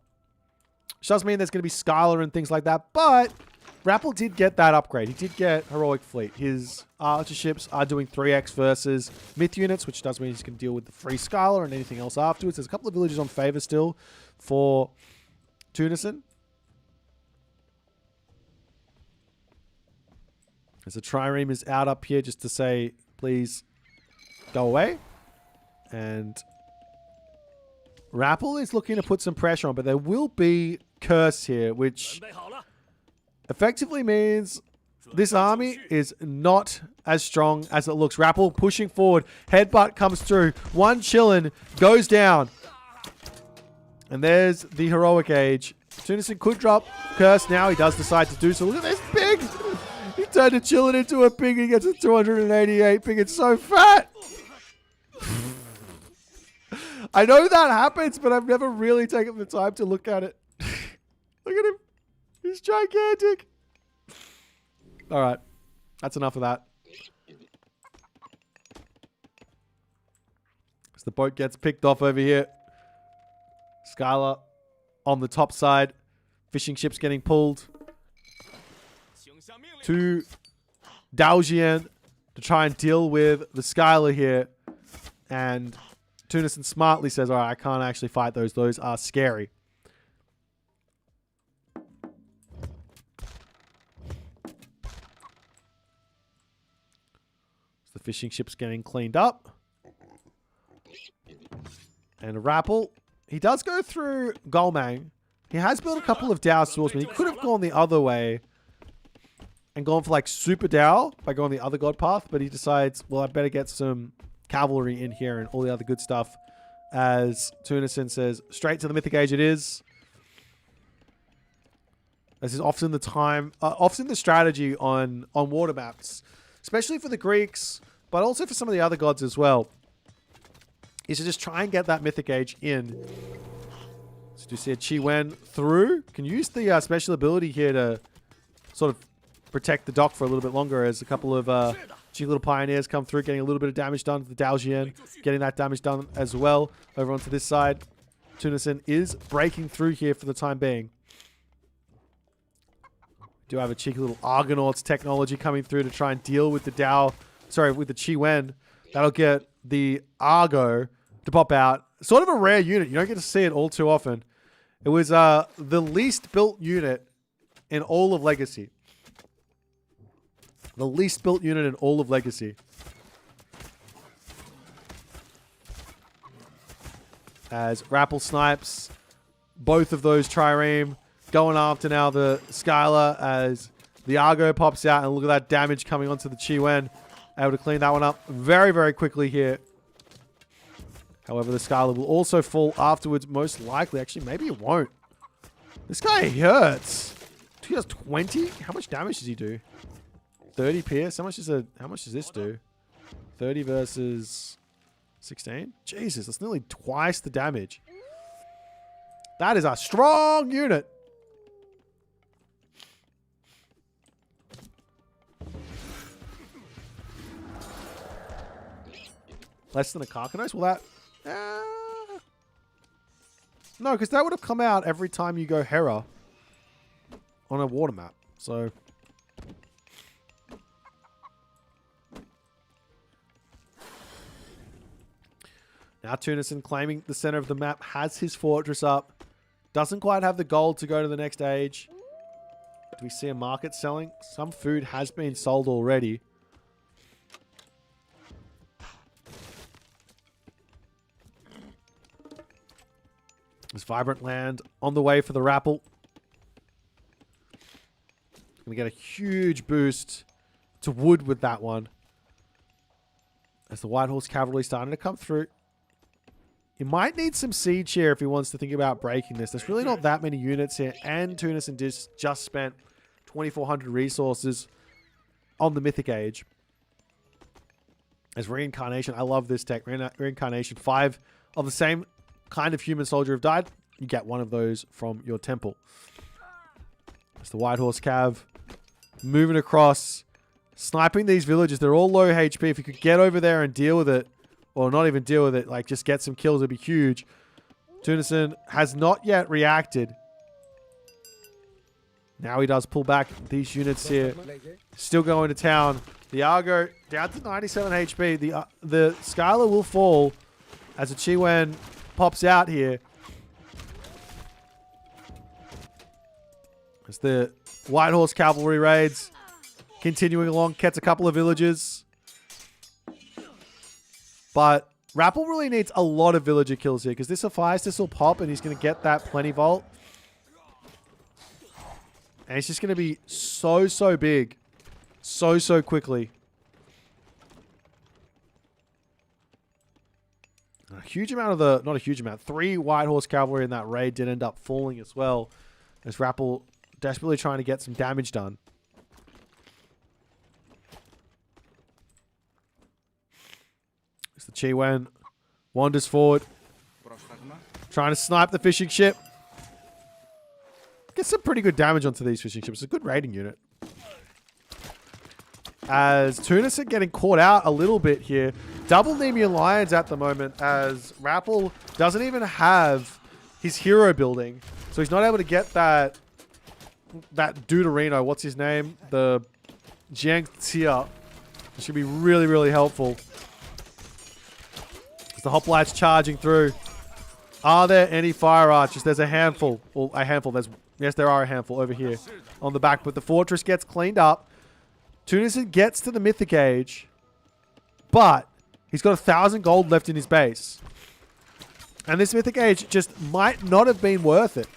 Which does mean there's going to be Skylar and things like that. But Rapple did get that upgrade. He did get Heroic Fleet. His archer ships are doing 3x versus myth units, which does mean he's going to deal with the free Skylar and anything else afterwards. There's a couple of villages on favor still for Tunison. As the trireme is out up here just to say, please go away. And Rapple is looking to put some pressure on, but there will be Curse here, which effectively means this army is not as strong as it looks. Rapple pushing forward. Headbutt comes through. One chillin' goes down. And there's the heroic age. Tunison could drop Curse now. He does decide to do so. Look at this pig. He turned a chillin' into a pig. He gets a 288 pig. It's so fat. I know that happens, but I've never really taken the time to look at it. Look at him. He's gigantic. All right. That's enough of that. As the boat gets picked off over here. Skylar on the top side. Fishing ships getting pulled. To Daojian to try and deal with the Skylar here. And Tunison smartly says, all right, I can't actually fight those. Those are scary. The fishing ship's getting cleaned up. And Rapple, he does go through Golmang. He has built a couple of Dao swordsmen. He could have gone the other way and gone for like super Dao by going the other god path, but he decides, well, I better get some cavalry in here and all the other good stuff. As Tunison says, straight to the Mythic Age it is. This is often the time, often the strategy on water maps, especially for the Greeks, but also for some of the other gods as well, is to just try and get that Mythic Age in. So do you see a Chi Wen through? Can use the special ability here to sort of protect the dock for a little bit longer as a couple of cheeky little pioneers come through, getting a little bit of damage done to the Daojian, getting that damage done as well over onto this side. Tunison is breaking through here for the time being. Do have a cheeky little Argonauts technology coming through to try and deal with the with the Chi Wen. That'll get the Argo to pop out. Sort of a rare unit. You don't get to see it all too often. It was the least built unit in all of Legacy. The least built unit in all of Legacy. As Rapple snipes both of those trireme. Going after now the Skylar as the Argo pops out. And look at that damage coming onto the Chi Wen. Able to clean that one up very, very quickly here. However, the Skylar will also fall afterwards, most likely. Actually, maybe it won't. This guy hurts. He does 20? How much damage does he do? 30 pierce? How much does this do? 30 versus 16? Jesus, that's nearly twice the damage. That is a strong unit. Less than a Carcanos? Well, that... no, because that would have come out every time you go Hera on a water map. So... now Tunison claiming the center of the map, has his fortress up. Doesn't quite have the gold to go to the next age. Do we see a market selling? Some food has been sold already. There's Vibrant Land on the way for the Rapple. Gonna get a huge boost to wood with that one. As the White Horse Cavalry starting to come through. He might need some siege here if he wants to think about breaking this. There's really not that many units here. And Tunison just spent 2,400 resources on the Mythic Age. As Reincarnation, I love this tech. Reincarnation, 5 of the same kind of human soldier have died. You get one of those from your temple. It's the White Horse Cav moving across, sniping these villages. They're all low HP. If you could get over there and deal with it, or not even deal with it, like just get some kills, it'd be huge. Tunison has not yet reacted. Now he does pull back these units here. Still going to town. The Argo down to 97 HP. The Skylar will fall as a Chiwen pops out here. As the White Horse Cavalry raids continuing along, gets a couple of villages. But Rapple really needs a lot of villager kills here because this Hephaestus will pop and he's going to get that Plenty Vault. And it's just going to be so big. So quickly. A huge amount of the... Not a huge amount. 3 White Horse Cavalry in that raid did end up falling as well. As Rapple desperately trying to get some damage done. As the Chiwen wanders forward. Trying to snipe the fishing ship. Get some pretty good damage onto these fishing ships. It's a good raiding unit. As Tunison getting caught out a little bit here. Double Nemean Lions at the moment as Rapple doesn't even have his hero building. So he's not able to get that Deuterino. What's his name? The Jiang Tia. It should be really helpful. As the hoplites charging through. Are there any fire archers? There's a handful. Well, a handful. Yes, there are a handful over here on the back. But the fortress gets cleaned up. Tunison gets to the Mythic Age. But he's got 1,000 gold left in his base. And this Mythic Age just might not have been worth it.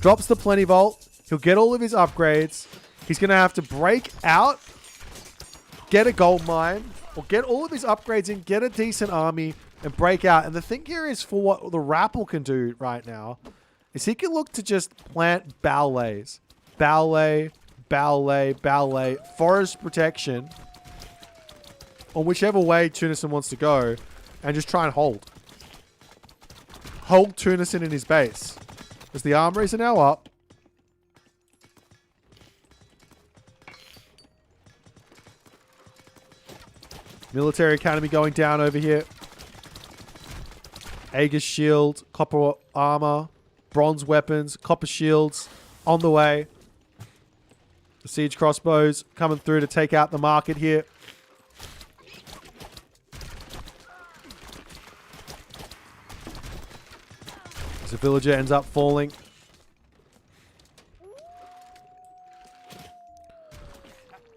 Drops the Plenty Vault. He'll get all of his upgrades. He's going to have to break out. Get a gold mine. Or get all of his upgrades in. Get a decent army. And break out. And the thing here is for what the Rapple can do right now. Is he can look to just plant ballets. Ballet. Forest protection. On whichever way Tunison wants to go. And just try and hold. Hold Tunison in his base. As the armories are now up. Military Academy going down over here. Aegis shield, copper armor, bronze weapons, copper shields on the way. The siege crossbows coming through to take out the market here. As the villager ends up falling.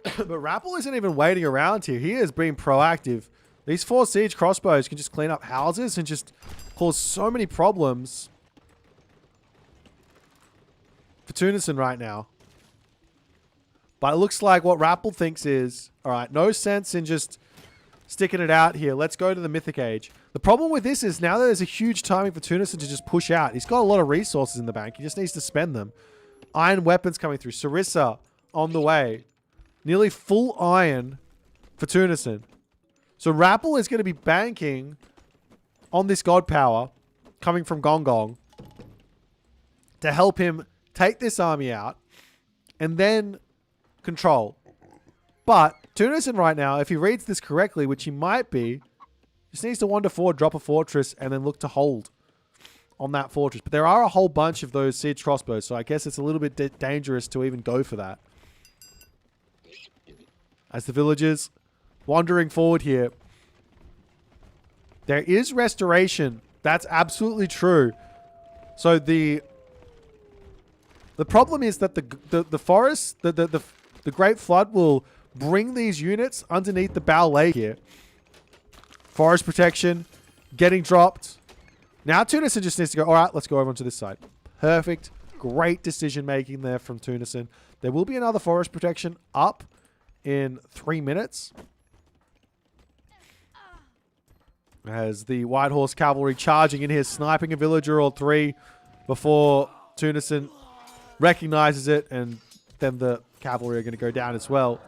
But Rapple isn't even waiting around here. He is being proactive. These 4 siege crossbows can just clean up houses and just cause so many problems for Tunison right now. But it looks like what Rapple thinks is, alright, no sense in just sticking it out here. Let's go to the Mythic Age. The problem with this is now that there's a huge timing for Tunison to just push out. He's got a lot of resources in the bank. He just needs to spend them. Iron weapons coming through. Sarissa on the way. Nearly full iron for Tunison. So Rapple is going to be banking on this god power coming from Gong Gong to help him take this army out and then control. But Tunison right now, if he reads this correctly, which he might be, just needs to wander forward, drop a fortress, and then look to hold on that fortress. But there are a whole bunch of those siege crossbows, so I guess it's a little bit dangerous to even go for that. As the villagers wandering forward here. There is restoration. That's absolutely true. So the problem is that the forest, the Great Flood will bring these units underneath the ballet here. Forest protection, getting dropped. Now Tunison just needs to go, all right, let's go over onto this side. Perfect. Great decision making there from Tunison. There will be another forest protection up in 3 minutes. As the White Horse Cavalry charging in here, sniping a villager or 3 before Tunison recognizes it, and then the cavalry are going to go down as well.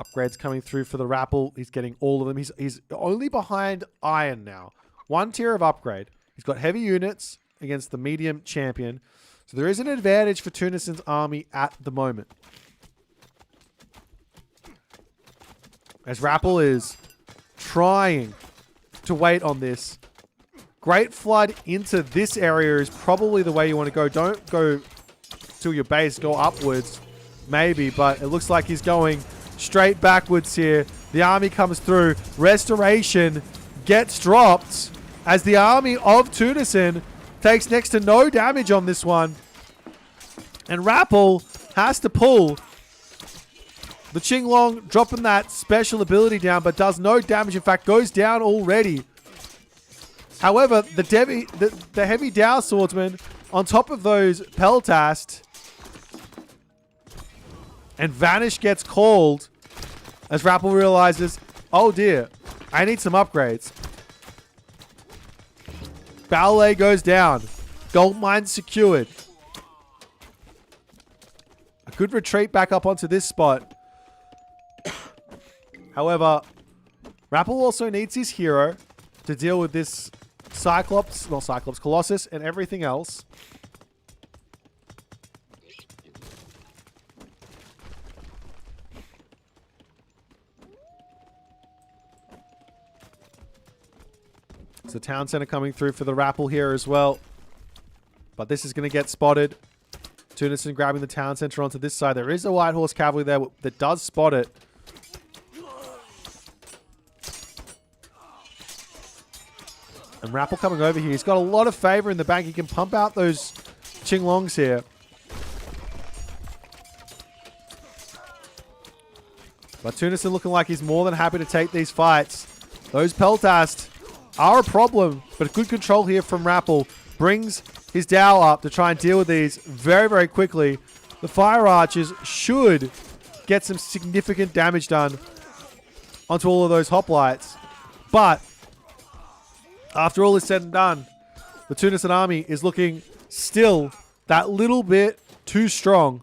Upgrades coming through for the Rapple. He's getting all of them. He's only behind Iron now. 1 tier of upgrade. He's got heavy units against the medium champion. So there is an advantage for Tunison's army at the moment. As Rapple is trying to wait on this. Great Flood into this area is probably the way you want to go. Don't go steal your base, go upwards, maybe. But it looks like he's going straight backwards here. The army comes through. Restoration gets dropped as the army of Tunison takes next to no damage on this one. And Rapple has to pull. The Qinglong dropping that special ability down, but does no damage. In fact, goes down already. However, the heavy Dao swordsman on top of those Peltast, and Vanish gets called as Rapple realizes, oh dear, I need some upgrades. Ballet goes down. Gold mine secured. A good retreat back up onto this spot. However, Rapple also needs his hero to deal with this Colossus and everything else. So town center coming through for the Rapple here as well. But this is going to get spotted. Tunison grabbing the town center onto this side. There is a White Horse Cavalry there that does spot it. And Rapple coming over here. He's got a lot of favor in the bank. He can pump out those Qinglongs here. But Tunison looking like he's more than happy to take these fights. Those Peltast are a problem, but good control here from Rapple. Brings his Dao up to try and deal with these very, very quickly. The Fire Archers should get some significant damage done onto all of those hoplites. But after all is said and done, the Tunison army is looking still that little bit too strong.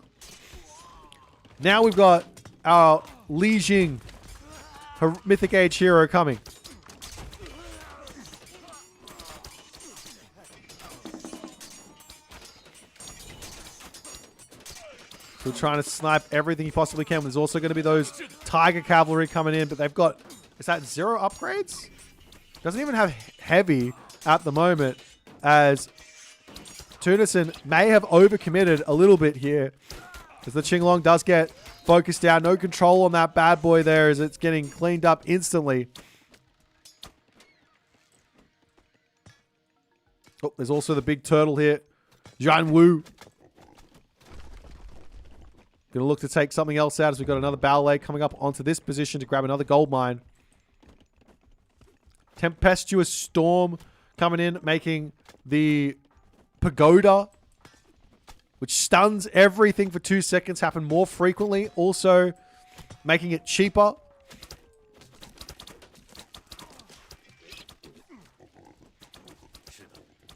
Now we've got our Li Jing, her Mythic Age hero, coming. So trying to snipe everything he possibly can. There's also going to be those Tiger Cavalry coming in, but they've got, is that 0 upgrades? Doesn't even have heavy at the moment, as Tunison may have overcommitted a little bit here, as the Qinglong does get focused down. No control on that bad boy there as it's getting cleaned up instantly. Oh, there's also the big turtle here. Zhan Wu. Going to look to take something else out as we've got another ballet coming up onto this position to grab another gold mine. Tempestuous Storm coming in, making the Pagoda, which stuns everything for 2 seconds, happen more frequently. Also making it cheaper.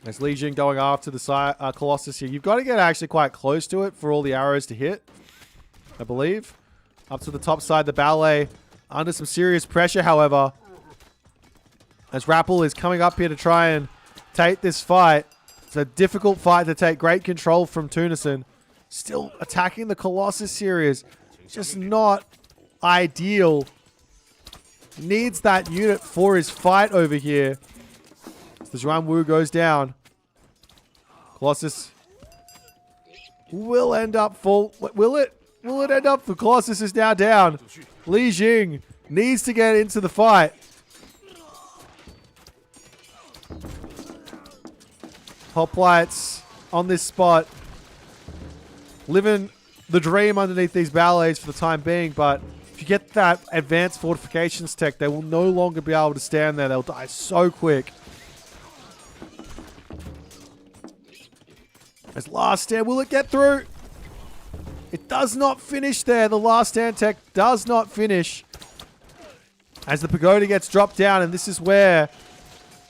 There's Legion going after the Colossus here. You've got to get actually quite close to it for all the arrows to hit, I believe. Up to the top side, the ballet under some serious pressure, however, as Rapple is coming up here to try and take this fight. It's a difficult fight to take. Great control from Tunison. Still attacking the Colossus series. Just not ideal. Needs that unit for his fight over here. As the Zhuan Wu goes down. Colossus will end up full. Will it? Will it end up? The Colossus is now down. Li Jing needs to get into the fight. Hoplites on this spot. Living the dream underneath these ballets for the time being, but if you get that advanced fortifications tech, they will no longer be able to stand there. They'll die so quick. As last stand, will it get through? It does not finish there. The last stand tech does not finish. As the Pagoda gets dropped down, and this is where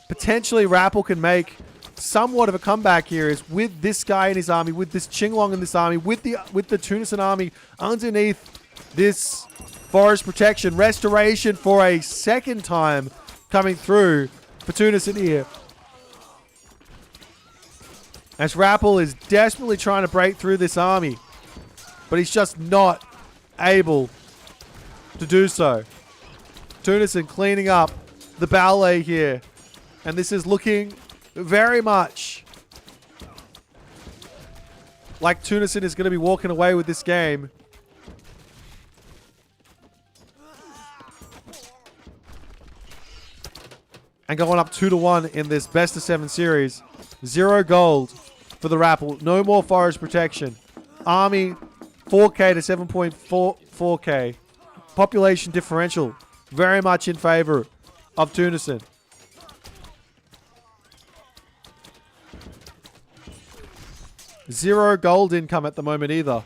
potentially Rapple can make somewhat of a comeback here, is with this guy in his army, with this Qinglong in this army, with the Tunison army underneath this forest protection. Restoration for a second time coming through for Tunison here. As Rapple is desperately trying to break through this army, but he's just not able to do so. Tunison cleaning up the ballet here. And this is looking very much like Tunison is going to be walking away with this game. And going up 2-1 in this best of 7 series. 0 gold for the Rapple. No more forest protection. Army 4k to 7.44k. Population differential very much in favor of Tunison. Zero gold income at the moment either.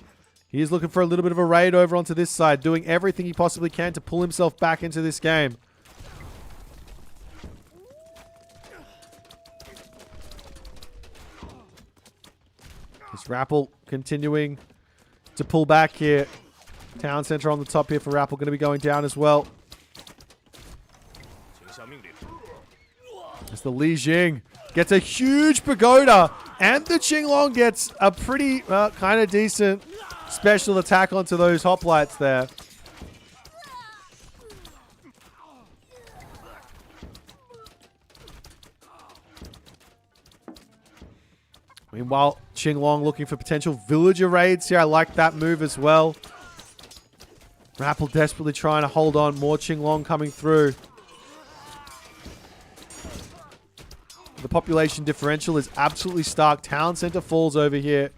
He is looking for a little bit of a raid over onto this side, doing everything he possibly can to pull himself back into this game. This Rapple continuing to pull back here. Town center on the top here for Rapple, going to be going down as well. As the Li Jing gets a huge pagoda, and the Qinglong gets a pretty kind of decent special attack onto those hoplites there. Meanwhile, Qinglong looking for potential villager raids here. I like that move as well. Rapple desperately trying to hold on. More Qinglong coming through. The population differential is absolutely stark. Town center falls over here.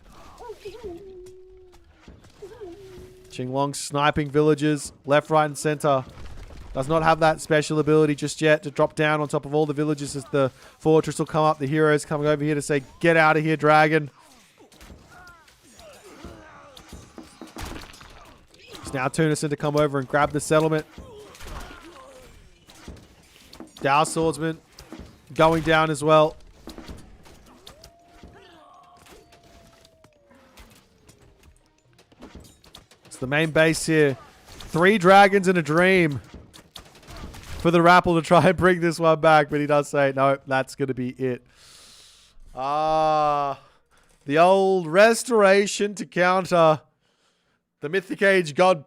Qinglong sniping villagers left, right, and center. Does not have that special ability just yet to drop down on top of all the villagers as the fortress will come up. The heroes coming over here to say, get out of here, dragon. It's now Tunison to come over and grab the settlement. Dow Swordsman going down as well. It's the main base here. 3 dragons and a dream for the Rapple to try and bring this one back, but he does say, no, that's going to be it. The old restoration to counter the Mythic Age god,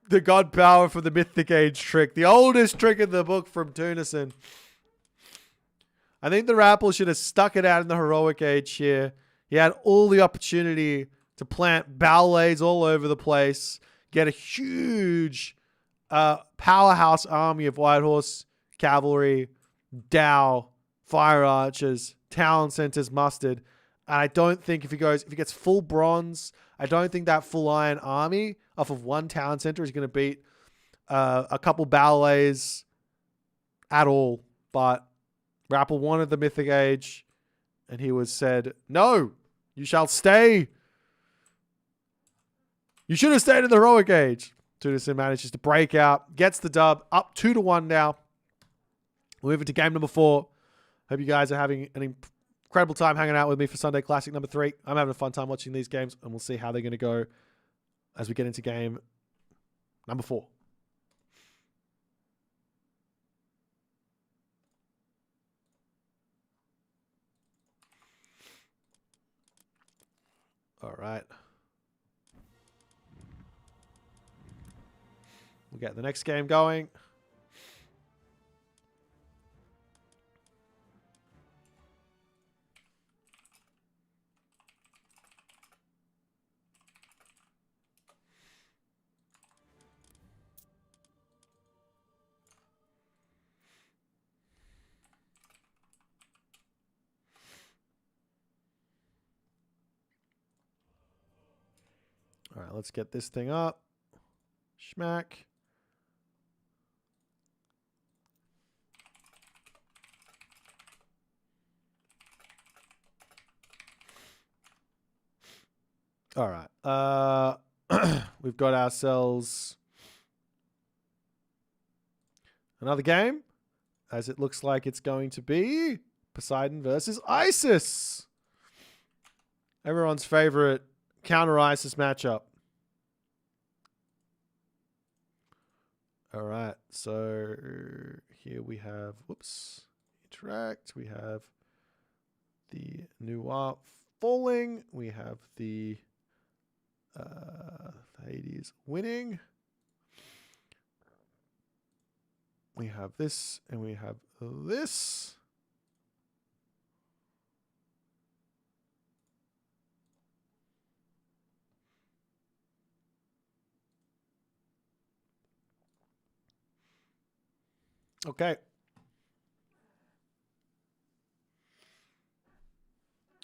the god power for the Mythic Age trick. The oldest trick in the book from Tunison. I think the Rapple should have stuck it out in the Heroic Age here. He had all the opportunity to plant ballades all over the place, get a huge powerhouse army of White Horse cavalry, Dow, fire archers, town centers mustered. And I don't think if he gets full bronze, I don't think that full iron army off of one town center is going to beat a couple ballets at all. But Rapple wanted the Mythic Age, and he was said, no, you shall stay. You should have stayed in the Heroic Age. Tunison manages to break out, gets the dub, up 2-1 now. We're moving to game number 4. Hope you guys are having an incredible time hanging out with me for Sunday Classic number 3. I'm having a fun time watching these games, and we'll see how they're going to go as we get into game number 4. All right. We'll get the next game going. All right, let's get this thing up. Schmack. All right. We've got ourselves another game, as it looks like it's going to be Poseidon versus Isis. Everyone's favorite counter-ISIS matchup. All right, so here we have, interact. We have the Noir falling. We have the Hades winning. We have this, and we have this. Okay.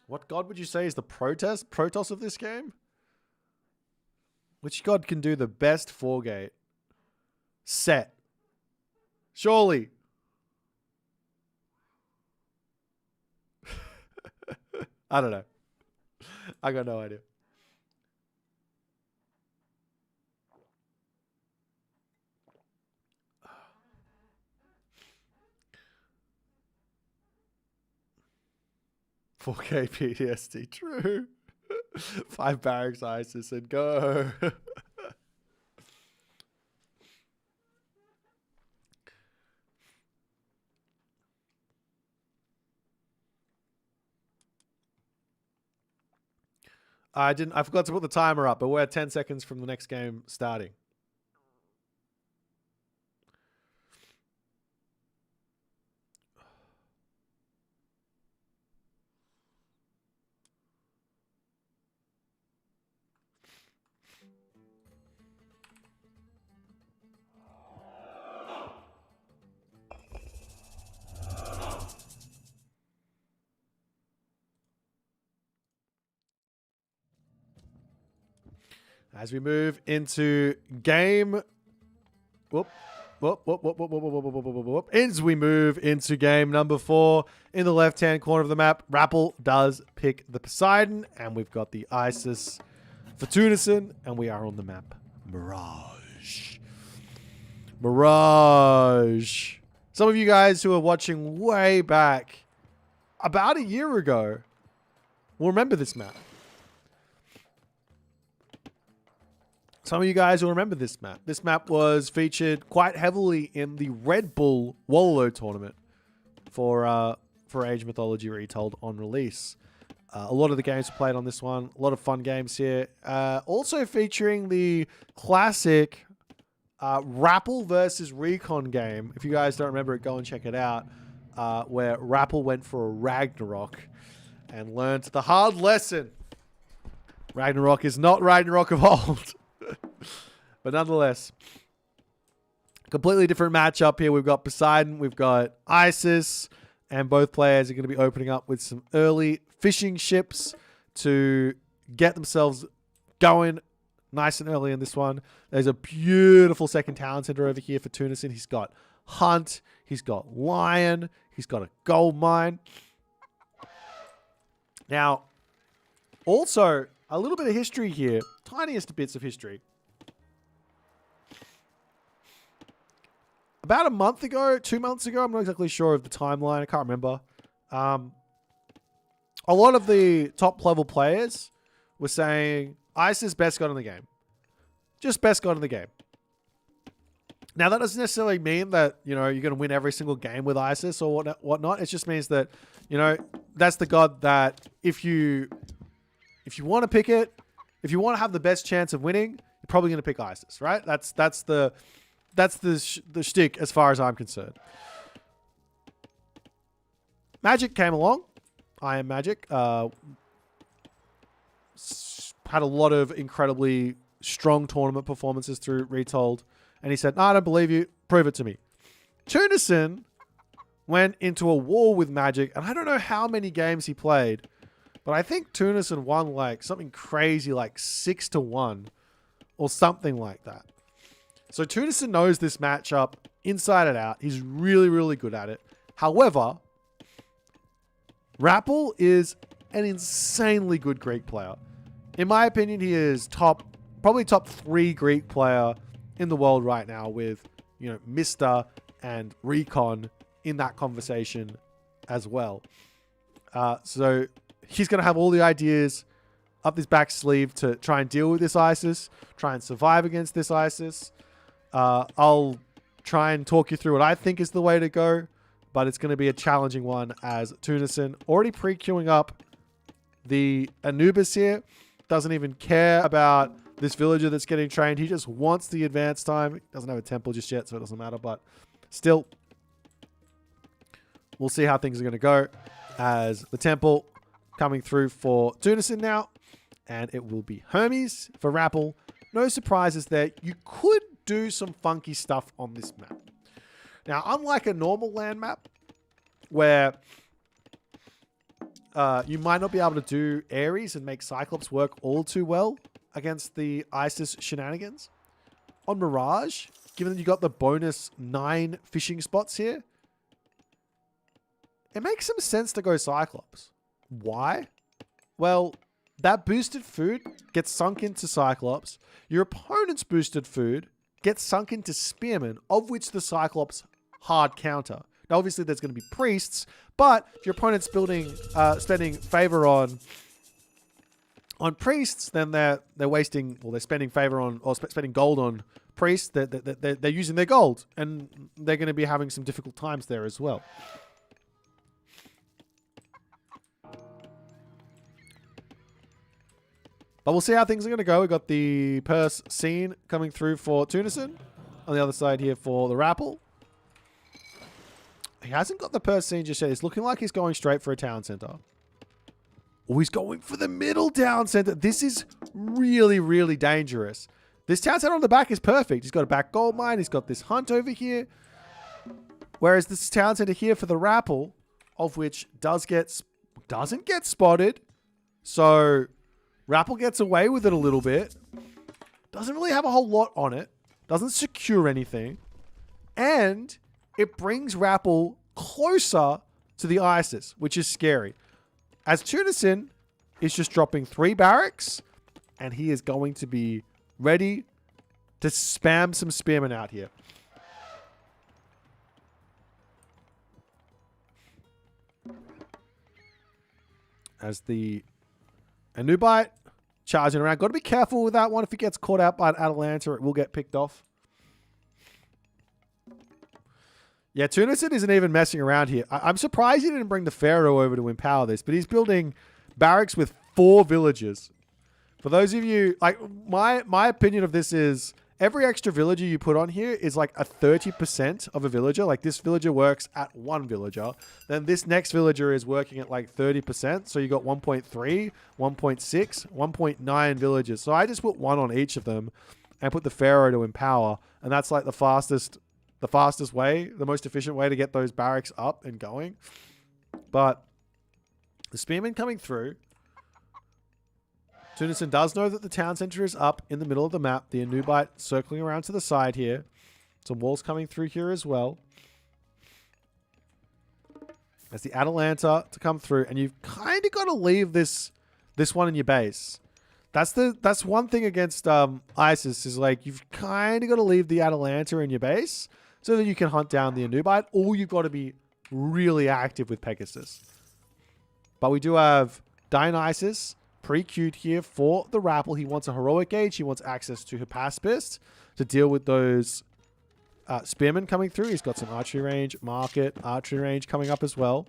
What god would you say is the Protoss of this game? Which god can do the best 4-gate? Set. Surely. I don't know. I got no idea. "4K PTSD, true." 5 barracks ISIS and go. I forgot to put the timer up, but we're 10 seconds from the next game starting. As we move into game... As we move into game number 4, in the left-hand corner of the map, Rapple does pick the Poseidon, and we've got the ISIS for Tunison, and we are on the map Mirage. Mirage. Some of you guys who are watching way back, about a year ago, will remember this map. Some of you guys will remember this map. This map was featured quite heavily in the Red Bull Wallow tournament for Age Mythology Retold on release. A lot of the games were played on this one. A lot of fun games here. Also featuring the classic Rapple versus Recon game. If you guys don't remember it, go and check it out. Where Rapple went for a Ragnarok and learned the hard lesson. Ragnarok is not Ragnarok of old. But nonetheless, completely different matchup here. We've got Poseidon, we've got ISIS, and both players are going to be opening up with some early fishing ships to get themselves going nice and early in this one. There's a beautiful second talent center over here for Tunison. He's got Hunt, he's got Lion, he's got a gold mine. Now, also, a little bit of history here. Tiniest bits of history. About a month ago, 2 months ago, I'm not exactly sure of the timeline. I can't remember. A lot of the top level players were saying ISIS best god in the game. Just best god in the game. Now, that doesn't necessarily mean that, you know, you're going to win every single game with ISIS or whatnot. It just means that, you know, that's the god that if you want to pick it, if you want to have the best chance of winning, you're probably going to pick ISIS, right? That's the shtick as far as I'm concerned. Magic came along. I Am Magic. Had a lot of incredibly strong tournament performances through Retold. And he said, "No, I don't believe you. Prove it to me." Tunison went into a war with Magic. And I don't know how many games he played. But I think Tunison won like something crazy like 6-1 or something like that. So Tunison knows this matchup inside and out. He's really, really good at it. However, Rapple is an insanely good Greek player. In my opinion, he is probably top 3 Greek player in the world right now with, you know, Mr. and Recon in that conversation as well. So he's going to have all the ideas up his back sleeve to try and deal with this ISIS, try and survive against this ISIS. I'll try and talk you through what I think is the way to go, but it's going to be a challenging one as Tunison already pre-queuing up the Anubis here. Doesn't even care about this villager that's getting trained. He just wants the advance time. He doesn't have a temple just yet, so it doesn't matter, but still, we'll see how things are going to go as the temple coming through for Tunison now, and it will be Hermes for Rapple. No surprises there. You could do some funky stuff on this map. Now, unlike a normal land map, where you might not be able to do Ares and make Cyclops work all too well against the ISIS shenanigans, on Mirage, given that you got the bonus 9 fishing spots here, it makes some sense to go Cyclops. Why? Well, that boosted food gets sunk into Cyclops. Your opponent's boosted food gets sunk into Spearmen, of which the Cyclops hard counter. Now, obviously, there's going to be priests, but if your opponent's spending favor on priests, then they're wasting, well, they're spending favor on, or spending gold on priests. They're using their gold, and they're going to be having some difficult times there as well. But we'll see how things are going to go. We've got the purse scene coming through for Tunison. On the other side here for TheRapl. He hasn't got the purse scene just yet. It's looking like he's going straight for a town center. Oh, he's going for the middle town center. This is really, really dangerous. This town center on the back is perfect. He's got a back gold mine. He's got this hunt over here. Whereas this town center here for TheRapl, of which doesn't get spotted. So Rapple gets away with it a little bit. Doesn't really have a whole lot on it. Doesn't secure anything. And it brings Rapple closer to the ISIS, which is scary. As Tunison is just dropping 3 barracks, and he is going to be ready to spam some spearmen out here. As the Anubite charging around. Got to be careful with that one. If it gets caught out by an Atalanta, it will get picked off. Yeah, Tunison isn't even messing around here. I'm surprised he didn't bring the Pharaoh over to empower this, but he's building barracks with 4 villages. For those of you, like, my opinion of this is every extra villager you put on here is like a 30% of a villager. Like, this villager works at 1 villager. Then this next villager is working at like 30%. So you got 1.3, 1.6, 1.9 villagers. So I just put 1 on each of them and put the Pharaoh to empower. And that's like the fastest way, the most efficient way to get those barracks up and going. But the spearmen coming through. Tunison does know that the town center is up in the middle of the map. The Anubite circling around to the side here. Some walls coming through here as well. As the Atalanta to come through. And you've kind of got to leave this one in your base. That's one thing against ISIS is like you've kind of got to leave the Atalanta in your base so that you can hunt down the Anubite, or you've got to be really active with Pegasus. But we do have Dionysus pre-queued here for TheRapl. He wants a heroic age. He wants access to Hypaspist to deal with those spearmen coming through. He's got some archery range, market, archery range coming up as well.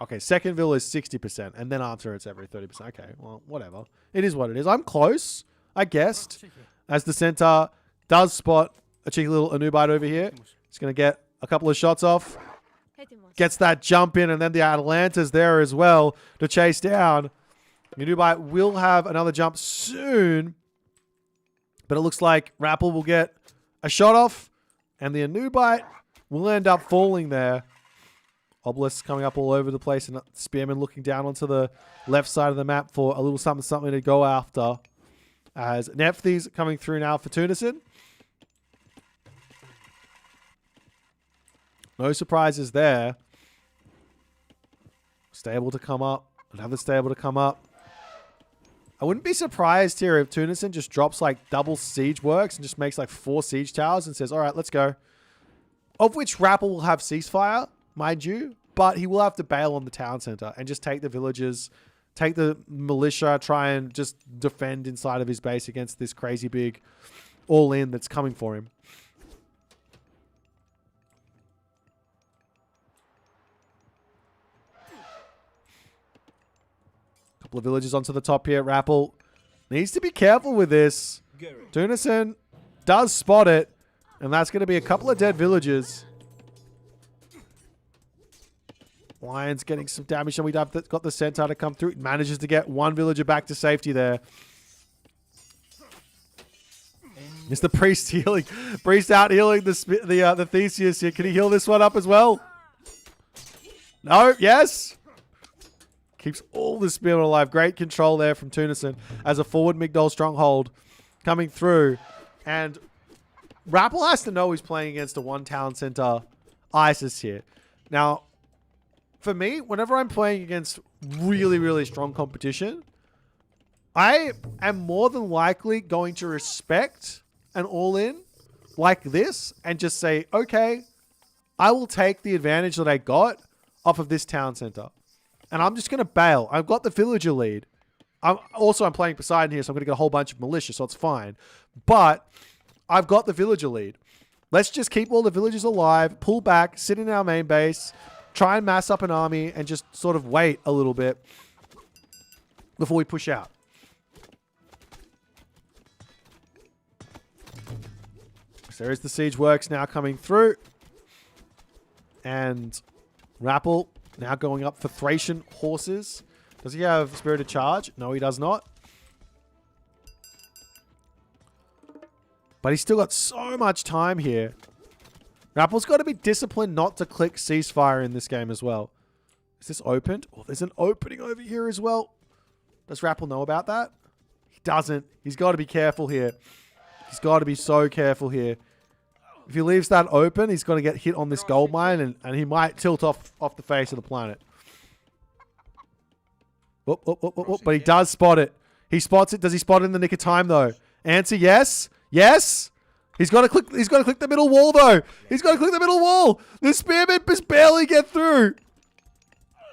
Okay, second vill is 60%, and then after it's every 30%. Okay, well, whatever. It is what it is. I'm close, I guessed, as the center does spot a cheeky little Anubite over here. He's going to get a couple of shots off. Gets that jump in, and then the Atalanta's there as well to chase down. The Anubite will have another jump soon, but it looks like Rapple will get a shot off, and the Anubite will end up falling there. Obelisks coming up all over the place, and Spearman looking down onto the left side of the map for a little something to go after. As Nephthys coming through now for Tunison. No surprises there. Stable to come up. Another stable to come up. I wouldn't be surprised here if Tunison just drops like double siege works and just makes like 4 siege towers and says, all right, let's go. Of which Rapple will have ceasefire, mind you, but he will have to bail on the town center and just take the villages, take the militia, try and just defend inside of his base against this crazy big all-in that's coming for him. Couple of villages onto the top here. Rapple needs to be careful with this. Tunison does spot it, and that's going to be a couple of dead villagers. Lions getting some damage, and we've got the centaur to come through. It manages to get 1 villager back to safety there. Is the priest healing? Priest out healing the Theseus here. Can he heal this one up as well? No. Yes. Keeps all the spearmen alive. Great control there from Tunison as a forward Migdol stronghold coming through. And Rapple has to know he's playing against a one town center ISIS here. Now, for me, whenever I'm playing against really, really strong competition, I am more than likely going to respect an all-in like this and just say, okay, I will take the advantage that I got off of this town center. And I'm just going to bail. I've got the villager lead. I'm playing Poseidon here, so I'm going to get a whole bunch of militia, so it's fine. But I've got the villager lead. Let's just keep all the villagers alive, pull back, sit in our main base, try and mass up an army, and just sort of wait a little bit before we push out. So there's the siege works now coming through. And Rapple now going up for Thracian horses. Does he have Spirited Charge? No, he does not. But he's still got so much time here. Rapple's got to be disciplined not to click ceasefire in this game as well. Is this opened? Oh, there's an opening over here as well. Does Rapple know about that? He doesn't. He's got to be careful here. He's got to be so careful here. If he leaves that open, he's going to get hit on this gold mine, and he might tilt off the face of the planet. Whoop, whoop, whoop, whoop, whoop. But he does spot it. He spots it. Does he spot it in the nick of time, though? Answer, yes. Yes. He's got to click the middle wall, though. He's got to click the middle wall. The spearmen just barely get through.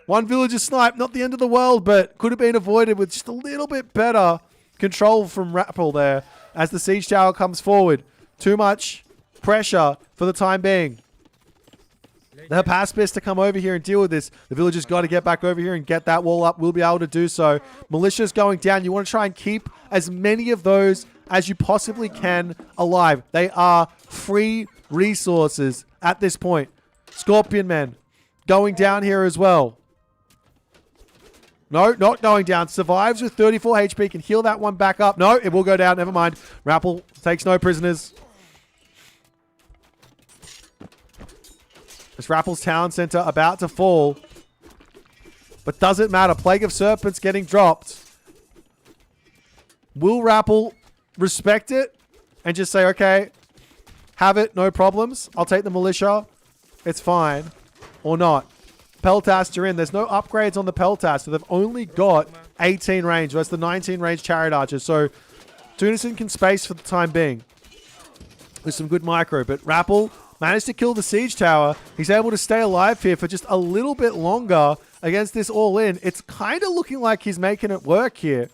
One villager snipe. Not the end of the world, but could have been avoided with just a little bit better control from Rapple there as the siege tower comes forward. Too much pressure for the time being. The Hypaspis to come over here and deal with this. The villagers got to get back over here and get that wall up. We'll be able to do so. Militia's going down. You want to try and keep as many of those as you possibly can alive. They are free resources at this point. Scorpion Men going down here as well. No, not going down. Survives with 34 HP. Can heal that one back up. No, it will go down. Never mind. Rapple takes no prisoners. This Rapple's town center about to fall. But doesn't matter. Plague of Serpents getting dropped. Will Rapple respect it and just say, okay, have it, no problems. I'll take the militia. It's fine. Or not. Peltasts are in. There's no upgrades on the Peltasts, so they've only got 18 range. That's the 19 range Chariot Archers. So Tunison can space for the time being. There's some good micro, but Rapple managed to kill the siege tower. He's able to stay alive here for just a little bit longer against this all-in. It's kind of looking like he's making it work here.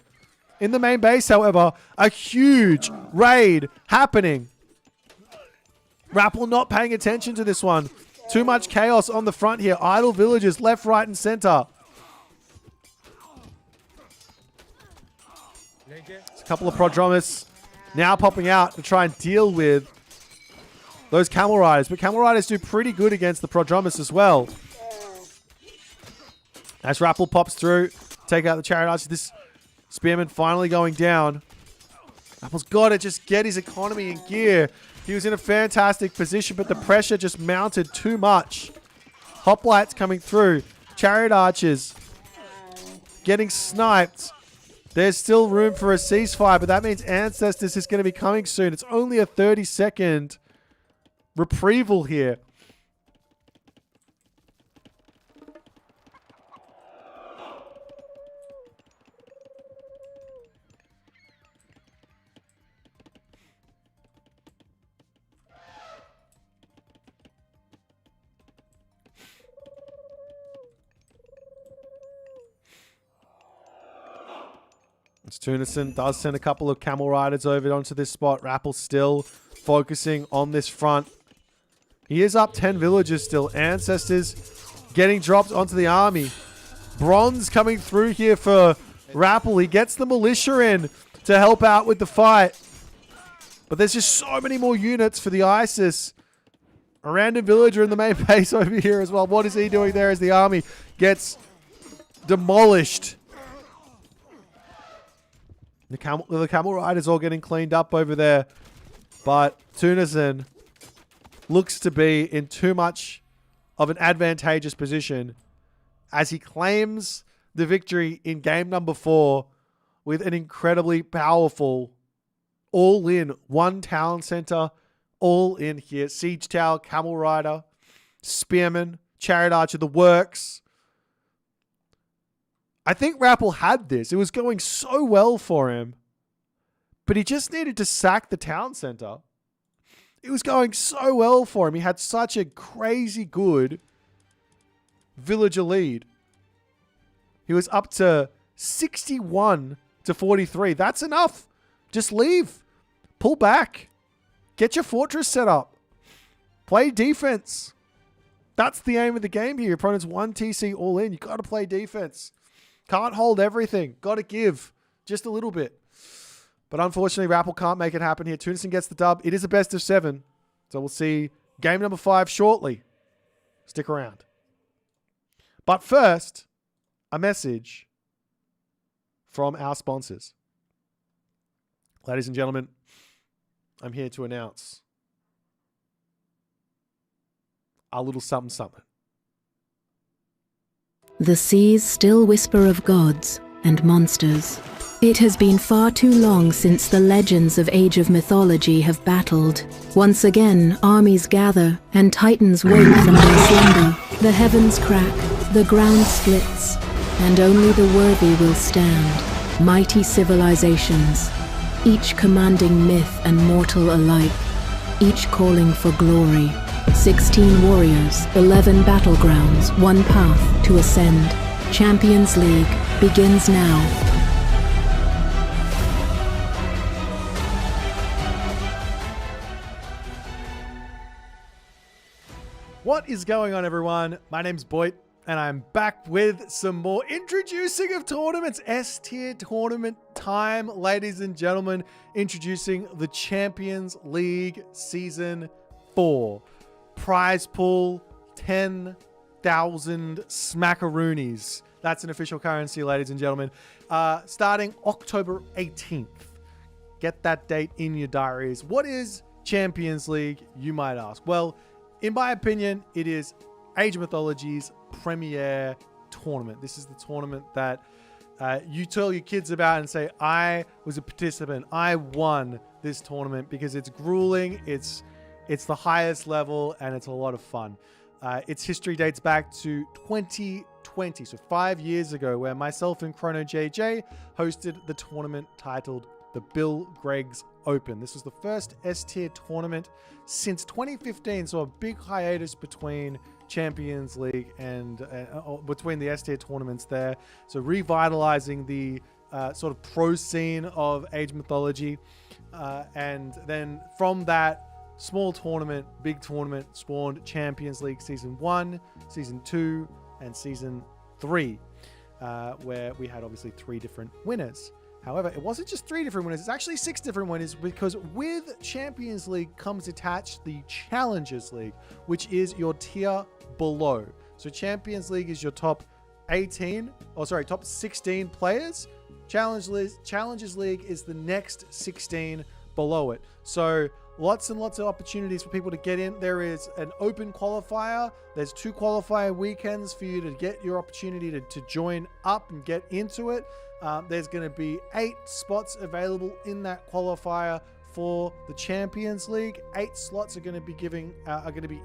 In the main base, however, a huge raid happening. Rapple not paying attention to this one. Too much chaos on the front here. Idle villagers left, right, and center. There's a couple of Prodromus now popping out to try and deal with those Camel Riders. But Camel Riders do pretty good against the Prodromus as well. As Rapple pops through, take out the Chariot Archers. This Spearman finally going down. Rapple's got to just get his economy in gear. He was in a fantastic position, but the pressure just mounted too much. Hoplites coming through. Chariot Archers getting sniped. There's still room for a ceasefire, but that means Ancestors is going to be coming soon. It's only a 30-second reprieval here. Tunison does send a couple of Camel Riders over onto this spot. Rapple still focusing on this front. He is up 10 villagers still. Ancestors getting dropped onto the army. Bronze coming through here for Rapple. He gets the militia in to help out with the fight. But there's just so many more units for the ISIS. A random villager in the main base over here as well. What is he doing there as the army gets demolished? The camel riders all getting cleaned up over there. But Tunison looks to be in too much of an advantageous position as he claims the victory in game number 4 with an incredibly powerful all-in one town center, all in here. Siege Tower, Camel Rider, Spearman, Chariot Archer, the works. I think Rapple had this. It was going so well for him, but he just needed to sack the town center. It was going so well for him. He had such a crazy good villager lead. He was up to 61 to 43. That's enough. Just leave. Pull back. Get your fortress set up. Play defense. That's the aim of the game here. Your opponent's 1 TC all in. You got to play defense. Can't hold everything. Got to give just a little bit. But unfortunately, Rapple can't make it happen here. Tunison gets the dub. It is a best of 7. So we'll see game number 5 shortly. Stick around. But first, a message from our sponsors. Ladies and gentlemen, I'm here to announce a little something something. The seas still whisper of gods and monsters. It has been far too long since the legends of Age of Mythology have battled. Once again, armies gather, and titans wake from their slumber. The heavens crack, the ground splits, and only the worthy will stand. Mighty civilizations, each commanding myth and mortal alike, each calling for glory. 16 warriors, 11 battlegrounds, 1 path to ascend. Champions League begins now. What is going on, everyone? My name's Boyd, and I'm back with some more introducing of tournaments. S-tier tournament time, ladies and gentlemen. Introducing the Champions League Season 4. Prize pool, 10,000 smackaroonies. That's an official currency, ladies and gentlemen. Starting October 18th. Get that date in your diaries. What is Champions League, you might ask? Well, in my opinion, it is Age of Mythology's premier tournament. This is the tournament that you tell your kids about and say, I was a participant. I won this tournament because it's grueling, it's the highest level, and it's a lot of fun. Its history dates back to 2020, so 5 years ago, where myself and Chrono JJ hosted the tournament titled the Bill Greggs Open. This was the first S-tier tournament since 2015, so a big hiatus between Champions League and between the S-tier tournaments there. So revitalizing the sort of pro scene of Age Mythology. And then from that small tournament, big tournament, spawned Champions League Season 1, Season 2, and Season 3, where we had obviously 3 different winners. However, it wasn't just 3 different winners, it's actually 6 different winners, because with Champions League comes attached the Challengers League, which is your tier below. So Champions League is your top 16 players. Challengers League is the next 16 below it. So lots and lots of opportunities for people to get in. There is an open qualifier. There's 2 qualifier weekends for you to get your opportunity to join up and get into it. There's going to be 8 spots available in that qualifier for the Champions League. 8 slots are going to be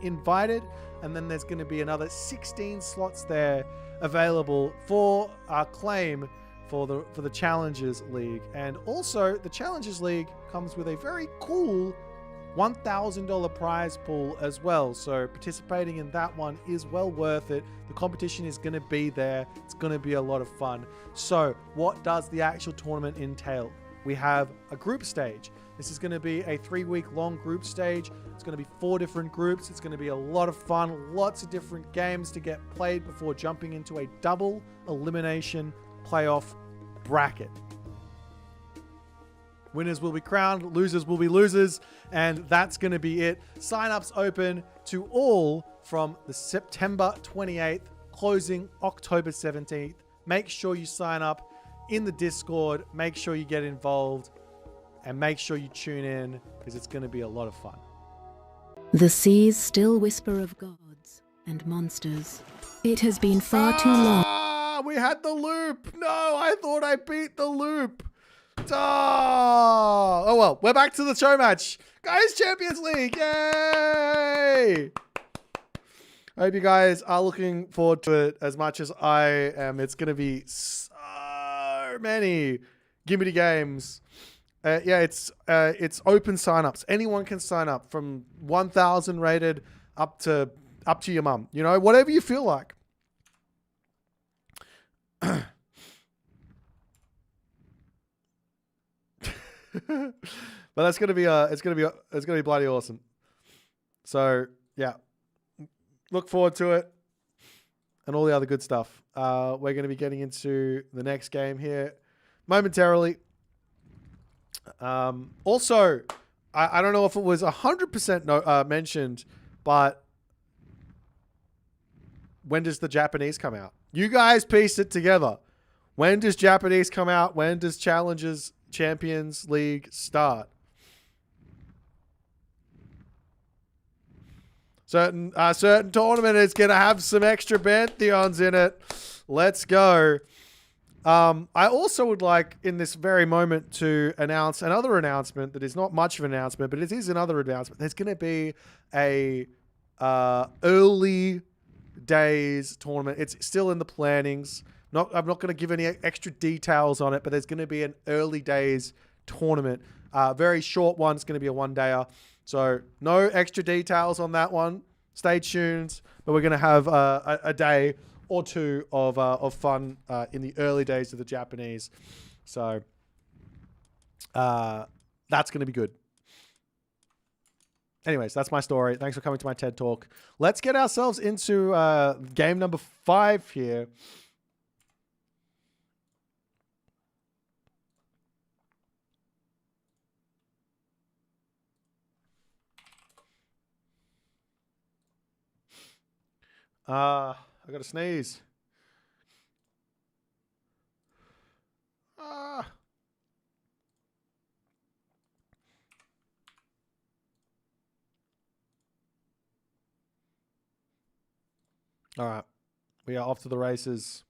invited, and then there's going to be another 16 slots there available for our claim for the Challengers League. And also, the Challengers League comes with a very cool $1,000 prize pool as well. So participating in that one is well worth it. The competition is going to be there. It's going to be a lot of fun. So what does the actual tournament entail? We have a group stage. This is going to be a 3-week long group stage. It's going to be 4 different groups. It's going to be a lot of fun. Lots of different games to get played before jumping into a double elimination playoff bracket. Winners will be crowned, losers will be losers, and that's going to be it. Sign-ups open to all from the September 28th, closing October 17th. Make sure you sign up in the Discord. Make sure you get involved. And make sure you tune in because it's going to be a lot of fun. The seas still whisper of gods and monsters. It has been far too long. Ah, we had the loop. No, I thought I beat the loop. Oh well, we're back to the show match. Guys, Champions League. Yay! I hope you guys are looking forward to it as much as I am. It's going to be so many gimme games. Yeah, it's open signups. Anyone can sign up from 1,000 rated up to your mum. You know, whatever you feel like. But that's gonna be it's gonna be bloody awesome. So yeah, look forward to it and all the other good stuff. We're gonna be getting into the next game here momentarily. Also, I don't know if it was 100% mentioned, but when does the Japanese come out? You guys piece it together. When does Japanese come out? When does Champions League start? Certain tournament is going to have some extra Pantheons in it. Let's go. I also would like in this very moment to announce another announcement that is not much of an announcement, but it is another announcement. There's going to be a early days tournament. It's still in the plannings. I'm not going to give any extra details on it, but there's going to be an early days tournament. Very short one. It's going to be a one-dayer. So no extra details on that one. Stay tuned. But we're going to have a day or two of fun in the early days of the Japanese. So that's going to be good. Anyways, that's my story. Thanks for coming to my TED Talk. Let's get ourselves into game number 5 here. I got to sneeze. All right. We are off to the races.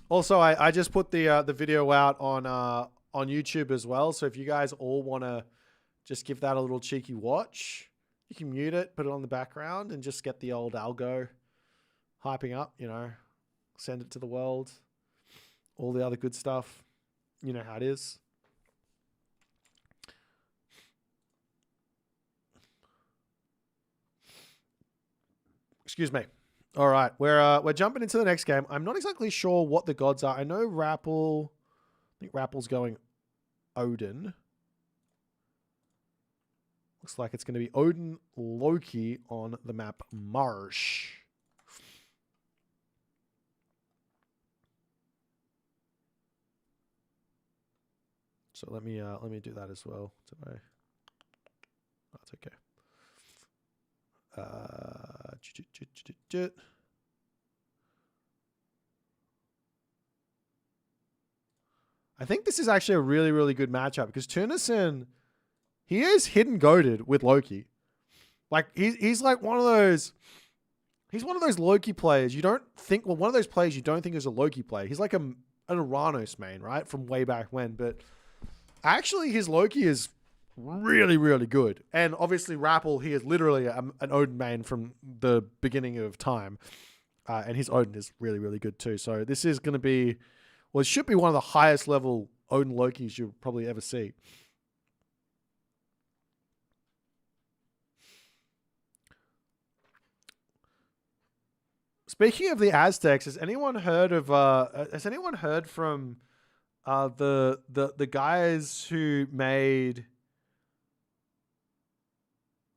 Also, I just put the video out on YouTube as well. So if you guys all want to just give that a little cheeky watch, you can mute it, put it on the background, and just get the old algo hyping up, you know, send it to the world, all the other good stuff. You know how it is. Excuse me. All right, we're jumping into the next game. I'm not exactly sure what the gods are. I know Rapple. I think Rapple's going Odin. Looks like it's going to be Odin Loki on the map Marsh. So let me do that as well. That's okay. I think this is actually a really, really good matchup because Tunison, he is hidden goated with Loki. Like he's like one of those. He's one of those Loki players you don't think. Well, one of those players you don't think is a Loki player. He's like an Uranus main, right, from way back when. But actually, his Loki is really, really good. And obviously, Rapple, he is literally an Odin main from the beginning of time. And his Odin is really, really good too. So this is going to be, well, it should be one of the highest level Odin Lokis you'll probably ever see. Speaking of the Aztecs, has anyone heard of? Has anyone heard from the guys who made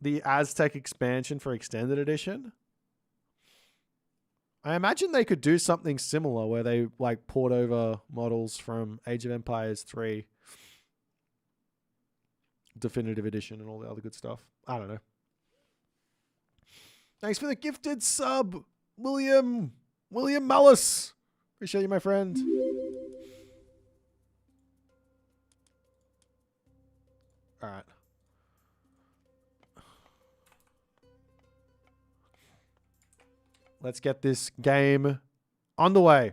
the Aztec expansion for Extended Edition? I imagine they could do something similar where they like port over models from Age of Empires 3 Definitive Edition and all the other good stuff. I don't know. Thanks for the gifted sub, William Mullis. Appreciate you, my friend. All right. Let's get this game on the way.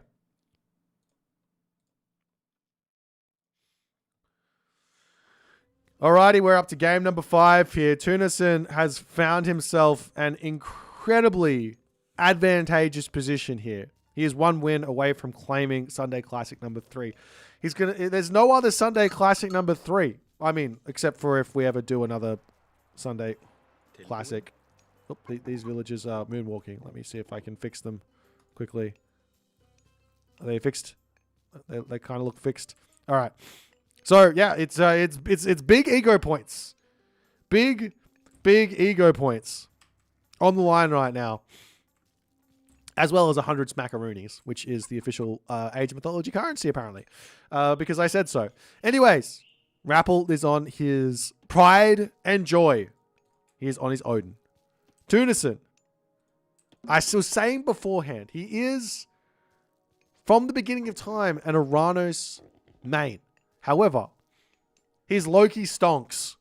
Alrighty, we're up to game number 5 here. Tunison has found himself an incredibly advantageous position here. He is 1 win away from claiming Sunday Classic number 3. There's no other Sunday Classic number 3. I mean, except for if we ever do another Sunday Classic. Oh, these villagers are moonwalking. Let me see if I can fix them quickly. Are they fixed? They kind of look fixed. All right. So yeah, it's big ego points, big ego points on the line right now, as well as 100 smackaroonies, which is the official Age of Mythology currency apparently, because I said so. Anyways, Rapple is on his pride and joy. He is on his Odin. Tunison, I was saying beforehand, he is from the beginning of time an Uranus main. However, his Loki stonks.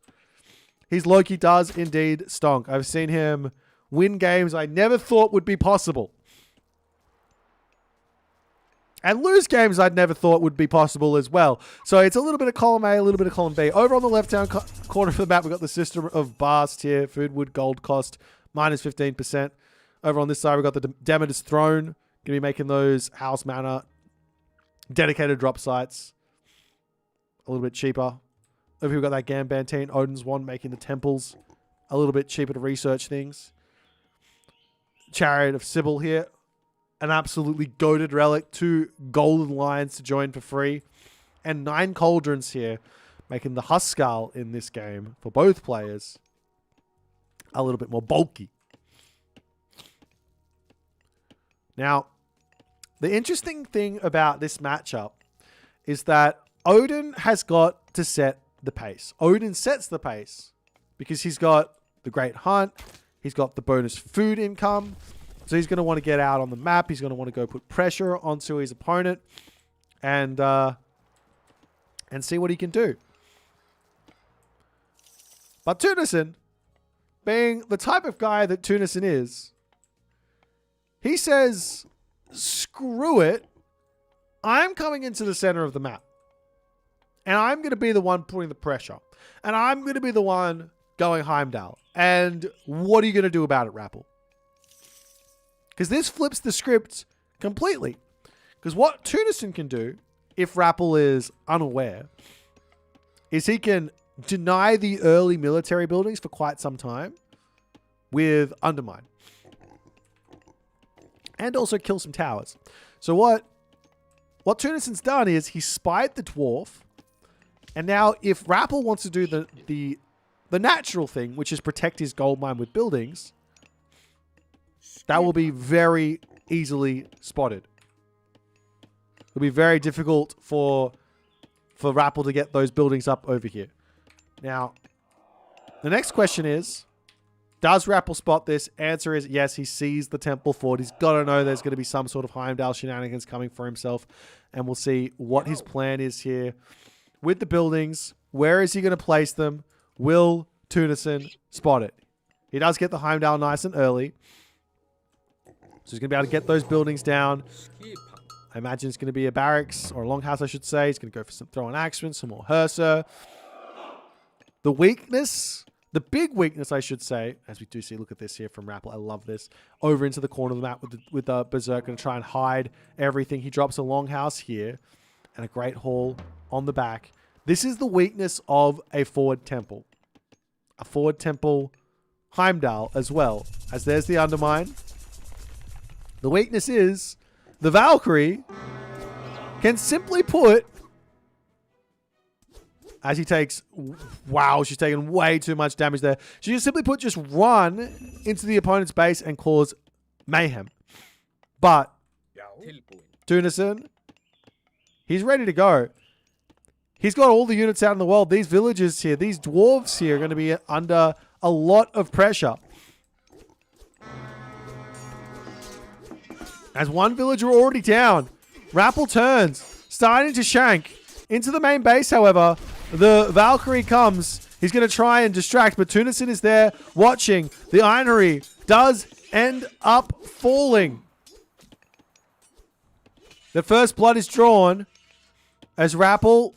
His Loki does indeed stonk. I've seen him win games I never thought would be possible. And lose games I'd never thought would be possible as well. So it's a little bit of column A, a little bit of column B. Over on the left-hand corner of the map, we've got the system of Bast here. Food, wood, gold cost, minus 15%. Over on this side, we've got the Demeter's Throne. Going to be making those house mana dedicated drop sites a little bit cheaper. Over here, we've got that Gambantine, Odin's Wand, making the temples a little bit cheaper to research things. Chariot of Sybil here. An absolutely goated relic. 2 golden lions to join for free. And 9 cauldrons here, making the Huskal in this game for both players a little bit more bulky. Now, the interesting thing about this matchup is that Odin has got to set the pace. Odin sets the pace because he's got the Great Hunt. He's got the bonus food income. So he's going to want to get out on the map. He's going to want to go put pressure onto his opponent and see what he can do. But Tunison, being the type of guy that Tunison is, he says, screw it. I'm coming into the center of the map. And I'm going to be the one putting the pressure. And I'm going to be the one going Heimdall. And what are you going to do about it, Rapple? Because this flips the script completely. Because what Tunison can do, if Rapple is unaware, is he can deny the early military buildings for quite some time with Undermine. And also kill some towers. So what Tunison's done is he spied the dwarf. And now if Rapple wants to do the natural thing, which is protect his gold mine with buildings, that will be very easily spotted. It'll be very difficult for Rapple to get those buildings up over here. Now, the next question is, does Rapple spot this? Answer is yes, he sees the temple fort. He's got to know there's going to be some sort of Heimdall shenanigans coming for himself. And we'll see what his plan is here. With the buildings, where is he going to place them? Will Tunison spot it? He does get the Heimdall nice and early. So he's going to be able to get those buildings down. I imagine it's going to be a barracks, or a longhouse, I should say. He's going to go for some throw-in axemen, some more Herser. The weakness, the big weakness, I should say, as we do see, look at this here from Rapple. I love this. Over into the corner of the map with the Berserk, going to try and hide everything. He drops a longhouse here and a great hall on the back. This is the weakness of a forward temple. A forward temple Heimdall as well, as there's the Undermine. The weakness is the Valkyrie can simply put, as he takes, wow, she's taking way too much damage there. She can simply put, just run into the opponent's base and cause mayhem. But Tunison, he's ready to go. He's got all the units out in the world. These villagers here, these dwarves here are going to be under a lot of pressure. As one villager already down. Rapple turns, starting to shank. Into the main base, however, the Valkyrie comes. He's going to try and distract, but Tunison is there watching. The Ironry does end up falling. The first blood is drawn as Rapple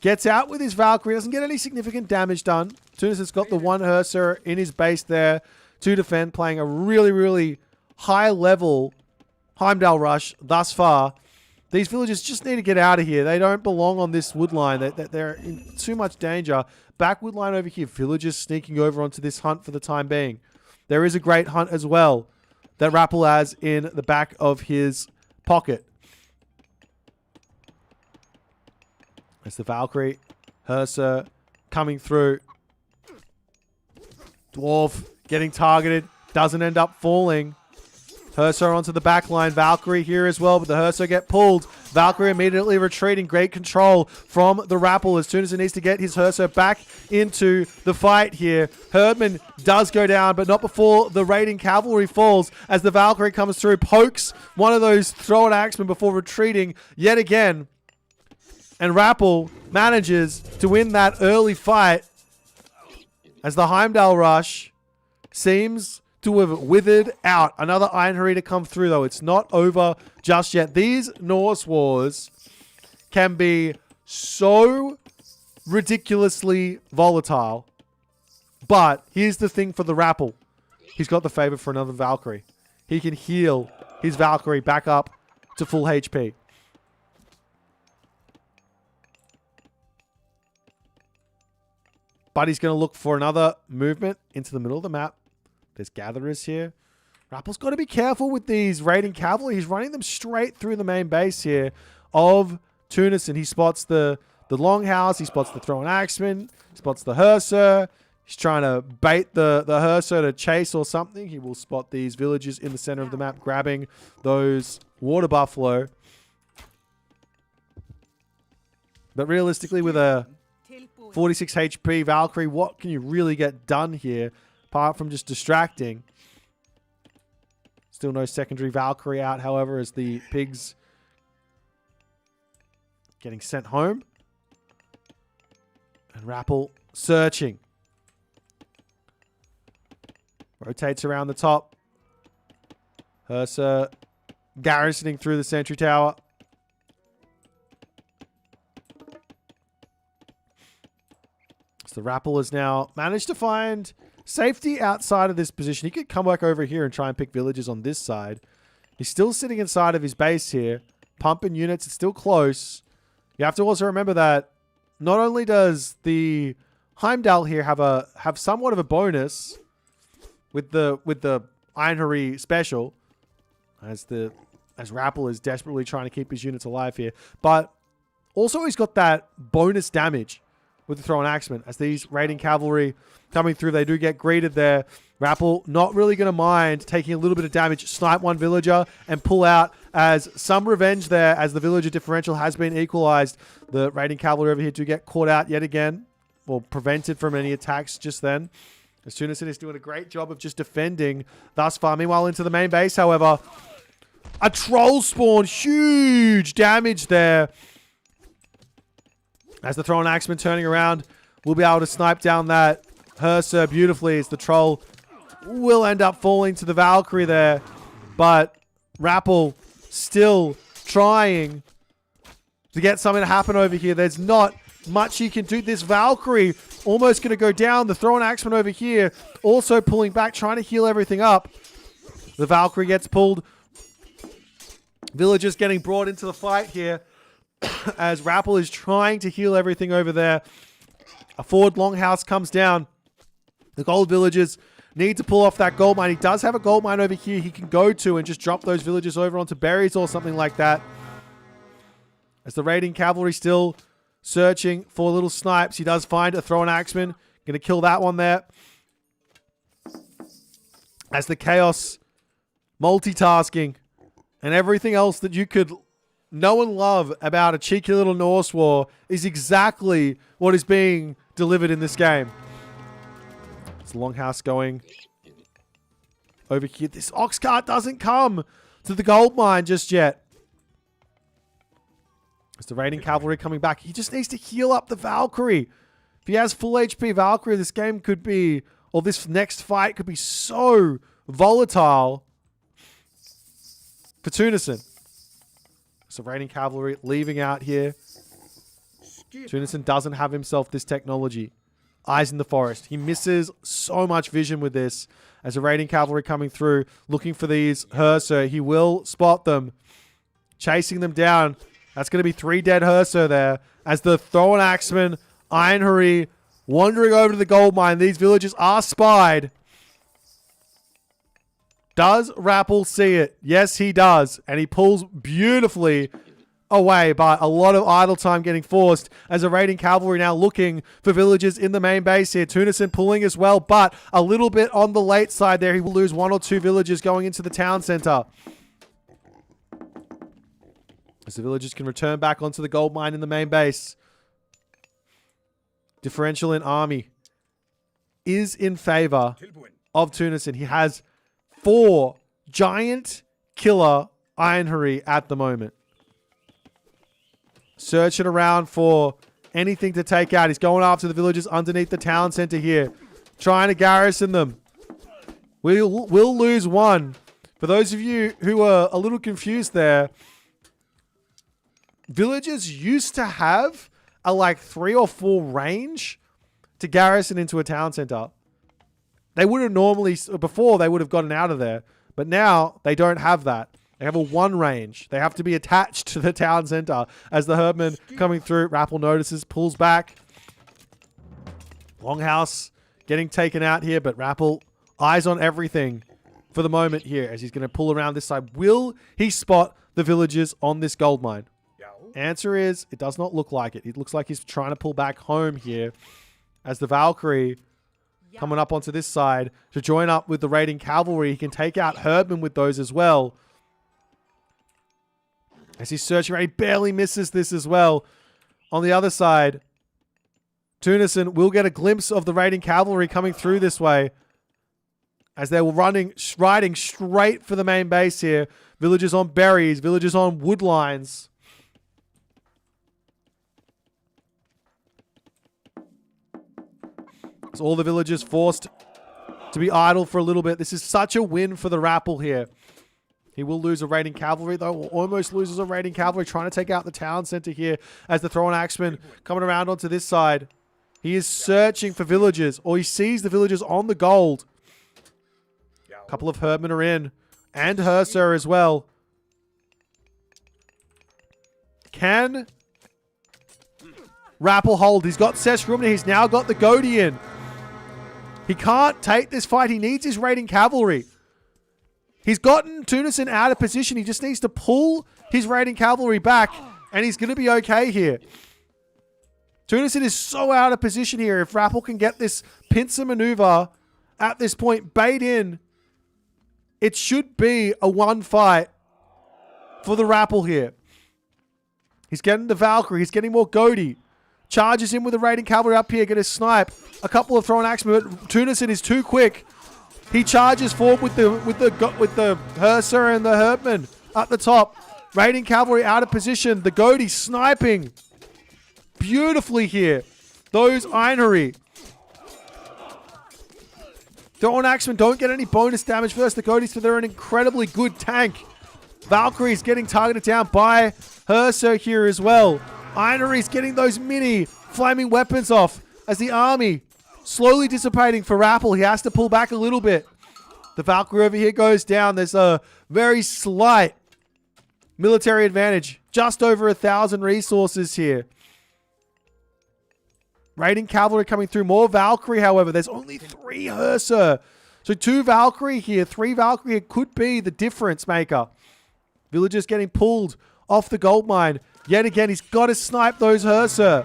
gets out with his Valkyrie. Doesn't get any significant damage done. Tunison's got the one Herser in his base there to defend, playing a really, really high-level Heimdall rush thus far. These villagers just need to get out of here. They don't belong on this wood line. They're in too much danger. Back wood line over here. Villagers sneaking over onto this hunt for the time being. There is a great hunt as well that Rapple has in the back of his pocket. As the Valkyrie, Herser coming through. Dwarf getting targeted. Doesn't end up falling. Herser onto the back line. Valkyrie here as well, but the Herser get pulled. Valkyrie immediately retreating. Great control from the Rapple as Tunison needs to get his Herser back into the fight here. Herdman does go down, but not before the raiding cavalry falls as the Valkyrie comes through, pokes one of those thrown axemen before retreating yet again. And Rapple manages to win that early fight as the Heimdall rush seems to have withered out. Another Ironry to come through, though. It's not over just yet. These Norse wars can be so ridiculously volatile. But here's the thing for the Rapple. He's got the favor for another Valkyrie. He can heal his Valkyrie back up to full HP. But he's going to look for another movement into the middle of the map. There's gatherers here. Rapple's got to be careful with these raiding cavalry. He's running them straight through the main base here of Tunison. He spots the longhouse. He spots the thrown axeman. Spots the Herser. He's trying to bait the Herser to chase or something. He will spot these villagers in the center of the map, grabbing those water buffalo. But realistically, with a 46 HP Valkyrie, what can you really get done here apart from just distracting? Still no secondary Valkyrie out, however, as the pigs getting sent home. And Rapple searching. Rotates around the top. Herser garrisoning through the sentry tower. So the Rapple has now managed to find safety outside of this position. He could come back over here and try and pick villages on this side. He's still sitting inside of his base here. Pumping units. It's still close. You have to also remember that not only does the Heimdall here have somewhat of a bonus with the Ironry special, as Rapple is desperately trying to keep his units alive here, but also he's got that bonus damage with the thrown axeman. As these raiding cavalry coming through, they do get greeted there. Rapple not really going to mind taking a little bit of damage, snipe one villager, and pull out as some revenge there as the villager differential has been equalized. The raiding cavalry over here do get caught out yet again, or prevented from any attacks just then. As Tunison is doing a great job of just defending thus far. Meanwhile, into the main base, however, a troll spawn, huge damage there. As the thrown axeman turning around, we'll be able to snipe down that Herser beautifully as the troll will end up falling to the Valkyrie there. But Rapple still trying to get something to happen over here. There's not much he can do. This Valkyrie almost going to go down. The thrown axeman over here also pulling back, trying to heal everything up. The Valkyrie gets pulled. Villagers getting brought into the fight here. As Rapple is trying to heal everything over there. A forward longhouse comes down. The gold villagers need to pull off that gold mine. He does have a gold mine over here he can go to and just drop those villagers over onto berries or something like that. As the raiding cavalry still searching for little snipes. He does find a thrown axeman. Going to kill that one there. As the chaos multitasking and everything else that you could know and love about a cheeky little Norse war is exactly what is being delivered in this game. It's the longhouse going over here. This ox cart doesn't come to the gold mine just yet. It's the raiding cavalry coming back. He just needs to heal up the Valkyrie. If he has full HP Valkyrie, this game could be, or this next fight could be so volatile for Tunison. So raiding cavalry leaving out here. Tunison doesn't have himself this technology. Eyes in the forest. He misses so much vision with this. As the raiding cavalry coming through, looking for these Herser. He will spot them. Chasing them down. That's going to be 3 dead Herser there. As the Thrown Axeman, Einherry, wandering over to the gold mine. These villagers are spied. Does Rapple see it? Yes, he does. And he pulls beautifully away, but a lot of idle time getting forced as a raiding cavalry now looking for villagers in the main base here. Tunison pulling as well, but a little bit on the late side there. He will lose 1 or 2 villagers going into the town center. As the villagers can return back onto the gold mine in the main base. Differential in army is in favor of Tunison. He has 4 giant killer Einherry at the moment. Searching around for anything to take out. He's going after the villagers underneath the town center here. Trying to garrison them. We'll lose 1. For those of you who are a little confused there, villagers used to have a like 3 or 4 range to garrison into a town center. They would have normally, before they would have gotten out of there. But now they don't have that. They have a 1 range. They have to be attached to the town center. As the Herdman coming through, Rapple notices, pulls back. Longhouse getting taken out here, but Rapple eyes on everything for the moment here as he's going to pull around this side. Will he spot the villagers on this gold mine? Answer is, it does not look like it. It looks like he's trying to pull back home here as the Valkyrie coming up onto this side to join up with the raiding cavalry. He can take out Herdman with those as well. As he's searching around, he barely misses this as well. On the other side, Tunison will get a glimpse of the raiding cavalry coming through this way as they were riding straight for the main base here. Villagers on berries, villagers on wood lines. So all the villagers forced to be idle for a little bit. This is such a win for the Rapple here. He will lose a raiding cavalry, though. Almost loses a raiding cavalry, trying to take out the town center here as the Thrown Axeman coming around onto this side. He is searching for villagers, or he sees the villagers on the gold. A couple of Herdmen are in, and Herser as well. Can Rapple hold? He's got Sesrumna. He's now got the Goaty in. He can't take this fight. He needs his raiding cavalry. He's gotten Tunison out of position. He just needs to pull his raiding cavalry back, and he's going to be okay here. Tunison is so out of position here. If Rapple can get this pincer maneuver at this point, bait in, it should be a 1 fight for the Rapple here. He's getting the Valkyrie. He's getting more Goaty. Charges in with the raiding cavalry up here. Going to snipe a couple of Thrown Axemen, but Tunison is too quick. He charges forward with the Herser and the Herdman at the top. Raiding cavalry out of position. The Goaty sniping beautifully here. Those Einherry. Thrown Axemen don't get any bonus damage first. The Goaties, for they're an incredibly good tank. Valkyrie's getting targeted down by Herser here as well. Einherry's getting those mini flaming weapons off as the army slowly dissipating for Rapple. He has to pull back a little bit. The Valkyrie over here goes down. There's a very slight military advantage. Just over 1,000 resources here. Raiding cavalry coming through. More Valkyrie, however. There's only 3 Herser. So 2 Valkyrie here. 3 Valkyrie here could be the difference maker. Villagers getting pulled off the gold mine. Yet again, he's got to snipe those Herser.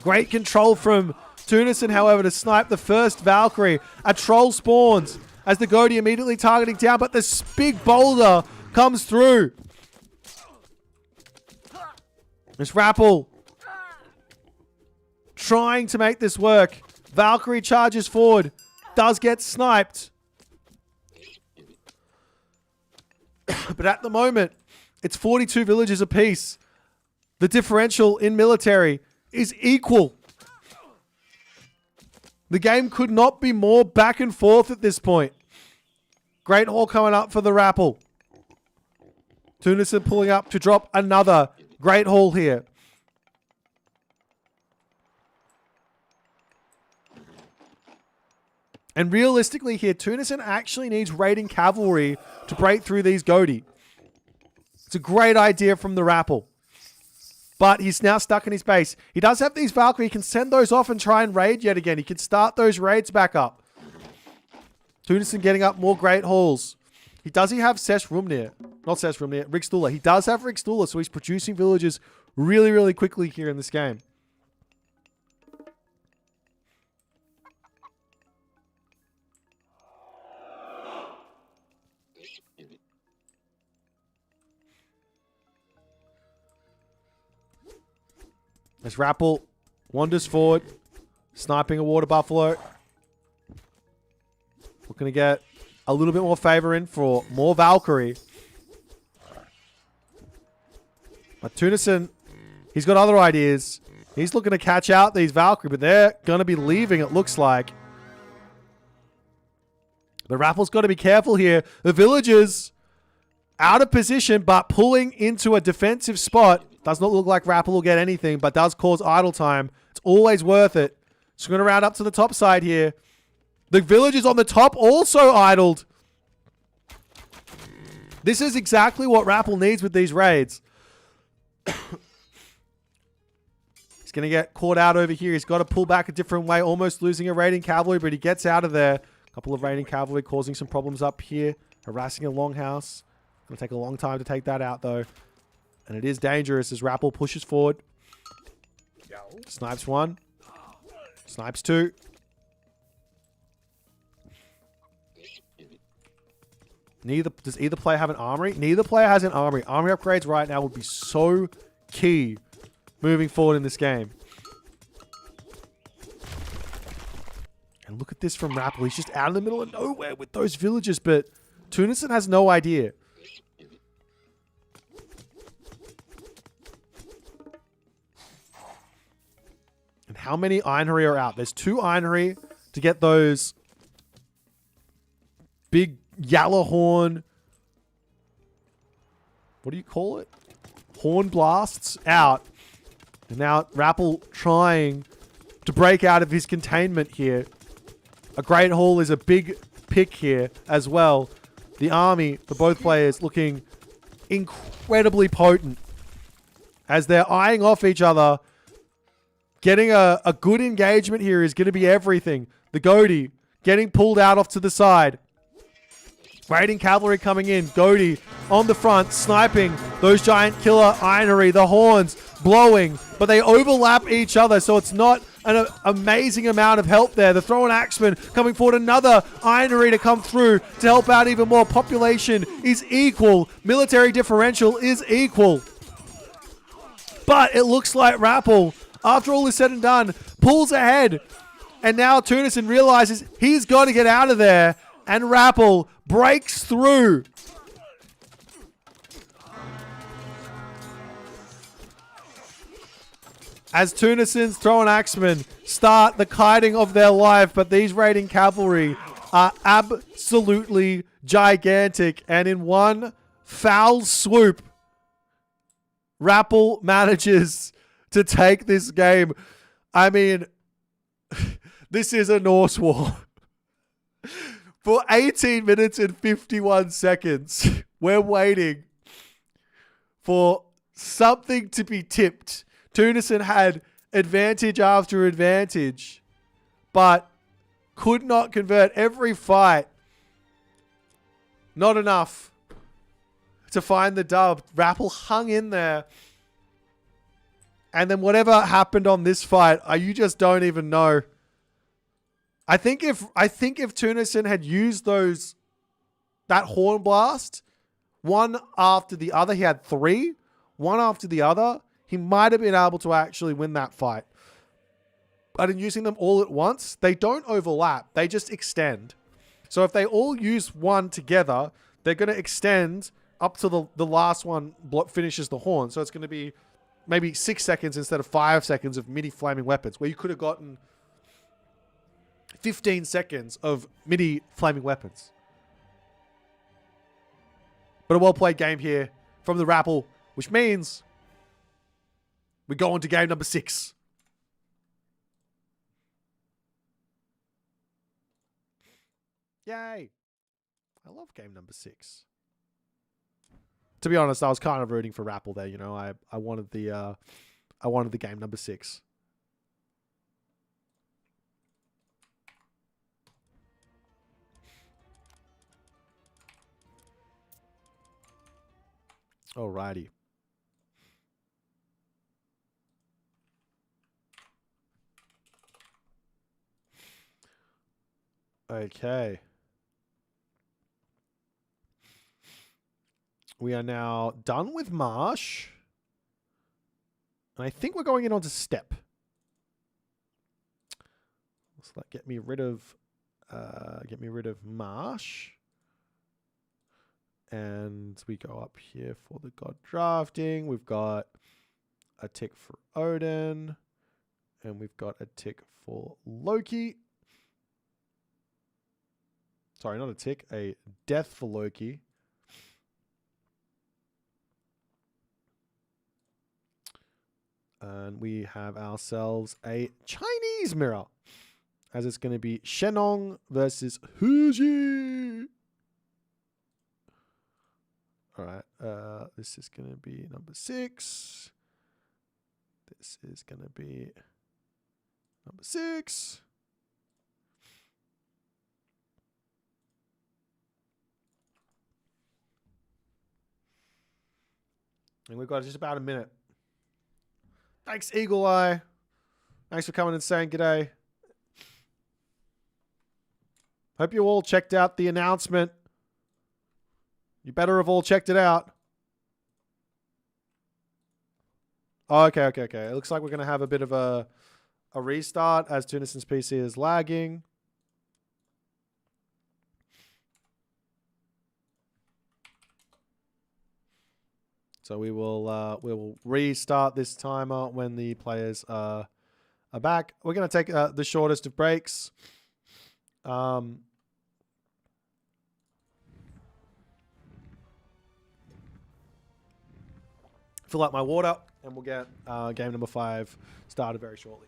Great control from Tunison, however, to snipe the first Valkyrie. A troll spawns as the Goaty immediately targeting down, but this big boulder comes through. It's Rapple trying to make this work. Valkyrie charges forward. Does get sniped. But at the moment, it's 42 villages apiece. The differential in military is equal. The game could not be more back and forth at this point. Great Hall coming up for the Rapple. Tunison pulling up to drop another Great Hall here. And realistically here, Tunison actually needs raiding cavalry to break through these Godi. It's a great idea from the Rapple. But he's now stuck in his base. He does have these Valkyrie. He can send those off and try and raid yet again. He can start those raids back up. Tunison getting up more Great Halls. Does he have Sesh Rumnir? Not Sesh Rumnir, Rigstula. He does have Rigstula, so he's producing villages really, really quickly here in this game. As Rapple wanders forward, sniping a water buffalo. We're going to get a little bit more favor in for more Valkyrie. But Tunison, he's got other ideas. He's looking to catch out these Valkyrie, but they're going to be leaving, it looks like. But Rapple's got to be careful here. The villagers out of position, but pulling into a defensive spot. Does not look like Rapple will get anything, but does cause idle time. It's always worth it. So we're going to round up to the top side here. The villagers on the top also idled. This is exactly what Rapple needs with these raids. He's going to get caught out over here. He's got to pull back a different way, almost losing a raiding cavalry, but he gets out of there. A couple of raiding cavalry causing some problems up here. Harassing a longhouse. Going to take a long time to take that out, though. And it is dangerous as Rapple pushes forward. Snipes one. Snipes two. Does either player have an armory? Neither player has an armory. Armory upgrades right now would be so key moving forward in this game. And look at this from Rapple. He's just out in the middle of nowhere with those villagers, but Tunison has no idea. And how many Einherry are out? There's 2 Einherry to get those big yellow horn. What do you call it? Horn blasts out. And now Rapple trying to break out of his containment here. A Great Hall is a big pick here as well. The army for both players looking incredibly potent as they're eyeing off each other. Getting a good engagement here is going to be everything. The Godi getting pulled out off to the side. Raiding cavalry coming in. Godi on the front, sniping those giant killer Einherry. The horns blowing, but they overlap each other, so it's not an amazing amount of help there. The throwing axeman coming forward. Another Einherry to come through to help out even more. Population is equal. Military differential is equal. But it looks like Rapple, after all is said and done, pulls ahead. And now Tunison realizes he's got to get out of there. And Rapple breaks through. As Tunison's throwing axemen start the kiting of their life. But these raiding cavalry are absolutely gigantic. And in one foul swoop, Rapple manages to take this game. I mean, this is a Norse war. For 18 minutes and 51 seconds, we're waiting for something to be tipped. Tunison had advantage after advantage, but could not convert. Every fight, not enough to find the dub. Rapple hung in there. And then whatever happened on this fight, you just don't even know. I think if Tunison had used that horn blast, one after the other, he had 3, one after the other, he might have been able to actually win that fight. But in using them all at once, they don't overlap. They just extend. So if they all use one together, they're going to extend up to the last one finishes the horn. So it's going to be maybe 6 seconds instead of 5 seconds of MIDI flaming weapons, where you could have gotten 15 seconds of MIDI flaming weapons. But a well-played game here from the Rapple, which means we go on to game number 6. Yay. I love game number 6. To be honest, I was kind of rooting for Rapple there. You know, I wanted the game number 6. Alrighty. Okay. We are now done with Marsh. And I think we're going in onto Step. So that get me rid of Marsh. And we go up here for the God drafting. We've got a tick for Odin. And we've got a tick for Loki. Sorry, not a tick. A death for Loki. And we have ourselves a Chinese mirror. As it's going to be Shenong versus Huji. Alright, this is going to be number 6. This is going to be number 6. And we've got just about a minute. Thanks, Eagle Eye. Thanks for coming and saying g'day. Hope you all checked out the announcement. You better have all checked it out. Oh, okay. It looks like we're going to have a bit of a restart as Tunison's PC is lagging. So we will restart this timer when the players are back. We're going to take the shortest of breaks. Fill up my water, and we'll get game number 5 started very shortly.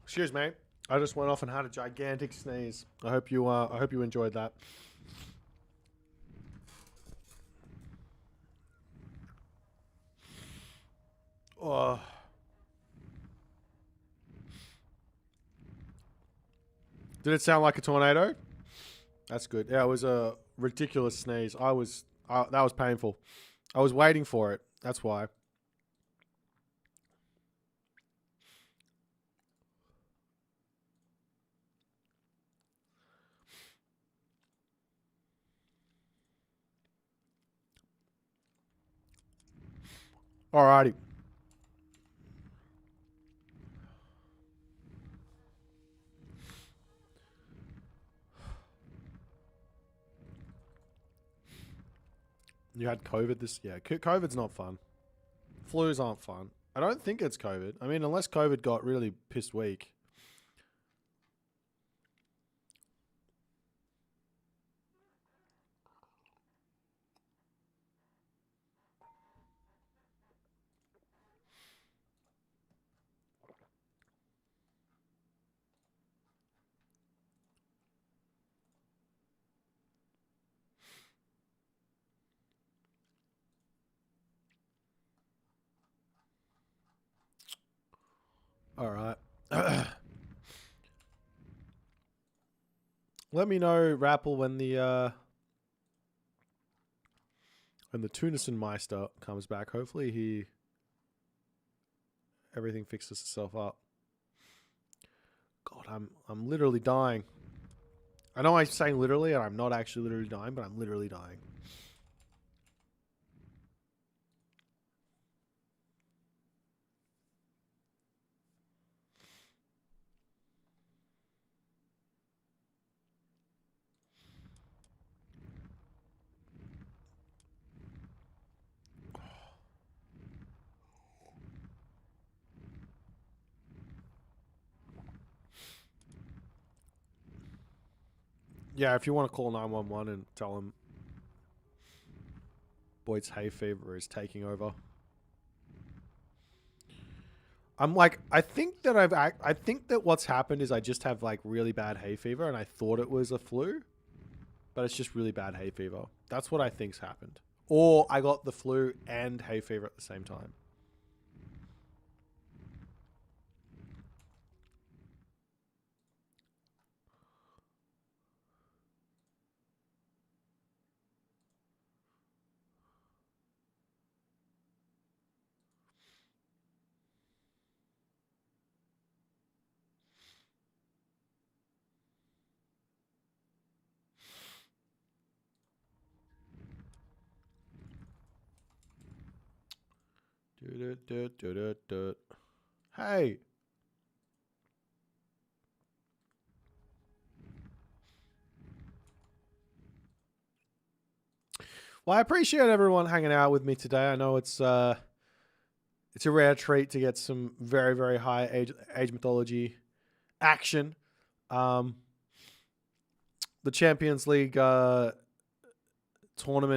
Excuse me. I just went off and had a gigantic sneeze. I hope you enjoyed that. Oh. Did it sound like a tornado? That's good. Yeah, it was a ridiculous sneeze. That was painful. I was waiting for it. That's why. Alrighty. You had COVID this... Yeah, COVID's not fun. Flus aren't fun. I don't think it's COVID. I mean, unless COVID got really pissed weak. Alright. Let me know, Rapple, when the Tunison Meister comes back. Hopefully everything fixes itself up. God, I'm literally dying. I know I'm saying literally, and I'm not actually literally dying, but I'm literally dying. Yeah, if you want to call 911 and tell them Boyd's hay fever is taking over. I'm like, I think that what's happened is I just have like really bad hay fever, and I thought it was a flu, but it's just really bad hay fever. That's what I think's happened. Or I got the flu and hay fever at the same time. Hey. Well, I appreciate everyone hanging out with me today. I know it's a rare treat to get some very, very high age mythology action. The Champions League tournament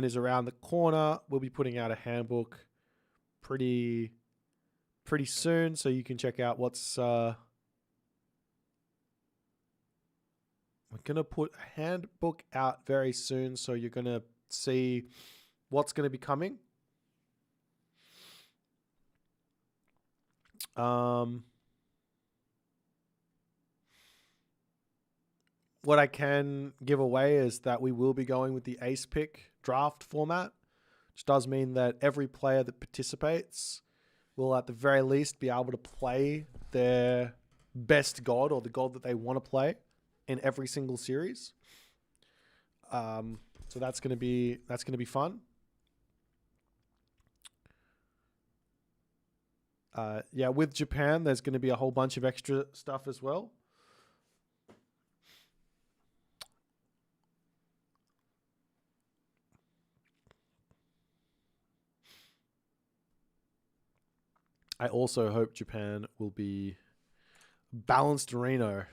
is around the corner. We'll be putting out a handbook pretty soon, so you can check out what's... we're going to put a handbook out very soon, so you're going to see what's going to be coming. What I can give away is that we will be going with the ace pick draft format, which does mean that every player that participates will at the very least be able to play their best god, or the god that they want to play, in every single series. So that's going to be fun. Yeah, with Japan, there's going to be a whole bunch of extra stuff as well. I also hope Japan will be balanced Reno.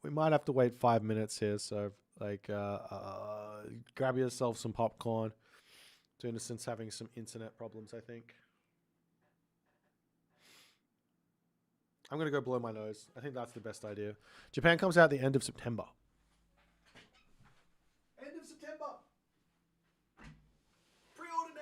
We might have to wait 5 minutes here, so like grab yourself some popcorn. Tunison's having some internet problems, I think. I'm going to go blow my nose. I think that's the best idea. Japan comes out at the end of September. End of September! Pre-order now!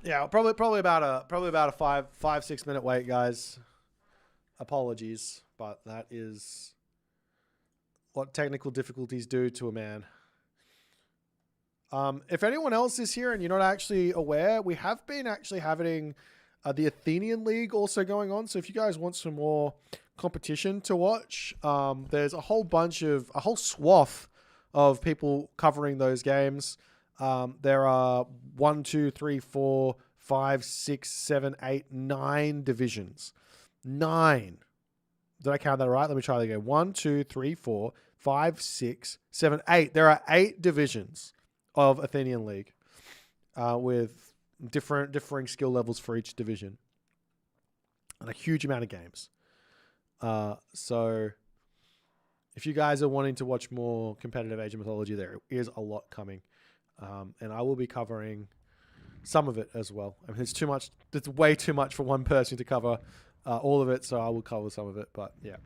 Yeah, probably about a 5-6 minute wait, guys. Apologies, but that is what technical difficulties do to a man. If anyone else is here and you're not actually aware, we have been actually having the Athenian League also going on. So if you guys want some more competition to watch, there's a whole swath of people covering those games. There are 1, 2, 3, 4, 5, 6, 7, 8, 9 divisions. 9. Did I count that right? Let me try that again. 1, 2, 3, 4, 5, 6, 7, 8. There are 8 divisions of Athenian League, with differing skill levels for each division, and a huge amount of games. So if you guys are wanting to watch more competitive Age of Mythology, there is a lot coming, and I will be covering some of it as well. I mean, it's too much. It's way too much for one person to cover all of it, so I will cover some of it. But yeah.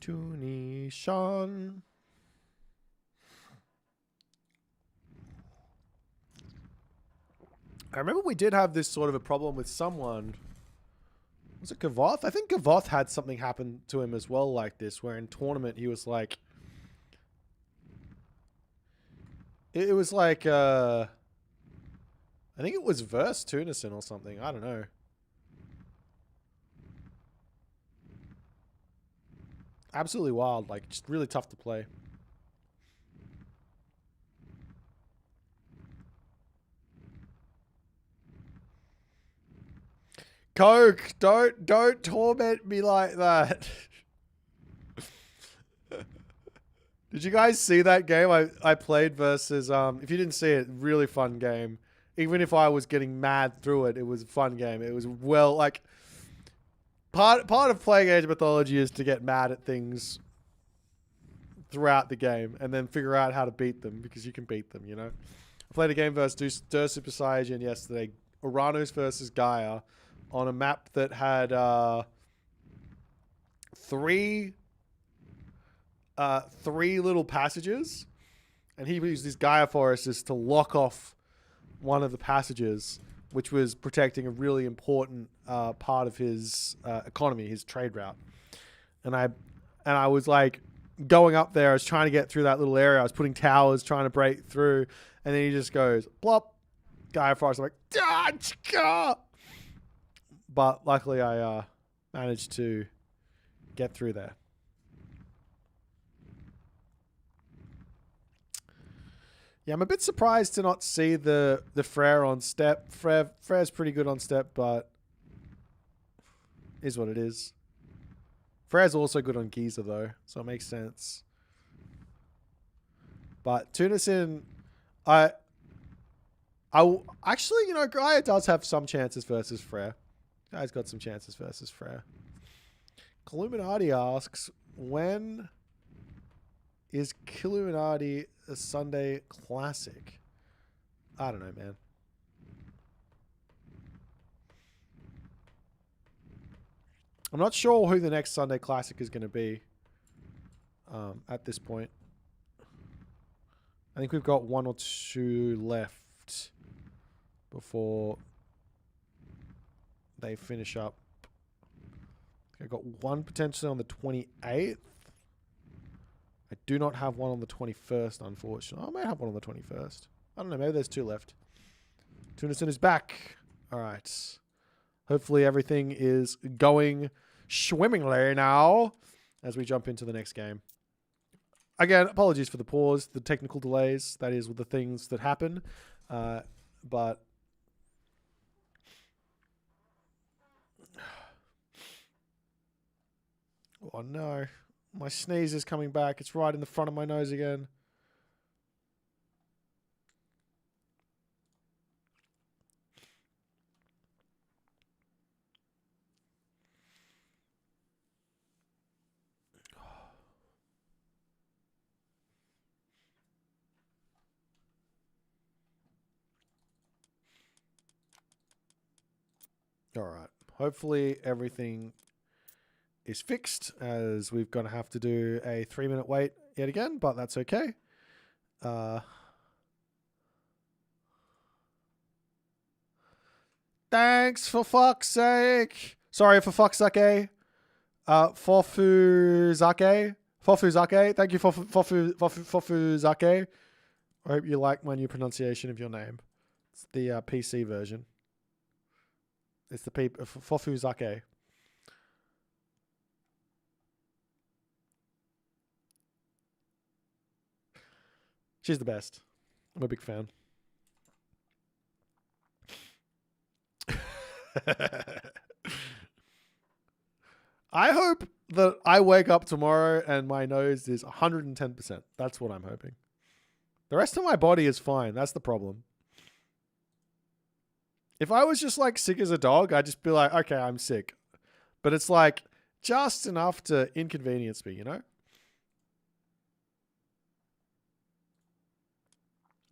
Tunison. I remember we did have this sort of a problem with someone. Was it Gavoth? I think Gavoth had something happen to him as well like this, where in tournament he was like... It was like... I think it was verse Tunison or something. I don't know. Absolutely wild. Like, just really tough to play. Coke, don't torment me like that. Did you guys see that game I played versus if you didn't see it, really fun game. Even if I was getting mad through it, it was a fun game. It was like part of playing Age of Mythology is to get mad at things throughout the game and then figure out how to beat them, because you can beat them, you know. I played a game versus Super Saiyan yesterday, Uranus versus Gaia, on a map that had three little passages, and he used these Gaia forests to lock off one of the passages, which was protecting a really important part of his economy, his trade route. And I was like going up there, I was trying to get through that little area, I was putting towers, trying to break through, and then he just goes plop, Gaia forest. I'm like, but luckily I managed to get through there. Yeah, I'm a bit surprised to not see the Frere on step. Frere's pretty good on step, but is what it is. Frere's also good on Giza though, so it makes sense. But Tunison, actually, you know, Gaia does have some chances versus Frere. Guy's got some chances versus Frere. Killuminati asks, when is Killuminati a Sunday classic? I don't know, man. I'm not sure who the next Sunday classic is going to be at this point. I think we've got 1 or 2 left before they finish up. I've got one potentially on the 28th. I do not have one on the 21st, unfortunately. I might have one on the 21st. I don't know. Maybe there's 2 left. Tunison is back. All right. Hopefully everything is going swimmingly now as we jump into the next game. again, apologies for the pause, the technical delays. That is with the things that happen. But oh no, my sneeze is coming back. It's right in the front of my nose again. All right. Hopefully everything is fixed, as we're going to have to do a 3-minute wait yet again, but that's okay. Thanks for fuck's sake. Sorry for fuck's sake. Fofuzake. Thank you for Fofuzake. I hope you like my new pronunciation of your name. It's the PC version. It's the Fofuzake. She's the best. I'm a big fan. I hope that I wake up tomorrow and my nose is 110%. That's what I'm hoping. The rest of my body is fine. That's the problem. If I was just like sick as a dog, I'd just be like, okay, I'm sick. But it's like just enough to inconvenience me, you know?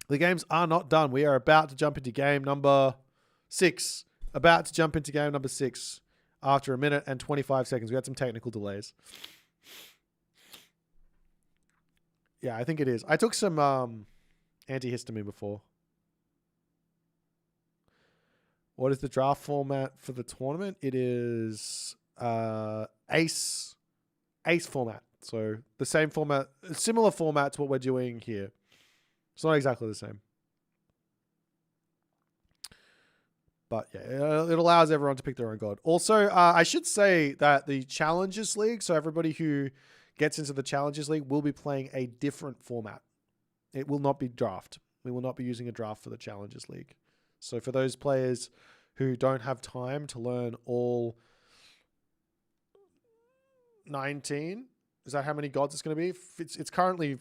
The games are not done. We are about to jump into game number 6. About to jump into game number 6 after 1 minute and 25 seconds. We had some technical delays. Yeah, I think it is. I took some antihistamine before. What is the draft format for the tournament? It is ace format. So the same format, similar format to what we're doing here. It's not exactly the same. But yeah, it allows everyone to pick their own god. Also, I should say that the Challenges League, so everybody who gets into the Challenges League will be playing a different format. It will not be draft. We will not be using a draft for the Challenges League. So for those players who don't have time to learn all 19, is that how many gods it's going to be? It's currently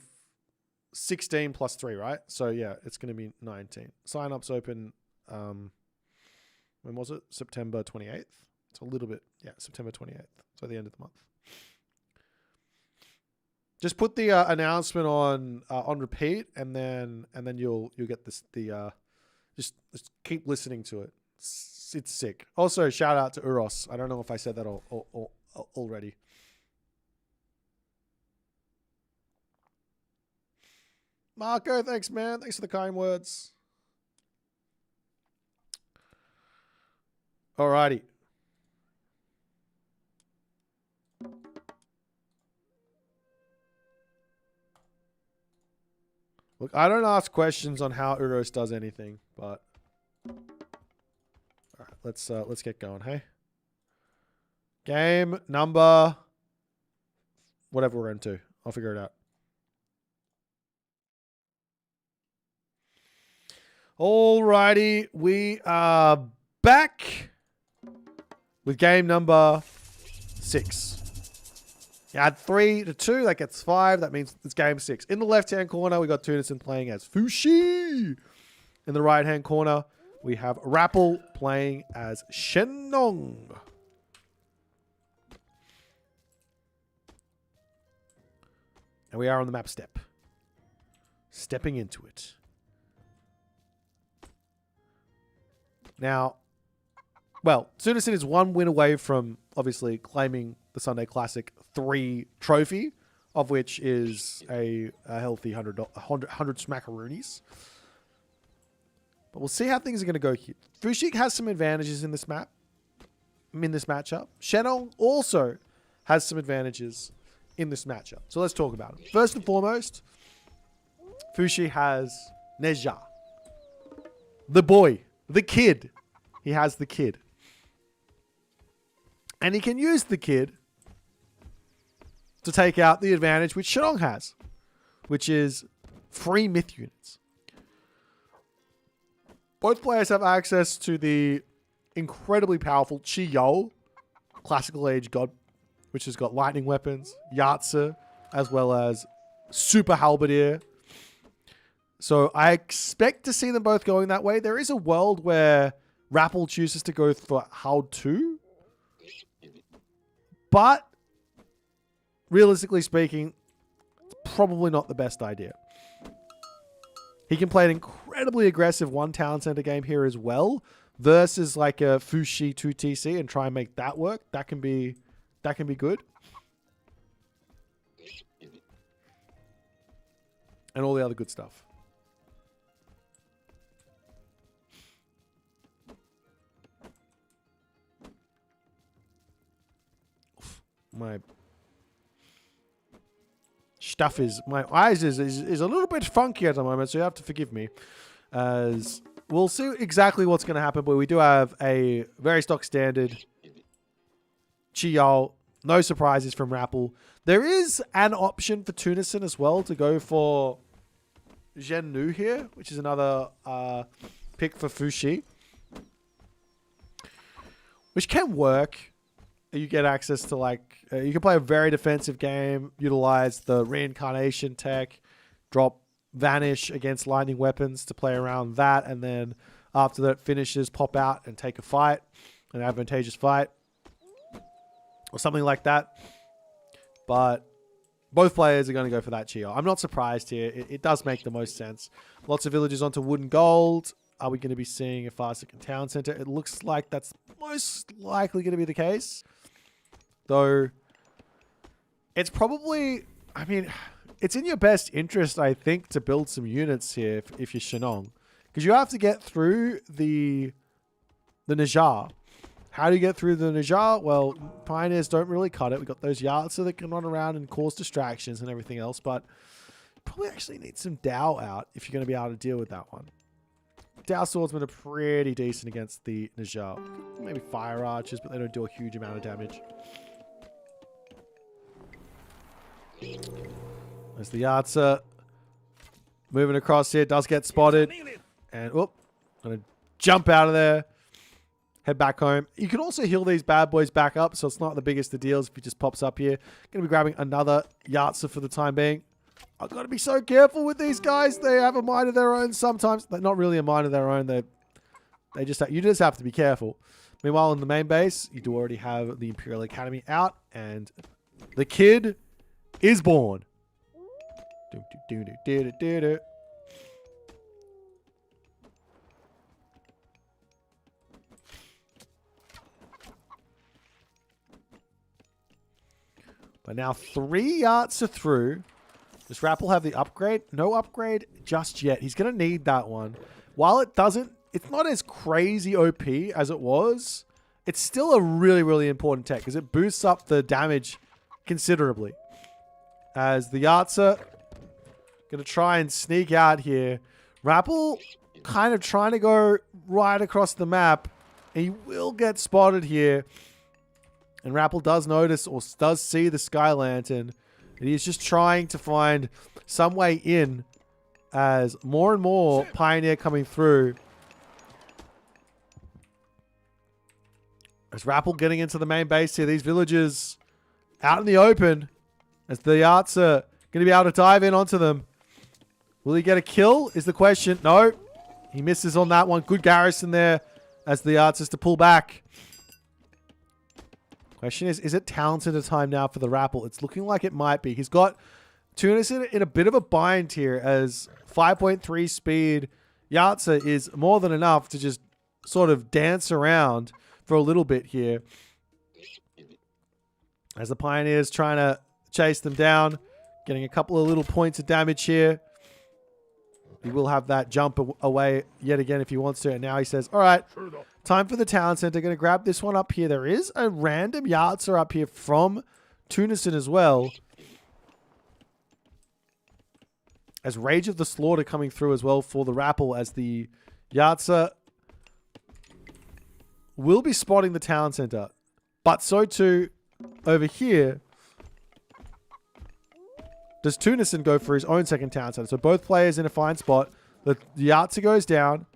16 plus 3, right? So yeah, it's going to be 19. Sign-ups open... when was it? September 28th. It's a little bit, yeah, September 28th. So the end of the month. Just put the announcement on repeat, and then you'll get this. Just keep listening to it. It's sick. Also, shout out to Uros. I don't know if I said that already. Marco, thanks, man. Thanks for the kind words. Alrighty. Look, I don't ask questions on how Uros does anything, but all right, let's get going, hey? Game number whatever we're into. I'll figure it out. Alrighty, we are back with game number 6. You add 3 to 2, that gets 5. That means it's game 6. In the left-hand corner, we got Tunison playing as Fushi. In the right-hand corner, we have Rapple playing as Shenong. And we are on the map step. Stepping into it. Now, well, Tunison is 1 win away from obviously claiming the Sunday Classic 3 trophy, of which is a healthy 100 smackaroonies. But we'll see how things are going to go here. Fushik has some advantages in this map, in this matchup. Shenong also has some advantages in this matchup. So let's talk about it. First and foremost, Fushi has Neja. The boy. The kid. He has the kid. And he can use the kid to take out the advantage which Shenong has. which is free myth units. Both players have access to the incredibly powerful Chi Yo, classical age god, which has got lightning weapons, Yatsa, as well as super halberdier. So I expect to see them both going that way. There is a world where Rapple chooses to go for How To, but realistically speaking, it's probably not the best idea. He can play an incredibly aggressive one town center game here as well, versus like a Fushi 2TC and try and make that work. That can be good. And all the other good stuff. My stuff is, my eyes is a little bit funky at the moment, so you have to forgive me. As we'll see exactly what's going to happen, but we do have a very stock standard Chiol. No surprises from Rapple. There is an option for Tunison as well to go for Zhen Nu here, which is another pick for Fushi, which can work. You get access to you can play a very defensive game, utilize the reincarnation tech, drop vanish against lightning weapons to play around that, and then after that finishes, pop out and take a fight, an advantageous fight, or something like that. But both players are going to go for that Chio. I'm not surprised here. It does make the most sense. Lots of villagers onto wood and gold. Are we going to be seeing a Farsic town center? It looks like that's most likely going to be the case. Though, it's probably, I mean, it's in your best interest, I think, to build some units here if you're Shenong. Because you have to get through the Najar. How do you get through the Najar? Well, Pioneers don't really cut it. We've got those Yatsa that can run around and cause distractions and everything else. But probably actually need some Dao out if you're going to be able to deal with that one. Dao Swordsmen are pretty decent against the Najar. Maybe Fire Archers, but they don't do a huge amount of damage. There's the Yatsa. Moving across here. Does get spotted. And, gonna jump out of there. Head back home. You can also heal these bad boys back up, so it's not the biggest of deals if he just pops up here. Gonna be grabbing another Yatsa for the time being. I've got to be so careful with these guys. They have a mind of their own sometimes. They're not really a mind of their own. You just have to be careful. Meanwhile, in the main base, you do already have the Imperial Academy out, and the kid is born. But now 3 Yatsa through. Does Rapple have the upgrade? No upgrade just yet. He's going to need that one. While it's not as crazy OP as it was, it's still a really, really important tech because it boosts up the damage considerably. As the Yatsa going to try and sneak out here. Rapple kind of trying to go right across the map. And he will get spotted here. And Rapple does notice or does see the Sky Lantern. And he's just trying to find some way in as more and more Pioneer coming through. As Rapple getting into the main base here. These villagers out in the open. As the Yatsa going to be able to dive in onto them. Will he get a kill is the question. No. He misses on that one. Good garrison there as the Yatsa's to pull back. Question is it town center time now for the Rapple? It's looking like it might be. He's got Tunison in a bit of a bind here as 5.3 speed Yatsa is more than enough to just sort of dance around for a little bit here. As the Pioneers trying to chase them down, getting a couple of little points of damage here. He will have that jump away yet again if he wants to. And now he says, all right, time for the town center. Going to grab this one up here. There is a random Yatsa up here from Tunison as well. As Rage of the Slaughter coming through as well for the Rapple as the Yatsa will be spotting the town center. But so too over here does Tunison go for his own second town center. So both players in a fine spot. The Yahtzee goes down.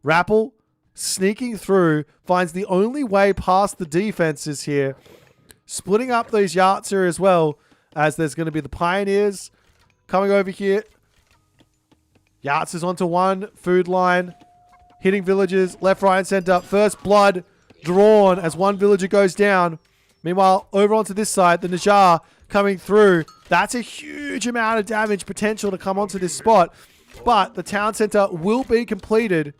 Rapple, sneaking through, finds the only way past the defenses here. Splitting up these Yahtzee as well, as there's going to be the Pioneers coming over here. Yahtzee's onto one food line. Hitting villagers left, right, and center. First blood drawn as one villager goes down. Meanwhile, over onto this side, the Najjar coming through. That's a huge amount of damage potential to come onto this spot. But the town center will be completed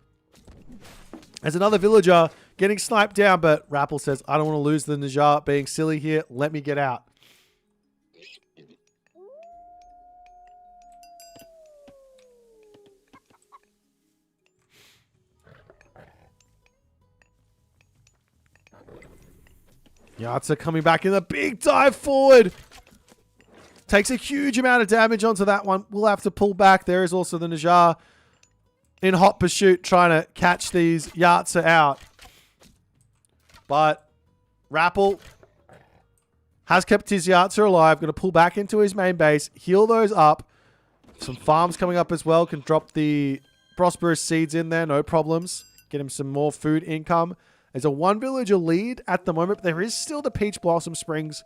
as another villager getting sniped down. But Rapple says, I don't want to lose the Najjar being silly here. Let me get out. Yahtzee coming back in a big dive forward. Takes a huge amount of damage onto that one. We'll have to pull back. There is also the Najjar in hot pursuit trying to catch these Yahtzee out. But Rapple has kept his Yahtzee alive. Going to pull back into his main base. Heal those up. Some farms coming up as well. Can drop the prosperous seeds in there. No problems. Get him some more food income. There's a one villager lead at the moment, but there is still the Peach Blossom Springs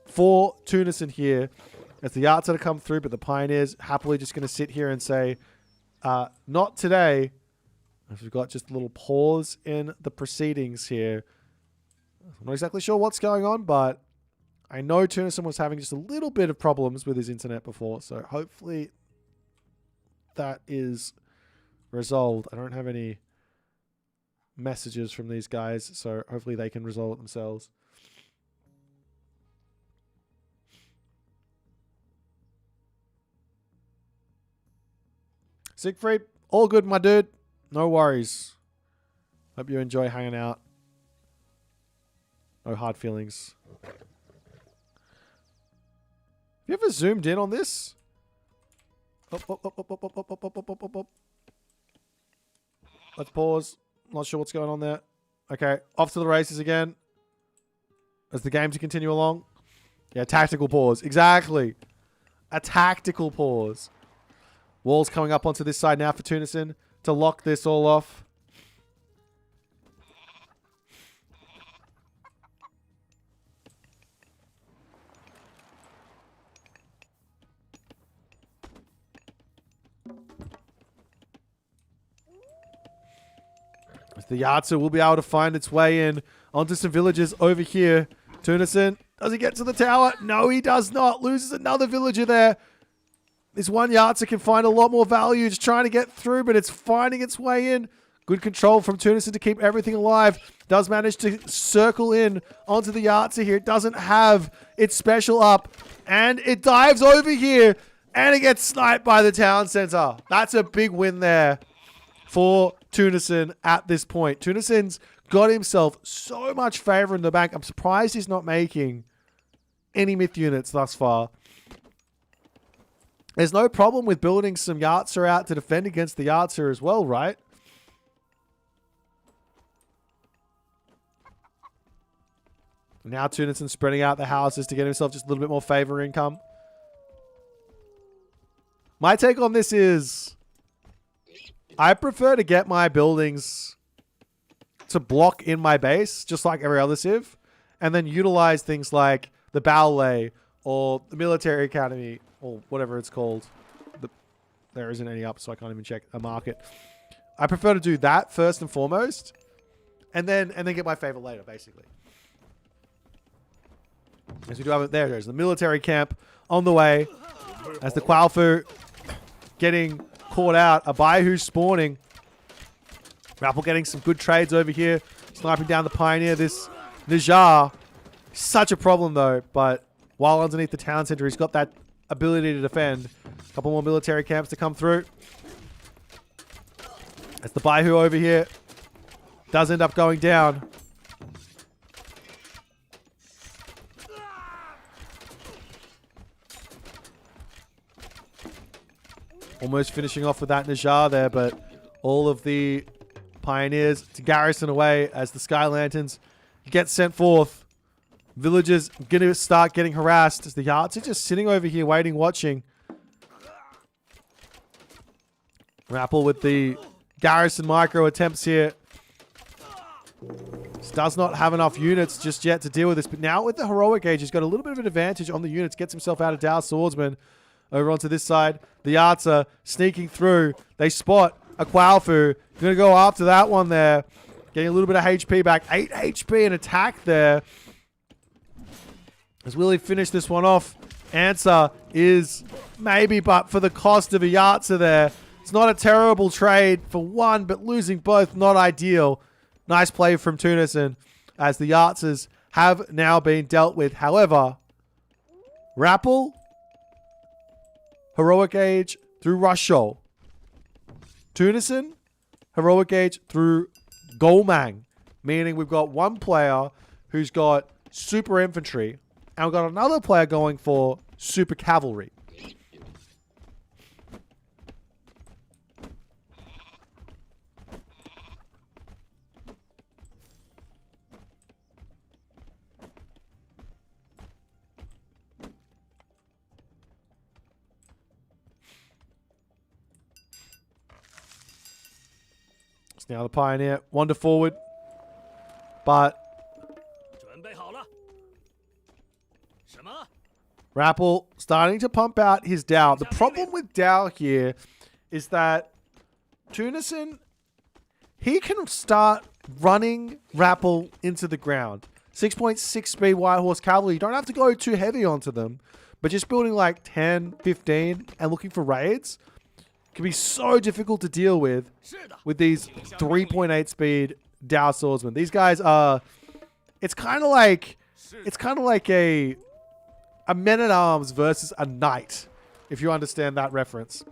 for Tunison here. As the Yahtzee to come through, but the Pioneers happily just going to sit here and say, not today. We've got just a little pause in the proceedings here. I'm not exactly sure what's going on, but I know Tunison was having just a little bit of problems with his internet before, so hopefully that is resolved. I don't have any messages from these guys, so hopefully they can resolve it themselves. Siegfried, all good, my dude. No worries. Hope you enjoy hanging out. No hard feelings. Have you ever zoomed in on this? Let's pause. Not sure what's going on there. Okay, off to the races again. As the game to continue along. Yeah, tactical pause. Exactly. A tactical pause. Walls coming up onto this side now for Tunison to lock this all off. The Yahtzee will be able to find its way in onto some villages over here. Tunison, does he get to the tower? No, he does not. Loses another villager there. This one Yahtzee can find a lot more value. It's trying to get through, but it's finding its way in. Good control from Tunison to keep everything alive. Does manage to circle in onto the Yahtzee here. It doesn't have its special up. And it dives over here. And it gets sniped by the town center. That's a big win there for Tunison at this point. Tunison's got himself so much favor in the bank. I'm surprised he's not making any myth units thus far. There's no problem with building some Yahtzee out to defend against the Yahtzee as well, right? Now Tunison's spreading out the houses to get himself just a little bit more favor income. My take on this is I prefer to get my buildings to block in my base, just like every other civ, and then utilize things like the ballet or the military academy or whatever it's called. There isn't any up, so I can't even check a market. I prefer to do that first and foremost, and then get my favor later, basically. As we do have it, there it is, the military camp on the way. As the Qualfu getting caught out, a Baihu spawning. Rapple getting some good trades over here, sniping down the Pioneer. This Najjar, such a problem though, but while underneath the town center, he's got that ability to defend. A couple more military camps to come through. As the Baihu over here does end up going down. Almost finishing off with that Najjar there, but all of the Pioneers to garrison away as the Sky Lanterns get sent forth. Villagers going to start getting harassed as the Yards are just sitting over here waiting, watching. Rapple with the garrison micro attempts here. Does not have enough units just yet to deal with this. But now with the heroic age, he's got a little bit of an advantage on the units. Gets himself out of Dow Swordsman. Over onto this side. The Yards are sneaking through. They spot a Quaofu. Going to go after that one there. Getting a little bit of HP back. 8 HP and attack there. Has Willie finished this one off? Answer is maybe, but for the cost of a Yartza there. It's not a terrible trade for one, but losing both, not ideal. Nice play from Tunison as the Yartzas have now been dealt with. However, Rapple, Heroic Age through Rushol. Tunison, Heroic Age through Golmang. Meaning we've got one player who's got super infantry, and we've got another player going for super cavalry. Now the Pioneer wander forward, but Rapple starting to pump out his Dow. The problem with Dow here is that Tunison, he can start running Rapple into the ground. 6.6 speed White Horse Cavalry. You don't have to go too heavy onto them, but just building like 10, 15 and looking for raids can be so difficult to deal with these 3.8 speed Dow Swordsmen. These guys are, it's kind of like a men-at-arms versus a knight, if you understand that reference.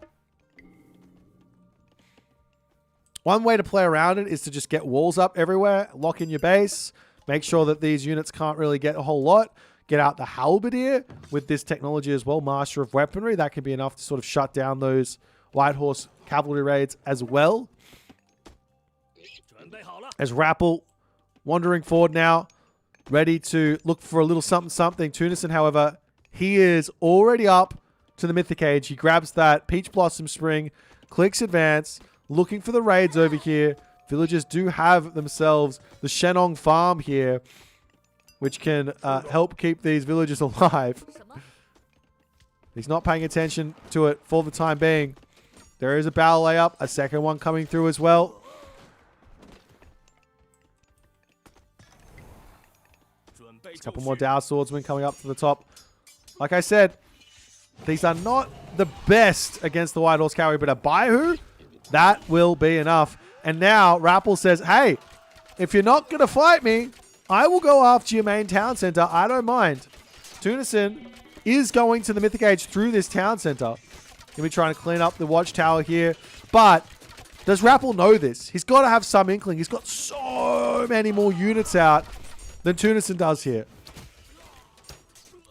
One way to play around it is to just get walls up everywhere, lock in your base, make sure that these units can't really get a whole lot. Get out the Halberdier with this technology as well, Master of Weaponry. That can be enough to sort of shut down those White Horse Cavalry raids as well. As Rapple wandering forward now, ready to look for a little something. Tunison, however, he is already up to the Mythic Age. He grabs that Peach Blossom Spring, clicks advance, looking for the raids over here. Villagers do have themselves the Shenong farm here, which can help keep these villagers alive. He's not paying attention to it for the time being. There is a barrel layup, a second one coming through as well. A couple more Dow Swordsmen coming up to the top. Like I said, these are not the best against the White Horse Cavalry, but a Baihu, that will be enough. And now Rapple says, hey, if you're not going to fight me, I will go after your main town center. I don't mind. Tunison is going to the Mythic Age through this town center. Going to be trying to clean up the watchtower here. But does Rapple know this? He's got to have some inkling. He's got so many more units out than Tunison does here.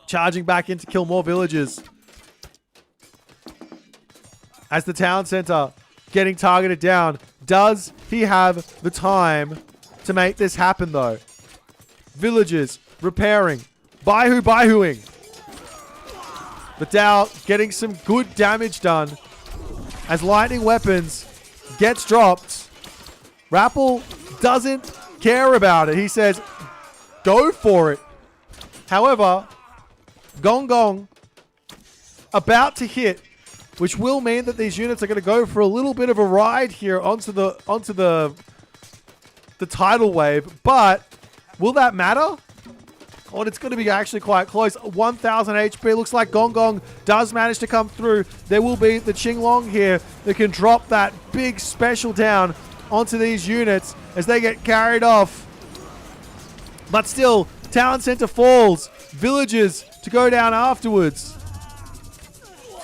Charging back in to kill more villagers. As the town center getting targeted down. Does he have the time to make this happen though? Villagers repairing. Baihuing. The Dow getting some good damage done as lightning weapons gets dropped. Rapple doesn't care about it. He says, go for it. However, Gong Gong about to hit, which will mean that these units are going to go for a little bit of a ride here onto the tidal wave. But will that matter? Oh, and it's going to be actually quite close. 1,000 HP. Looks like Gong Gong does manage to come through. There will be the Qinglong here that can drop that big special down onto these units as they get carried off. But still, town center falls. Villagers to go down afterwards.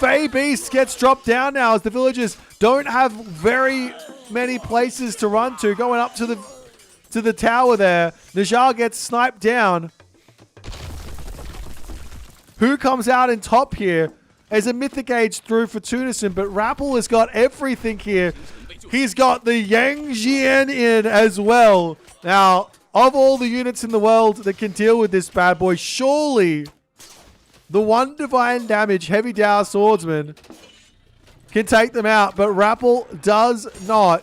Fey Beast gets dropped down now as the villagers don't have very many places to run to. Going up to the tower there. Najjar gets sniped down. Who comes out in top here as a Mythic Age through for Tunison, but Rapple has got everything here. He's got the Yang Jian in as well. Now, of all the units in the world that can deal with this bad boy, surely the one divine damage heavy Dow swordsman can take them out. But Rapple does not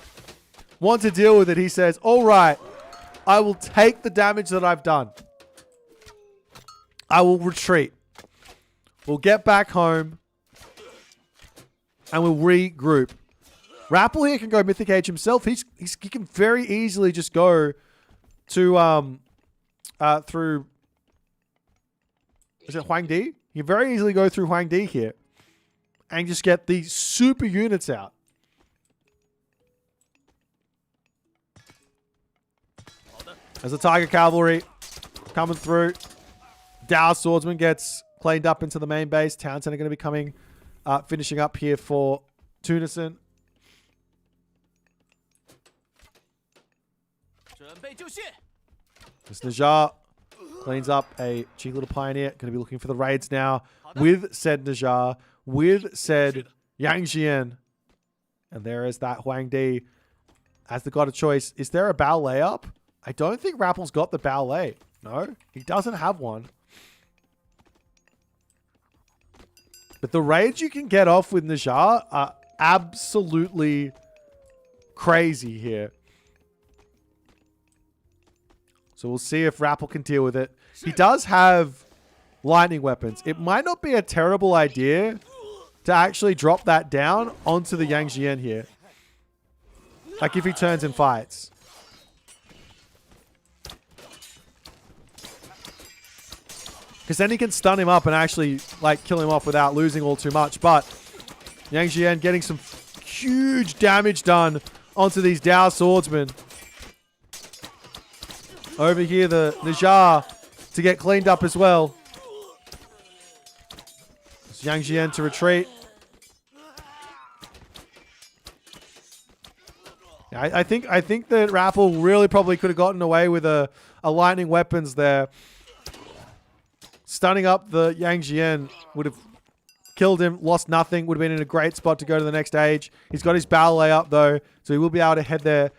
want to deal with it. He says, all right, I will take the damage that I've done. I will retreat. We'll get back home and we'll regroup. Rapple here can go Mythic Age himself. He can very easily just go to through, is it Huang Di? You can very easily go through Huang Di here and just get these super units out. As the Tiger Cavalry coming through, Dow Swordsman gets cleaned up into the main base. Townsend are going to be coming, finishing up here for Tunison. This Najar cleans up a cheeky little pioneer. Going to be looking for the raids now with said Najar, with said Yang Xian. And there is that Huang Di. Has the god of choice. Is there a ballet up? I don't think Rapple's got the ballet. No, he doesn't have one. But the raids you can get off with Najar are absolutely crazy here. So we'll see if Rapple can deal with it. He does have lightning weapons. It might not be a terrible idea to actually drop that down onto the Yang Xian here. Like if he turns and fights. Because then he can stun him up and actually like kill him off without losing all too much. But Yang Xian getting some huge damage done onto these Dow swordsmen. Over here, the Najar to get cleaned up as well. It's Yang Xian to retreat. I think that Rapple really probably could have gotten away with a lightning weapons there. Stunning up the Yang Xian would have killed him, lost nothing, would have been in a great spot to go to the next age. He's got his ballet up though, so he will be able to head there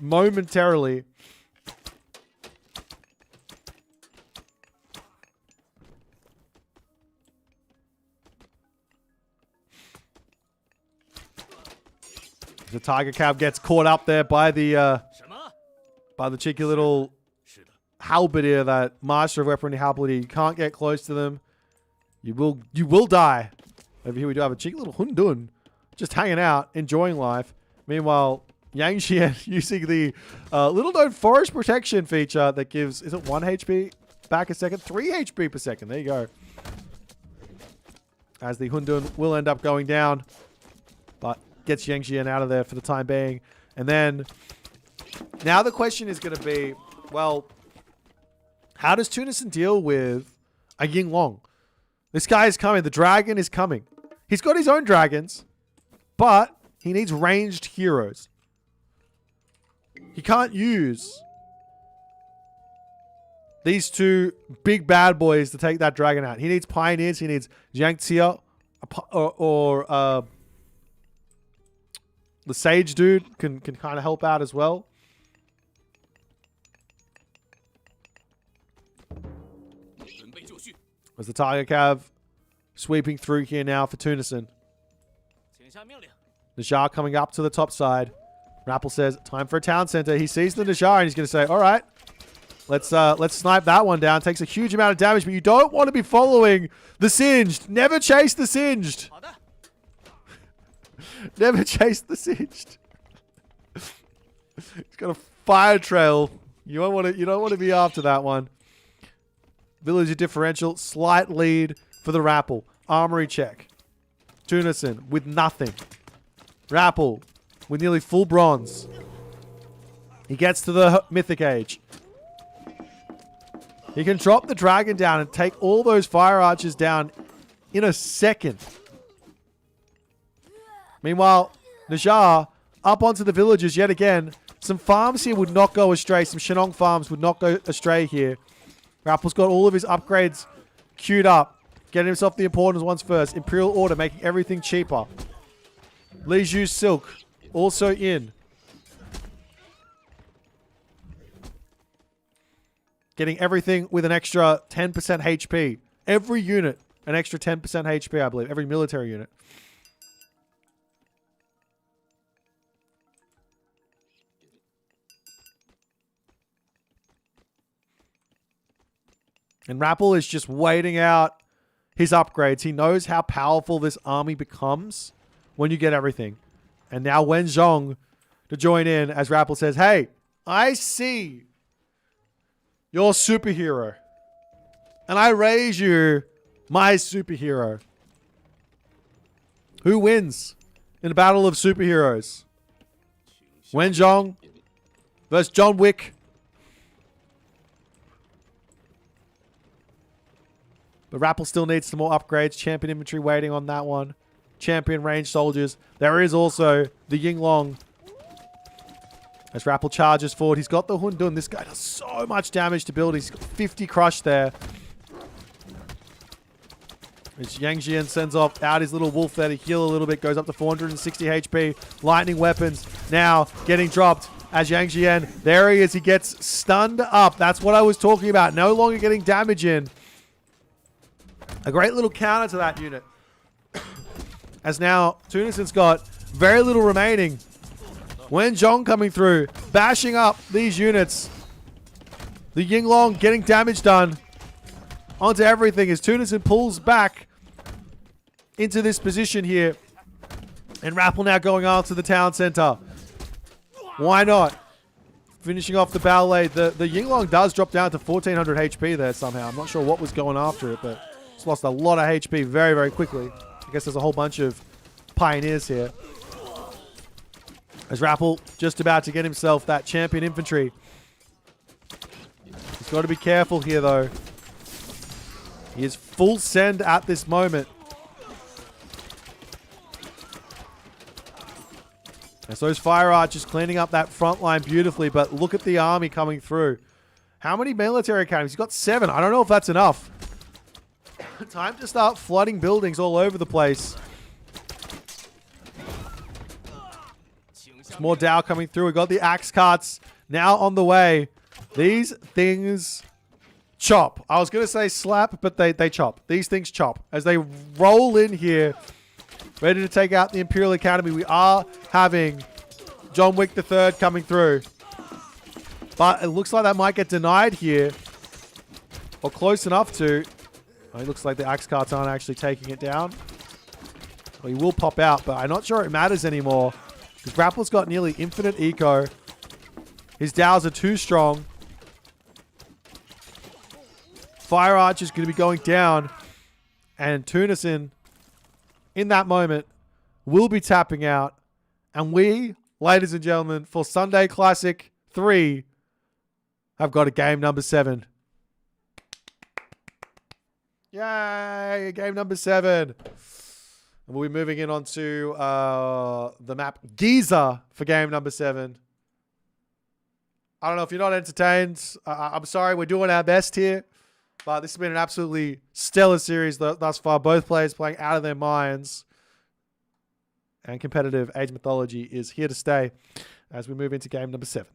momentarily. The Tiger Cab gets caught up there by the cheeky little halberdier, that master of weaponry halberdier. You can't get close to them. You will die. Over here we do have a cheeky little Hundun just hanging out, enjoying life. Meanwhile, Yang Xian using the little known forest protection feature that gives, is it 1 HP back a second? 3 HP per second. There you go. As the Hundun will end up going down. But gets Yang Xian out of there for the time being. And then, now the question is going to be, well, how does Tunison deal with a Ying Long? This guy is coming. The dragon is coming. He's got his own dragons, but he needs ranged heroes. He can't use these two big bad boys to take that dragon out. He needs pioneers. He needs Jiang Xia or the Sage dude can kind of help out as well. As the Tiger Cav sweeping through here now for Tunison. Najar coming up to the top side. Rapple says, time for a town center. He sees the Najar and he's going to say, all right, let's snipe that one down. Takes a huge amount of damage, but you don't want to be following the Singed. Never chase the Singed. Never chase the Singed. He's got a fire trail. You don't want to be after that one. Villager differential, slight lead for the Rapple. Armory check. Tunison with nothing. Rapple with nearly full bronze. He gets to the Mythic Age. He can drop the dragon down and take all those fire archers down in a second. Meanwhile, Najar up onto the villagers yet again. Some farms here would not go astray. Some Shenong farms would not go astray here. Rapple's got all of his upgrades queued up. Getting himself the important ones first. Imperial Order making everything cheaper. Li Zhu Silk also in. getting everything with an extra 10% HP. Every unit, an extra 10% HP, I believe. Every military unit. And Rapple is just waiting out his upgrades. He knows how powerful this army becomes when you get everything. And now Wen Zhong to join in as Rapple says, hey, I see you're a superhero. And I raise you my superhero. Who wins in a battle of superheroes? Wen Zhong versus John Wick. But Rapple still needs some more upgrades. Champion infantry waiting on that one. Champion range soldiers. There is also the Yinglong. As Rapple charges forward. He's got the Hundun. This guy does so much damage to buildings. He's got 50 crush there. As Yang Jian sends off out his little wolf there to heal a little bit. Goes up to 460 HP. Lightning weapons now getting dropped. As Yang Jian, there he is. He gets stunned up. That's what I was talking about. No longer getting damage in. A great little counter to that unit. As now, Tunison's got very little remaining. Wen Zhong coming through, bashing up these units. The Yinglong getting damage done onto everything as Tunison pulls back into this position here. And Rapple now going after the town center. Why not? Finishing off the ballet. The Yinglong does drop down to 1400 HP there somehow. I'm not sure what was going after it, but it's lost a lot of HP very, very quickly. I guess there's a whole bunch of pioneers here. As Rapple just about to get himself that champion infantry. He's got to be careful here, though. He is full send at this moment. As those fire archers cleaning up that front line beautifully, but look at the army coming through. How many military academies? He's got 7. I don't know if that's enough. Time to start flooding buildings all over the place. There's more Dow coming through. We've got the axe carts now on the way. These things chop. I was going to say slap, but they chop. These things chop. As they roll in here, ready to take out the Imperial Academy. We are having John Wick III coming through. But it looks like that might get denied here. Or close enough to. Oh, it looks like the axe carts aren't actually taking it down. Well, he will pop out, but I'm not sure it matters anymore. Because Rapple's got nearly infinite eco. His Dows are too strong. Fire Arch is going to be going down. And Tunison, in that moment, will be tapping out. And we, ladies and gentlemen, for Sunday Classic 3, have got a game number 7. Yay! Game number 7. And we'll be moving in onto the map Giza for game number 7. I don't know if you're not entertained. I'm sorry, we're doing our best here. But this has been an absolutely stellar series thus far. Both players playing out of their minds. And competitive Age Mythology is here to stay as we move into game number 7.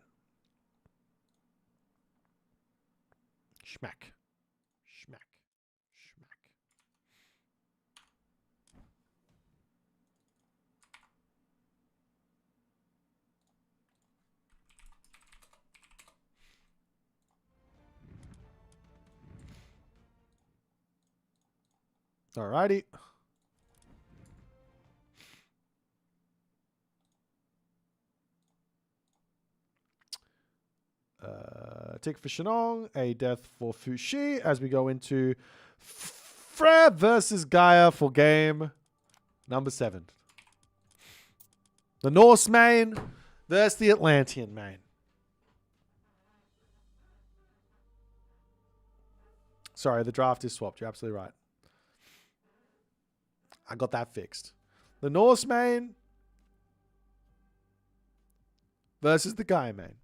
Schmack. Schmack. Schmack. Alrighty. Tick for Shenong, a death for Fuxi as we go into Frere versus Gaia for game number 7. The Norse main versus the Atlantean main. Sorry, the draft is swapped. You're absolutely right. I got that fixed. The Norse main versus the Gaia main.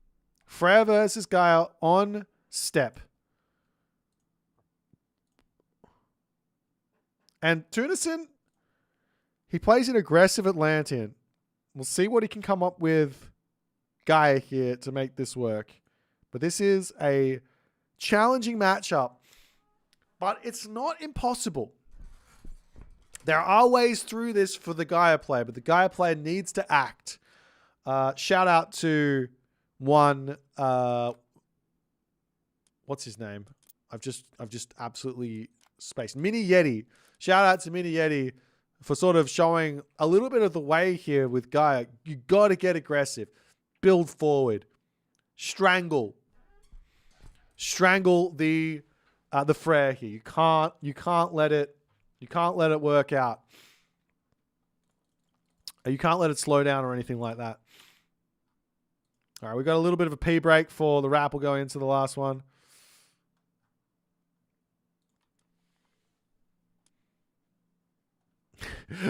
Frere versus Gaia on step. And Tunison, he plays an aggressive Atlantean. We'll see what he can come up with Gaia here to make this work. But this is a Challenging matchup. But it's not impossible. There are ways through this for the Gaia player, but the Gaia player needs to act. Shout out to one... what's his name? I've just absolutely spaced. Mini Yeti. Shout out to Mini Yeti for sort of showing a little bit of the way here with Gaia. You got to get aggressive. Build forward. Strangle the Frere here. You can't let it work out. You can't let it slow down or anything like that. All right, we got a little bit of a pee break for the Rapple going into the last one.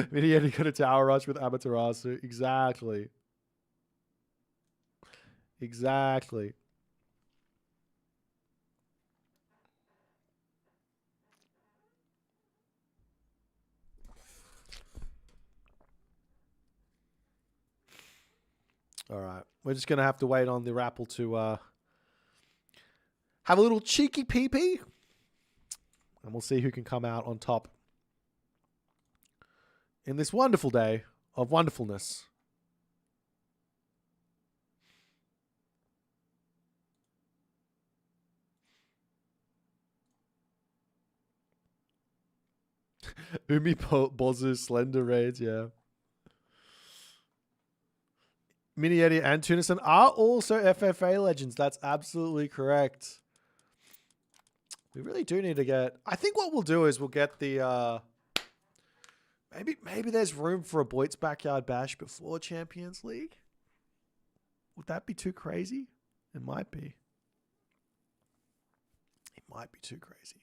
Mini got a tower rush with Amaterasu. Exactly. All right. We're just going to have to wait on the Rapple to have a little cheeky pee-pee. And we'll see who can come out on top in this wonderful day of wonderfulness. Umi Bozu Slender Raids, yeah. Mini Yeti and Tunison are also FFA legends. That's absolutely correct. We really do need to get... I think what we'll do is we'll get the... Maybe there's room for a Boyd's Backyard Bash before Champions League. Would that be too crazy? It might be. It might be too crazy.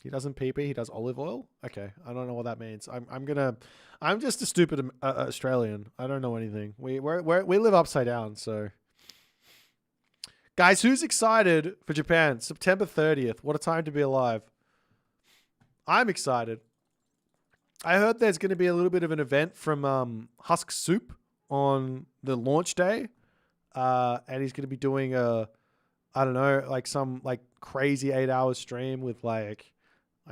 He doesn't PP, he does olive oil? Okay, I don't know what that means. I'm just a stupid Australian. I don't know anything. We live upside down, so. Guys, who's excited for Japan? September 30th. What a time to be alive. I'm excited. I heard there's going to be a little bit of an event from Husk Soup on the launch day. And he's going to be doing I don't know, like some like crazy 8-hour stream with like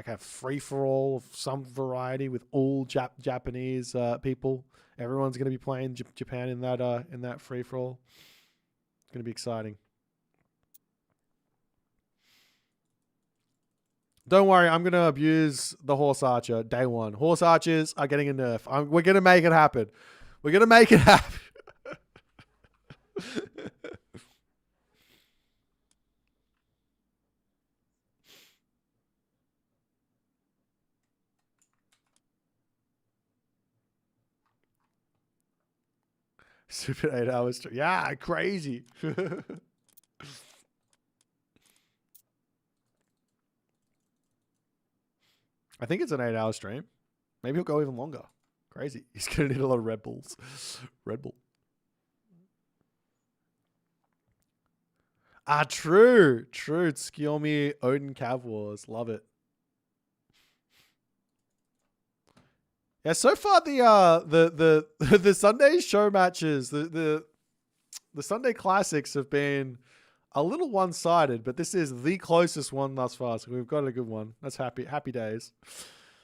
a free-for-all of some variety with all Japanese people. Everyone's going to be playing Japan in that free-for-all. It's going to be exciting. Don't worry, I'm going to abuse the Horse Archer day one. Horse Archers are getting a nerf. We're going to make it happen. We're going to make it happen. Super 8 hours. Yeah, crazy. I think it's an 8-hour stream. Maybe he'll go even longer. Crazy. He's going to need a lot of Red Bulls. Red Bull. Ah, true. True. Skiomi Odin Cav Wars. Love it. Yeah, so far the Sunday show matches, the Sunday classics have been a little one-sided, but this is the closest one thus far, so we've got a good one. That's happy days.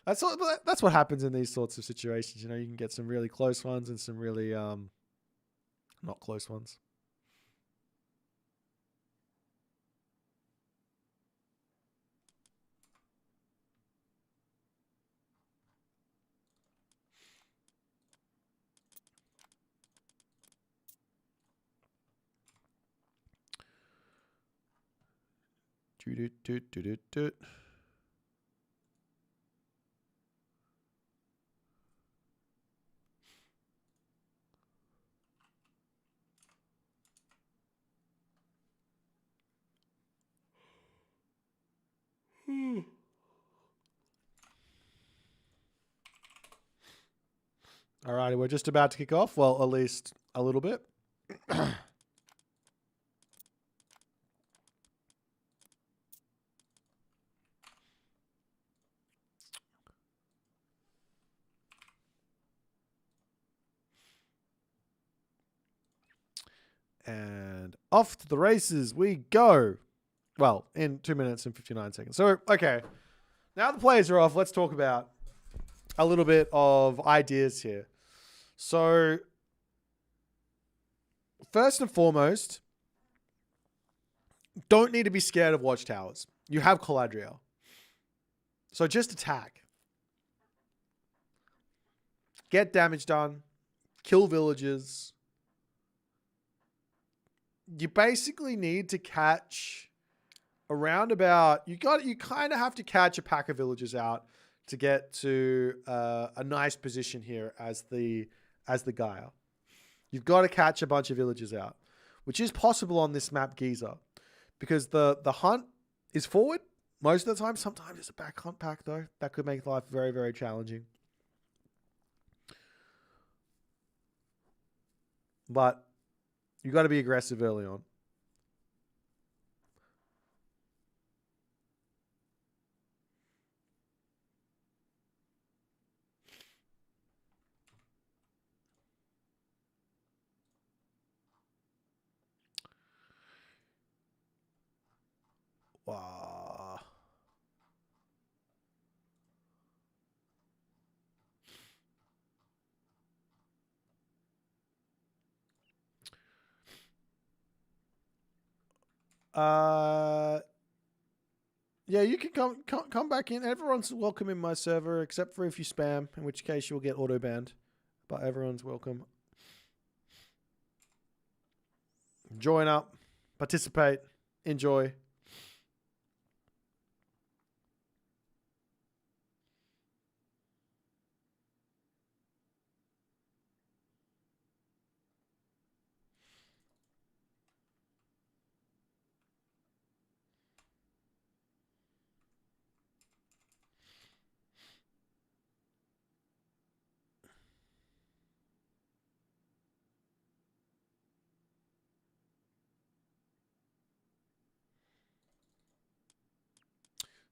That's what happens in these sorts of situations. You know, you can get some really close ones and some really not close ones. Alrighty, we're just about to kick off. Well, at least a little bit. And Off to the races we go. Well, in 2 minutes and 59 seconds. So, okay. Now the players are off. Let's talk about a little bit of ideas here. So, first and foremost, don't need to be scared of watchtowers. You have Caladriel. So just attack. Get damage done. Kill villages. You basically need to catch around about... You kind of have to catch a pack of villagers out to get to a nice position here as the Gaia. You've got to catch a bunch of villagers out, which is possible on this map, Giza, because the hunt is forward most of the time. Sometimes it's a back hunt pack, though. That could make life very, very challenging. But you got to be aggressive early on. Wow. Yeah, you can come back in. Everyone's welcome in my server, except for if you spam, in which case you'll get auto banned. But everyone's welcome. Join up, participate, enjoy.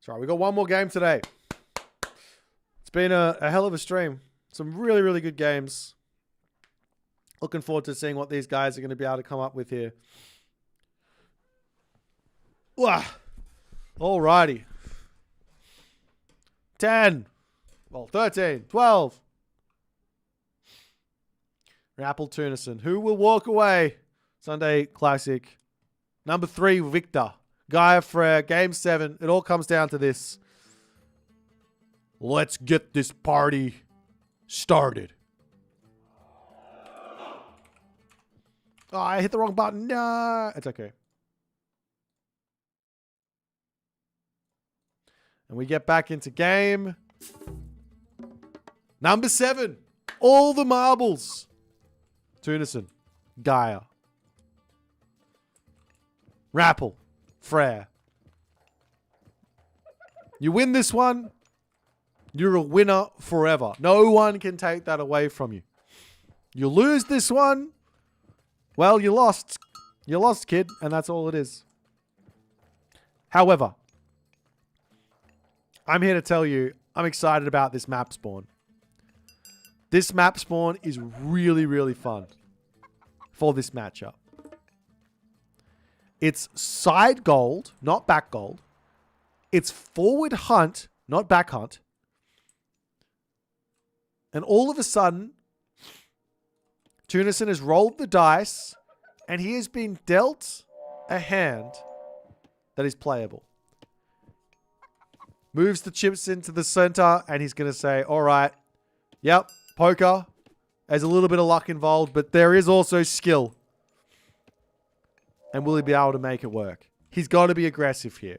Sorry, we got one more game today. It's been a hell of a stream. Some really, really good games. Looking forward to seeing what these guys are going to be able to come up with here. Wow. Alrighty. 10. Well, 13. 12. Rapple Tunison. Who will walk away? Sunday Classic. Number 3, Victor. Gaia Frere, Game 7. It all comes down to this. Let's get this party started. Oh, I hit the wrong button. No, it's okay. And we get back into game. Number 7. All the marbles. Tunison. Gaia. Rapple. Frere. You win this one, you're a winner forever. No one can take that away from you. You lose this one, well, you lost. You lost, kid, and that's all it is. However, I'm here to tell you, I'm excited about this map spawn. This map spawn is really, really fun for this matchup. It's side gold, not back gold. It's forward hunt, not back hunt. And all of a sudden, Tunison has rolled the dice and he has been dealt a hand that is playable. Moves the chips into the center and he's going to say, all right, yep, poker. There's a little bit of luck involved, but there is also skill. And will he be able to make it work? He's got to be aggressive here.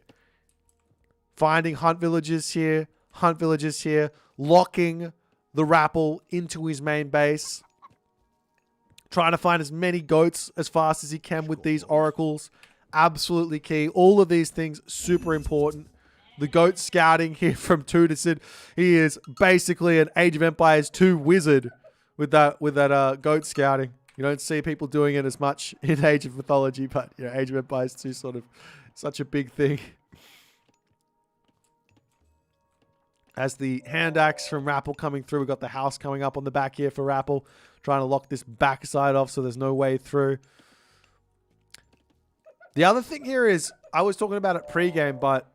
Finding hunt villages here. Locking the Rapple into his main base. Trying to find as many goats as fast as he can with these oracles. Absolutely key. All of these things super important. The goat scouting here from Tunison. He is basically an Age of Empires 2 wizard with that goat scouting. You don't see people doing it as much in Age of Mythology, but you know, Age of Empires 2 sort of such a big thing. As the hand axe from Rapple coming through, we've got the house coming up on the back here for Rapple, trying to lock this backside off so there's no way through. The other thing here is, I was talking about it pre-game, but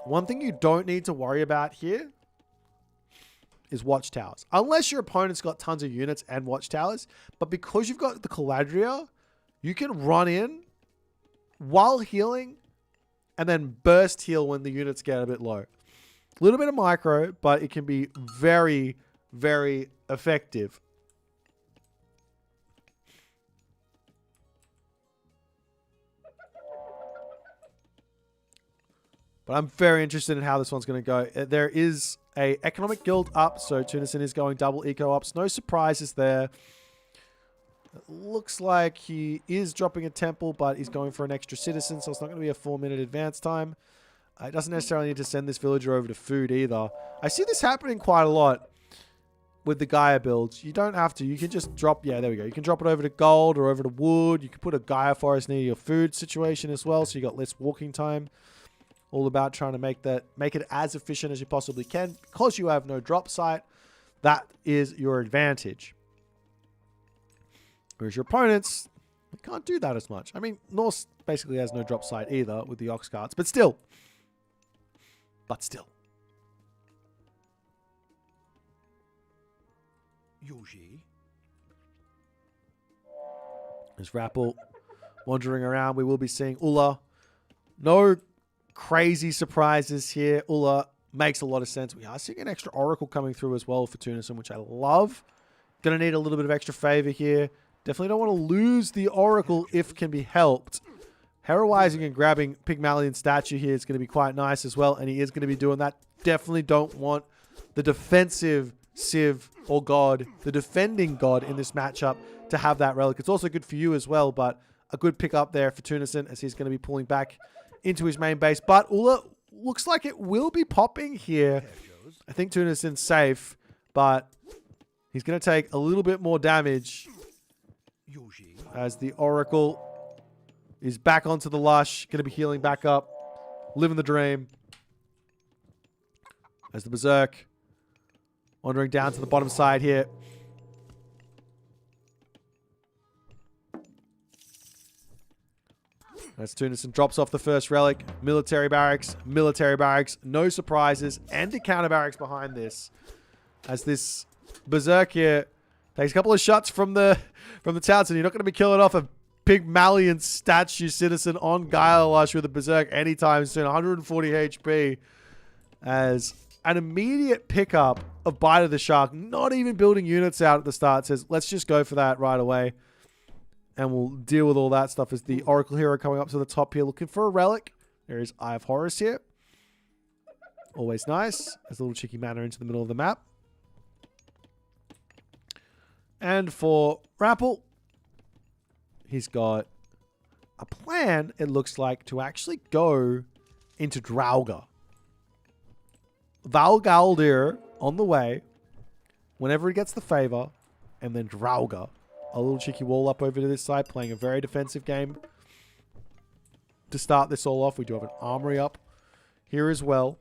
one thing you don't need to worry about here is watchtowers. Unless your opponent's got tons of units and watchtowers. But because you've got the Caladria, you can run in while healing and then burst heal when the units get a bit low. A little bit of micro, but it can be very, very effective. But I'm very interested in how this one's going to go. There is a economic guild up, so Tunison is going double eco ups. No surprises there. It looks like he is dropping a temple, but he's going for an extra citizen, so it's not going to be a 4-minute advance time. It doesn't necessarily need to send this villager over to food either. I see this happening quite a lot with the Gaia builds. You don't have to. You can just drop... Yeah, there we go. You can drop it over to gold or over to wood. You can put a Gaia forest near your food situation as well, so you got less walking time. All about trying to make it as efficient as you possibly can. Because you have no drop site, that is your advantage. Whereas your opponents, they can't do that as much. I mean, Norse basically has no drop site either with the ox carts, but still. There's Rapple wandering around. We will be seeing Ulla. No crazy surprises here. Ulla makes a lot of sense. We are seeing an extra Oracle coming through as well for Tunison, which I love. Going to need a little bit of extra favor here. Definitely don't want to lose the Oracle if can be helped. Heroizing and grabbing Pygmalion statue here is going to be quite nice as well, and he is going to be doing that. Definitely don't want the defensive Civ or God, the defending God in this matchup to have that relic. It's also good for you as well, but a good pick up there for Tunison as he's going to be pulling back into his main base. But Ulla looks like it will be popping here. I think Tunison's safe, but he's going to take a little bit more damage as the Oracle is back onto the Lush. Going to be healing back up. Living the dream. As the Berserk wandering down to the bottom side here. As Tunison drops off the first relic. Military barracks. Military barracks. No surprises. And a counter barracks behind this. As this Berserk here takes a couple of shots from the town. So you're not going to be killing off a Pygmalion statue citizen on Gaia Lush with a Berserk anytime soon. 140 HP. As an immediate pickup of Bite of the Shark. Not even building units out at the start. Says, let's just go for that right away. And we'll deal with all that stuff as the Oracle Hero coming up to the top here. Looking for a relic. There is Eye of Horus here. Always nice. There's a little cheeky manor into the middle of the map. And for Rapple, he's got a plan, it looks like, to actually go into Draugr. Valgaldir on the way, whenever he gets the favor, and then Draugr. A little cheeky wall up over to this side, playing a very defensive game. To start this all off, we do have an armory up here as well.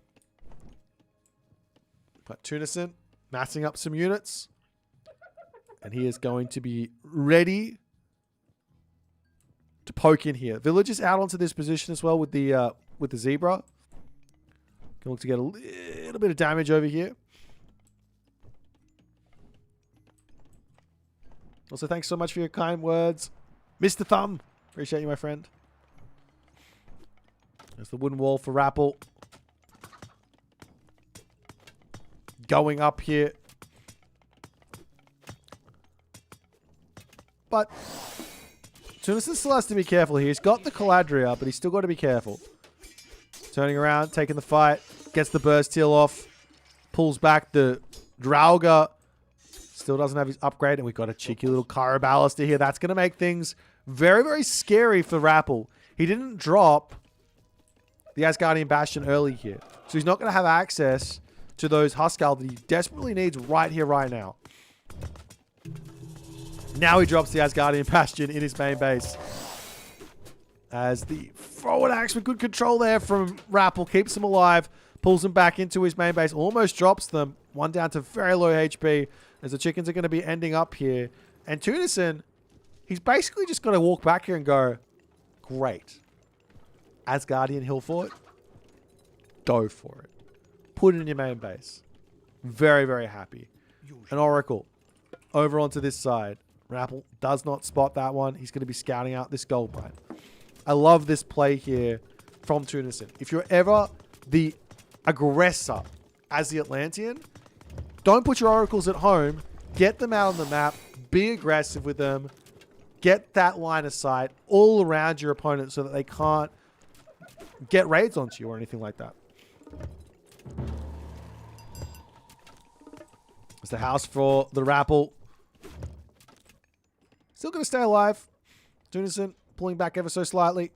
But Tunison massing up some units. And he is going to be ready to poke in here. Village is out onto this position as well with the zebra. Can look to get a little bit of damage over here. Also, thanks so much for your kind words. Mr. Thumb. Appreciate you, my friend. There's the wooden wall for Rapple. Going up here. But Tunison still has to be careful here. He's got the Caladria, but he's still got to be careful. Turning around, taking the fight. Gets the burst heal off. Pulls back the Draugr. Still doesn't have his upgrade. And we've got a cheeky little Kyra Ballister here. That's going to make things very, very scary for Rapple. He didn't drop the Asgardian Bastion early here. So he's not going to have access to those Huskal that he desperately needs right here, right now. Now he drops the Asgardian Bastion in his main base. As the forward axe with good control there from Rapple keeps him alive. Pulls him back into his main base. Almost drops them. One down to very low HP. As the chickens are going to be ending up here. And Tunison, he's basically just got to walk back here and go, great. Asgardian hill fort, go for it. Put it in your main base. Very, very happy. An Oracle over onto this side. Rapple does not spot that one. He's going to be scouting out this gold mine. I love this play here from Tunison. If you're ever the aggressor as the Atlantean, don't put your Oracles at home. Get them out on the map. Be aggressive with them. Get that line of sight all around your opponent so that they can't get raids onto you or anything like that. It's the house for the Rapple. Still going to stay alive. Tunison pulling back ever so slightly.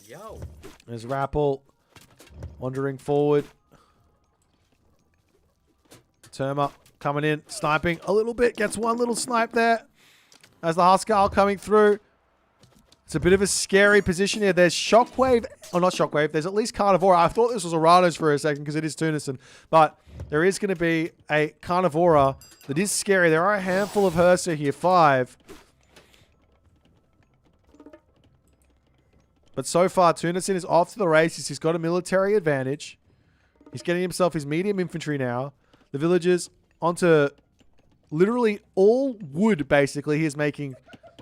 Yo. There's Rapple wandering forward. Terma coming in, sniping a little bit. Gets one little snipe there. As the Huskarl coming through. It's a bit of a scary position here. There's Shockwave. Oh, not Shockwave. There's at least Carnivora. I thought this was Oranos for a second because it is Tunison. But there is going to be a Carnivora that is scary. There are a handful of Hersa here. 5. But so far, Tunison is off to the races. He's got a military advantage. He's getting himself his medium infantry now. The villagers onto literally all wood, basically. He is making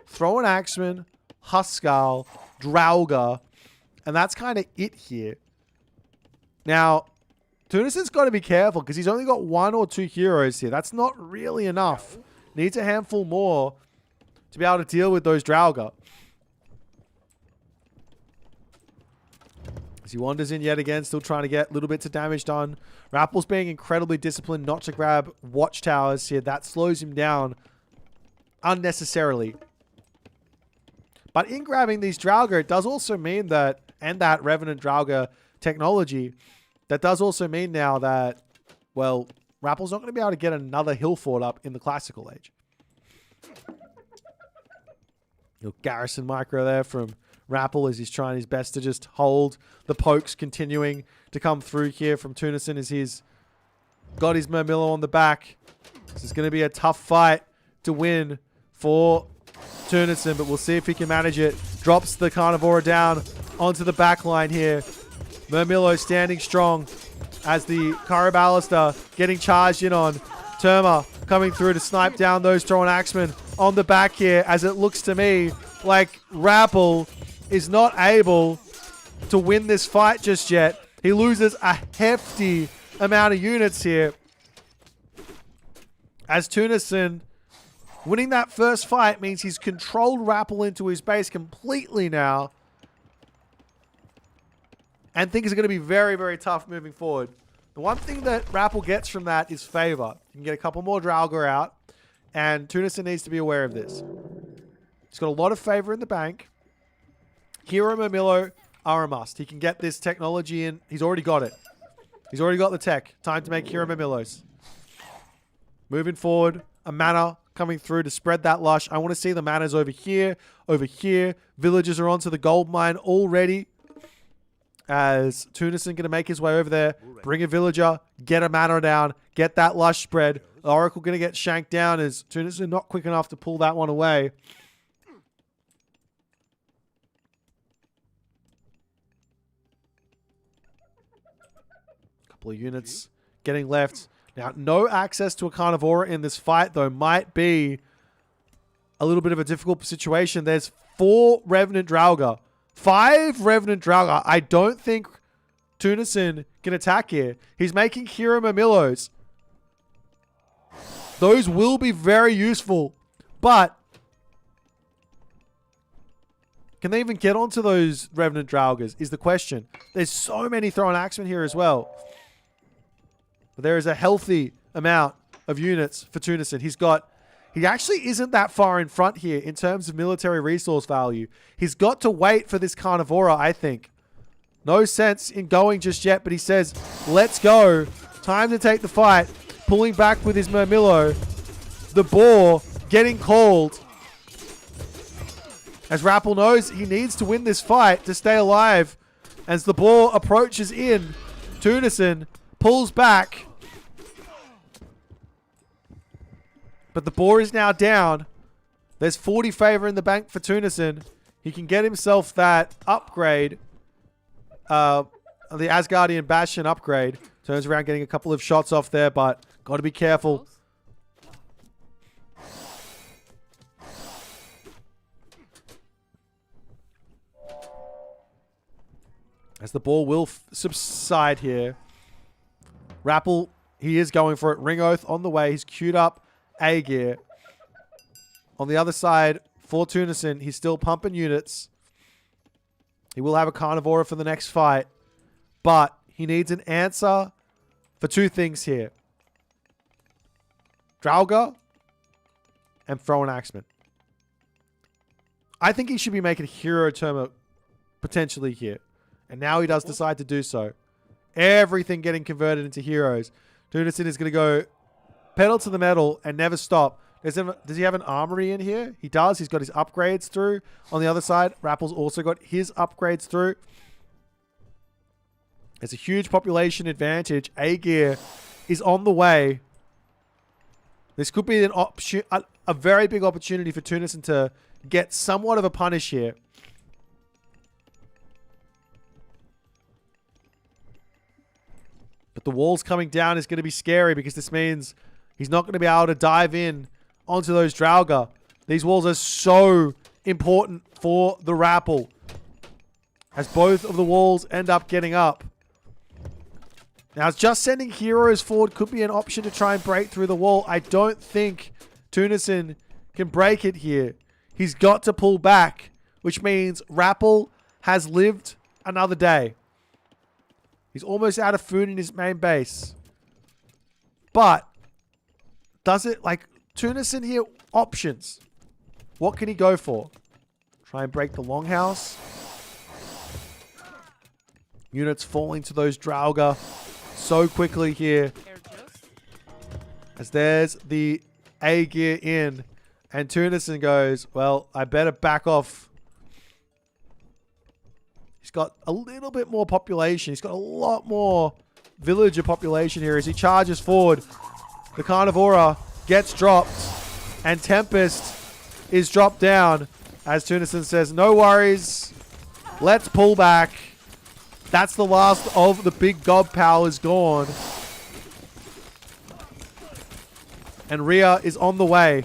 throw an axeman, Huskarl, Draugr, and that's kind of it here. Now, Tunison's got to be careful because he's only got 1 or 2 heroes here. That's not really enough. Needs a handful more to be able to deal with those Draugr. As he wanders in yet again, still trying to get little bits of damage done. Rapple's being incredibly disciplined not to grab watchtowers here. That slows him down unnecessarily. But in grabbing these Draugr, it does also mean that, and that Revenant Draugr technology, that does also mean now that, well, Rapple's not going to be able to get another hill fort up in the classical age. Little garrison micro there from Rapple as he's trying his best to just hold. The pokes continuing to come through here from Tunison as he's got his Murmillo on the back. This is going to be a tough fight to win for Tunison, but we'll see if he can manage it. Drops the Carnivora down onto the back line here. Murmillo standing strong as the Carabalister getting charged in on. Terma coming through to snipe down those Thrown Axemen on the back here, as it looks to me like Rapple is not able to win this fight just yet. He loses a hefty amount of units here. As Tunison winning that first fight means he's controlled Rapple into his base completely now. And things are going to be very, very tough moving forward. The one thing that Rapple gets from that is favor. You can get a couple more Draugr out. And Tunison needs to be aware of this. He's got a lot of favor in the bank. Hero Murmillo are a must. He can get this technology in. He's already got it. He's already got the tech. Time to make Hero Murmillos. Moving forward. A mana coming through to spread that lush. I want to see the manas over here. Over here. Villagers are onto the gold mine already. As Tunison going to make his way over there. Bring a villager. Get a mana down. Get that lush spread. The Oracle going to get shanked down as Tunison not quick enough to pull that one away. Couple of units getting left. Now, no access to a Carnivora in this fight, though, might be a little bit of a difficult situation. There's 4 Revenant Draugr. 5 Revenant Draugr. I don't think Tunison can attack here. He's making Hero Murmillos. Those will be very useful. But can they even get onto those Revenant Draugrs is the question. There's so many Thrown Axemen here as well. But there is a healthy amount of units for Tunison. He actually isn't that far in front here in terms of military resource value. He's got to wait for this Carnivora, I think. No sense in going just yet, but he says, let's go. Time to take the fight. Pulling back with his Murmillo. The boar getting called. As Rapple knows he needs to win this fight to stay alive. As the boar approaches in Tunison pulls back. But the boar is now down. There's 40 favor in the bank for Tunison. He can get himself that upgrade. The Asgardian Bastion upgrade. Turns around getting a couple of shots off there, but got to be careful. As the ball will subside here. Rapple, he is going for it. Ring Oath on the way. He's queued up A-Gear. On the other side, for Tunison, he's still pumping units. He will have a Carnivora for the next fight. But he needs an answer for two things here. Draugr and throw an Axeman. I think he should be making Hero Terma potentially here. And now he does decide to do so. Everything getting converted into heroes. Tunison is going to go pedal to the metal and never stop. Does he have an armory in here? He does. He's got his upgrades through. On the other side, Rapple's also got his upgrades through. There's a huge population advantage. A-Gear is on the way. This could be a very big opportunity for Tunison to get somewhat of a punish here. But the walls coming down is going to be scary because this means he's not going to be able to dive in onto those Draugr. These walls are so important for the Rapple. As both of the walls end up getting up. Now, just sending heroes forward could be an option to try and break through the wall. I don't think Tunison can break it here. He's got to pull back, which means Rapple has lived another day. He's almost out of food in his main base. But, does it, like, Tunison here, options. What can he go for? Try and break the longhouse. Units falling to those Draugr so quickly here. As there's the A-Gear in. And Tunison goes, well, I better back off. He's got a little bit more population. He's got a lot more villager population here as he charges forward. The Carnivora gets dropped. And Tempest is dropped down. As Tunison says, no worries. Let's pull back. That's the last of the big gob powers gone. And Rhea is on the way.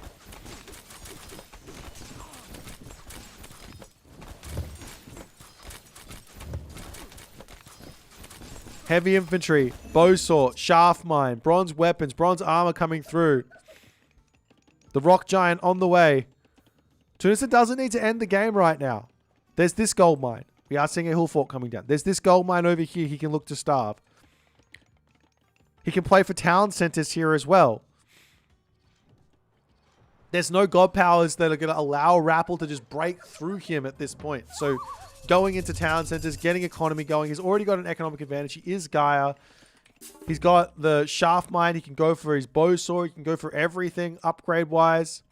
Heavy infantry, bow sword, shaft mine, bronze weapons, bronze armor coming through. The rock giant on the way. Tunison doesn't need to end the game right now. There's this gold mine. We are seeing a hill fort coming down. There's this gold mine over here he can look to starve. He can play for town centers here as well. There's no god powers that are going to allow Rapple to just break through him at this point. So going into town centers, getting economy going. He's already got an economic advantage. He is Gaia. He's got the shaft mine. He can go for his bow sword. He can go for everything upgrade-wise.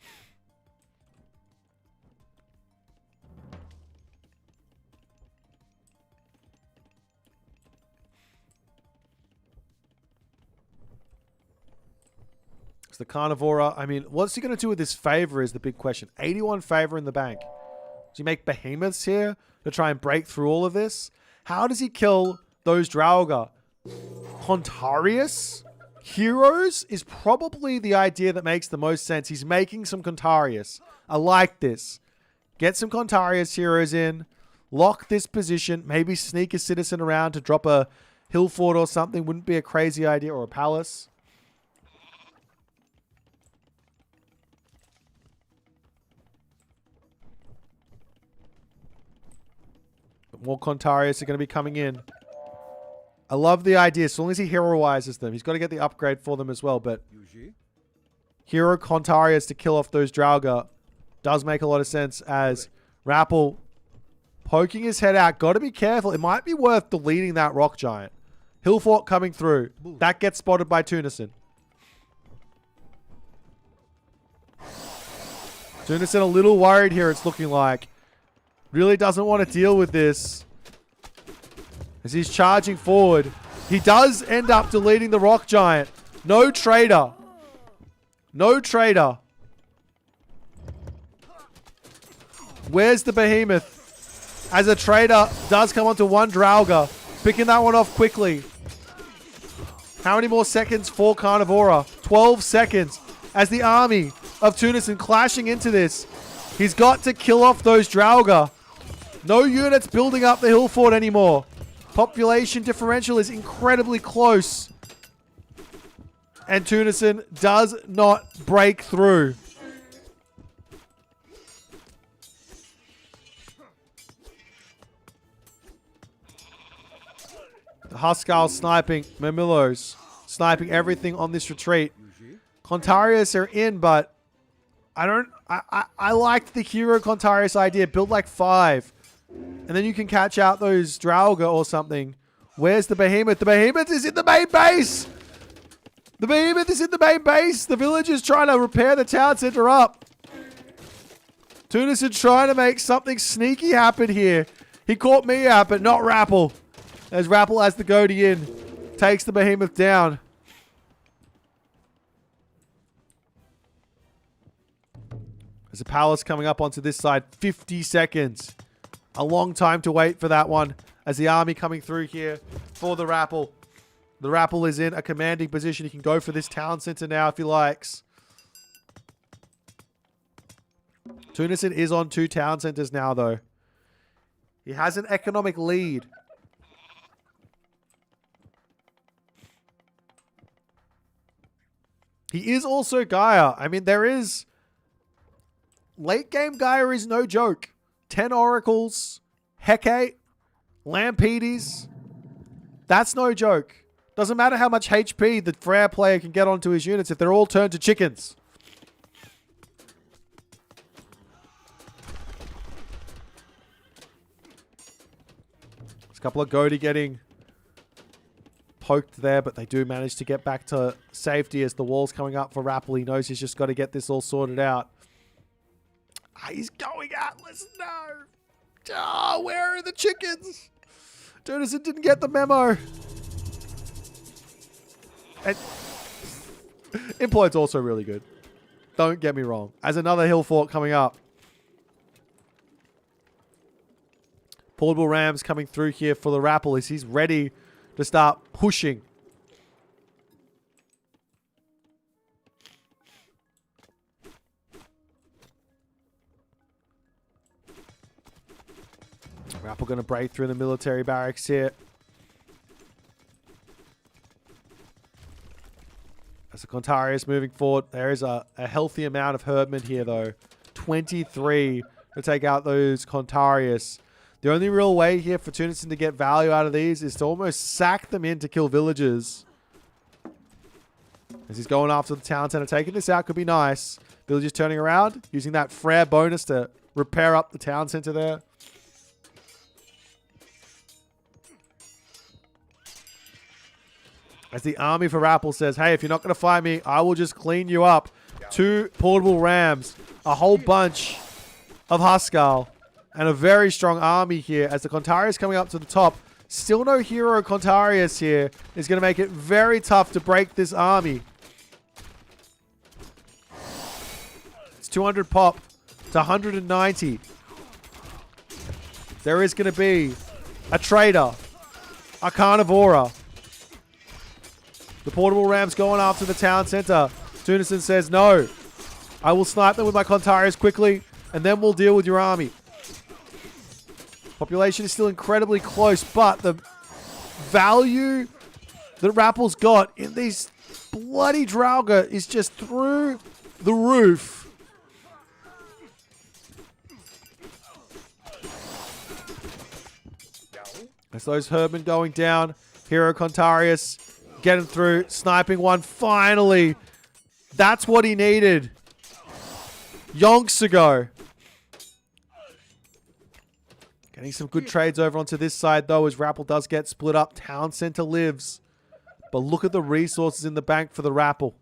The Carnivora, I mean, what's he going to do with this favor is the big question. 81 favor in the bank. Does he make behemoths here to try and break through all of this? How does he kill those Draugr? Contarius? Heroes is probably the idea that makes the most sense. He's making some Contarius. I like this. Get some Contarius heroes in. Lock this position. Maybe sneak a citizen around to drop a hill fort or something. Wouldn't be a crazy idea. Or a palace. More Contarius are going to be coming in. I love the idea. As long as he heroizes them. He's got to get the upgrade for them as well. But hero Contarius to kill off those Draugr does make a lot of sense as Rapple poking his head out. Got to be careful. It might be worth deleting that rock giant. Hill fort coming through. That gets spotted by Tunison. Tunison a little worried here, it's looking like. Really doesn't want to deal with this. As he's charging forward. He does end up deleting the rock giant. No trader. No trader. Where's the behemoth? As a trader does come onto one Draugr. Picking that one off quickly. How many more seconds for Carnivora? 12 seconds. As the army of Tunison clashing into this. He's got to kill off those Draugr. No units building up the hill fort anymore. Population differential is incredibly close. And Tunison does not break through. The Huskarl sniping Mamilos. Sniping everything on this retreat. Contarius are in, but I liked the hero Contarius idea. Build like 5. And then you can catch out those Draugr or something. Where's the behemoth? The behemoth is in the main base! The behemoth is in the main base! The village is trying to repair the town center up. Tunison trying to make something sneaky happen here. He caught me out, but not Rapple. As Rapple has the goatee in. Takes the behemoth down. There's a palace coming up onto this side. 50 seconds. A long time to wait for that one. As the army coming through here for the Rapple. The Rapple is in a commanding position. He can go for this town center now if he likes. Tunison is on 2 town centers now, though. He has an economic lead. He is also Gaia. I mean, there is... Late game Gaia is no joke. 10 oracles, Hecate, Lampedes. That's no joke. Doesn't matter how much HP the Freyr player can get onto his units if they're all turned to chickens. There's a couple of goatee getting poked there, but they do manage to get back to safety as the wall's coming up for Rapple. He knows he's just got to get this all sorted out. He's going Atlas. No. Oh, where are the chickens? Tunison didn't get the memo. And Imploit's also really good. Don't get me wrong. As another hill fort coming up. Portable Rams coming through here for the Rapple as he's ready to start pushing. Rapple going to break through the military barracks here. As the Contarius moving forward, there is a healthy amount of herdmen here, though. 23 to take out those Contarius. The only real way here for Tunison to get value out of these is to almost sack them in to kill villagers. As he's going after the town center. Taking this out could be nice. Villagers turning around, using that Freyr bonus to repair up the town center there. As the army for Rapple says, hey, if you're not going to fight me, I will just clean you up. 2 portable rams, a whole bunch of Huskarl, and a very strong army here. As the Contarius coming up to the top, still no hero Contarius here. Is going to make it very tough to break this army. It's 200 pop to 190. There is going to be a trader, a Carnivora. The portable rams going after the town center. Tunison says, no. I will snipe them with my Contarius quickly, and then we'll deal with your army. Population is still incredibly close, but the value that Rapple's got in these bloody Draugr is just through the roof. As those herdmen going down, hero Contarius getting through, sniping one finally. That's what he needed yonks ago. Getting some good trades over onto this side, though, as Rapple does get split up. Town center lives. But look at the resources in the bank for the Rapple.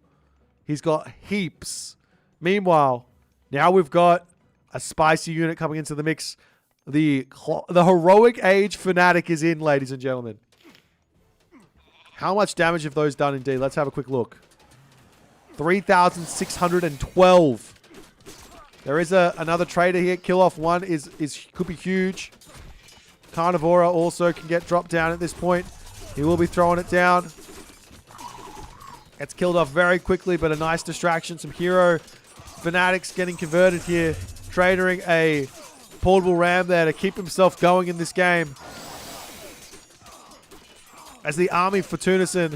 He's got heaps. Meanwhile, now we've got a spicy unit coming into the mix. The heroic age fanatic is in, ladies and gentlemen. How much damage have those done indeed? Let's have a quick look. 3,612. There is another trader here. Kill off one could be huge. Carnivora also can get dropped down at this point. He will be throwing it down. Gets killed off very quickly, but a nice distraction. Some hero fanatics getting converted here. Tradering a portable ram there to keep himself going in this game. As the army for Tunison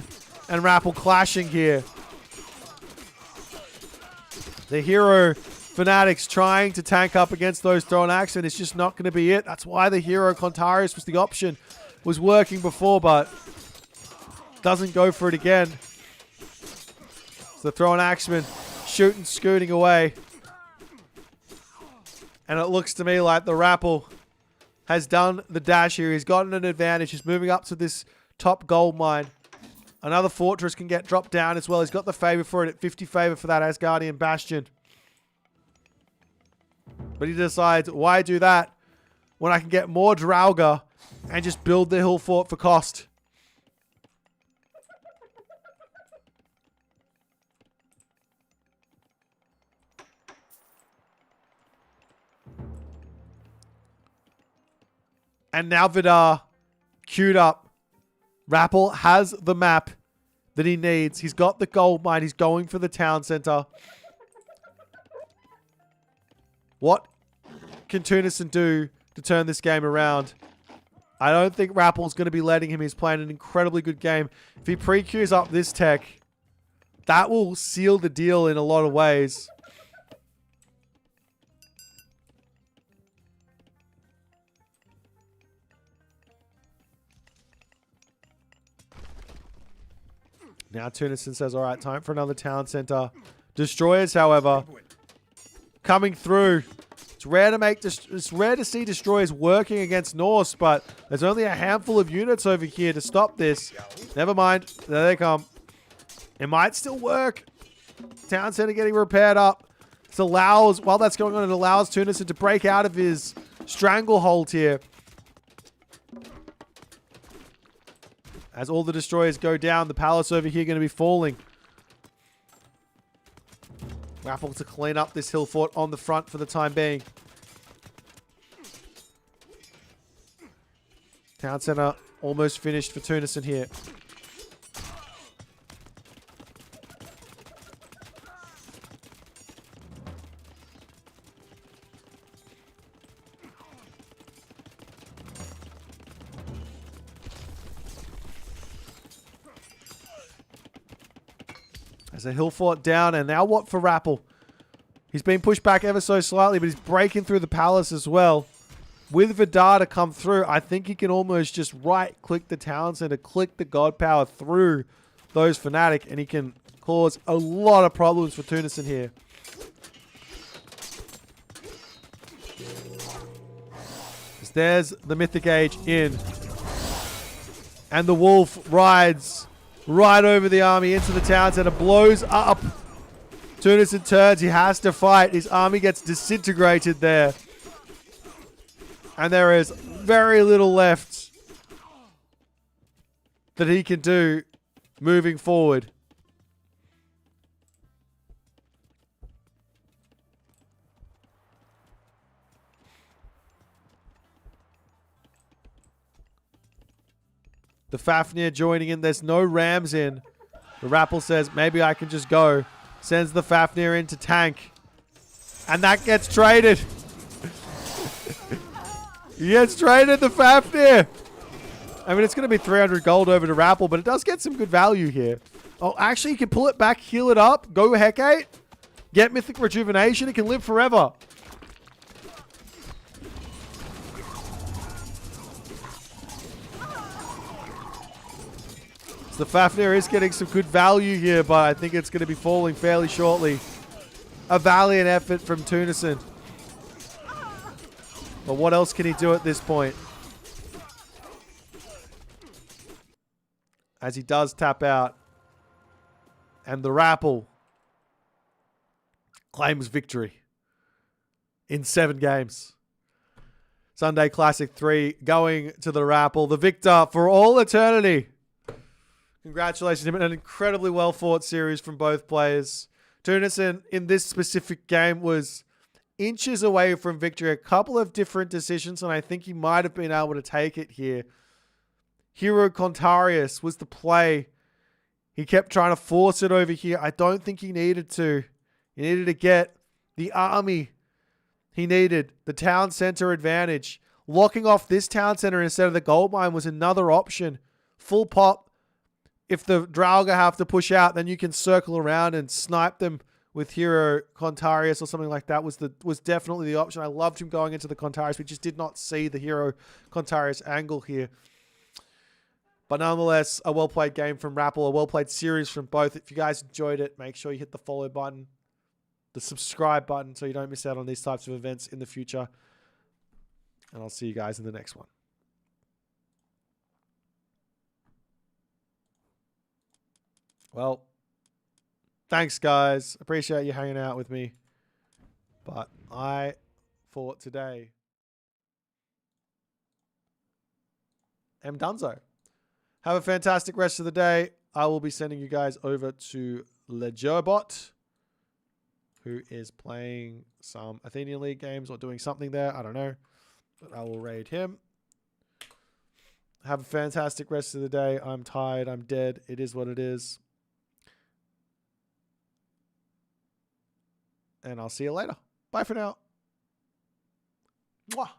and Rapple clashing here. The hero fanatics trying to tank up against those thrown axe, and it's just not going to be it. That's why the hero Contarius was the option. Was working before, but doesn't go for it again. So the thrown axeman shooting, scooting away. And it looks to me like the Rapple has done the dash here. He's gotten an advantage. He's moving up to this top gold mine. Another fortress can get dropped down as well. He's got the favor for it at 50 favor for that Asgardian Bastion. But he decides, why do that when I can get more Draugr and just build the hill fort for cost? And now Vidar queued up. Rapple has the map that he needs. He's got the gold mine. He's going for the town center. What can Tunison do to turn this game around? I don't think Rapple's going to be letting him. He's playing an incredibly good game. If he pre-queues up this tech, that will seal the deal in a lot of ways. Now Tunison says, all right, time for another town center. Destroyers, however, coming through. It's rare to see destroyers working against Norse, but there's only a handful of units over here to stop this. Never mind. There they come. It might still work. Town center getting repaired up. This allows, while that's going on, it allows Tunison to break out of his stranglehold here. As all the destroyers go down, the palace over here going to be falling. Rapple to clean up this hill fort on the front for the time being. Town center almost finished for Tunison here. There's a hill fort down, and now what for Rapple? He's been pushed back ever so slightly, but he's breaking through the palace as well. With Vidar to come through, I think he can almost just right-click the town center, click the god power through those fanatic, and he can cause a lot of problems for Tunison here. There's the Mythic Age in. And the wolf rides right over the army into the town center, blows up. Tunison turns, he has to fight. His army gets disintegrated there. And there is very little left that he can do moving forward. The Fafnir joining in. There's no rams in. The Rapple says, maybe I can just go. Sends the Fafnir in to tank. And that gets traded. He gets traded, the Fafnir. I mean, it's going to be 300 gold over to Rapple, but it does get some good value here. Oh, actually, you can pull it back, heal it up, go Hecate, get Mythic Rejuvenation. It can live forever. The Fafnir is getting some good value here, but I think it's going to be falling fairly shortly. A valiant effort from Tunison. But what else can he do at this point? As he does tap out. And the Rapple claims victory in 7 games. Sunday Classic 3 going to the Rapple. The victor for all eternity. Congratulations to him. An incredibly well fought series from both players. Tunison in this specific game was inches away from victory. A couple of different decisions, and I think he might have been able to take it here. Hero Contarius was the play. He kept trying to force it over here. I don't think he needed to. He needed to get the army he needed. The town center advantage. Locking off this town center instead of the gold mine was another option. Full pop. If the Draugr have to push out, then you can circle around and snipe them with Hero Contarius or something like that was definitely the option. I loved him going into the Contarius. We just did not see the Hero Contarius angle here. But nonetheless, a well-played game from Rapple, a well-played series from both. If you guys enjoyed it, make sure you hit the follow button, the subscribe button, so you don't miss out on these types of events in the future. And I'll see you guys in the next one. Well, thanks, guys. Appreciate you hanging out with me. But I, for today, am donezo. Have a fantastic rest of the day. I will be sending you guys over to Legerbot, who is playing some Athenian League games or doing something there. I don't know. But I will raid him. Have a fantastic rest of the day. I'm tired. I'm dead. It is what it is. And I'll see you later. Bye for now. Mwah.